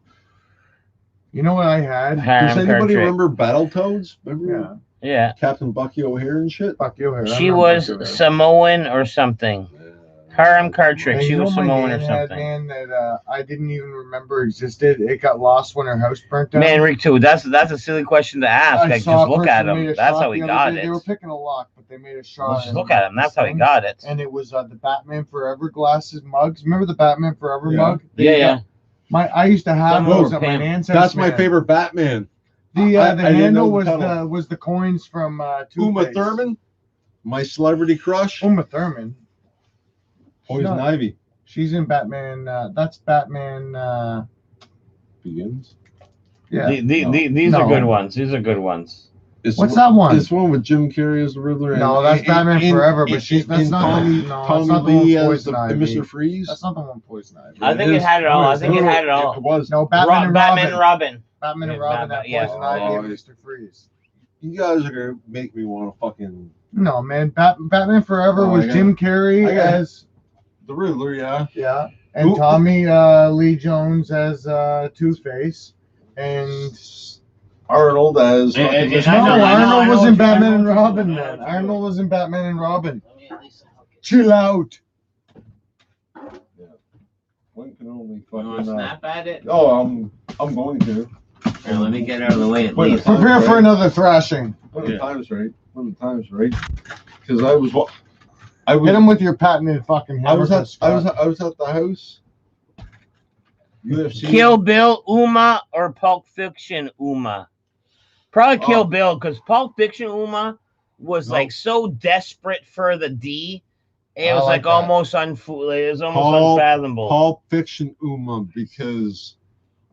You know what I had? Does anybody Cartridge. remember Battletoads? Remember Yeah. Yeah. Captain Bucky O'Hare and shit? Fuck you. I She remember was that. Samoan or something. Harem Cartridge. And She you know was my Samoan or nan had, something. man, that I didn't even remember existed. It got lost when her house burnt down. Man, Rick, too. That's a silly question to ask. Like, saw just a look at person made him. a That's shot how he the got other day. it. They were picking a lock, but they made a shot. Let's just in look at him. That's how he thing. got it. And it was the Batman Forever glasses mugs. Remember the Batman Forever Yeah. mug? Yeah. I used to have Some those were at my pimp. nan's house. That's my man. favorite Batman. The I didn't handle know the was the coins from Uma Two-Face. Thurman, my celebrity crush. Uma Thurman. Poison No. Ivy She's in Batman. That's Batman. Begins. Yeah. These are No. good ones. These are good ones. It's What's one- that one? It's one with Jim Carrey as the Riddler. No, that's Batman Forever, but that's not Tommy, the- no, that's Tommy not the one Lee with as Poison the Ivy. Mr. Freeze. That's not the one Poison Ivy. I think it had it all. I think it had it all. It was. No, Batman and Batman Robin. and Robin. Batman and Yeah, Robin Batman, had yeah. Poison Ivy and Oh, Mr. Freeze. You guys are gonna make me want to fucking No, man. Batman Forever Oh, was I got Jim Carrey I got it. as the Riddler, yeah. and Who- Tommy Lee Jones as Two-Face, and Arnold as And- fucking and no, I know- Arnold was I in know- Batman and I know- Robin. I Man, know- Arnold was in Batman and Robin. Chill out. One can only You want to fucking. snap at it? Oh, I'm going to. Here, let me get out of the way at Wait, least. Prepare for another thrashing. When the time's right. Because I was Hit him with your patented fucking hammer. I was at Scott. the house. UFC. Kill Bill Uma or Pulp Fiction Uma? Probably Kill Oh. Bill, because Pulp Fiction Uma was No. like so desperate for the D. It I was like like that. almost it was almost unfathomable. Pulp Fiction Uma because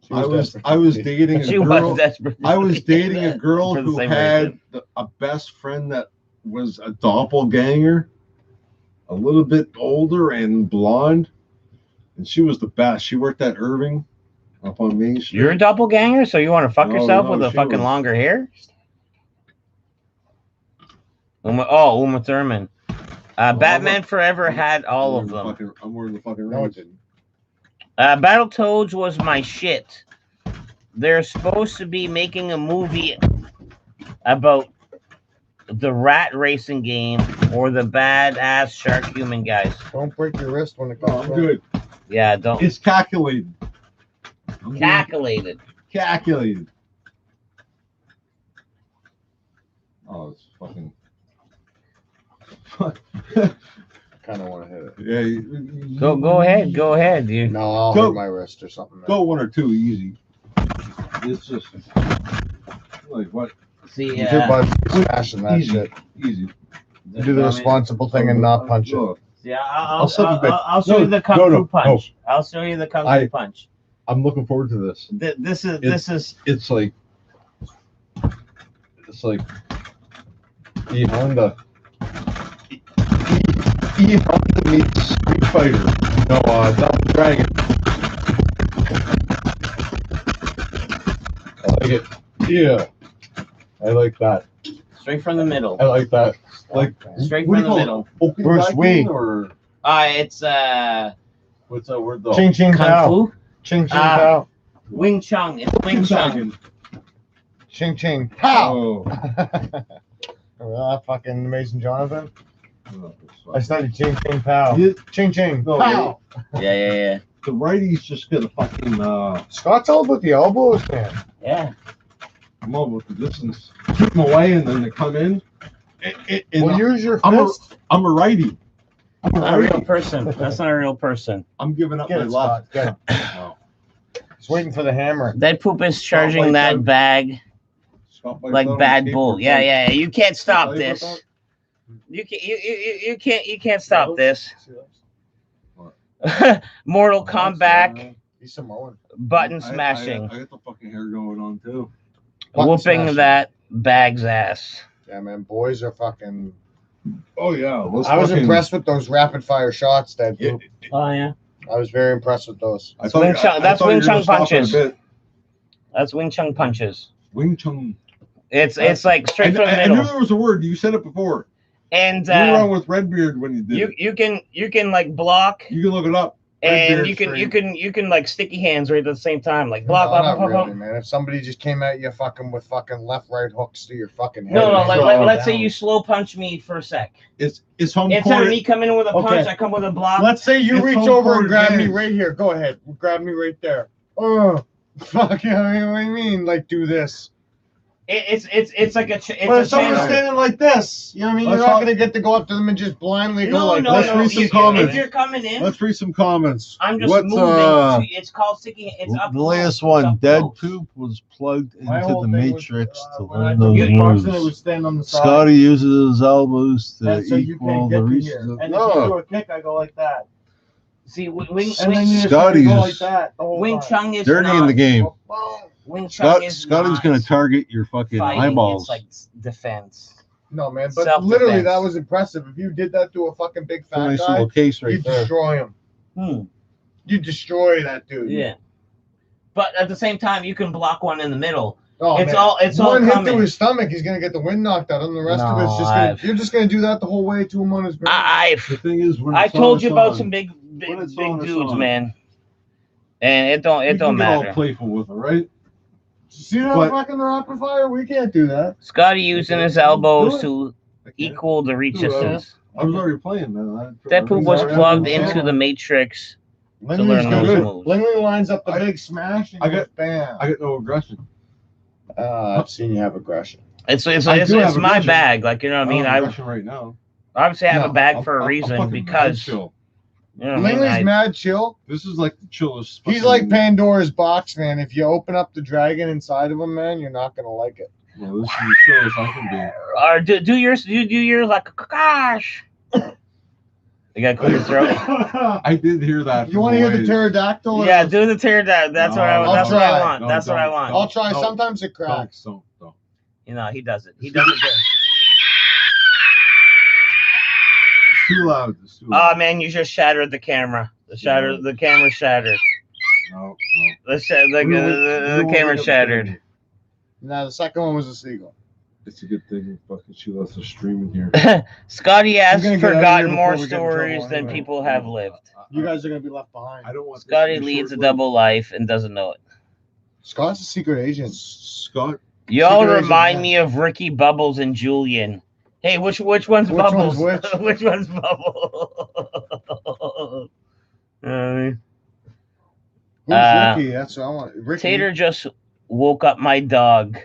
She was desperate. I was dating She a girl. was desperate. I was dating a girl For the who same had a best friend that was a doppelganger, a little bit older and blonde, and she was the best. She worked at Irving up on Main Street. You're a doppelganger, so you want to fuck No, yourself no, with a she fucking was- longer hair? Uma Thurman. Batman Forever had all of them. I'm wearing the fucking No, it rings. didn't. Battletoads was my shit. They're supposed to be making a movie about the rat racing game or the badass shark human guys. Don't break your wrist when it Oh, comes. I'm good. Yeah, don't. It's calculated. I'm doing Calculated. calculated. Oh, it's fucking. Kind of want to hit it. Yeah. Go ahead, dude. No, I'll Go. hurt my wrist or something. Go one or two easy. It's just like what? See, Your butt's smashing that Easy. shit. Easy. Do the responsible thing and not punch it. Look, Yeah, I'll send you back. I'll show No, you the kung no, fu no, punch. I'll show you the kung fu punch. I'm looking forward to this. This is It's like E Honda. E Honda meets Street Fighter. No, Double Dragon. I like it. Yeah. I like that. Straight from the middle. I like that. Like Straight what do from you the call it? middle. Open Bruce backing Wee. or It's what's that word though? Ching ching Kung pow. Fu. Ching ching Ah. pow. Wing Chun. It's Wing Chun. Ching ching pow. Oh. Remember that fucking Amazing Jonathan? Oh, I studied ching ching pow. You- Ching ching No, pow. Yeah. The righties just get a fucking Scott's all about the elbows, man. Yeah. come up with the distance, keep them away, and then they come in. And Well, use your I'm a- fist. I'm a righty. Not a real person. That's not a real person. I'm giving up Get my it, left. Scott. Get it. No. He's waiting for the hammer. That poop is charging like that that. bag Scott Bites like out on bad the bull. skateboard Yeah, bike. yeah. You can't stop Tell you about this. You can't stop this. Mortal Kombat He's Samoan. button I smashing, got the fucking hair going on too. Button whooping smashing. that bag's ass. Yeah, man. Boys are fucking. Oh yeah, I was impressed with those rapid fire shots, that Yeah, group. Oh yeah, I was very impressed with those. I thought Wing Chun- that's Wing Chun punches. Bit. that's Wing Chun punches. Wing Chun. It's like straight from the I knew middle, there was a word. You said it before. and You were wrong with Redbeard when you did it. you can like block, You can look it up. and Redbeard's you can like sticky hands right at the same time, like block, No, block, not block, block, really, block. man. If somebody just came at you fucking with fucking left, right hooks to your fucking head. No, and like, throw you let's say down. you slow punch me for a sec. It's home Instead of court. me coming in with a punch, Okay. I come with a block. Let's say you It's reach home over court and grab me advantage. right here. Go ahead. Grab me right there. Oh, fuck. I mean, what do you mean? Like, do this. It's like But if it's a someone's channel. standing like this, you know what I mean? Let's You're not talk- going to get to go up to them and just blindly go No, like no, this. Let's no. read some If comments. you're coming in, Let's read some comments. I'm just What's, moving. It's called sticking. It's up. The last close. one, It's up dead close. poop was plugged My into whole the thing was, matrix to when I learn took those kickboxing, I would moves. stand on the side. Scotty uses his elbows to And so you equal can't the get to reach. here. And if No. you do a kick, I go like that. See, Wing And then you just Scotty's go like that the whole Wing time. Chun is dirty in not, the game. Wing Chun is Scotty's not going to target your fucking fighting, eyeballs. It's like defense. No, man, but Self-defense. literally that was impressive. If you did that to a fucking big It's a fat nice guy, little case right you'd there. destroy him. Hmm. You'd destroy that dude. Yeah. But at the same time, you can block one in the middle. Oh, It's man. all- it's all one hit coming. to his stomach, he's gonna get the wind knocked out of him. The rest of it's No, just gonna, I've- you're just gonna do that the whole way to him on his ground. The thing is, when I it's on, told you it's about on. some big When it's on, it's dudes, on. man. And it don't You can get all matter. playful with it, right? See that But- fucking rapid fire? We can't do that. Scotty using Okay. his Do elbows it. to I can't. equal the reach Do it. distance. I was already playing, man. That poop was Sorry, plugged I'm into sorry. the matrix. Langley's learn gonna those do- moves. Langley lines up the I- big smash and I goes got- bam. I got no aggression. I've seen you have aggression. It's I do have my aggression. bag. Like, you know what I mean? don't have I aggression right now. obviously have No, a bag I'm- for a I'm reason fucking because mad chill. you know what I mean? Langley's mad chill. This is like the chillest. He's fucking- like Pandora's box, man. If you open up the dragon inside of him, man, you're not gonna like it. Well, this is the chillest I can be. Or do yours like gosh. You gotta clear your throat. I did hear that. You from want to hear the ways. pterodactyl? Yeah, do the tear down. That's what I No, that's I'll what I try. want. No, That's what I don't. want. I'll try. No. Sometimes it cracks. Don't. You know, he does it. He does it good. It's too loud. It's too Oh loud. man, you just shattered the camera. The camera shattered. No. The camera shattered. Now the second one was a seagull. It's a good thing fucking she lets us stream in here. Scotty has gonna get out of forgotten here more before we get in trouble stories than anyway. people have lived. You guys are gonna be left behind. I don't want. this to Scotty be leads a short-lived. double life and doesn't know it. Scott's a secret agent. Scott. Y'all Secret agent, remind yeah. me of Ricky Bubbles and Julian. Hey, which one's Which Bubbles? one's which? Which one's Bubbles? Who's Ricky? That's what I want. Ricky. Tater just woke up my dog.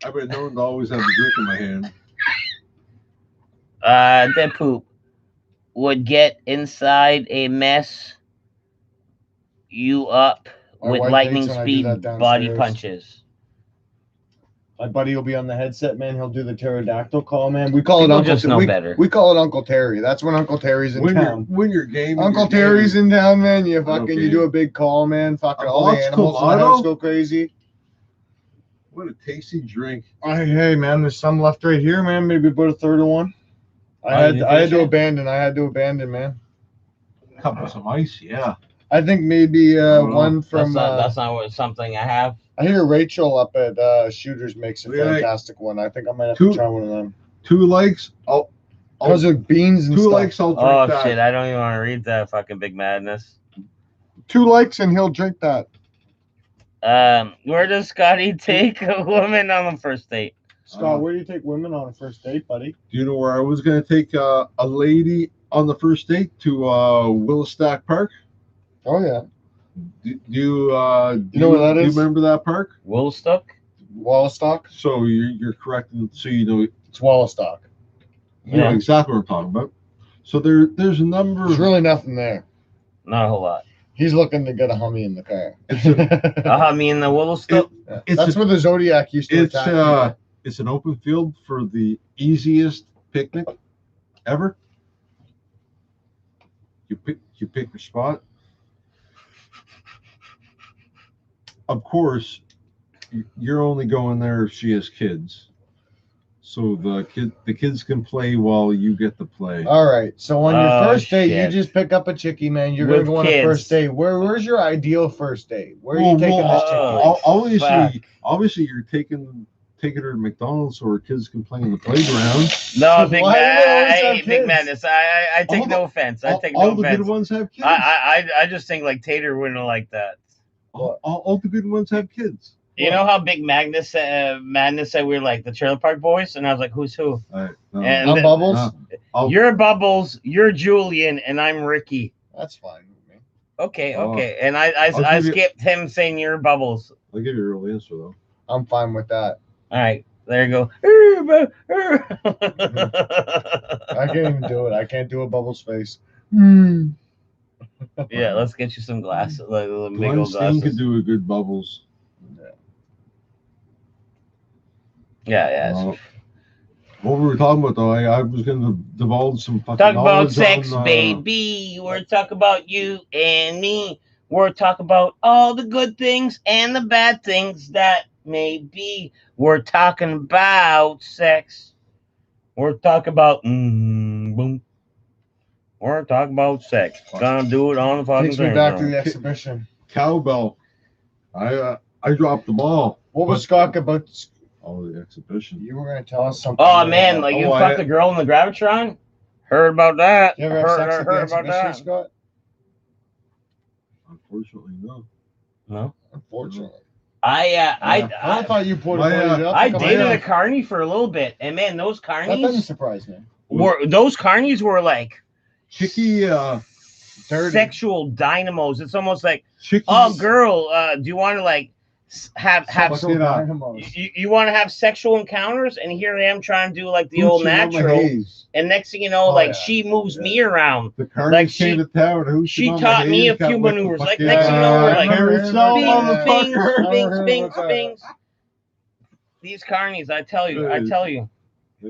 I've been known to always have a drink in my hand. That poop would get inside a mess you up My with wife lightning hates when I do speed that body downstairs. punches. My buddy will be on the headset, man. He'll do the pterodactyl call, man. We call it People Uncle. just know better. We call it Uncle Terry. That's when Uncle Terry's in town. When you're game. Uncle Terry's in town, man. You fucking Okay. you do a big call, man. Fucking A all the box animals in the Clamato? house go crazy. What a tasty drink. Hey, man, there's some left right here, man. Maybe about a third of one. I had to abandon, man. Cup of some ice, yeah. I think maybe don't know. one from. That's not something I have. I hear Rachel up at Shooters makes a Yeah. fantastic one. I think I might have Two- to try one of them. 2 likes. Because of beans and 2 stuff. likes. I'll drink Oh that. shit! I don't even want to read that fucking Big Madness. 2 likes and he'll drink that. Where does Scotty take a woman on the first date? Scott, where do you take women on a first date, buddy? Do you know where I was going to take a lady on the first date to Willistack Park? Oh yeah, Do you know where that Do is? you remember that park? Woolstock? Wallastock. So you're correct, so you know It's Wallastock. Yeah. exactly what I'm talking about. So there's a number. There's really nothing there. Not a whole lot. He's looking to get a Hummy in the car. Me and the Woolstock. That's where the Zodiac used to attack people. It's an open field for the easiest picnic ever. You pick your spot. Of course, you're only going there if she has kids. So the kids can play while you get to play. All right. So on your first date, you shit. just pick up a chickie, man. You're With gonna go on a kids. first date. Where's your ideal first date? Where are you Well, taking well, this chickie? fuck. Obviously, you're taking her to McDonald's so her kids can play in the playground. No, Big Why do they always have Big kids? Madness. I take All no offense. I take all no the offense. good ones have kids. I just think like Tater wouldn't like that. All the good ones have kids. You know how Big Madness said we were like the Trailer Park Boys, and I was like, who's who? All right, no, And I'm Bubbles. no. You're Bubbles, you're Julian, and I'm Ricky. That's fine with me. Okay, Oh. okay. And I I'll give you- skipped him saying you're Bubbles. I'll give you a real answer though. I'm fine with that. All right, there you go. I can't even do it. I can't do a Bubbles face. Yeah, let's get you some glasses, like little big Glenn old Steen could glasses. do a good Bubbles. Yeah. What we were talking about though, I was going to divulge some fucking Talk about knowledge sex, on, baby. We're talking about you and me. We're talking about all the good things and the bad things that may be. We're talking about sex. We're talking about boom. We're talking about sex. Gonna do it on the fucking Takes me thing. back to the exhibition. cowbell. I dropped the ball. What was Scott about? Oh, the exhibition. You were going to tell us something. Oh man, like you Oh, fucked the girl in the Gravitron? Heard about that? You ever have sex at the Heard about exhibition, that? Scott? Unfortunately, no. No. Unfortunately. I thought you put My, it up. I Come dated on. a carny for a little bit, and man, those That doesn't carnies surprise me. were like Chicky, Dirty. sexual dynamos. It's almost like, Chicky. oh girl, do you want to like have Sexual Fuck it up. dynamos. you want to have sexual encounters? And here I am trying to do like the old Hoochie Mama natural, Hayes. and next thing you know, Oh, like yeah. she moves Yeah. me around. The carnies Like, she- came to town. Hoochie she Mama taught me Hayes a few got with the maneuvers. Like, fucking- next thing you know, we're like, carousel, Bing, motherfucker. bings. These carnies, I tell you. Like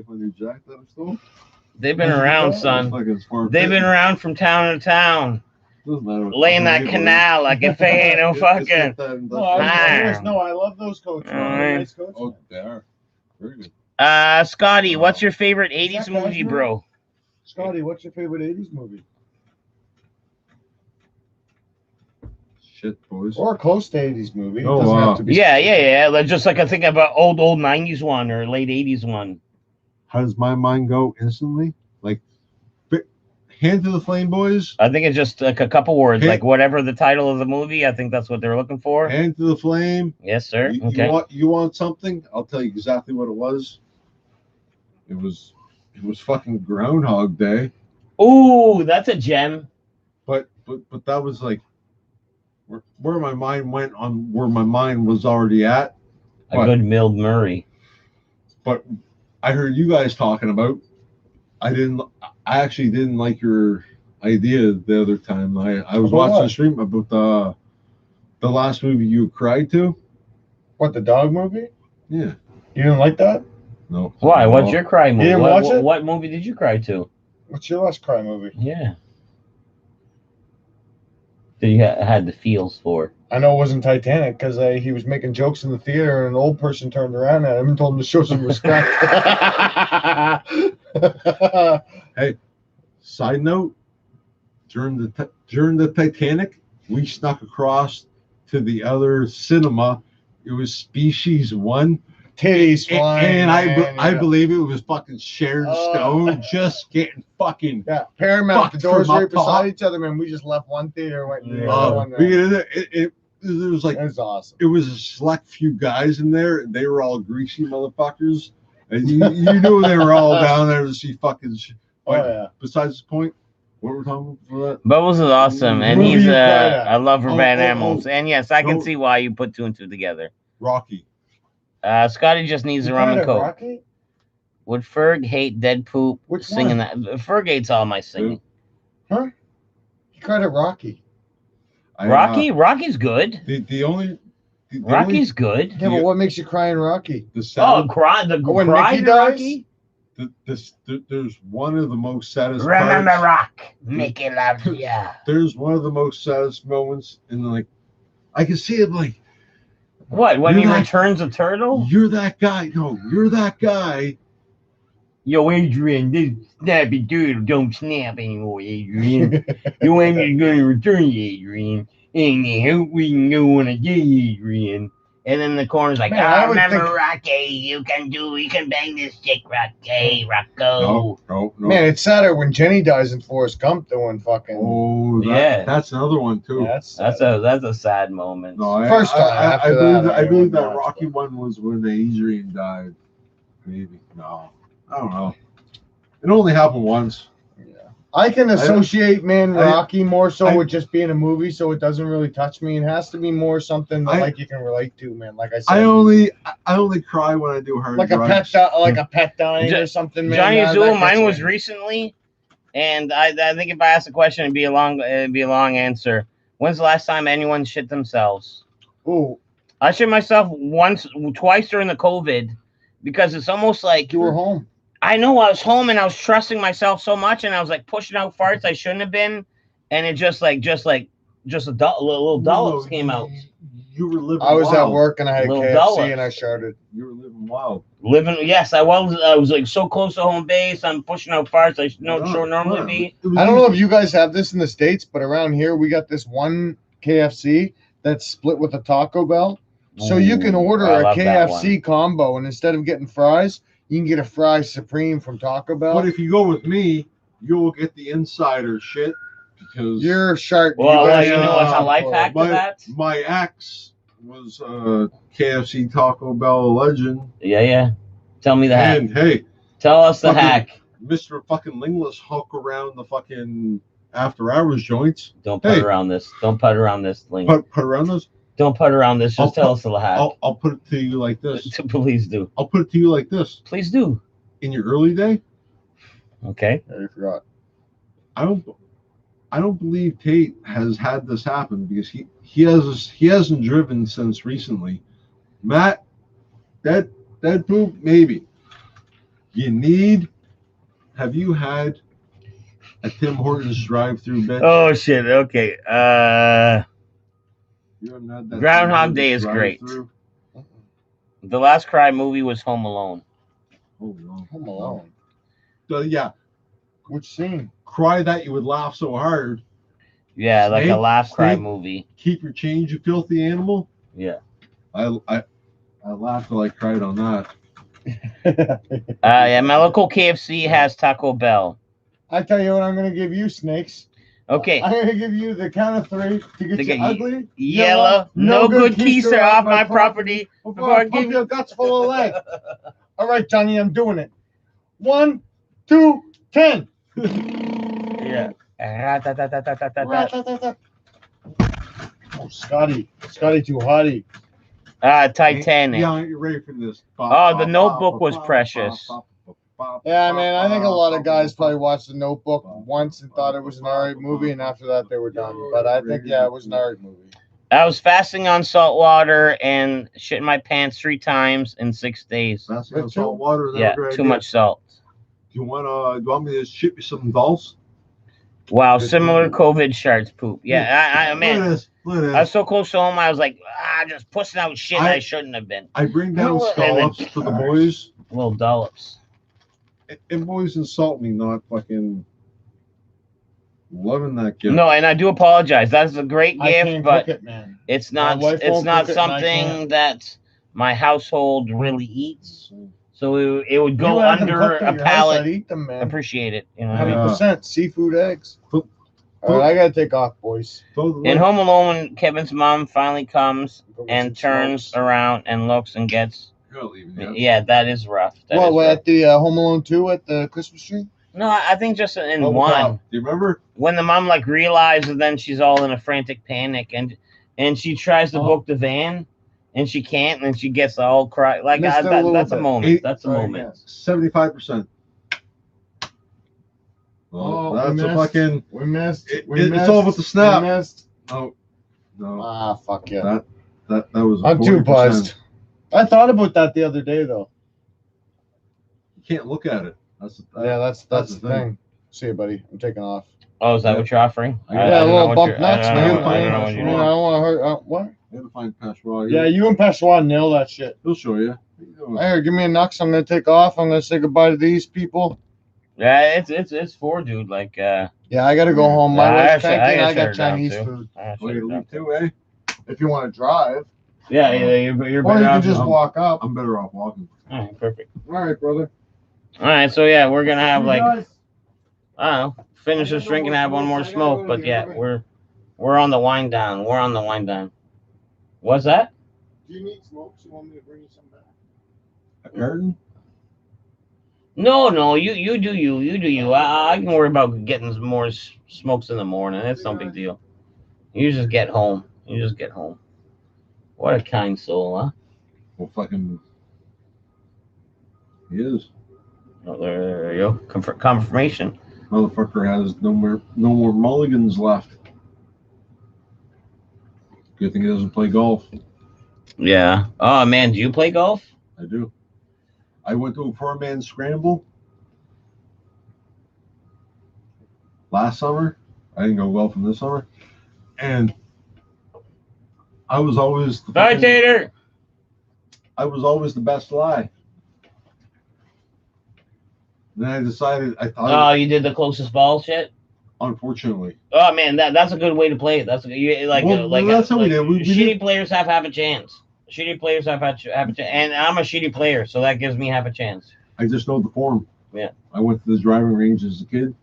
when you jacked that still? They've been around, son. They've been around from town to town, laying that canal like if they ain't no fucking. No, I Ah. love those coats. man. Alright. They're nice coats, Oh, man. they are. Very good. Scotty, what's your favorite Is 80s that movie, Cashmere? bro? Scotty, what's your favorite 80s movie? Shit, boys. Or close to 80s movie. It Oh, doesn't wow. have to be. Yeah. Like, just like I think about old 90s one or late 80s one. How does my mind go instantly? Like, Hand to the Flame Boys, I think it's just like a couple words, Hey. like whatever the title of the movie. I think that's what they're looking for. Hand to the Flame. Yes, sir. You, Okay. you want something? I'll tell you exactly what it was. It was fucking Groundhog Day, Ooh, that's a gem. but that was like where my mind went on where my mind was already at. A What? good Mild Murray. But I heard you guys talking about. I actually didn't like your idea the other time. I was About watching what? a stream about the last movie you cried to. What, the dog movie? Yeah. You didn't like that? No. Why? What's your cry movie? didn't What, watch it? what movie did you cry to? What's your last cry movie? Yeah. That you had the feels for. I know it wasn't Titanic because he was making jokes in the theater and an old person turned around at him and told him to show some respect. Side note: during the Titanic, we snuck across to the other cinema. It was Species 1. Titties flying. And man, I yeah. believe it was fucking Sharon Oh. Stone just getting fucking. Yeah, Paramount. The Fucked doors from right up top. beside each other, man. We just left one theater, went in the other one. It was like It was awesome. it was a select few guys in there, and they were all greasy motherfuckers, and you knew they were all down there to see fucking. Oh yeah. Besides the point, what we're talking about? Bubbles is awesome, and Movie he's you cried at. a lover of bad Oh, animals. And yes, I can No. see why you put two and two together. Rocky. Scotty just needs You a rum cried and at coke. Rocky? Would Ferg hate dead poop Which singing one? that? Ferg hates all my singing. Huh? You cried at Rocky. Rocky's good. The only. Rocky's good. Yeah, but what makes you cry in Rocky? The Oh, sad, cry the When cry Mickey to dies? Rocky. there's one of the most saddest. Remember parts. Rock, Mickey loves ya. There's one of the most saddest moments, and like, I can see it like. What? When You're he that- returns a turtle? You're that guy. No, you're that guy. Yo, Adrian, this snappy turtle don't snap anymore, Adrian. Your enemy's gonna return you, Adrian. And I hope we can go on a day, Adrian. And then the corner's like, Man, I would remember think- Rocky, you can bang this chick, Rocky, Rocco. No. Man, it's sadder when Jenny dies in Forrest Gump doing fucking. Oh, Yeah. that's another one too. That's That's a sad moment. No, First time, after that, I I believe that wouldn't watch Rocky one was when Adrian died. Maybe. No, I don't know. It only happened once. I can associate, man, I- Rocky more so I- with just being a movie, so it doesn't really touch me. It has to be more something that I- like you can relate to, man. Like I said, I only cry when I do hard like drugs. a pet dying Jo- or something, man. Johnny that Azul, gets mine was me. recently, and I think if I asked the question, it'd be a long answer. When's the last time anyone shit themselves? Ooh, I shit myself twice during the COVID, because it's almost like you were home. I know I was home and I was trusting myself so much, and I was like pushing out farts I shouldn't have been, and it just little dollops came out. You were living. I was wild. at work and I had Little KFC dollops. and I sharded. You were living wild. Yes, I was like so close to home base. I'm pushing out farts I should normally be. It was I don't know if you guys have this in the States, but around here we got this one KFC that's split with a Taco Bell. So you can order I a love that KFC combo, and instead of getting fries, you can get a fry supreme from Taco Bell. But if you go with me, you'll get the insider shit because You're sharp. Well, guys you are know what's a hardcore. life hack to my that? my ex was a KFC Taco Bell legend, Yeah. Tell me the hack. and hey, Tell us the fucking- hack. Mr. fucking Lingless hook around the fucking after hours joints. Don't put Hey. around this. Don't put around this link. Put around those. Don't put around this. Just I'll tell us the hack. I'll put it to you like this. Please do. I'll put it to you like this. Please do. In your early day, Okay. I forgot. I don't believe Tate has had this happen because he hasn't driven since recently. Matt, that poop maybe. Have you had a Tim Hortons drive-through bitch? Oh shit. Okay. You haven't had that Groundhog Tim Day Hortons is great. drive-through? The last cry movie was Home Alone. Oh no. Home Alone. Yeah, Which scene? cry that you would laugh so hard. Yeah, like a Snake? laugh cry Snake? movie. Keep your change, you filthy animal. Yeah. I laughed till I cried on that. Yeah, my local KFC has Taco Bell. I tell you what, I'm gonna give you, Snakes. Okay. I'm gonna give you the count of 3 to get To you get ugly. Yellow, no good keister off my property. Before I pump your guts full of lead. All right, Johnny, I'm doing it. 1, 2, 10. Yeah. Oh, Scotty too hotty. Titanic. Yeah, you're ready for this. Oh, The Notebook was precious. Yeah, man, I think a lot of guys probably watched The Notebook once and thought it was an alright movie, and after that they were done. But I think, yeah, it was an alright movie. I was fasting on salt water and shitting my pants 3 times in 6 days. That's in salt water. Yeah, too much salt. Do you want me to ship you some dolls? Wow, similar COVID shards poop. Yeah, I Look man, at this. Look at this. I was so close to home. I was like, just pushing out shit I I- shouldn't have been. I bring down And then- scallops for the boys, Little dollops. and boys insult me, not fucking. Loving that gift. No, and I do apologize. That's a great I gift, can't but cook it, man. it's not. My wife It's won't not cook it and I something can't. that my household really eats. So it would go You had them under cooked at a your house, palate. I'd eat them, man. Appreciate it. You know what I mean? 100% seafood eggs. Put- All right, I gotta take off, boys. Throw the In lid- Home Alone, Kevin's mom finally comes Go get and some turns smokes. around and looks and gets. You're not leaving yet. Yeah, that is rough. That What, is we're rough. at the Home Alone 2 at the Christmas tree? No, I think just in Oh, one. wow. Do you remember? When the mom like realizes, then she's all in a frantic panic, and she tries to book the van, and she can't, and she gets all cry like Missed it a little that's a bit. moment. That's a Right, moment. 75%. Oh, Well, we that's a missed. fucking. We missed. It's all about the snap. We missed. Oh, no. Ah, fuck yeah. That was. I'm too 40%. buzzed. I thought about that the other day, though. You can't look at it. Yeah, that's that's the the thing. See you, buddy. I'm taking off. Oh, is that what you're offering? I got- Yeah, a don't know little what bump you're- nuts, I man. don't know- I don't know what Yeah, you're I doing. don't want to hurt. What? I had to find Peshawar. Yeah, you and Peshawar nail that shit. He'll show you. What are you doing? Here, give me a nux. I'm gonna take off. I'm gonna say goodbye to these people. Yeah, it's four, dude. Like, Yeah, I gotta go home. My I wife's gotta- cranky, and I shut her got down, Chinese too. food. I should Well, you have leave done. too, eh? If you want to drive, Yeah, you're or you better can off. just I'm- walk up. I'm better off walking. All right, perfect. All right, brother. All right, so yeah, we're gonna have You like guys- I don't know, finish I this got drink no and more have one smokes. more I gotta smoke. go But to the yeah, other- we're on the wind down. We're on the wind down. What's that? Do you need smokes? You want me to bring you some back? A curtain? No, you do you. I can worry about getting some more smokes in the morning. It's no big deal. You just get home. What a kind soul, huh? Well, fucking. He is. Oh, there you go. Confirmation. Motherfucker has no more mulligans left. Good thing he doesn't play golf. Yeah. Oh man, do you play golf? I do. I went to a 4-man scramble last summer. I didn't go golfing this summer, and I was always the Bye, fucking- Tater. I was always the best lie. Then I decided I thought, Oh, you did the closest ball shit. unfortunately, Oh man, that's a good way to play it. That's that's how we did. We shitty did- players have a chance. Shitty players have a chance, and I'm a shitty player, so that gives me half a chance. I just know the form. Yeah. I went to the driving range as a kid.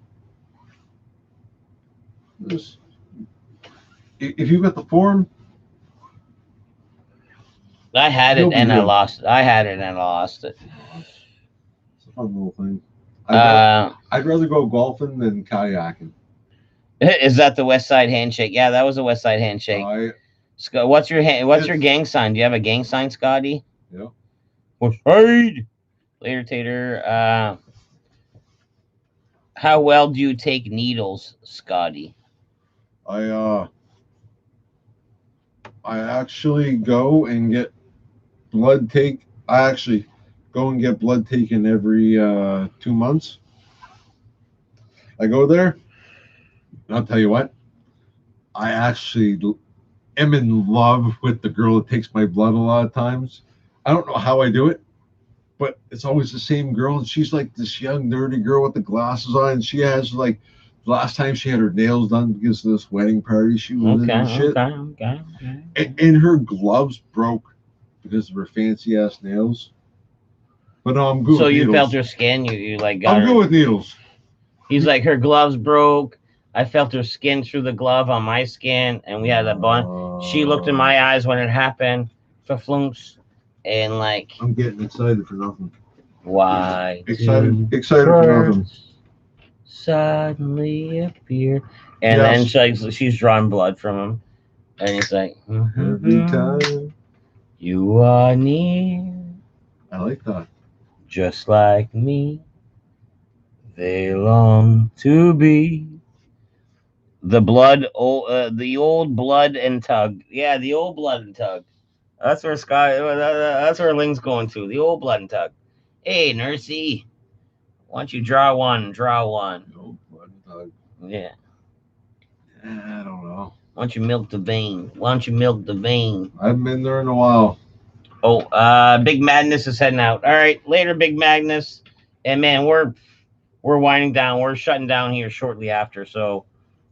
If you got the form, I had No it big and I deal. lost it. I had it and I lost it. it's a fun little thing. Uh, I'd rather go golfing than kayaking. is that the West Side handshake? Yeah, that was the West Side handshake. What's your It's- gang sign? Do you have a gang sign, Scotty? Yeah. What's right? Later, Tater. How well do you take needles, Scotty? I actually go and get blood take. I actually go and get blood taken every 2 months. I go there, and I'll tell you what, I actually am in love with the girl that takes my blood a lot of times. I don't know how I do it, but it's always the same girl. And she's like this young, nerdy girl with the glasses on. And she has like, the last time she had her nails done because of this wedding party she was in and shit. Okay. And her gloves broke because of her fancy ass nails. But no, I'm good So with you needles. felt her skin. You like got I'm her. good with needles. He's like, her gloves broke. I felt her skin through the glove on my skin, and we had a bun. She looked in my eyes when it happened, for flunks, and like, I'm getting excited for nothing. why? Excited for nothing. Suddenly appear, and Yes. then she's drawing blood from him, and he's like, Every time. you are near, I like that. just like me. They long to be. The old blood and tug. Yeah, the old blood and tug. That's where that's where Ling's going to. The old blood and tug. Hey, Nursey, why don't you draw one? No, blood dog. Yeah. I don't know. Why don't you milk the vein? I haven't been there in a while. Oh, Big Madness is heading out. All right, later, Big Madness. And man, we're winding down. We're shutting down here shortly after. So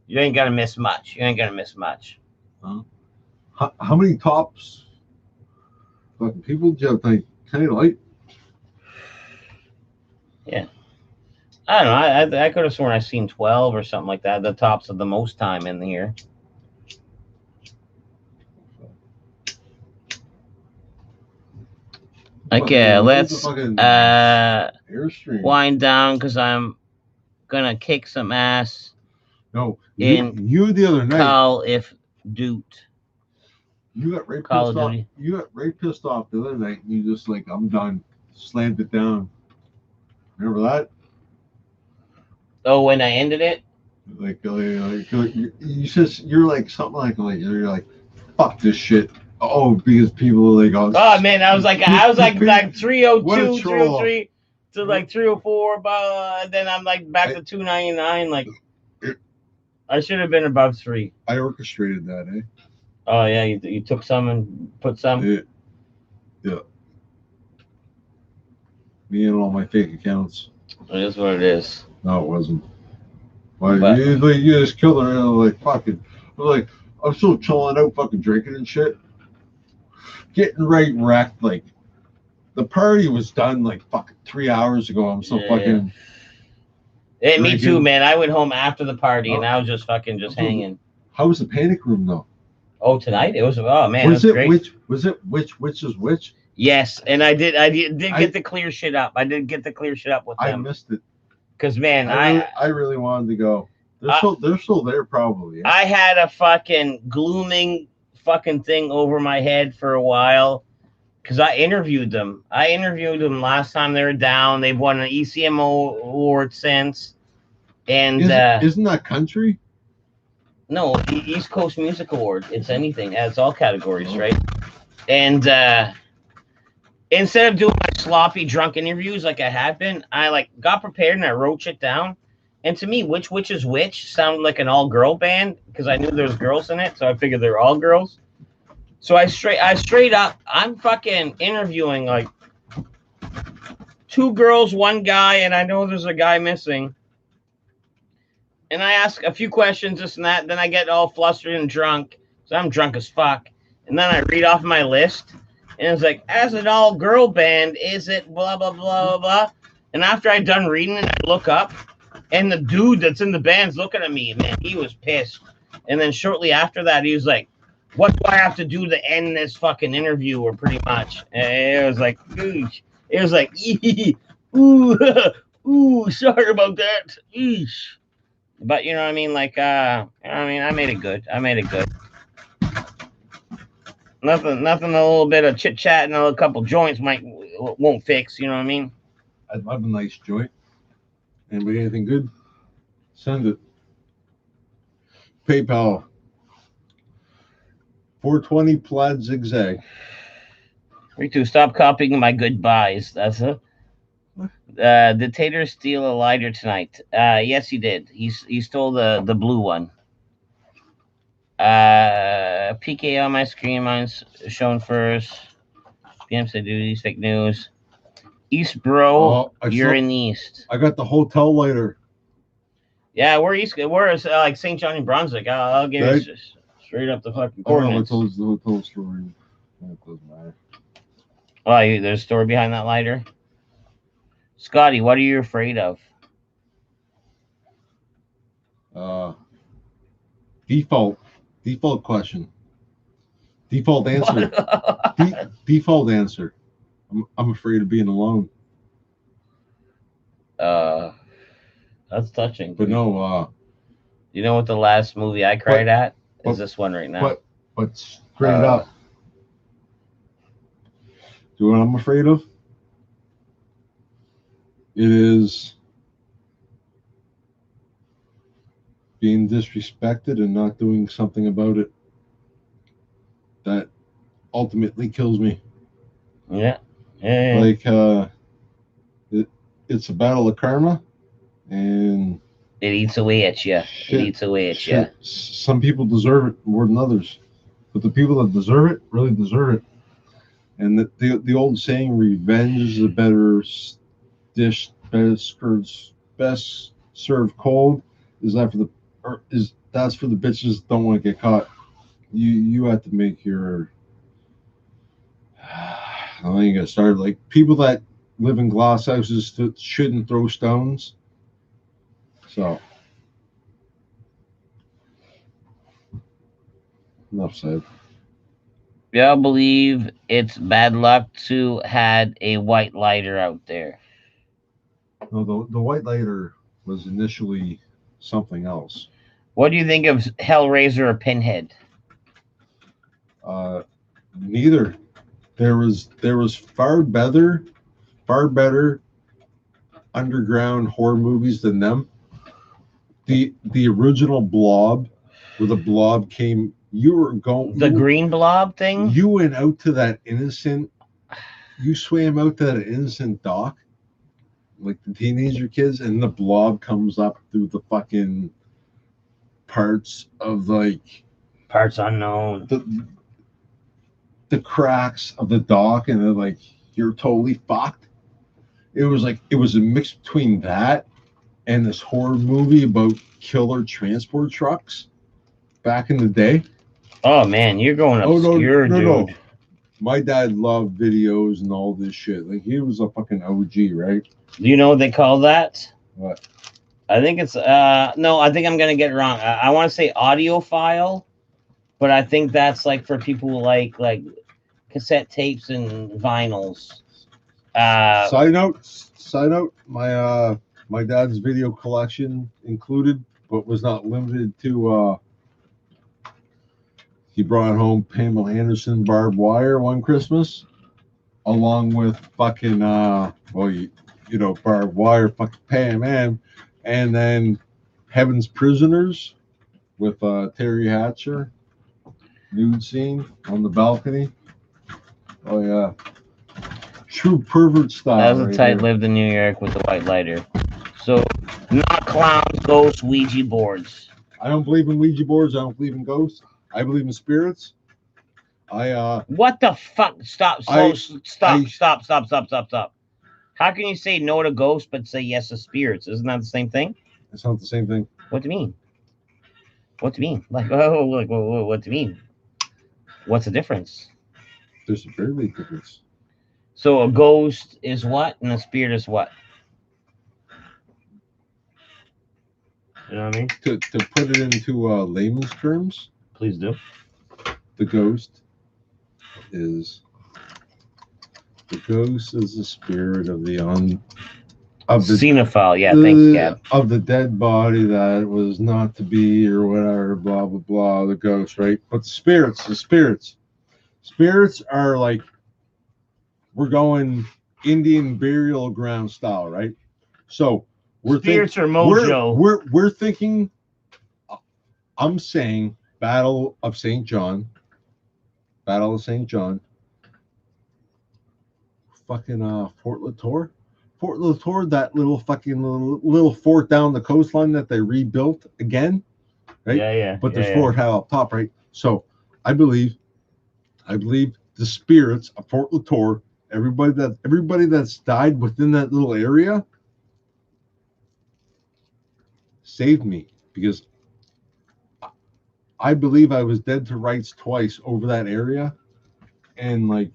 You ain't gonna miss much. You ain't gonna miss much. How many tops fucking people do you have tonight? Like, I don't know. I could have sworn I seen 12 or something like that. The tops of the most time in here. Okay, let's Airstream. wind down because I'm gonna kick some ass. No, in you the other night. Call if Doot. You got right Call pissed of off. Duty. You got right pissed off the other night. And you just like, I'm done. Slammed it down. Remember that? Oh, when I ended it. Like you said you're like something like you're like, fuck this shit. Oh, because people are like, oh man, I was like 302, What a troll. 303 to like 304, but then I'm like back to 299. Like I should have been above 3. I orchestrated that, eh? Oh yeah, you took some and put some. Yeah. Me and all my fake accounts. It is what it is. No, it wasn't. Like, you just killed her, and I'm like, fucking. I'm still chilling out, fucking drinking and shit. Getting right wrecked. Like, the party was done like fucking 3 hours ago. I'm still fucking. Hey, me too, man. I went home after the party and I was just fucking hanging. How was the panic room though? Oh, tonight it was. Oh man, was it great. which is which? Yes, and I did get to clear shit up. I did get to clear shit up with them. I missed it. Cause man, I really wanted to go. They're still there probably. Yeah? I had a fucking glooming fucking thing over my head for a while. Cause I interviewed them. Last time they were down. They've won an ECMO award since. And isn't that country? No, East Coast Music Award. It's anything. It's all categories, right? And instead of doing my sloppy drunk interviews like I had been, I like got prepared and I wrote shit down. And to me, which is which sounded like an all girl band because I knew there was girls in it, so I figured they're all girls. So I straight up, I'm fucking interviewing like 2 girls, 1 guy, and I know there's a guy missing. And I ask a few questions, this and that. Then I get all flustered and drunk. So I'm drunk as fuck. And then I read off my list. And it's like, as an all-girl band, is it blah, blah, blah, blah. And after I done reading it, I look up. And the dude that's in the band's looking at me. Man, he was pissed. And then shortly after that, he was like, what do I have to do to end this fucking interview? Or pretty much. And it was like, eesh. It was like, ooh, ooh, sorry about that. Eesh. But you know what I mean? Like, I made it good. Nothing, a little bit of chit chat and a couple joints won't fix, you know what I mean? I'd love a nice joint. Anybody anything good? Send it. PayPal. 420 plaid zigzag. Me too. Stop copying my goodbyes. That's it. Did Tater steal a lighter tonight? Yes, he did. He stole the blue one. PK on my screen. Mine's shown first. PM said duties. Fake news. East, bro. You're in the East. I got the hotel lighter. Yeah, we're East. We're like St. John, New Brunswick. I'll give you straight up the fucking coordinates. I told you the hotel story. It doesn't matter. Well, there's a story behind that lighter. Scotty, what are you afraid of? Default question. Default answer. Default answer. I'm afraid of being alone. That's touching. But no. You know what the last movie I cried at is this one right now. But straight up. Do you know what I'm afraid of? It is being disrespected and not doing something about it. That ultimately kills me. Yeah. Like it's a battle of karma, and it eats away at you. Some people deserve it more than others, but the people that deserve it really deserve it. And the old saying, "Revenge is a better dish, best served cold," is that's for the bitches that don't want to get caught. You have to make your. I don't think I started like people that live in glass houses that shouldn't throw stones. So enough said. Yeah, I believe it's bad luck to had a white lighter out there. No, the white lighter was initially something else. What do you think of Hellraiser or Pinhead? Uh, neither. There was far better underground horror movies than them. The original Blob, where the Blob came, you were going. The green blob thing? You went out to that innocent. You swam out to that innocent dock, like the teenager kids, and the Blob comes up through the fucking parts of like Parts unknown. the cracks of the dock, and they're like, you're totally fucked. It was a mix between that and this horror movie about killer transport trucks back in the day. Oh man, you're going Oh obscure, no. dude. My dad loved videos and all this shit. Like he was a fucking OG, right? Do you know what they call that? What? I think it's no, I think I'm gonna get it wrong. I want to say audiophile, but I think that's like for people who like cassette tapes and vinyls. Side note, my dad's video collection included, but was not limited to he brought home Pamela Anderson barbed wire one Christmas, along with fucking barbed wire fucking Pam and then Heaven's Prisoners with Terry Hatcher nude scene on the balcony. Oh yeah. True pervert style. that was a right tight there. lived in New York with the white lighter. So not clowns, ghosts, Ouija boards. I don't believe in Ouija boards. I don't believe in ghosts. I believe in spirits. What the fuck? Stop! I- Stop! How can you say no to ghosts but say yes to spirits? Isn't that the same thing? It's not the same thing. What do you mean? What do you mean? Like, oh, what do you mean? What's the difference? There's a very big difference. So a ghost is what, and a spirit is what? You know what I mean? To put it into layman's terms, Please do. the ghost is the spirit of the Xenophile, yeah, thanks, Gab. of the dead body that was not to be or whatever, blah blah blah. The ghost, right? But the spirits are like, we're going Indian burial ground style, right? So Spirits are mojo. We're thinking. I'm saying Battle of St. John. Fucking Fort Latour. Fort Latour, that little fucking little fort down the coastline that they rebuilt again, right? Yeah. But there's Fort Howe up top, right? So I believe the spirits of Fort Latour, everybody that's died within that little area, saved me, because I believe I was dead to rights twice over that area, and like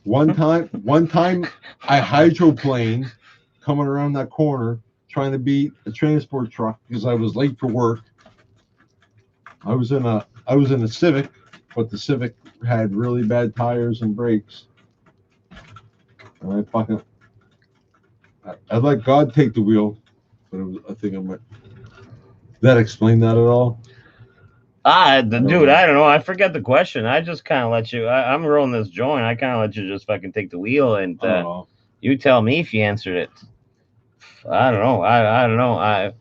one time I hydroplaned coming around that corner trying to beat a transport truck because I was late for work. I was in a Civic, but the Civic had really bad tires and brakes. And I'd let God take the wheel, but I think I might. Did that explain that at all? Dude, I don't know. I forget the question. I just kind of let you. I'm rolling this joint. I kind of let you just fucking take the wheel, and I don't know. you tell me if you answered it. I don't know. I don't know.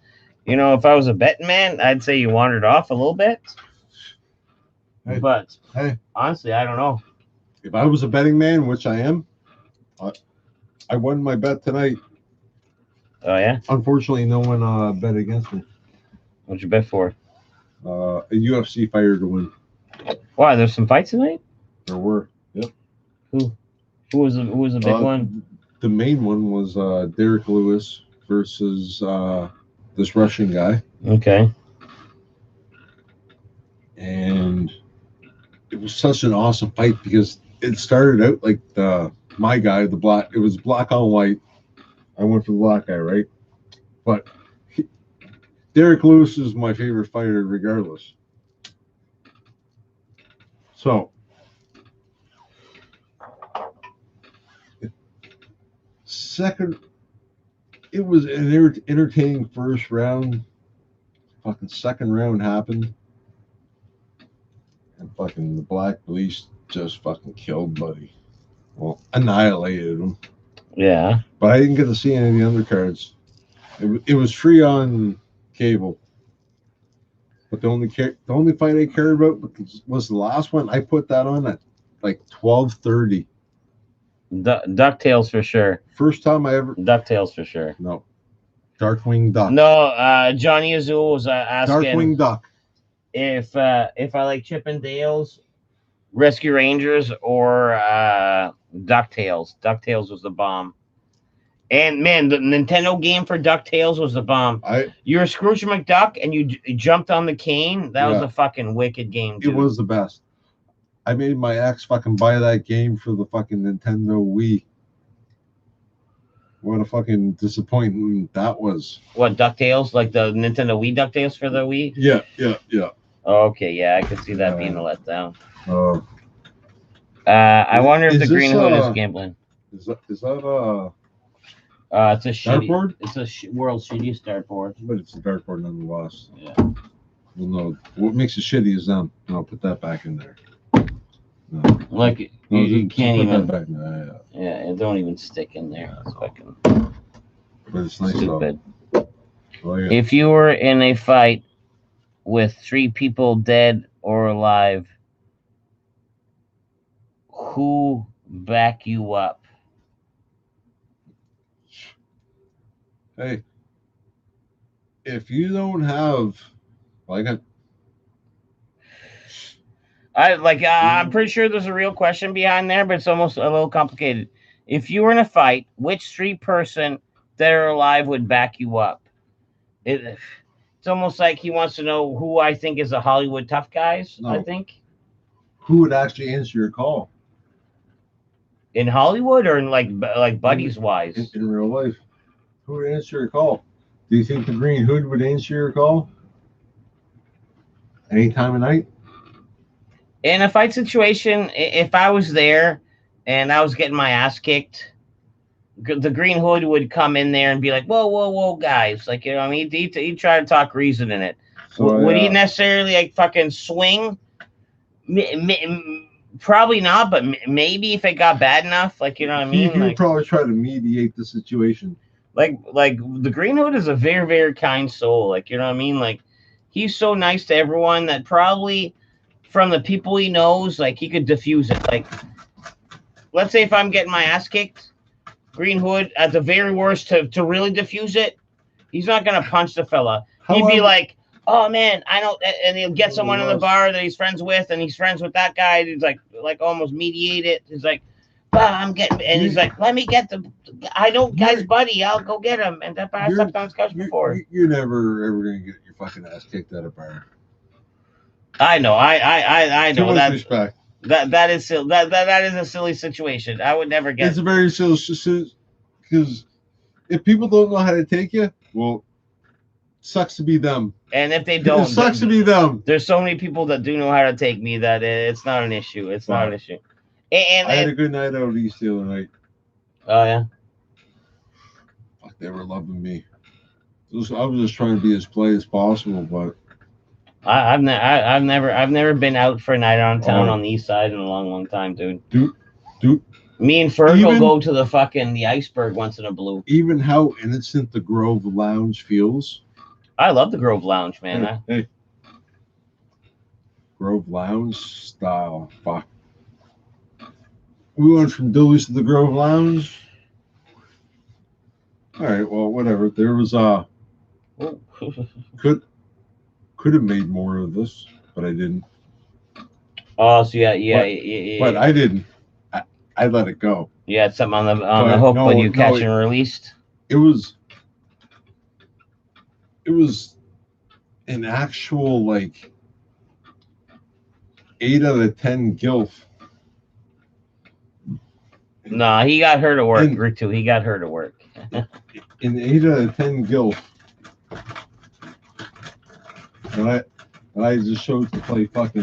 If I was a betting man, I'd say you wandered off a little bit. Hey. But Hey. honestly, I don't know. If I was a betting man, which I am, I won my bet tonight. Oh yeah, Unfortunately, no one bet against me. what'd you bet for? A UFC fighter to win. Why? There's some fights tonight. There were. Yep. Who was the big one? The main one was Derek Lewis versus this Russian guy. Okay. was such an awesome fight because it started out like my guy, the black. It was black on white. I went for the black guy, right? But Derek Lewis is my favorite fighter, regardless. So, second, it was an entertaining first round. Fucking second round happened, and fucking the Black Police just fucking killed Buddy. Well, annihilated him. Yeah. But I didn't get to see any of the undercards. It was free on cable. But the only fight I cared about was the last one. I put that on at like 12:30. DuckTales for sure. First time I ever. DuckTales for sure. No. Darkwing Duck. No, Johnny Azul was asking Darkwing Duck. if I like Chippendales, Rescue Rangers, or DuckTales. DuckTales was the bomb. And man, the Nintendo game for DuckTales was the bomb. You're Scrooge McDuck and you jumped on the cane. That was a fucking wicked game, dude. It was the best. I made my ex fucking buy that game for the fucking Nintendo Wii. What a fucking disappointment that was. What, DuckTales? Like the Nintendo Wii DuckTales for the Wii? Yeah. Okay, yeah, I could see that being a letdown. I I wonder if the Green Hood is gambling. Is that it's a shitty. dartboard? It's a world's shittiest dartboard. But it's a dartboard nonetheless. Yeah. Well, no. What makes it shitty is them. I'll put that back in there. No. Like No, you just can't put that even. back in there. Yeah, it don't even stick in there. It's fucking But it's nice stupid. though. Oh, yeah. If you were in a fight with 3 people dead or alive, who back you up? Hey, if you don't have like I'm pretty sure there's a real question behind there, but it's almost a little complicated. If you were in a fight, which 3 person dead or alive would back you up? It's almost like he wants to know who I think is the Hollywood tough guys. No. I think who would actually answer your call in Hollywood or in like buddies wise. in real life. Who would answer your call? Do you think the Green Hood would answer your call any time of night? In a fight situation, if I was there and I was getting my ass kicked, the Green Hood would come in there and be like, whoa, guys. Like, you know what I mean? He'd try to talk reason in it. So, would he necessarily like fucking swing? Probably not, but maybe if it got bad enough, like, you know what I mean? He would probably try to mediate the situation. Like the Green Hood is a very, very kind soul. Like, you know what I mean? Like, he's so nice to everyone that probably from the people he knows, like, he could diffuse it. Like, let's say if I'm getting my ass kicked, Green Hood, at the very worst, to really diffuse it, he's not going to punch the fella. He'd be like, oh, man, I know, and he'll get someone in the bar that he's friends with, and he's friends with that guy, and he's like almost mediate it. He's like, I'm getting, and he's like, let me get I know guy's buddy, I'll go get him. And that I've stepped on his couch before. You're never ever gonna get your fucking ass kicked at a bar. I know, I know. Too much respect. That is silly. That is a silly situation. I would never get. It's a very silly because if people don't know how to take you, well, sucks to be them. And if they don't, it sucks to be them. There's so many people that do know how to take me that it's not an issue. It's not an issue. And I had a good night out east the other night. Oh yeah. Fuck, they were loving me. I was just trying to be as polite as possible, but I've never been out for a night on town on the east side in a long time, dude. Dude. Me and Ferg will go to the iceberg once in a blue. Even how innocent the Grove Lounge feels. I love the Grove Lounge, man. Hey. Grove Lounge style. Fuck. We went from Dilley's to the Grove Lounge. All right, well, whatever. There was could have made more of this, but I didn't. Oh, so yeah. But I didn't. I let it go. You had something on the hook when you catch and released. It was an actual 8 out of 10 gilf. Nah, he got her to work. And- Rick too. He got her to work. In 8 out of 10 gilf. And I just showed to play fucking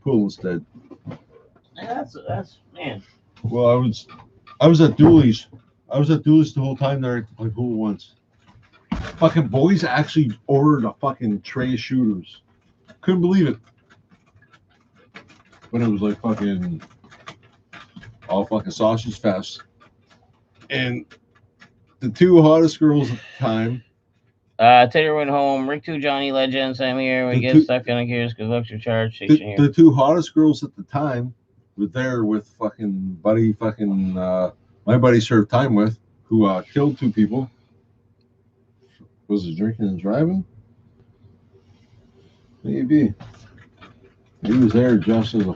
pool instead. That's man. Well, I was at Dooley's. I was at Dooley's the whole time there to play pool once. Fucking boys actually ordered a fucking tray of shooters. Couldn't believe it. When it was like fucking all fucking sausage fest. And the 2 hottest girls at the time. Taylor went home. Rick 2, Johnny Legend. Sam here. We The get two- stuck in the gears because looks are charged. Station here. The 2 hottest girls at the time were there with fucking buddy fucking my buddy served time with, who killed 2 people. Was he drinking and driving? Maybe. He was there just as a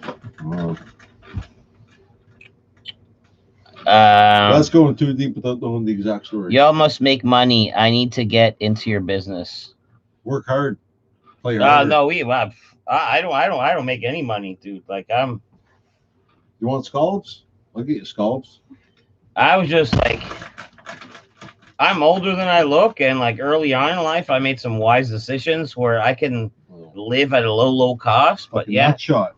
that's going too deep without knowing the exact story. Y'all must make money. I need to get into your business. Work hard. Play hard. No, I don't make any money, dude. Like You want scallops? I'll get you scallops. I was just like, I'm older than I look, and like early on in life, I made some wise decisions where I can live at a low cost. But Fucking yeah, nut shot.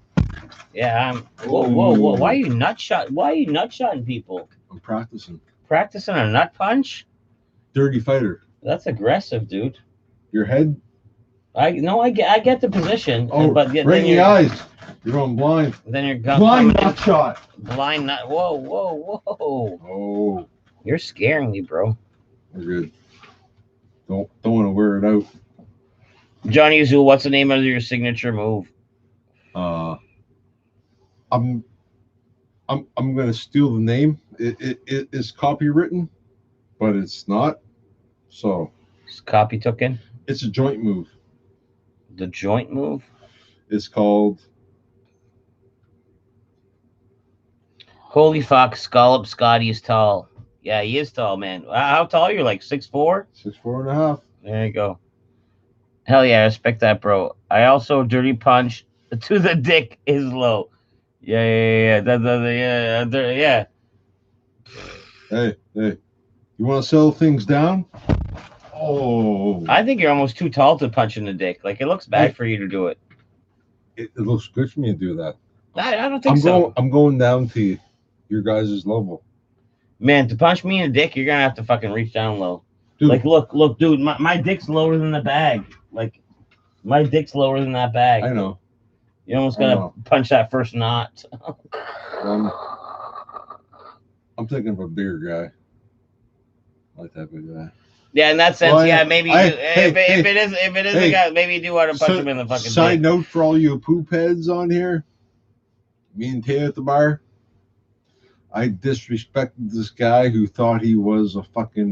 yeah. Whoa! Why are you nut shot? Why are you nut shotting people? I'm practicing. Practicing a nut punch? Dirty fighter. That's aggressive, dude. Your head. I get the position. Oh, but right in the eyes. You're going blind. Then you're Blind nut shot. Blind nut. Whoa! Oh, You're scaring me, bro. we're good. Don't want to wear it out. Johnny Azul, what's the name of your signature move? I'm gonna steal the name. It is copywritten, but it's not. So It's copy taken. it's a joint move. The joint move. It's called Holy fuck! Scallop Scotty is tall. Yeah, he is tall, man. How tall are you? Like 6'4"? 6'4.5". There you go. Hell yeah, I respect that, bro. I also dirty punch to the dick is low. Yeah. Yeah. Hey, you want to settle things down? Oh, I think you're almost too tall to punch in the dick. Like it looks bad for you to do it. it looks good for me to do that. I don't think so. I'm going down to your guys' level. Man, to punch me in the dick, you're gonna have to fucking reach down low. Dude. Like, look, dude, my dick's lower than the bag. Like, my dick's lower than that bag. I know. You almost I gotta know. punch that first knot. I'm thinking of a bigger guy. I like that big guy. Yeah, in that sense, Well, yeah, maybe I- you, if it is hey, a guy, maybe you do want to punch him in the fucking Side dick. note for all you poop heads on here. Me and Tay at the bar. I disrespected this guy who thought he was a fucking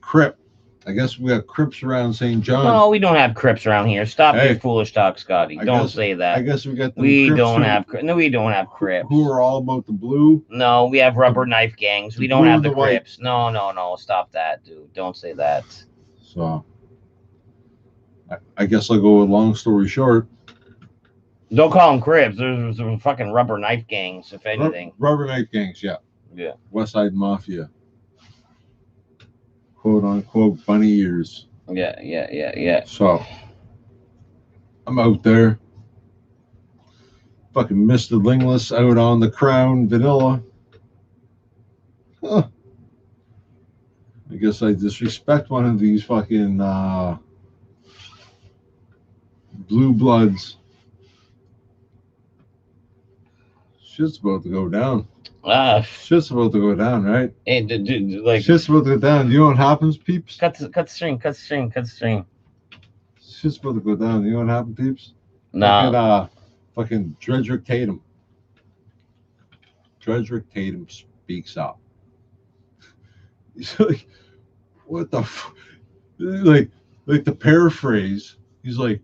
Crip. I guess we got Crips around St. John. No, we don't have Crips around here. Stop Hey. your foolish talk, Scotty. I Don't guess- say I that. guess we got the We Crips don't who- have no, we don't have Crips. who are all about the blue. No, we have rubber knife gangs. We the don't blue have and the the white. Crips. No. Stop that, dude. Don't say that. So I guess I'll go with long story short. Don't call them Crips. There's some fucking rubber knife gangs, if anything. Rubber knife gangs, yeah. Yeah. West Side Mafia. Quote unquote bunny ears. Yeah. So I'm out there. Fucking Mr. Lingless out on the Crown Vanilla. Huh. I guess I disrespect one of these fucking blue bloods. Shit's about to go down. Shit's about to go down, right? Hey, dude, like, Shit's about to go down. You know what happens, peeps? cut the string. Shit's about to go down. You know what happened, peeps? No. Fucking Dredrick Tatum. Dredrick Tatum speaks up. He's like, what the like the paraphrase, he's like,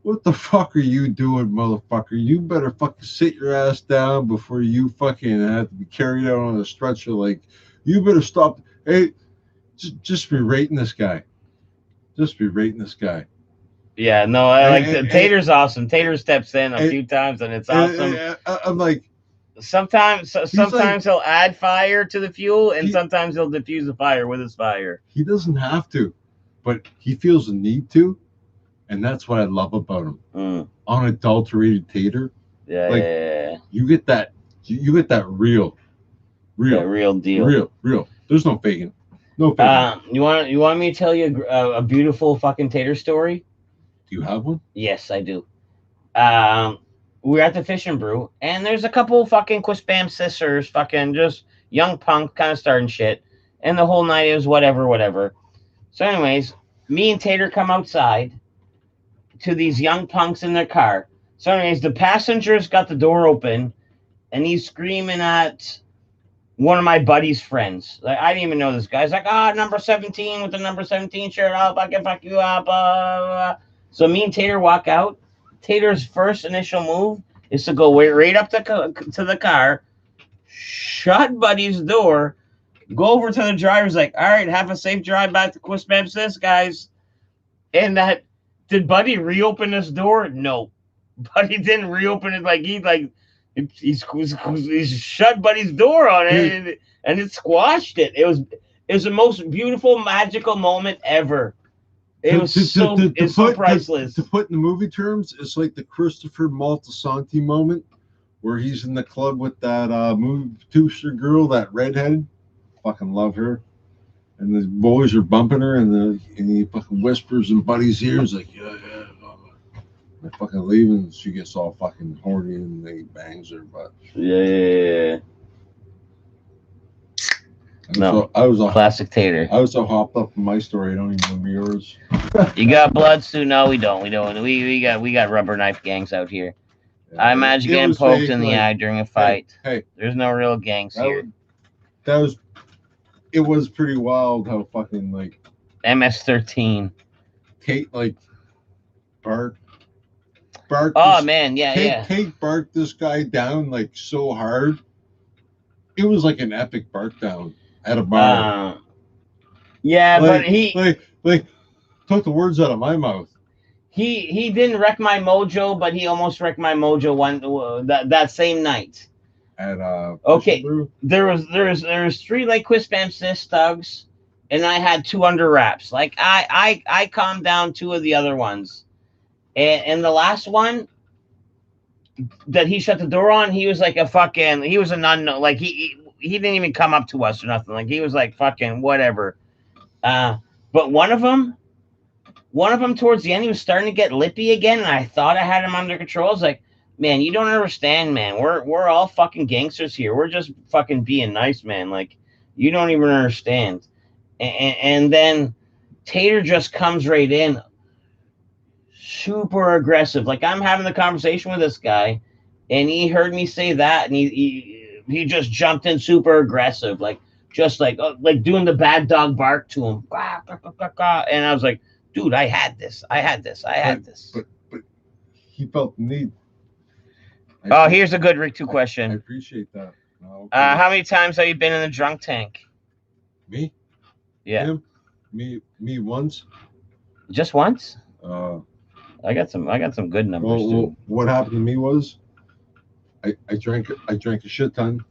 what the fuck are you doing, motherfucker? You better fucking sit your ass down before you fucking have to be carried out on a stretcher. Like, you better stop. Hey, just berating this guy. just berating this guy. Yeah, no, I like And- Tater's awesome. Tater steps in a and- few times and it's awesome. I'm like, Sometimes like- he'll add fire to the fuel, and He- sometimes he'll diffuse the fire with his fire. he doesn't have to, but he feels the need to, and that's what I love about him. Mm. Unadulterated Tater, Yeah, Like- yeah. you get that real, Yeah, real deal. real. There's no faking. No faking. You want me to tell you a beautiful fucking Tater story? Do you have one? Yes, I do. We're at the Fish and Brew, and there's a couple fucking Quispam sisters, fucking just young punk kind of starting shit. And the whole night it was whatever. So, anyways, me and Tater come outside to these young punks in their car. So, anyways, the passenger's got the door open, and he's screaming at one of my buddy's friends. Like, I didn't even know this guy. He's like, number 17 with the number 17 shirt. I'll fucking fuck you up. So me and Tater walk out. Tater's first initial move is to go right up to the car, shut Buddy's door, go over to the driver's like, all right, have a safe drive back to Quispam Sis, guys. And did Buddy reopen his door? No. Buddy didn't reopen it. He shut Buddy's door on it, and it squashed it. It was the most beautiful, magical moment ever. It was so priceless. To put in the movie terms, it's like the Christopher Moltisanti moment where he's in the club with that Toaster girl, that redhead. Fucking love her. And the boys are bumping her, and he fucking whispers in Buddy's ears like, yeah. They're fucking leaving, and she gets all fucking horny, and he bangs her. But yeah. So I was classic Tater. I was so hopped up in my story, I don't even remember yours. You got blood, Stu? No, we don't. We got rubber knife gangs out here. Yeah, I imagine it getting was poked fake, in the like, eye during a fight. Hey, There's no real gangs here. It was pretty wild how fucking like MS-13. Kate like barked. Oh man, yeah. Kate barked this guy down like so hard. It was like an epic bark down at a bar. Yeah, like, but he like took the words out of my mouth. He didn't wreck my mojo, but he almost wrecked my mojo that same night. At okay, Brew. there was 3 like Quispam Sis thugs, and I had 2 under wraps. Like I calmed down 2 of the other ones. And the last one that he shut the door on, he was like he was an unknown. Like he didn't even come up to us or nothing. Like he was like fucking whatever. But one of them towards the end, he was starting to get lippy again, and I thought I had him under control. I was like, man, you don't understand, man. We're all fucking gangsters here. We're just fucking being nice, man. Like you don't even understand. And then Tater just comes right in. Super aggressive. Like I'm having the conversation with this guy, and he heard me say that, and he just jumped in super aggressive, like doing the bad dog bark to him. And I was like, dude, I had this. But he felt the need. Here's a good Rick 2 I question. appreciate that. Okay. How many times have you been in the drunk tank? Me? Yeah. Him? Me once. Just once? Uh, I got some good numbers well, too. what happened to me was I drank a shit ton.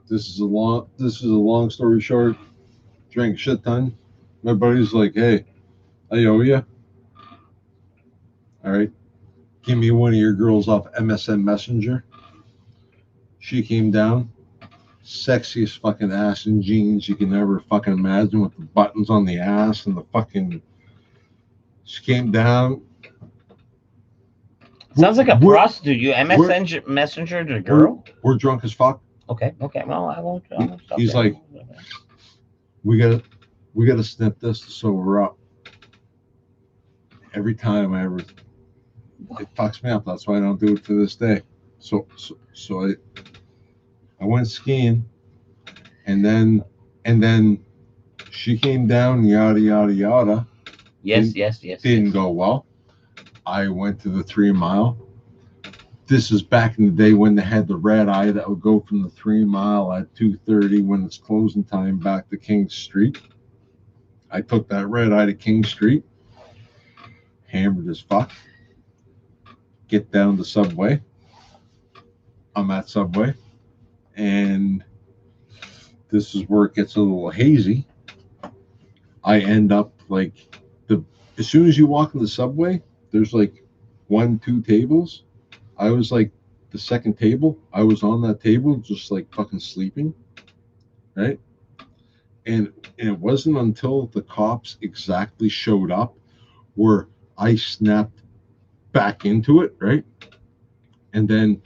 This is a long story short. Drank a shit ton. My buddy's like, hey, I owe you. All right. Give me one of your girls off MSN Messenger. She came down. Sexiest fucking ass in jeans you can ever fucking imagine, with the buttons on the ass and the fucking. She came down. Sounds like a prostitute. You messenger to a girl? We're drunk as fuck. Okay. Well, I won't stop He's there. like, we gotta snip this to sober up. Every time it fucks me up. That's why I don't do it to this day. So I went skiing, and then she came down, yada yada yada. Yes. Didn't go well. I went to the 3 mile. This is back in the day when they had the red eye that would go from the 3 mile at 2:30 when it's closing time back to King Street. I took that red eye to King Street, hammered as fuck. Get down to Subway. I'm at Subway, and this is where it gets a little hazy. I end up like as soon as you walk in the Subway, there's like 1, 2 tables. I was like the second table. I was on that table just like fucking sleeping, right? And it wasn't until the cops exactly showed up where I snapped back into it, right? And then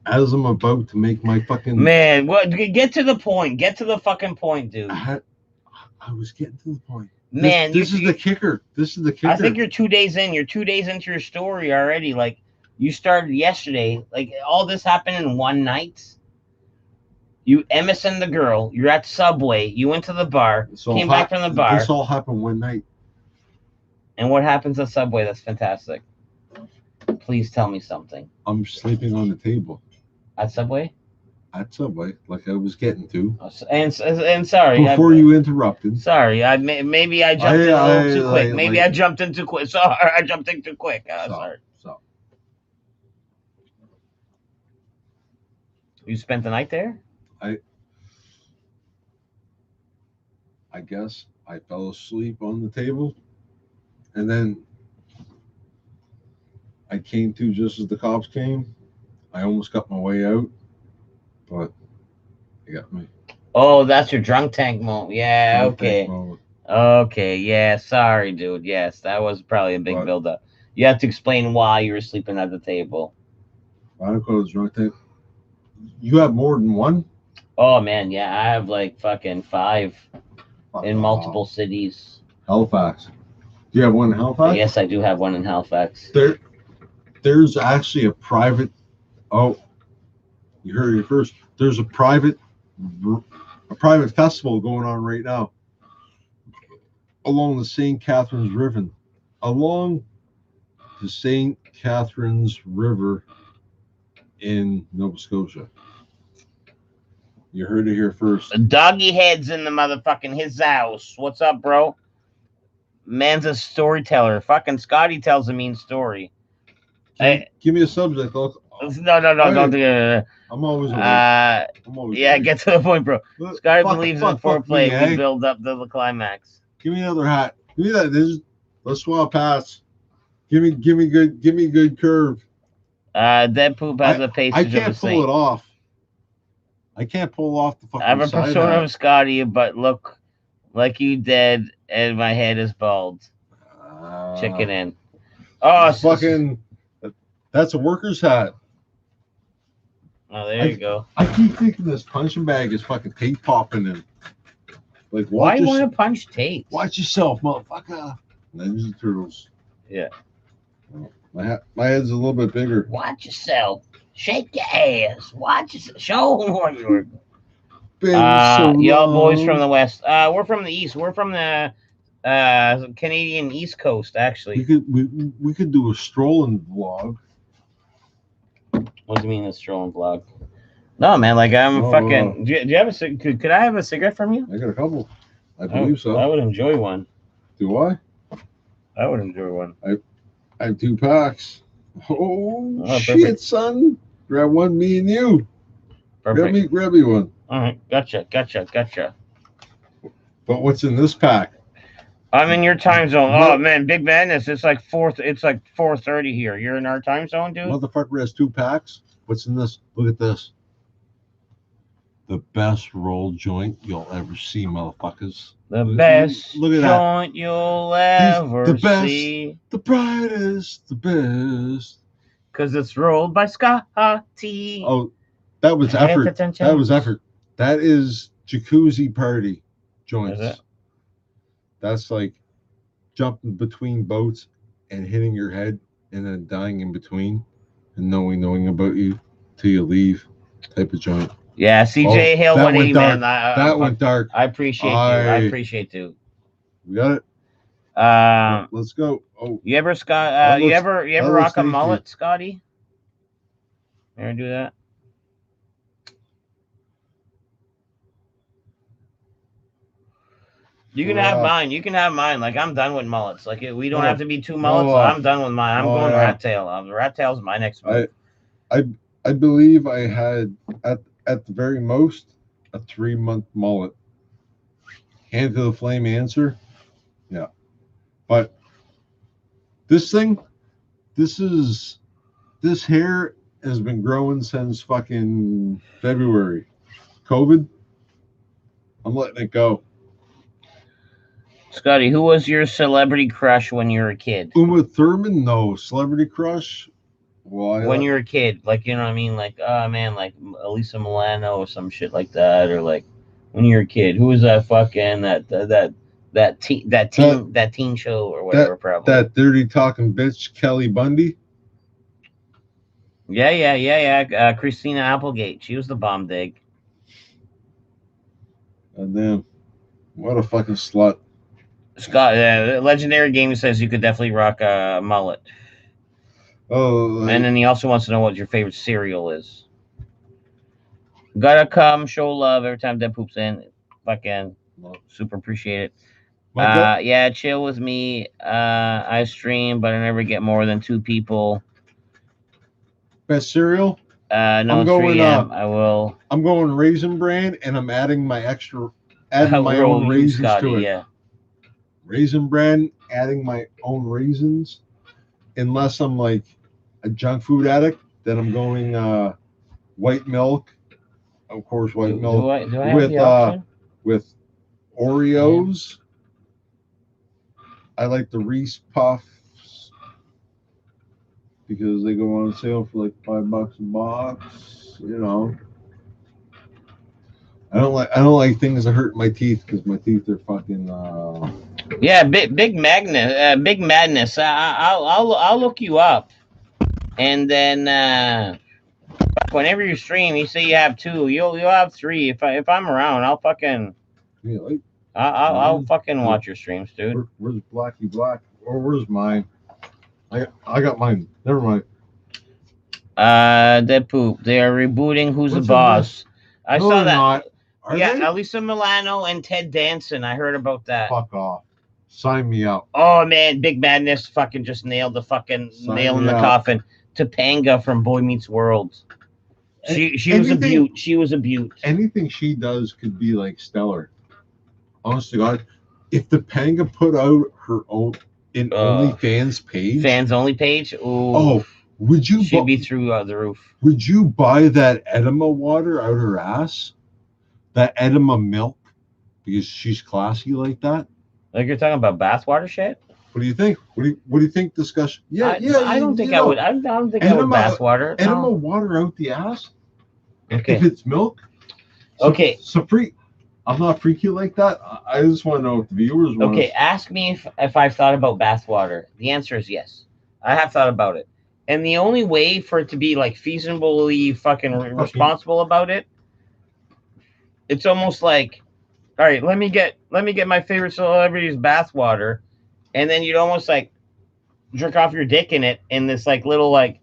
as I'm about to make my fucking Man, what? Get to the point. Get to the fucking point, dude. I was getting to the point. Man, this is the kicker. This is the kicker. I think you're 2 days in. You're 2 days into your story already. Like, you started yesterday. Like, all this happened in one night. You MSN the girl. You're at Subway. You went to the bar. Came back from the bar. This all happened one night. And what happens at Subway? That's fantastic. Please tell me something. I'm sleeping on the table At Subway? at Subway, like I was getting to. And sorry. Before you interrupted. Sorry. Maybe I jumped in a little too quick. Maybe I jumped in too quick. Sorry, I jumped in too quick. Sorry. So. You spent the night there? I guess I fell asleep on the table, and then I came to just as the cops came. I almost got my way out, but they got me. Oh, that's your drunk tank moment. Yeah, Drunk okay. tank moment. Okay, yeah, sorry, dude. Yes, that was probably a big What? buildup. You have to explain why you were sleeping at the table. I don't call it drunk tank. You have more than one? Oh, man, yeah, I have like fucking 5 Fuck in off. multiple cities. Halifax. Do you have one in Halifax? Yes, I do have one in Halifax. There's actually a private. Oh, you heard it first. There's a private festival going on right now along the St. Catharines River. Along the St. Catharines River in Nova Scotia. You heard it here first. Doggy Head's in the motherfucking his house. What's up, bro? Man's a storyteller. Fucking Scotty tells a mean story. Give me a subject. No, don't do it. I'm always awake. I'm always Yeah, awake. get to the point, bro. Scotty Fuck, believes fuck, in fuck foreplay. me, eh? We build up to the climax. Give me another hat. Give me that. Let's swap hats. Give me good curve. Dead Poop has a pace. I can't pull it off. I can't pull off the fucking I have a side persona hat. of Scotty, but look like you dead, and my head is bald. Chicken in. Oh, fucking. That's a worker's hat. Oh, there you go. I keep thinking this punching bag is fucking tape popping in. Like, Why you want to punch tape? Watch yourself, motherfucker. Ninja Turtles. Yeah. My head's a little bit bigger. Watch yourself. Shake your ass. Watch yourself. Show them what you're. Y'all boys from the west. We're from the east. We're from the Canadian East Coast, actually. We could do a strolling vlog. What do you mean a strolling vlog? No, man. Like I'm fucking. Do you have a? Could I have a cigarette from you? I got a couple. I believe so. I would enjoy one. Do I? I would enjoy one. I have 2 packs. Oh shit, perfect. son! Grab one, me and you. Perfect. Grab me one. All right, gotcha. But what's in this pack? I'm in your time zone. Oh man, Big Madness. It's like 4:30 here. You're in our time zone, dude. Motherfucker has 2 packs. What's in this? Look at this. The best roll joint you'll ever see, motherfuckers. The best Look at joint you'll ever the best. see. The brightest, the best. Cause it's rolled by Scotty. Oh, that was effort. That was effort. That is jacuzzi party joints. Is it? That's like jumping between boats and hitting your head and then dying in between and knowing about you till you leave type of joint. Yeah, CJ Hill 180, man. That went dark. I appreciate you. I appreciate you. We got it. Let's go. Oh, you ever you ever rock a mullet, Scotty? You ever do that? You can have mine. You can have mine. Like I'm done with mullets. Like we don't No. have to be two mullets. No, I'm done with mine. I'm no, going yeah. rat tail. Rat tail's my next move. I believe I had at the very most a 3-month mullet. Hand to the flame answer. Yeah. But this hair has been growing since fucking February. COVID. I'm letting it go. Scotty, who was your celebrity crush when you were a kid? Uma Thurman, no. Celebrity crush? Well, When you were a kid, like you know what I mean, like oh man, like Elisa Milano or some shit like that, or like when you were a kid, who was that fucking that teen show or whatever? Probably that dirty talking bitch Kelly Bundy. Yeah. Christina Applegate, she was the bomb dig. And then, what a fucking slut. Scott, Legendary Gaming says you could definitely rock a mullet. Oh, And then he also wants to know what your favorite cereal is. Gotta come, show love every time Deb poops in. Fucking super appreciate it. Yeah, chill with me. I stream, but I never get more than 2 people. Best cereal? No, I'm going, 3 a.m. I will. I'm going Raisin Bran, and I'm adding my own raisins Scotty, to it. Yeah. Raisin Bran, adding my own raisins. Unless I'm like a junk food addict, then I'm going white milk. Of course, white milk do I have the option? With Oreos. I like the Reese Puffs because they go on sale for like $5 a box. You know, I don't like things that hurt my teeth because my teeth are fucking. Yeah, big madness. I'll look you up, and then whenever you stream, you say you have 2. You'll have 3. If I'm around, I'll fucking. Yeah, like, I'll fucking watch your streams, dude. Where's Blacky Black? Or where's mine? I got mine. Never mind. Dead poop. They are rebooting Who's the Boss. I saw that. Not. Yeah, they? Elisa Milano and Ted Danson. I heard about that. Fuck off. Sign me up. Oh man, Big Madness fucking just nailed the fucking nail in the coffin. Topanga from Boy Meets World. She was a beaut. She was a beaut. Anything she does could be like stellar. Honest to God, if Topanga put out her own OnlyFans page, fans only page, ooh, oh, would you? She'd be through the roof. Would you buy that enema water out her ass? That enema milk, because she's classy like that. Like you're talking about bathwater shit. What do you think? What do you think? Discussion. Yeah. I don't think I would. I don't think I would bathwater. Enema water out the ass. Okay. If it's milk. Okay. So I'm not freaky like that. I just want to know if the viewers want. Okay, ask me if I've thought about bathwater. The answer is yes. I have thought about it. And the only way for it to be like feasibly fucking responsible about it, it's almost like, all right, let me get my favorite celebrity's bathwater, and then you'd almost like jerk off your dick in it in this like little like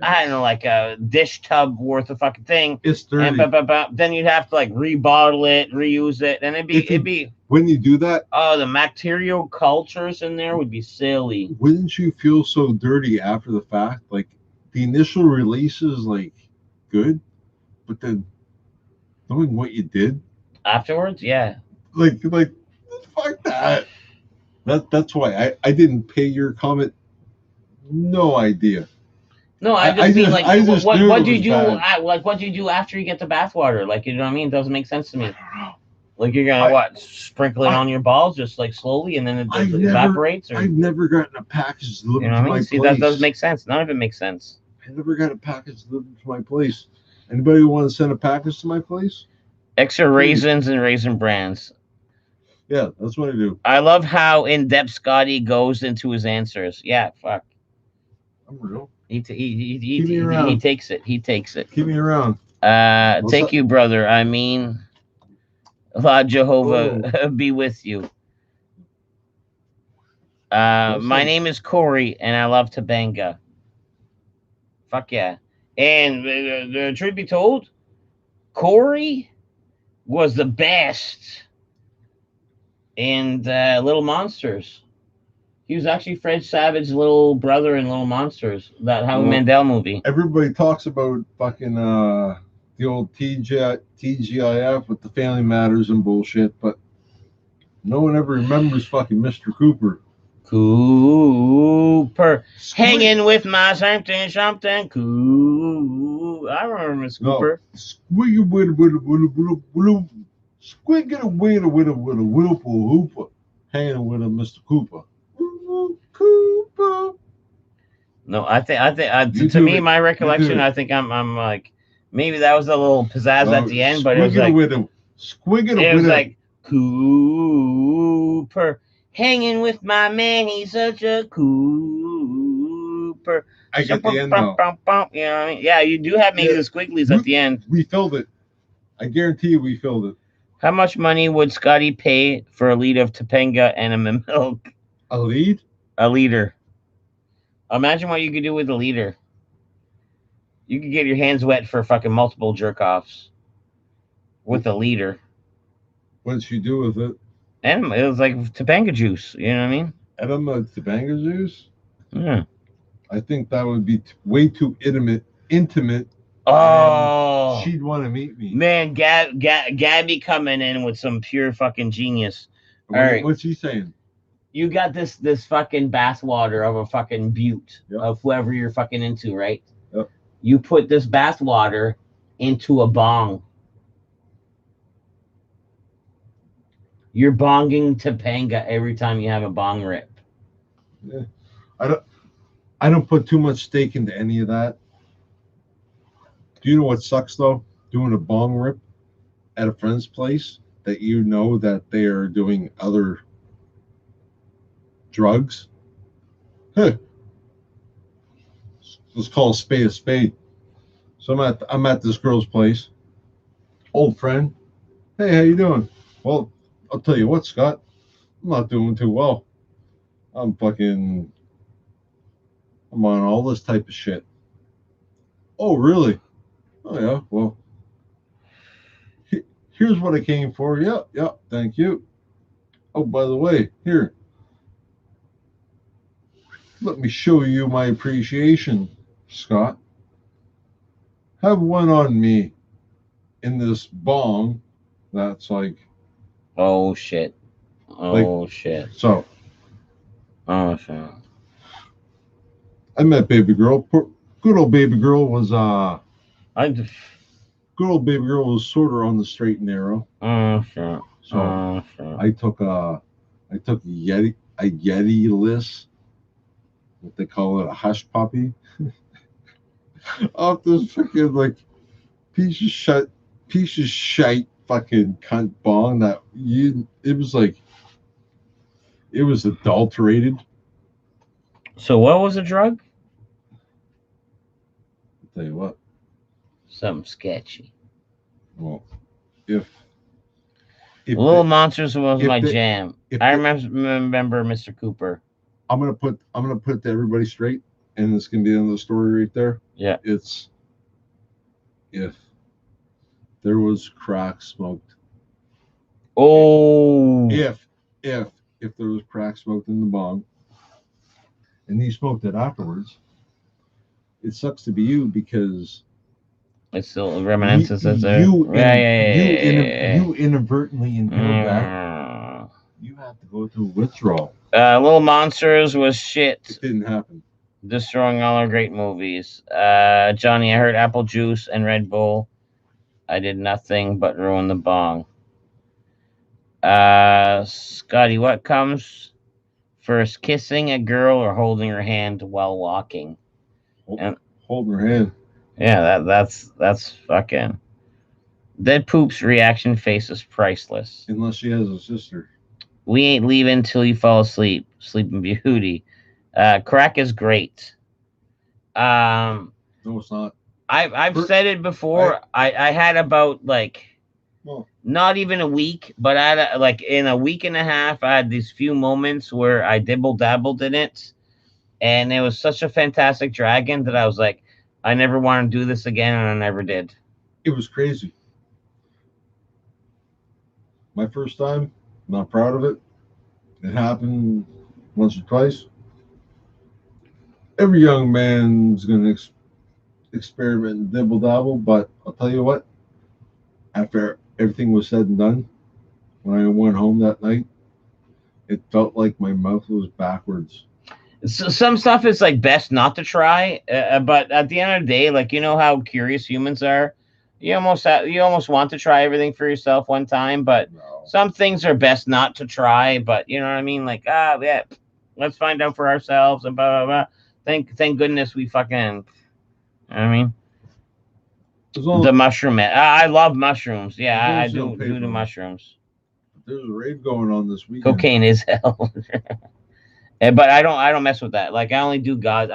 I don't know, like a dish tub worth of fucking thing. It's dirty. And then you'd have to like rebottle it, reuse it, and it'd be when you do that. Oh, the bacterial cultures in there would be silly. Wouldn't you feel so dirty after the fact? Like the initial release is like good, but then knowing what you did afterwards, yeah. Like fuck that. That's why I didn't pay your comment. No idea. No, I just mean like what do you do? Like what do you do after you get the bathwater? Like you know what I mean? It doesn't make sense to me. Like you're gonna sprinkle it on your balls just like slowly, and then it evaporates. Or I've never gotten a package delivered to my place. See, that does make sense. None of it makes sense. I never got a package delivered to my place. Anybody want to send a package to my place? Extra raisins and Raisin Brands. Yeah, that's what I do. I love how in depth Scotty goes into his answers. Yeah, fuck. I'm real. He takes it. He takes it. Keep me around. Take you, brother. I mean, Allah Jehovah be with you. My name is Corey, and I love Topanga. Fuck yeah. And the truth be told, Corey was the best and Little Monsters. He was actually Fred Savage's little brother in Little Monsters, that Howie Well, Mandel movie. Everybody talks about fucking the old TGIF with the Family Matters and bullshit, but no one ever remembers fucking Mr. Cooper. Cooper. Squig- Hanging with my something cool. I remember Miss Cooper. Squiggy with a squiggy with a whipple hooper. Hanging with a Mr. Cooper. Cooper. No, I think You to do me, it. my You do recollection, it. I think I'm like, maybe that was a little pizzazz at the end, but it was like Cooper. Hanging with my man, he's such a Cooper. I get the end though. You know what I mean? Yeah, you do have maybe Yeah. the squigglies at the end. We filled it. I guarantee you we filled it. How much money would Scotty pay for a liter of Topanga and a milk? A lead? A liter. Imagine what you could do with a liter. You could get your hands wet for fucking multiple jerk offs with a liter. What did she do with it? And it was like Topanga juice. You know what I mean? Edema Topanga juice? Yeah. I think that would be way too intimate. Oh, She'd want to meet me. man, Gabby coming in with some pure fucking genius. All right. What's she saying? You got this fucking bathwater of a fucking butte Yep. of whoever you're fucking into, right? Yep. You put this bathwater into a bong. You're bonging Topanga every time you have a bong rip. Yeah. I don't put too much stake into any of that. Do you know what sucks though? Doing a bong rip at a friend's place that you know that they are doing other drugs. Huh. Let's call a spade a spade. So I'm at this girl's place. Old friend. Hey, how you doing? Well, I'll tell you what, Scott. I'm not doing too well. I'm on all this type of shit. Oh, really? Oh, yeah. Well, here's what I came for. Yeah, thank you. Oh, by the way, here. Let me show you my appreciation, Scott. Have one on me in this bong that's like. Oh shit. Oh shit. So. Oh shit. I met baby girl. Good old baby girl was good old baby girl was sort of on the straight and narrow. Oh shit. So I took a Yeti list. What they call it, a hush puppy. Off this fucking like piece of shite fucking cunt bong that it was adulterated. So what was the drug? I'll tell you what. Something sketchy. Well, if Little Monsters was my the- jam. if I the- remember Mr. Cooper. I'm gonna put it to everybody straight, and it's gonna be the end of the story right there. Yeah. It's if there was crack smoked. Oh. If there was crack smoked in the bong, and he smoked it afterwards, it sucks to be you because It's still reminiscences there. you Yeah. inadvertently inhaled that. Mm. You have to go through withdrawal. Little Monsters was shit. It didn't happen. Destroying all our great movies. Johnny, I heard Apple Juice and Red Bull. I did nothing but ruin the bong. Scotty, what comes first, kissing a girl or holding her hand while walking? Holding her hand. Yeah, that's fucking. Dead Poop's reaction face is priceless. Unless she has a sister. We ain't leaving till you fall asleep. Sleeping Beauty. Crack is great. No, it's not. I've said it before. I had about not even a week, but I had in a week and a half, I had these few moments where I dibble dabbled in it, and it was such a fantastic dragon that I was like, I never want to do this again, and I never did. It was crazy. My first time, Not proud of it. It happened once or twice. Every young man's going to experiment and dibble dabble, but I'll tell you what, after everything was said and done, when I went home that night, it felt like my mouth was backwards. So some stuff is like best not to try, but at the end of the day, like you know how curious humans are, you almost want to try everything for yourself one time, but No. some things are best not to try. But you know what I mean? Like yeah, let's find out for ourselves and blah blah blah. Thank goodness we fucking. You know what I mean, As long the as mushroom. I love mushrooms. Yeah, As long I as you do don't pay do for the them. mushrooms. there's a raid going on this weekend. Cocaine is hell. But I don't mess with that. Like I only do God's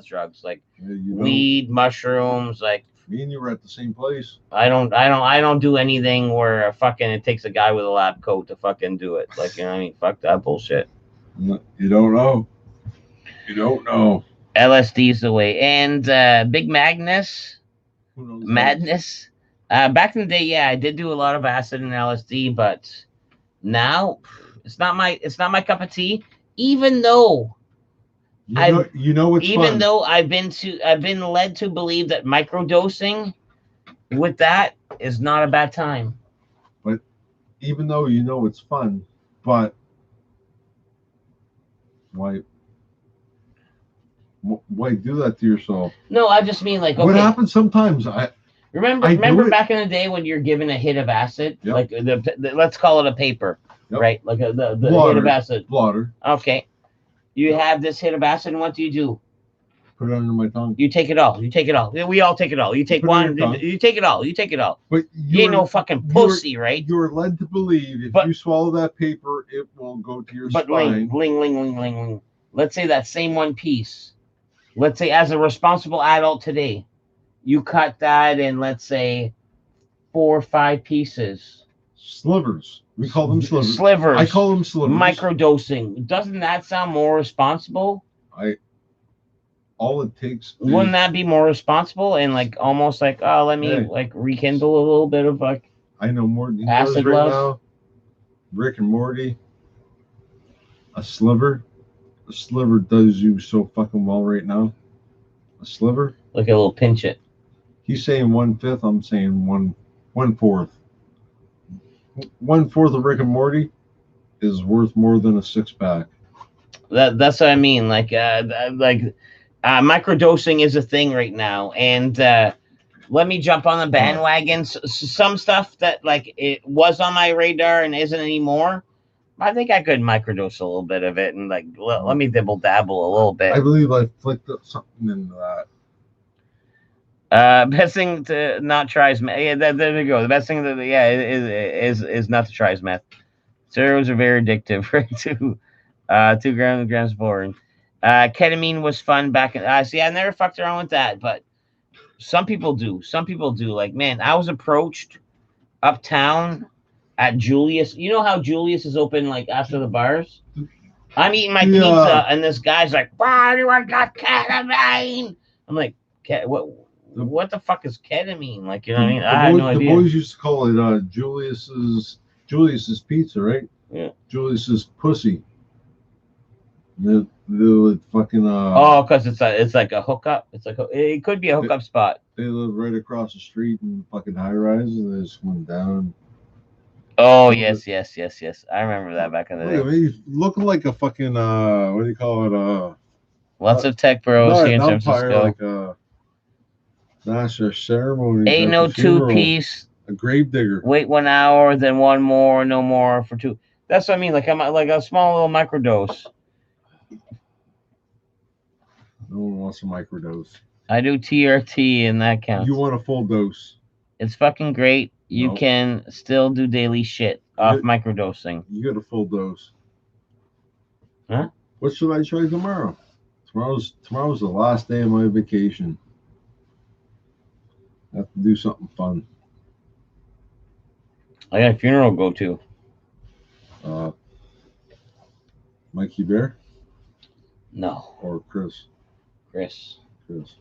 drugs, like Yeah, you know, weed, mushrooms. Like me and you were at the same place. I don't do anything where fucking it takes a guy with a lab coat to fucking do it. Like you know what I mean? Fuck that bullshit. You don't know. You don't know. LSD's the way. And Big Magnus Who knows? Madness. Back in the day, yeah, I did do a lot of acid and LSD, but now it's not my cup of tea. Even though You know what's even fun. though I've been led to believe that microdosing with that is not a bad time. Even though you know it's fun, but why do that to yourself? No, I just mean like What okay. happens sometimes? Remember I do remember it. back in the day when you're given a hit of acid, Yep. like the let's call it a paper, Yep. right? Like the hit Water. of acid. Blotter. Okay, you Yep. have this hit of acid, and what do? Put it under my tongue. You take it all. You take it all. We all take it all. You take Put it on one. your tongue. You take it all. You take it all. But You ain't no fucking pussy, right? You're led to believe if But- you swallow that paper, it will go to your But spine. ling. Let's say that same one piece. Let's say as a responsible adult today, you cut that in, let's say, 4 or 5 pieces. Slivers. We call them slivers. Slivers. I call them slivers. Microdosing. Doesn't that sound more responsible? All it takes. Wouldn't that be more responsible and like almost like let me Hey. like rekindle a little bit of like I know more than he Acid does right love? now. Rick and Morty. A sliver. A sliver does you so fucking well right now. A sliver. a little pinch it. He's saying 1/5. I'm saying 1/4. 1/4 of Rick and Morty is worth more than a 6-pack. That's what I mean. Like microdosing is a thing right now, and let me jump on the bandwagon. Some stuff that like it was on my radar and isn't anymore. I think I could microdose a little bit of it and like let me dibble dabble a little bit. I believe I flicked something into that. Best thing to not try is meth. Yeah, there we go. The best thing that is not to try is meth. Steroids are very addictive, right? 2 grams boring. Ketamine was fun back in. See, I never fucked around with that, but some people do. Like, man, I was approached uptown at Julius. You know how Julius is open like after the bars? I'm eating my Yeah. pizza, and this guy's like, "Wow, anyone got ketamine?" I'm like, what the fuck is ketamine? Like, you know what I mean? I had no The idea. boys used to call it Julius's pizza, right? Yeah. Julius's pussy. They would fucking Oh, because it's like a hookup. It could be a hookup spot. they live right across the street in fucking high rise, and they just went down. Oh yes. I remember that back in the Look at day. me looking like a fucking what do you call it? Lots of tech bros Not here in an San umpire, Francisco. like a master ceremony. Ain't no 2-piece. A grave digger. Wait 1 hour, then one more, no more for 2. That's what I mean. Like I'm like a small little microdose. No one wants a microdose. I do TRT, and that counts. You want a full dose. It's fucking great. You No. can still do daily shit off microdosing. You get a full dose. Huh? What should I try tomorrow? Tomorrow's the last day of my vacation. I have to do something fun. I got a funeral to go to. Mikey Bear No, or Chris? Chris. Chris.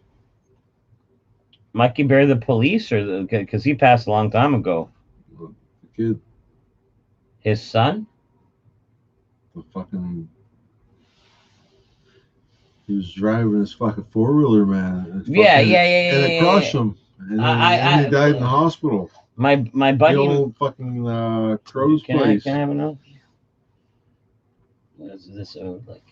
Mikey Bear, the police, or because he passed a long time ago. The kid. His son? The fucking. He was driving his fucking 4-wheeler, man. And Yeah, fucking- yeah, And it crushed him. And then he died in the hospital. My The buddy. old fucking Crow's Can I place. have another? What is this old like?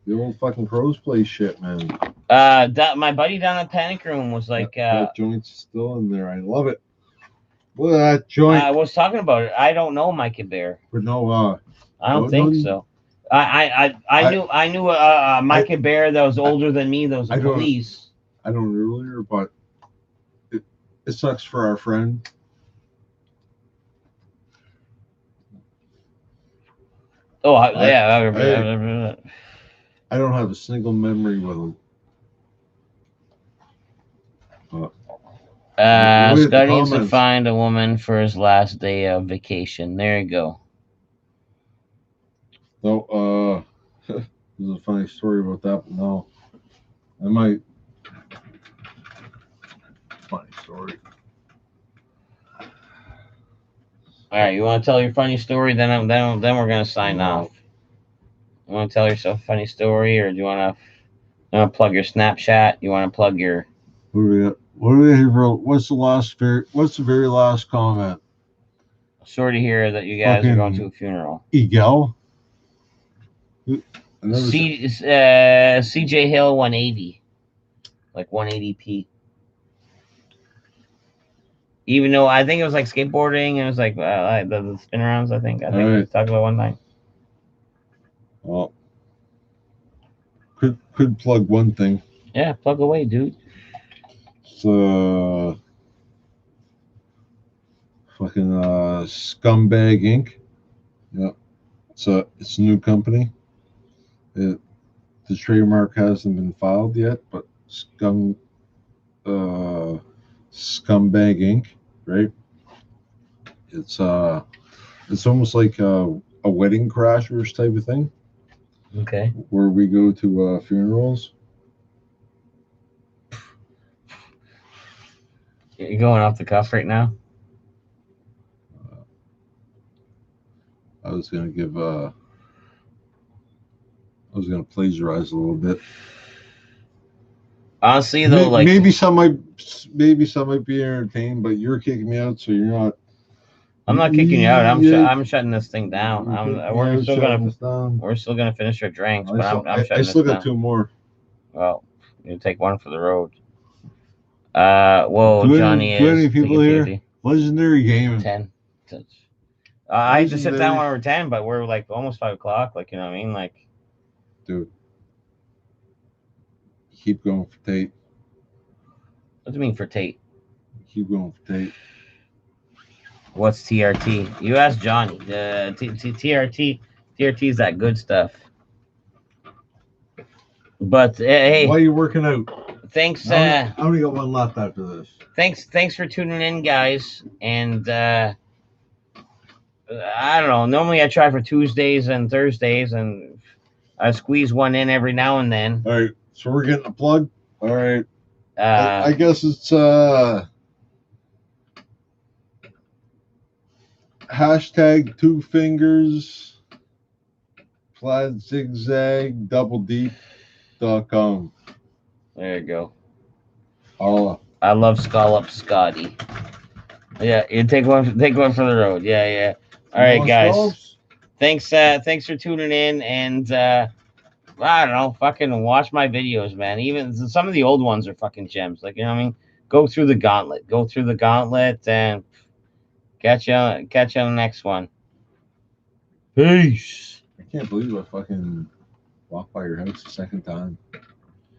The old fucking Crow's place shit, man. My buddy down at Panic Room was like, that joint's still in there. I love it. Look at that joint. I was talking about it. I don't know Micah Bear. But no, I don't think so. I knew Micah Bear that was older than me. That was the police. I don't earlier, but it sucks for our friend. Oh, I don't have a single memory with him. Scott needs to find a woman for his last day of vacation. There you go. So, there's a funny story about that, but no. I might. Funny story. All right, you want to tell your funny story? Then we're gonna sign off. You want to tell yourself a funny story, or do you want to plug your Snapchat? You want to plug your? What do we got? What do we have for? What's the very last comment? Sorry to hear that you guys are going to a funeral. Egel. CJ Hill 180, like 180p. Even though I think it was like skateboarding, and it was like the spin arounds. I think we was talking about one night. Well, could plug one thing. Yeah, plug away, dude. It's fucking Scumbag Inc. Yeah, it's a new company. The trademark hasn't been filed yet, but Scumbag Inc. Right? It's almost like a wedding crashers type of thing. Okay. Where we go to funerals. You're going off the cuff right now. I was gonna plagiarize a little bit. Honestly, though, maybe some might be entertained, but you're kicking me out, so you're not. I'm not kicking you out. I'm shutting this thing down. We're still gonna finish our drinks, but I'm shutting this down. I still got 2 more. Well, you take one for the road. Whoa, Johnny is. 20 people here. Legendary Gaming. 10. I had to sit down when we were 10, but we're like almost 5 o'clock. Like, you know what I mean? Like, dude, keep going for Tate. What do you mean for Tate? Keep going for Tate. What's TRT? You ask Johnny. TRT is that good stuff. But hey, why are you working out? Thanks. I only got one left after this. Thanks for tuning in, guys. And I don't know. Normally I try for Tuesdays and Thursdays, and I squeeze one in every now and then. All right, so we're getting a plug. All right. I guess it's hashtag 2 fingers plaid zigzag double deep.com. There you go. I love Scallop Scotty. Yeah, you take one for the road. Yeah. All right, guys. Thanks for tuning in, and I don't know, fucking watch my videos, man. Even some of the old ones are fucking gems. Like, you know what I mean? Go through the gauntlet, and catch you on the next one. Peace. I can't believe I fucking walked by your house the second time.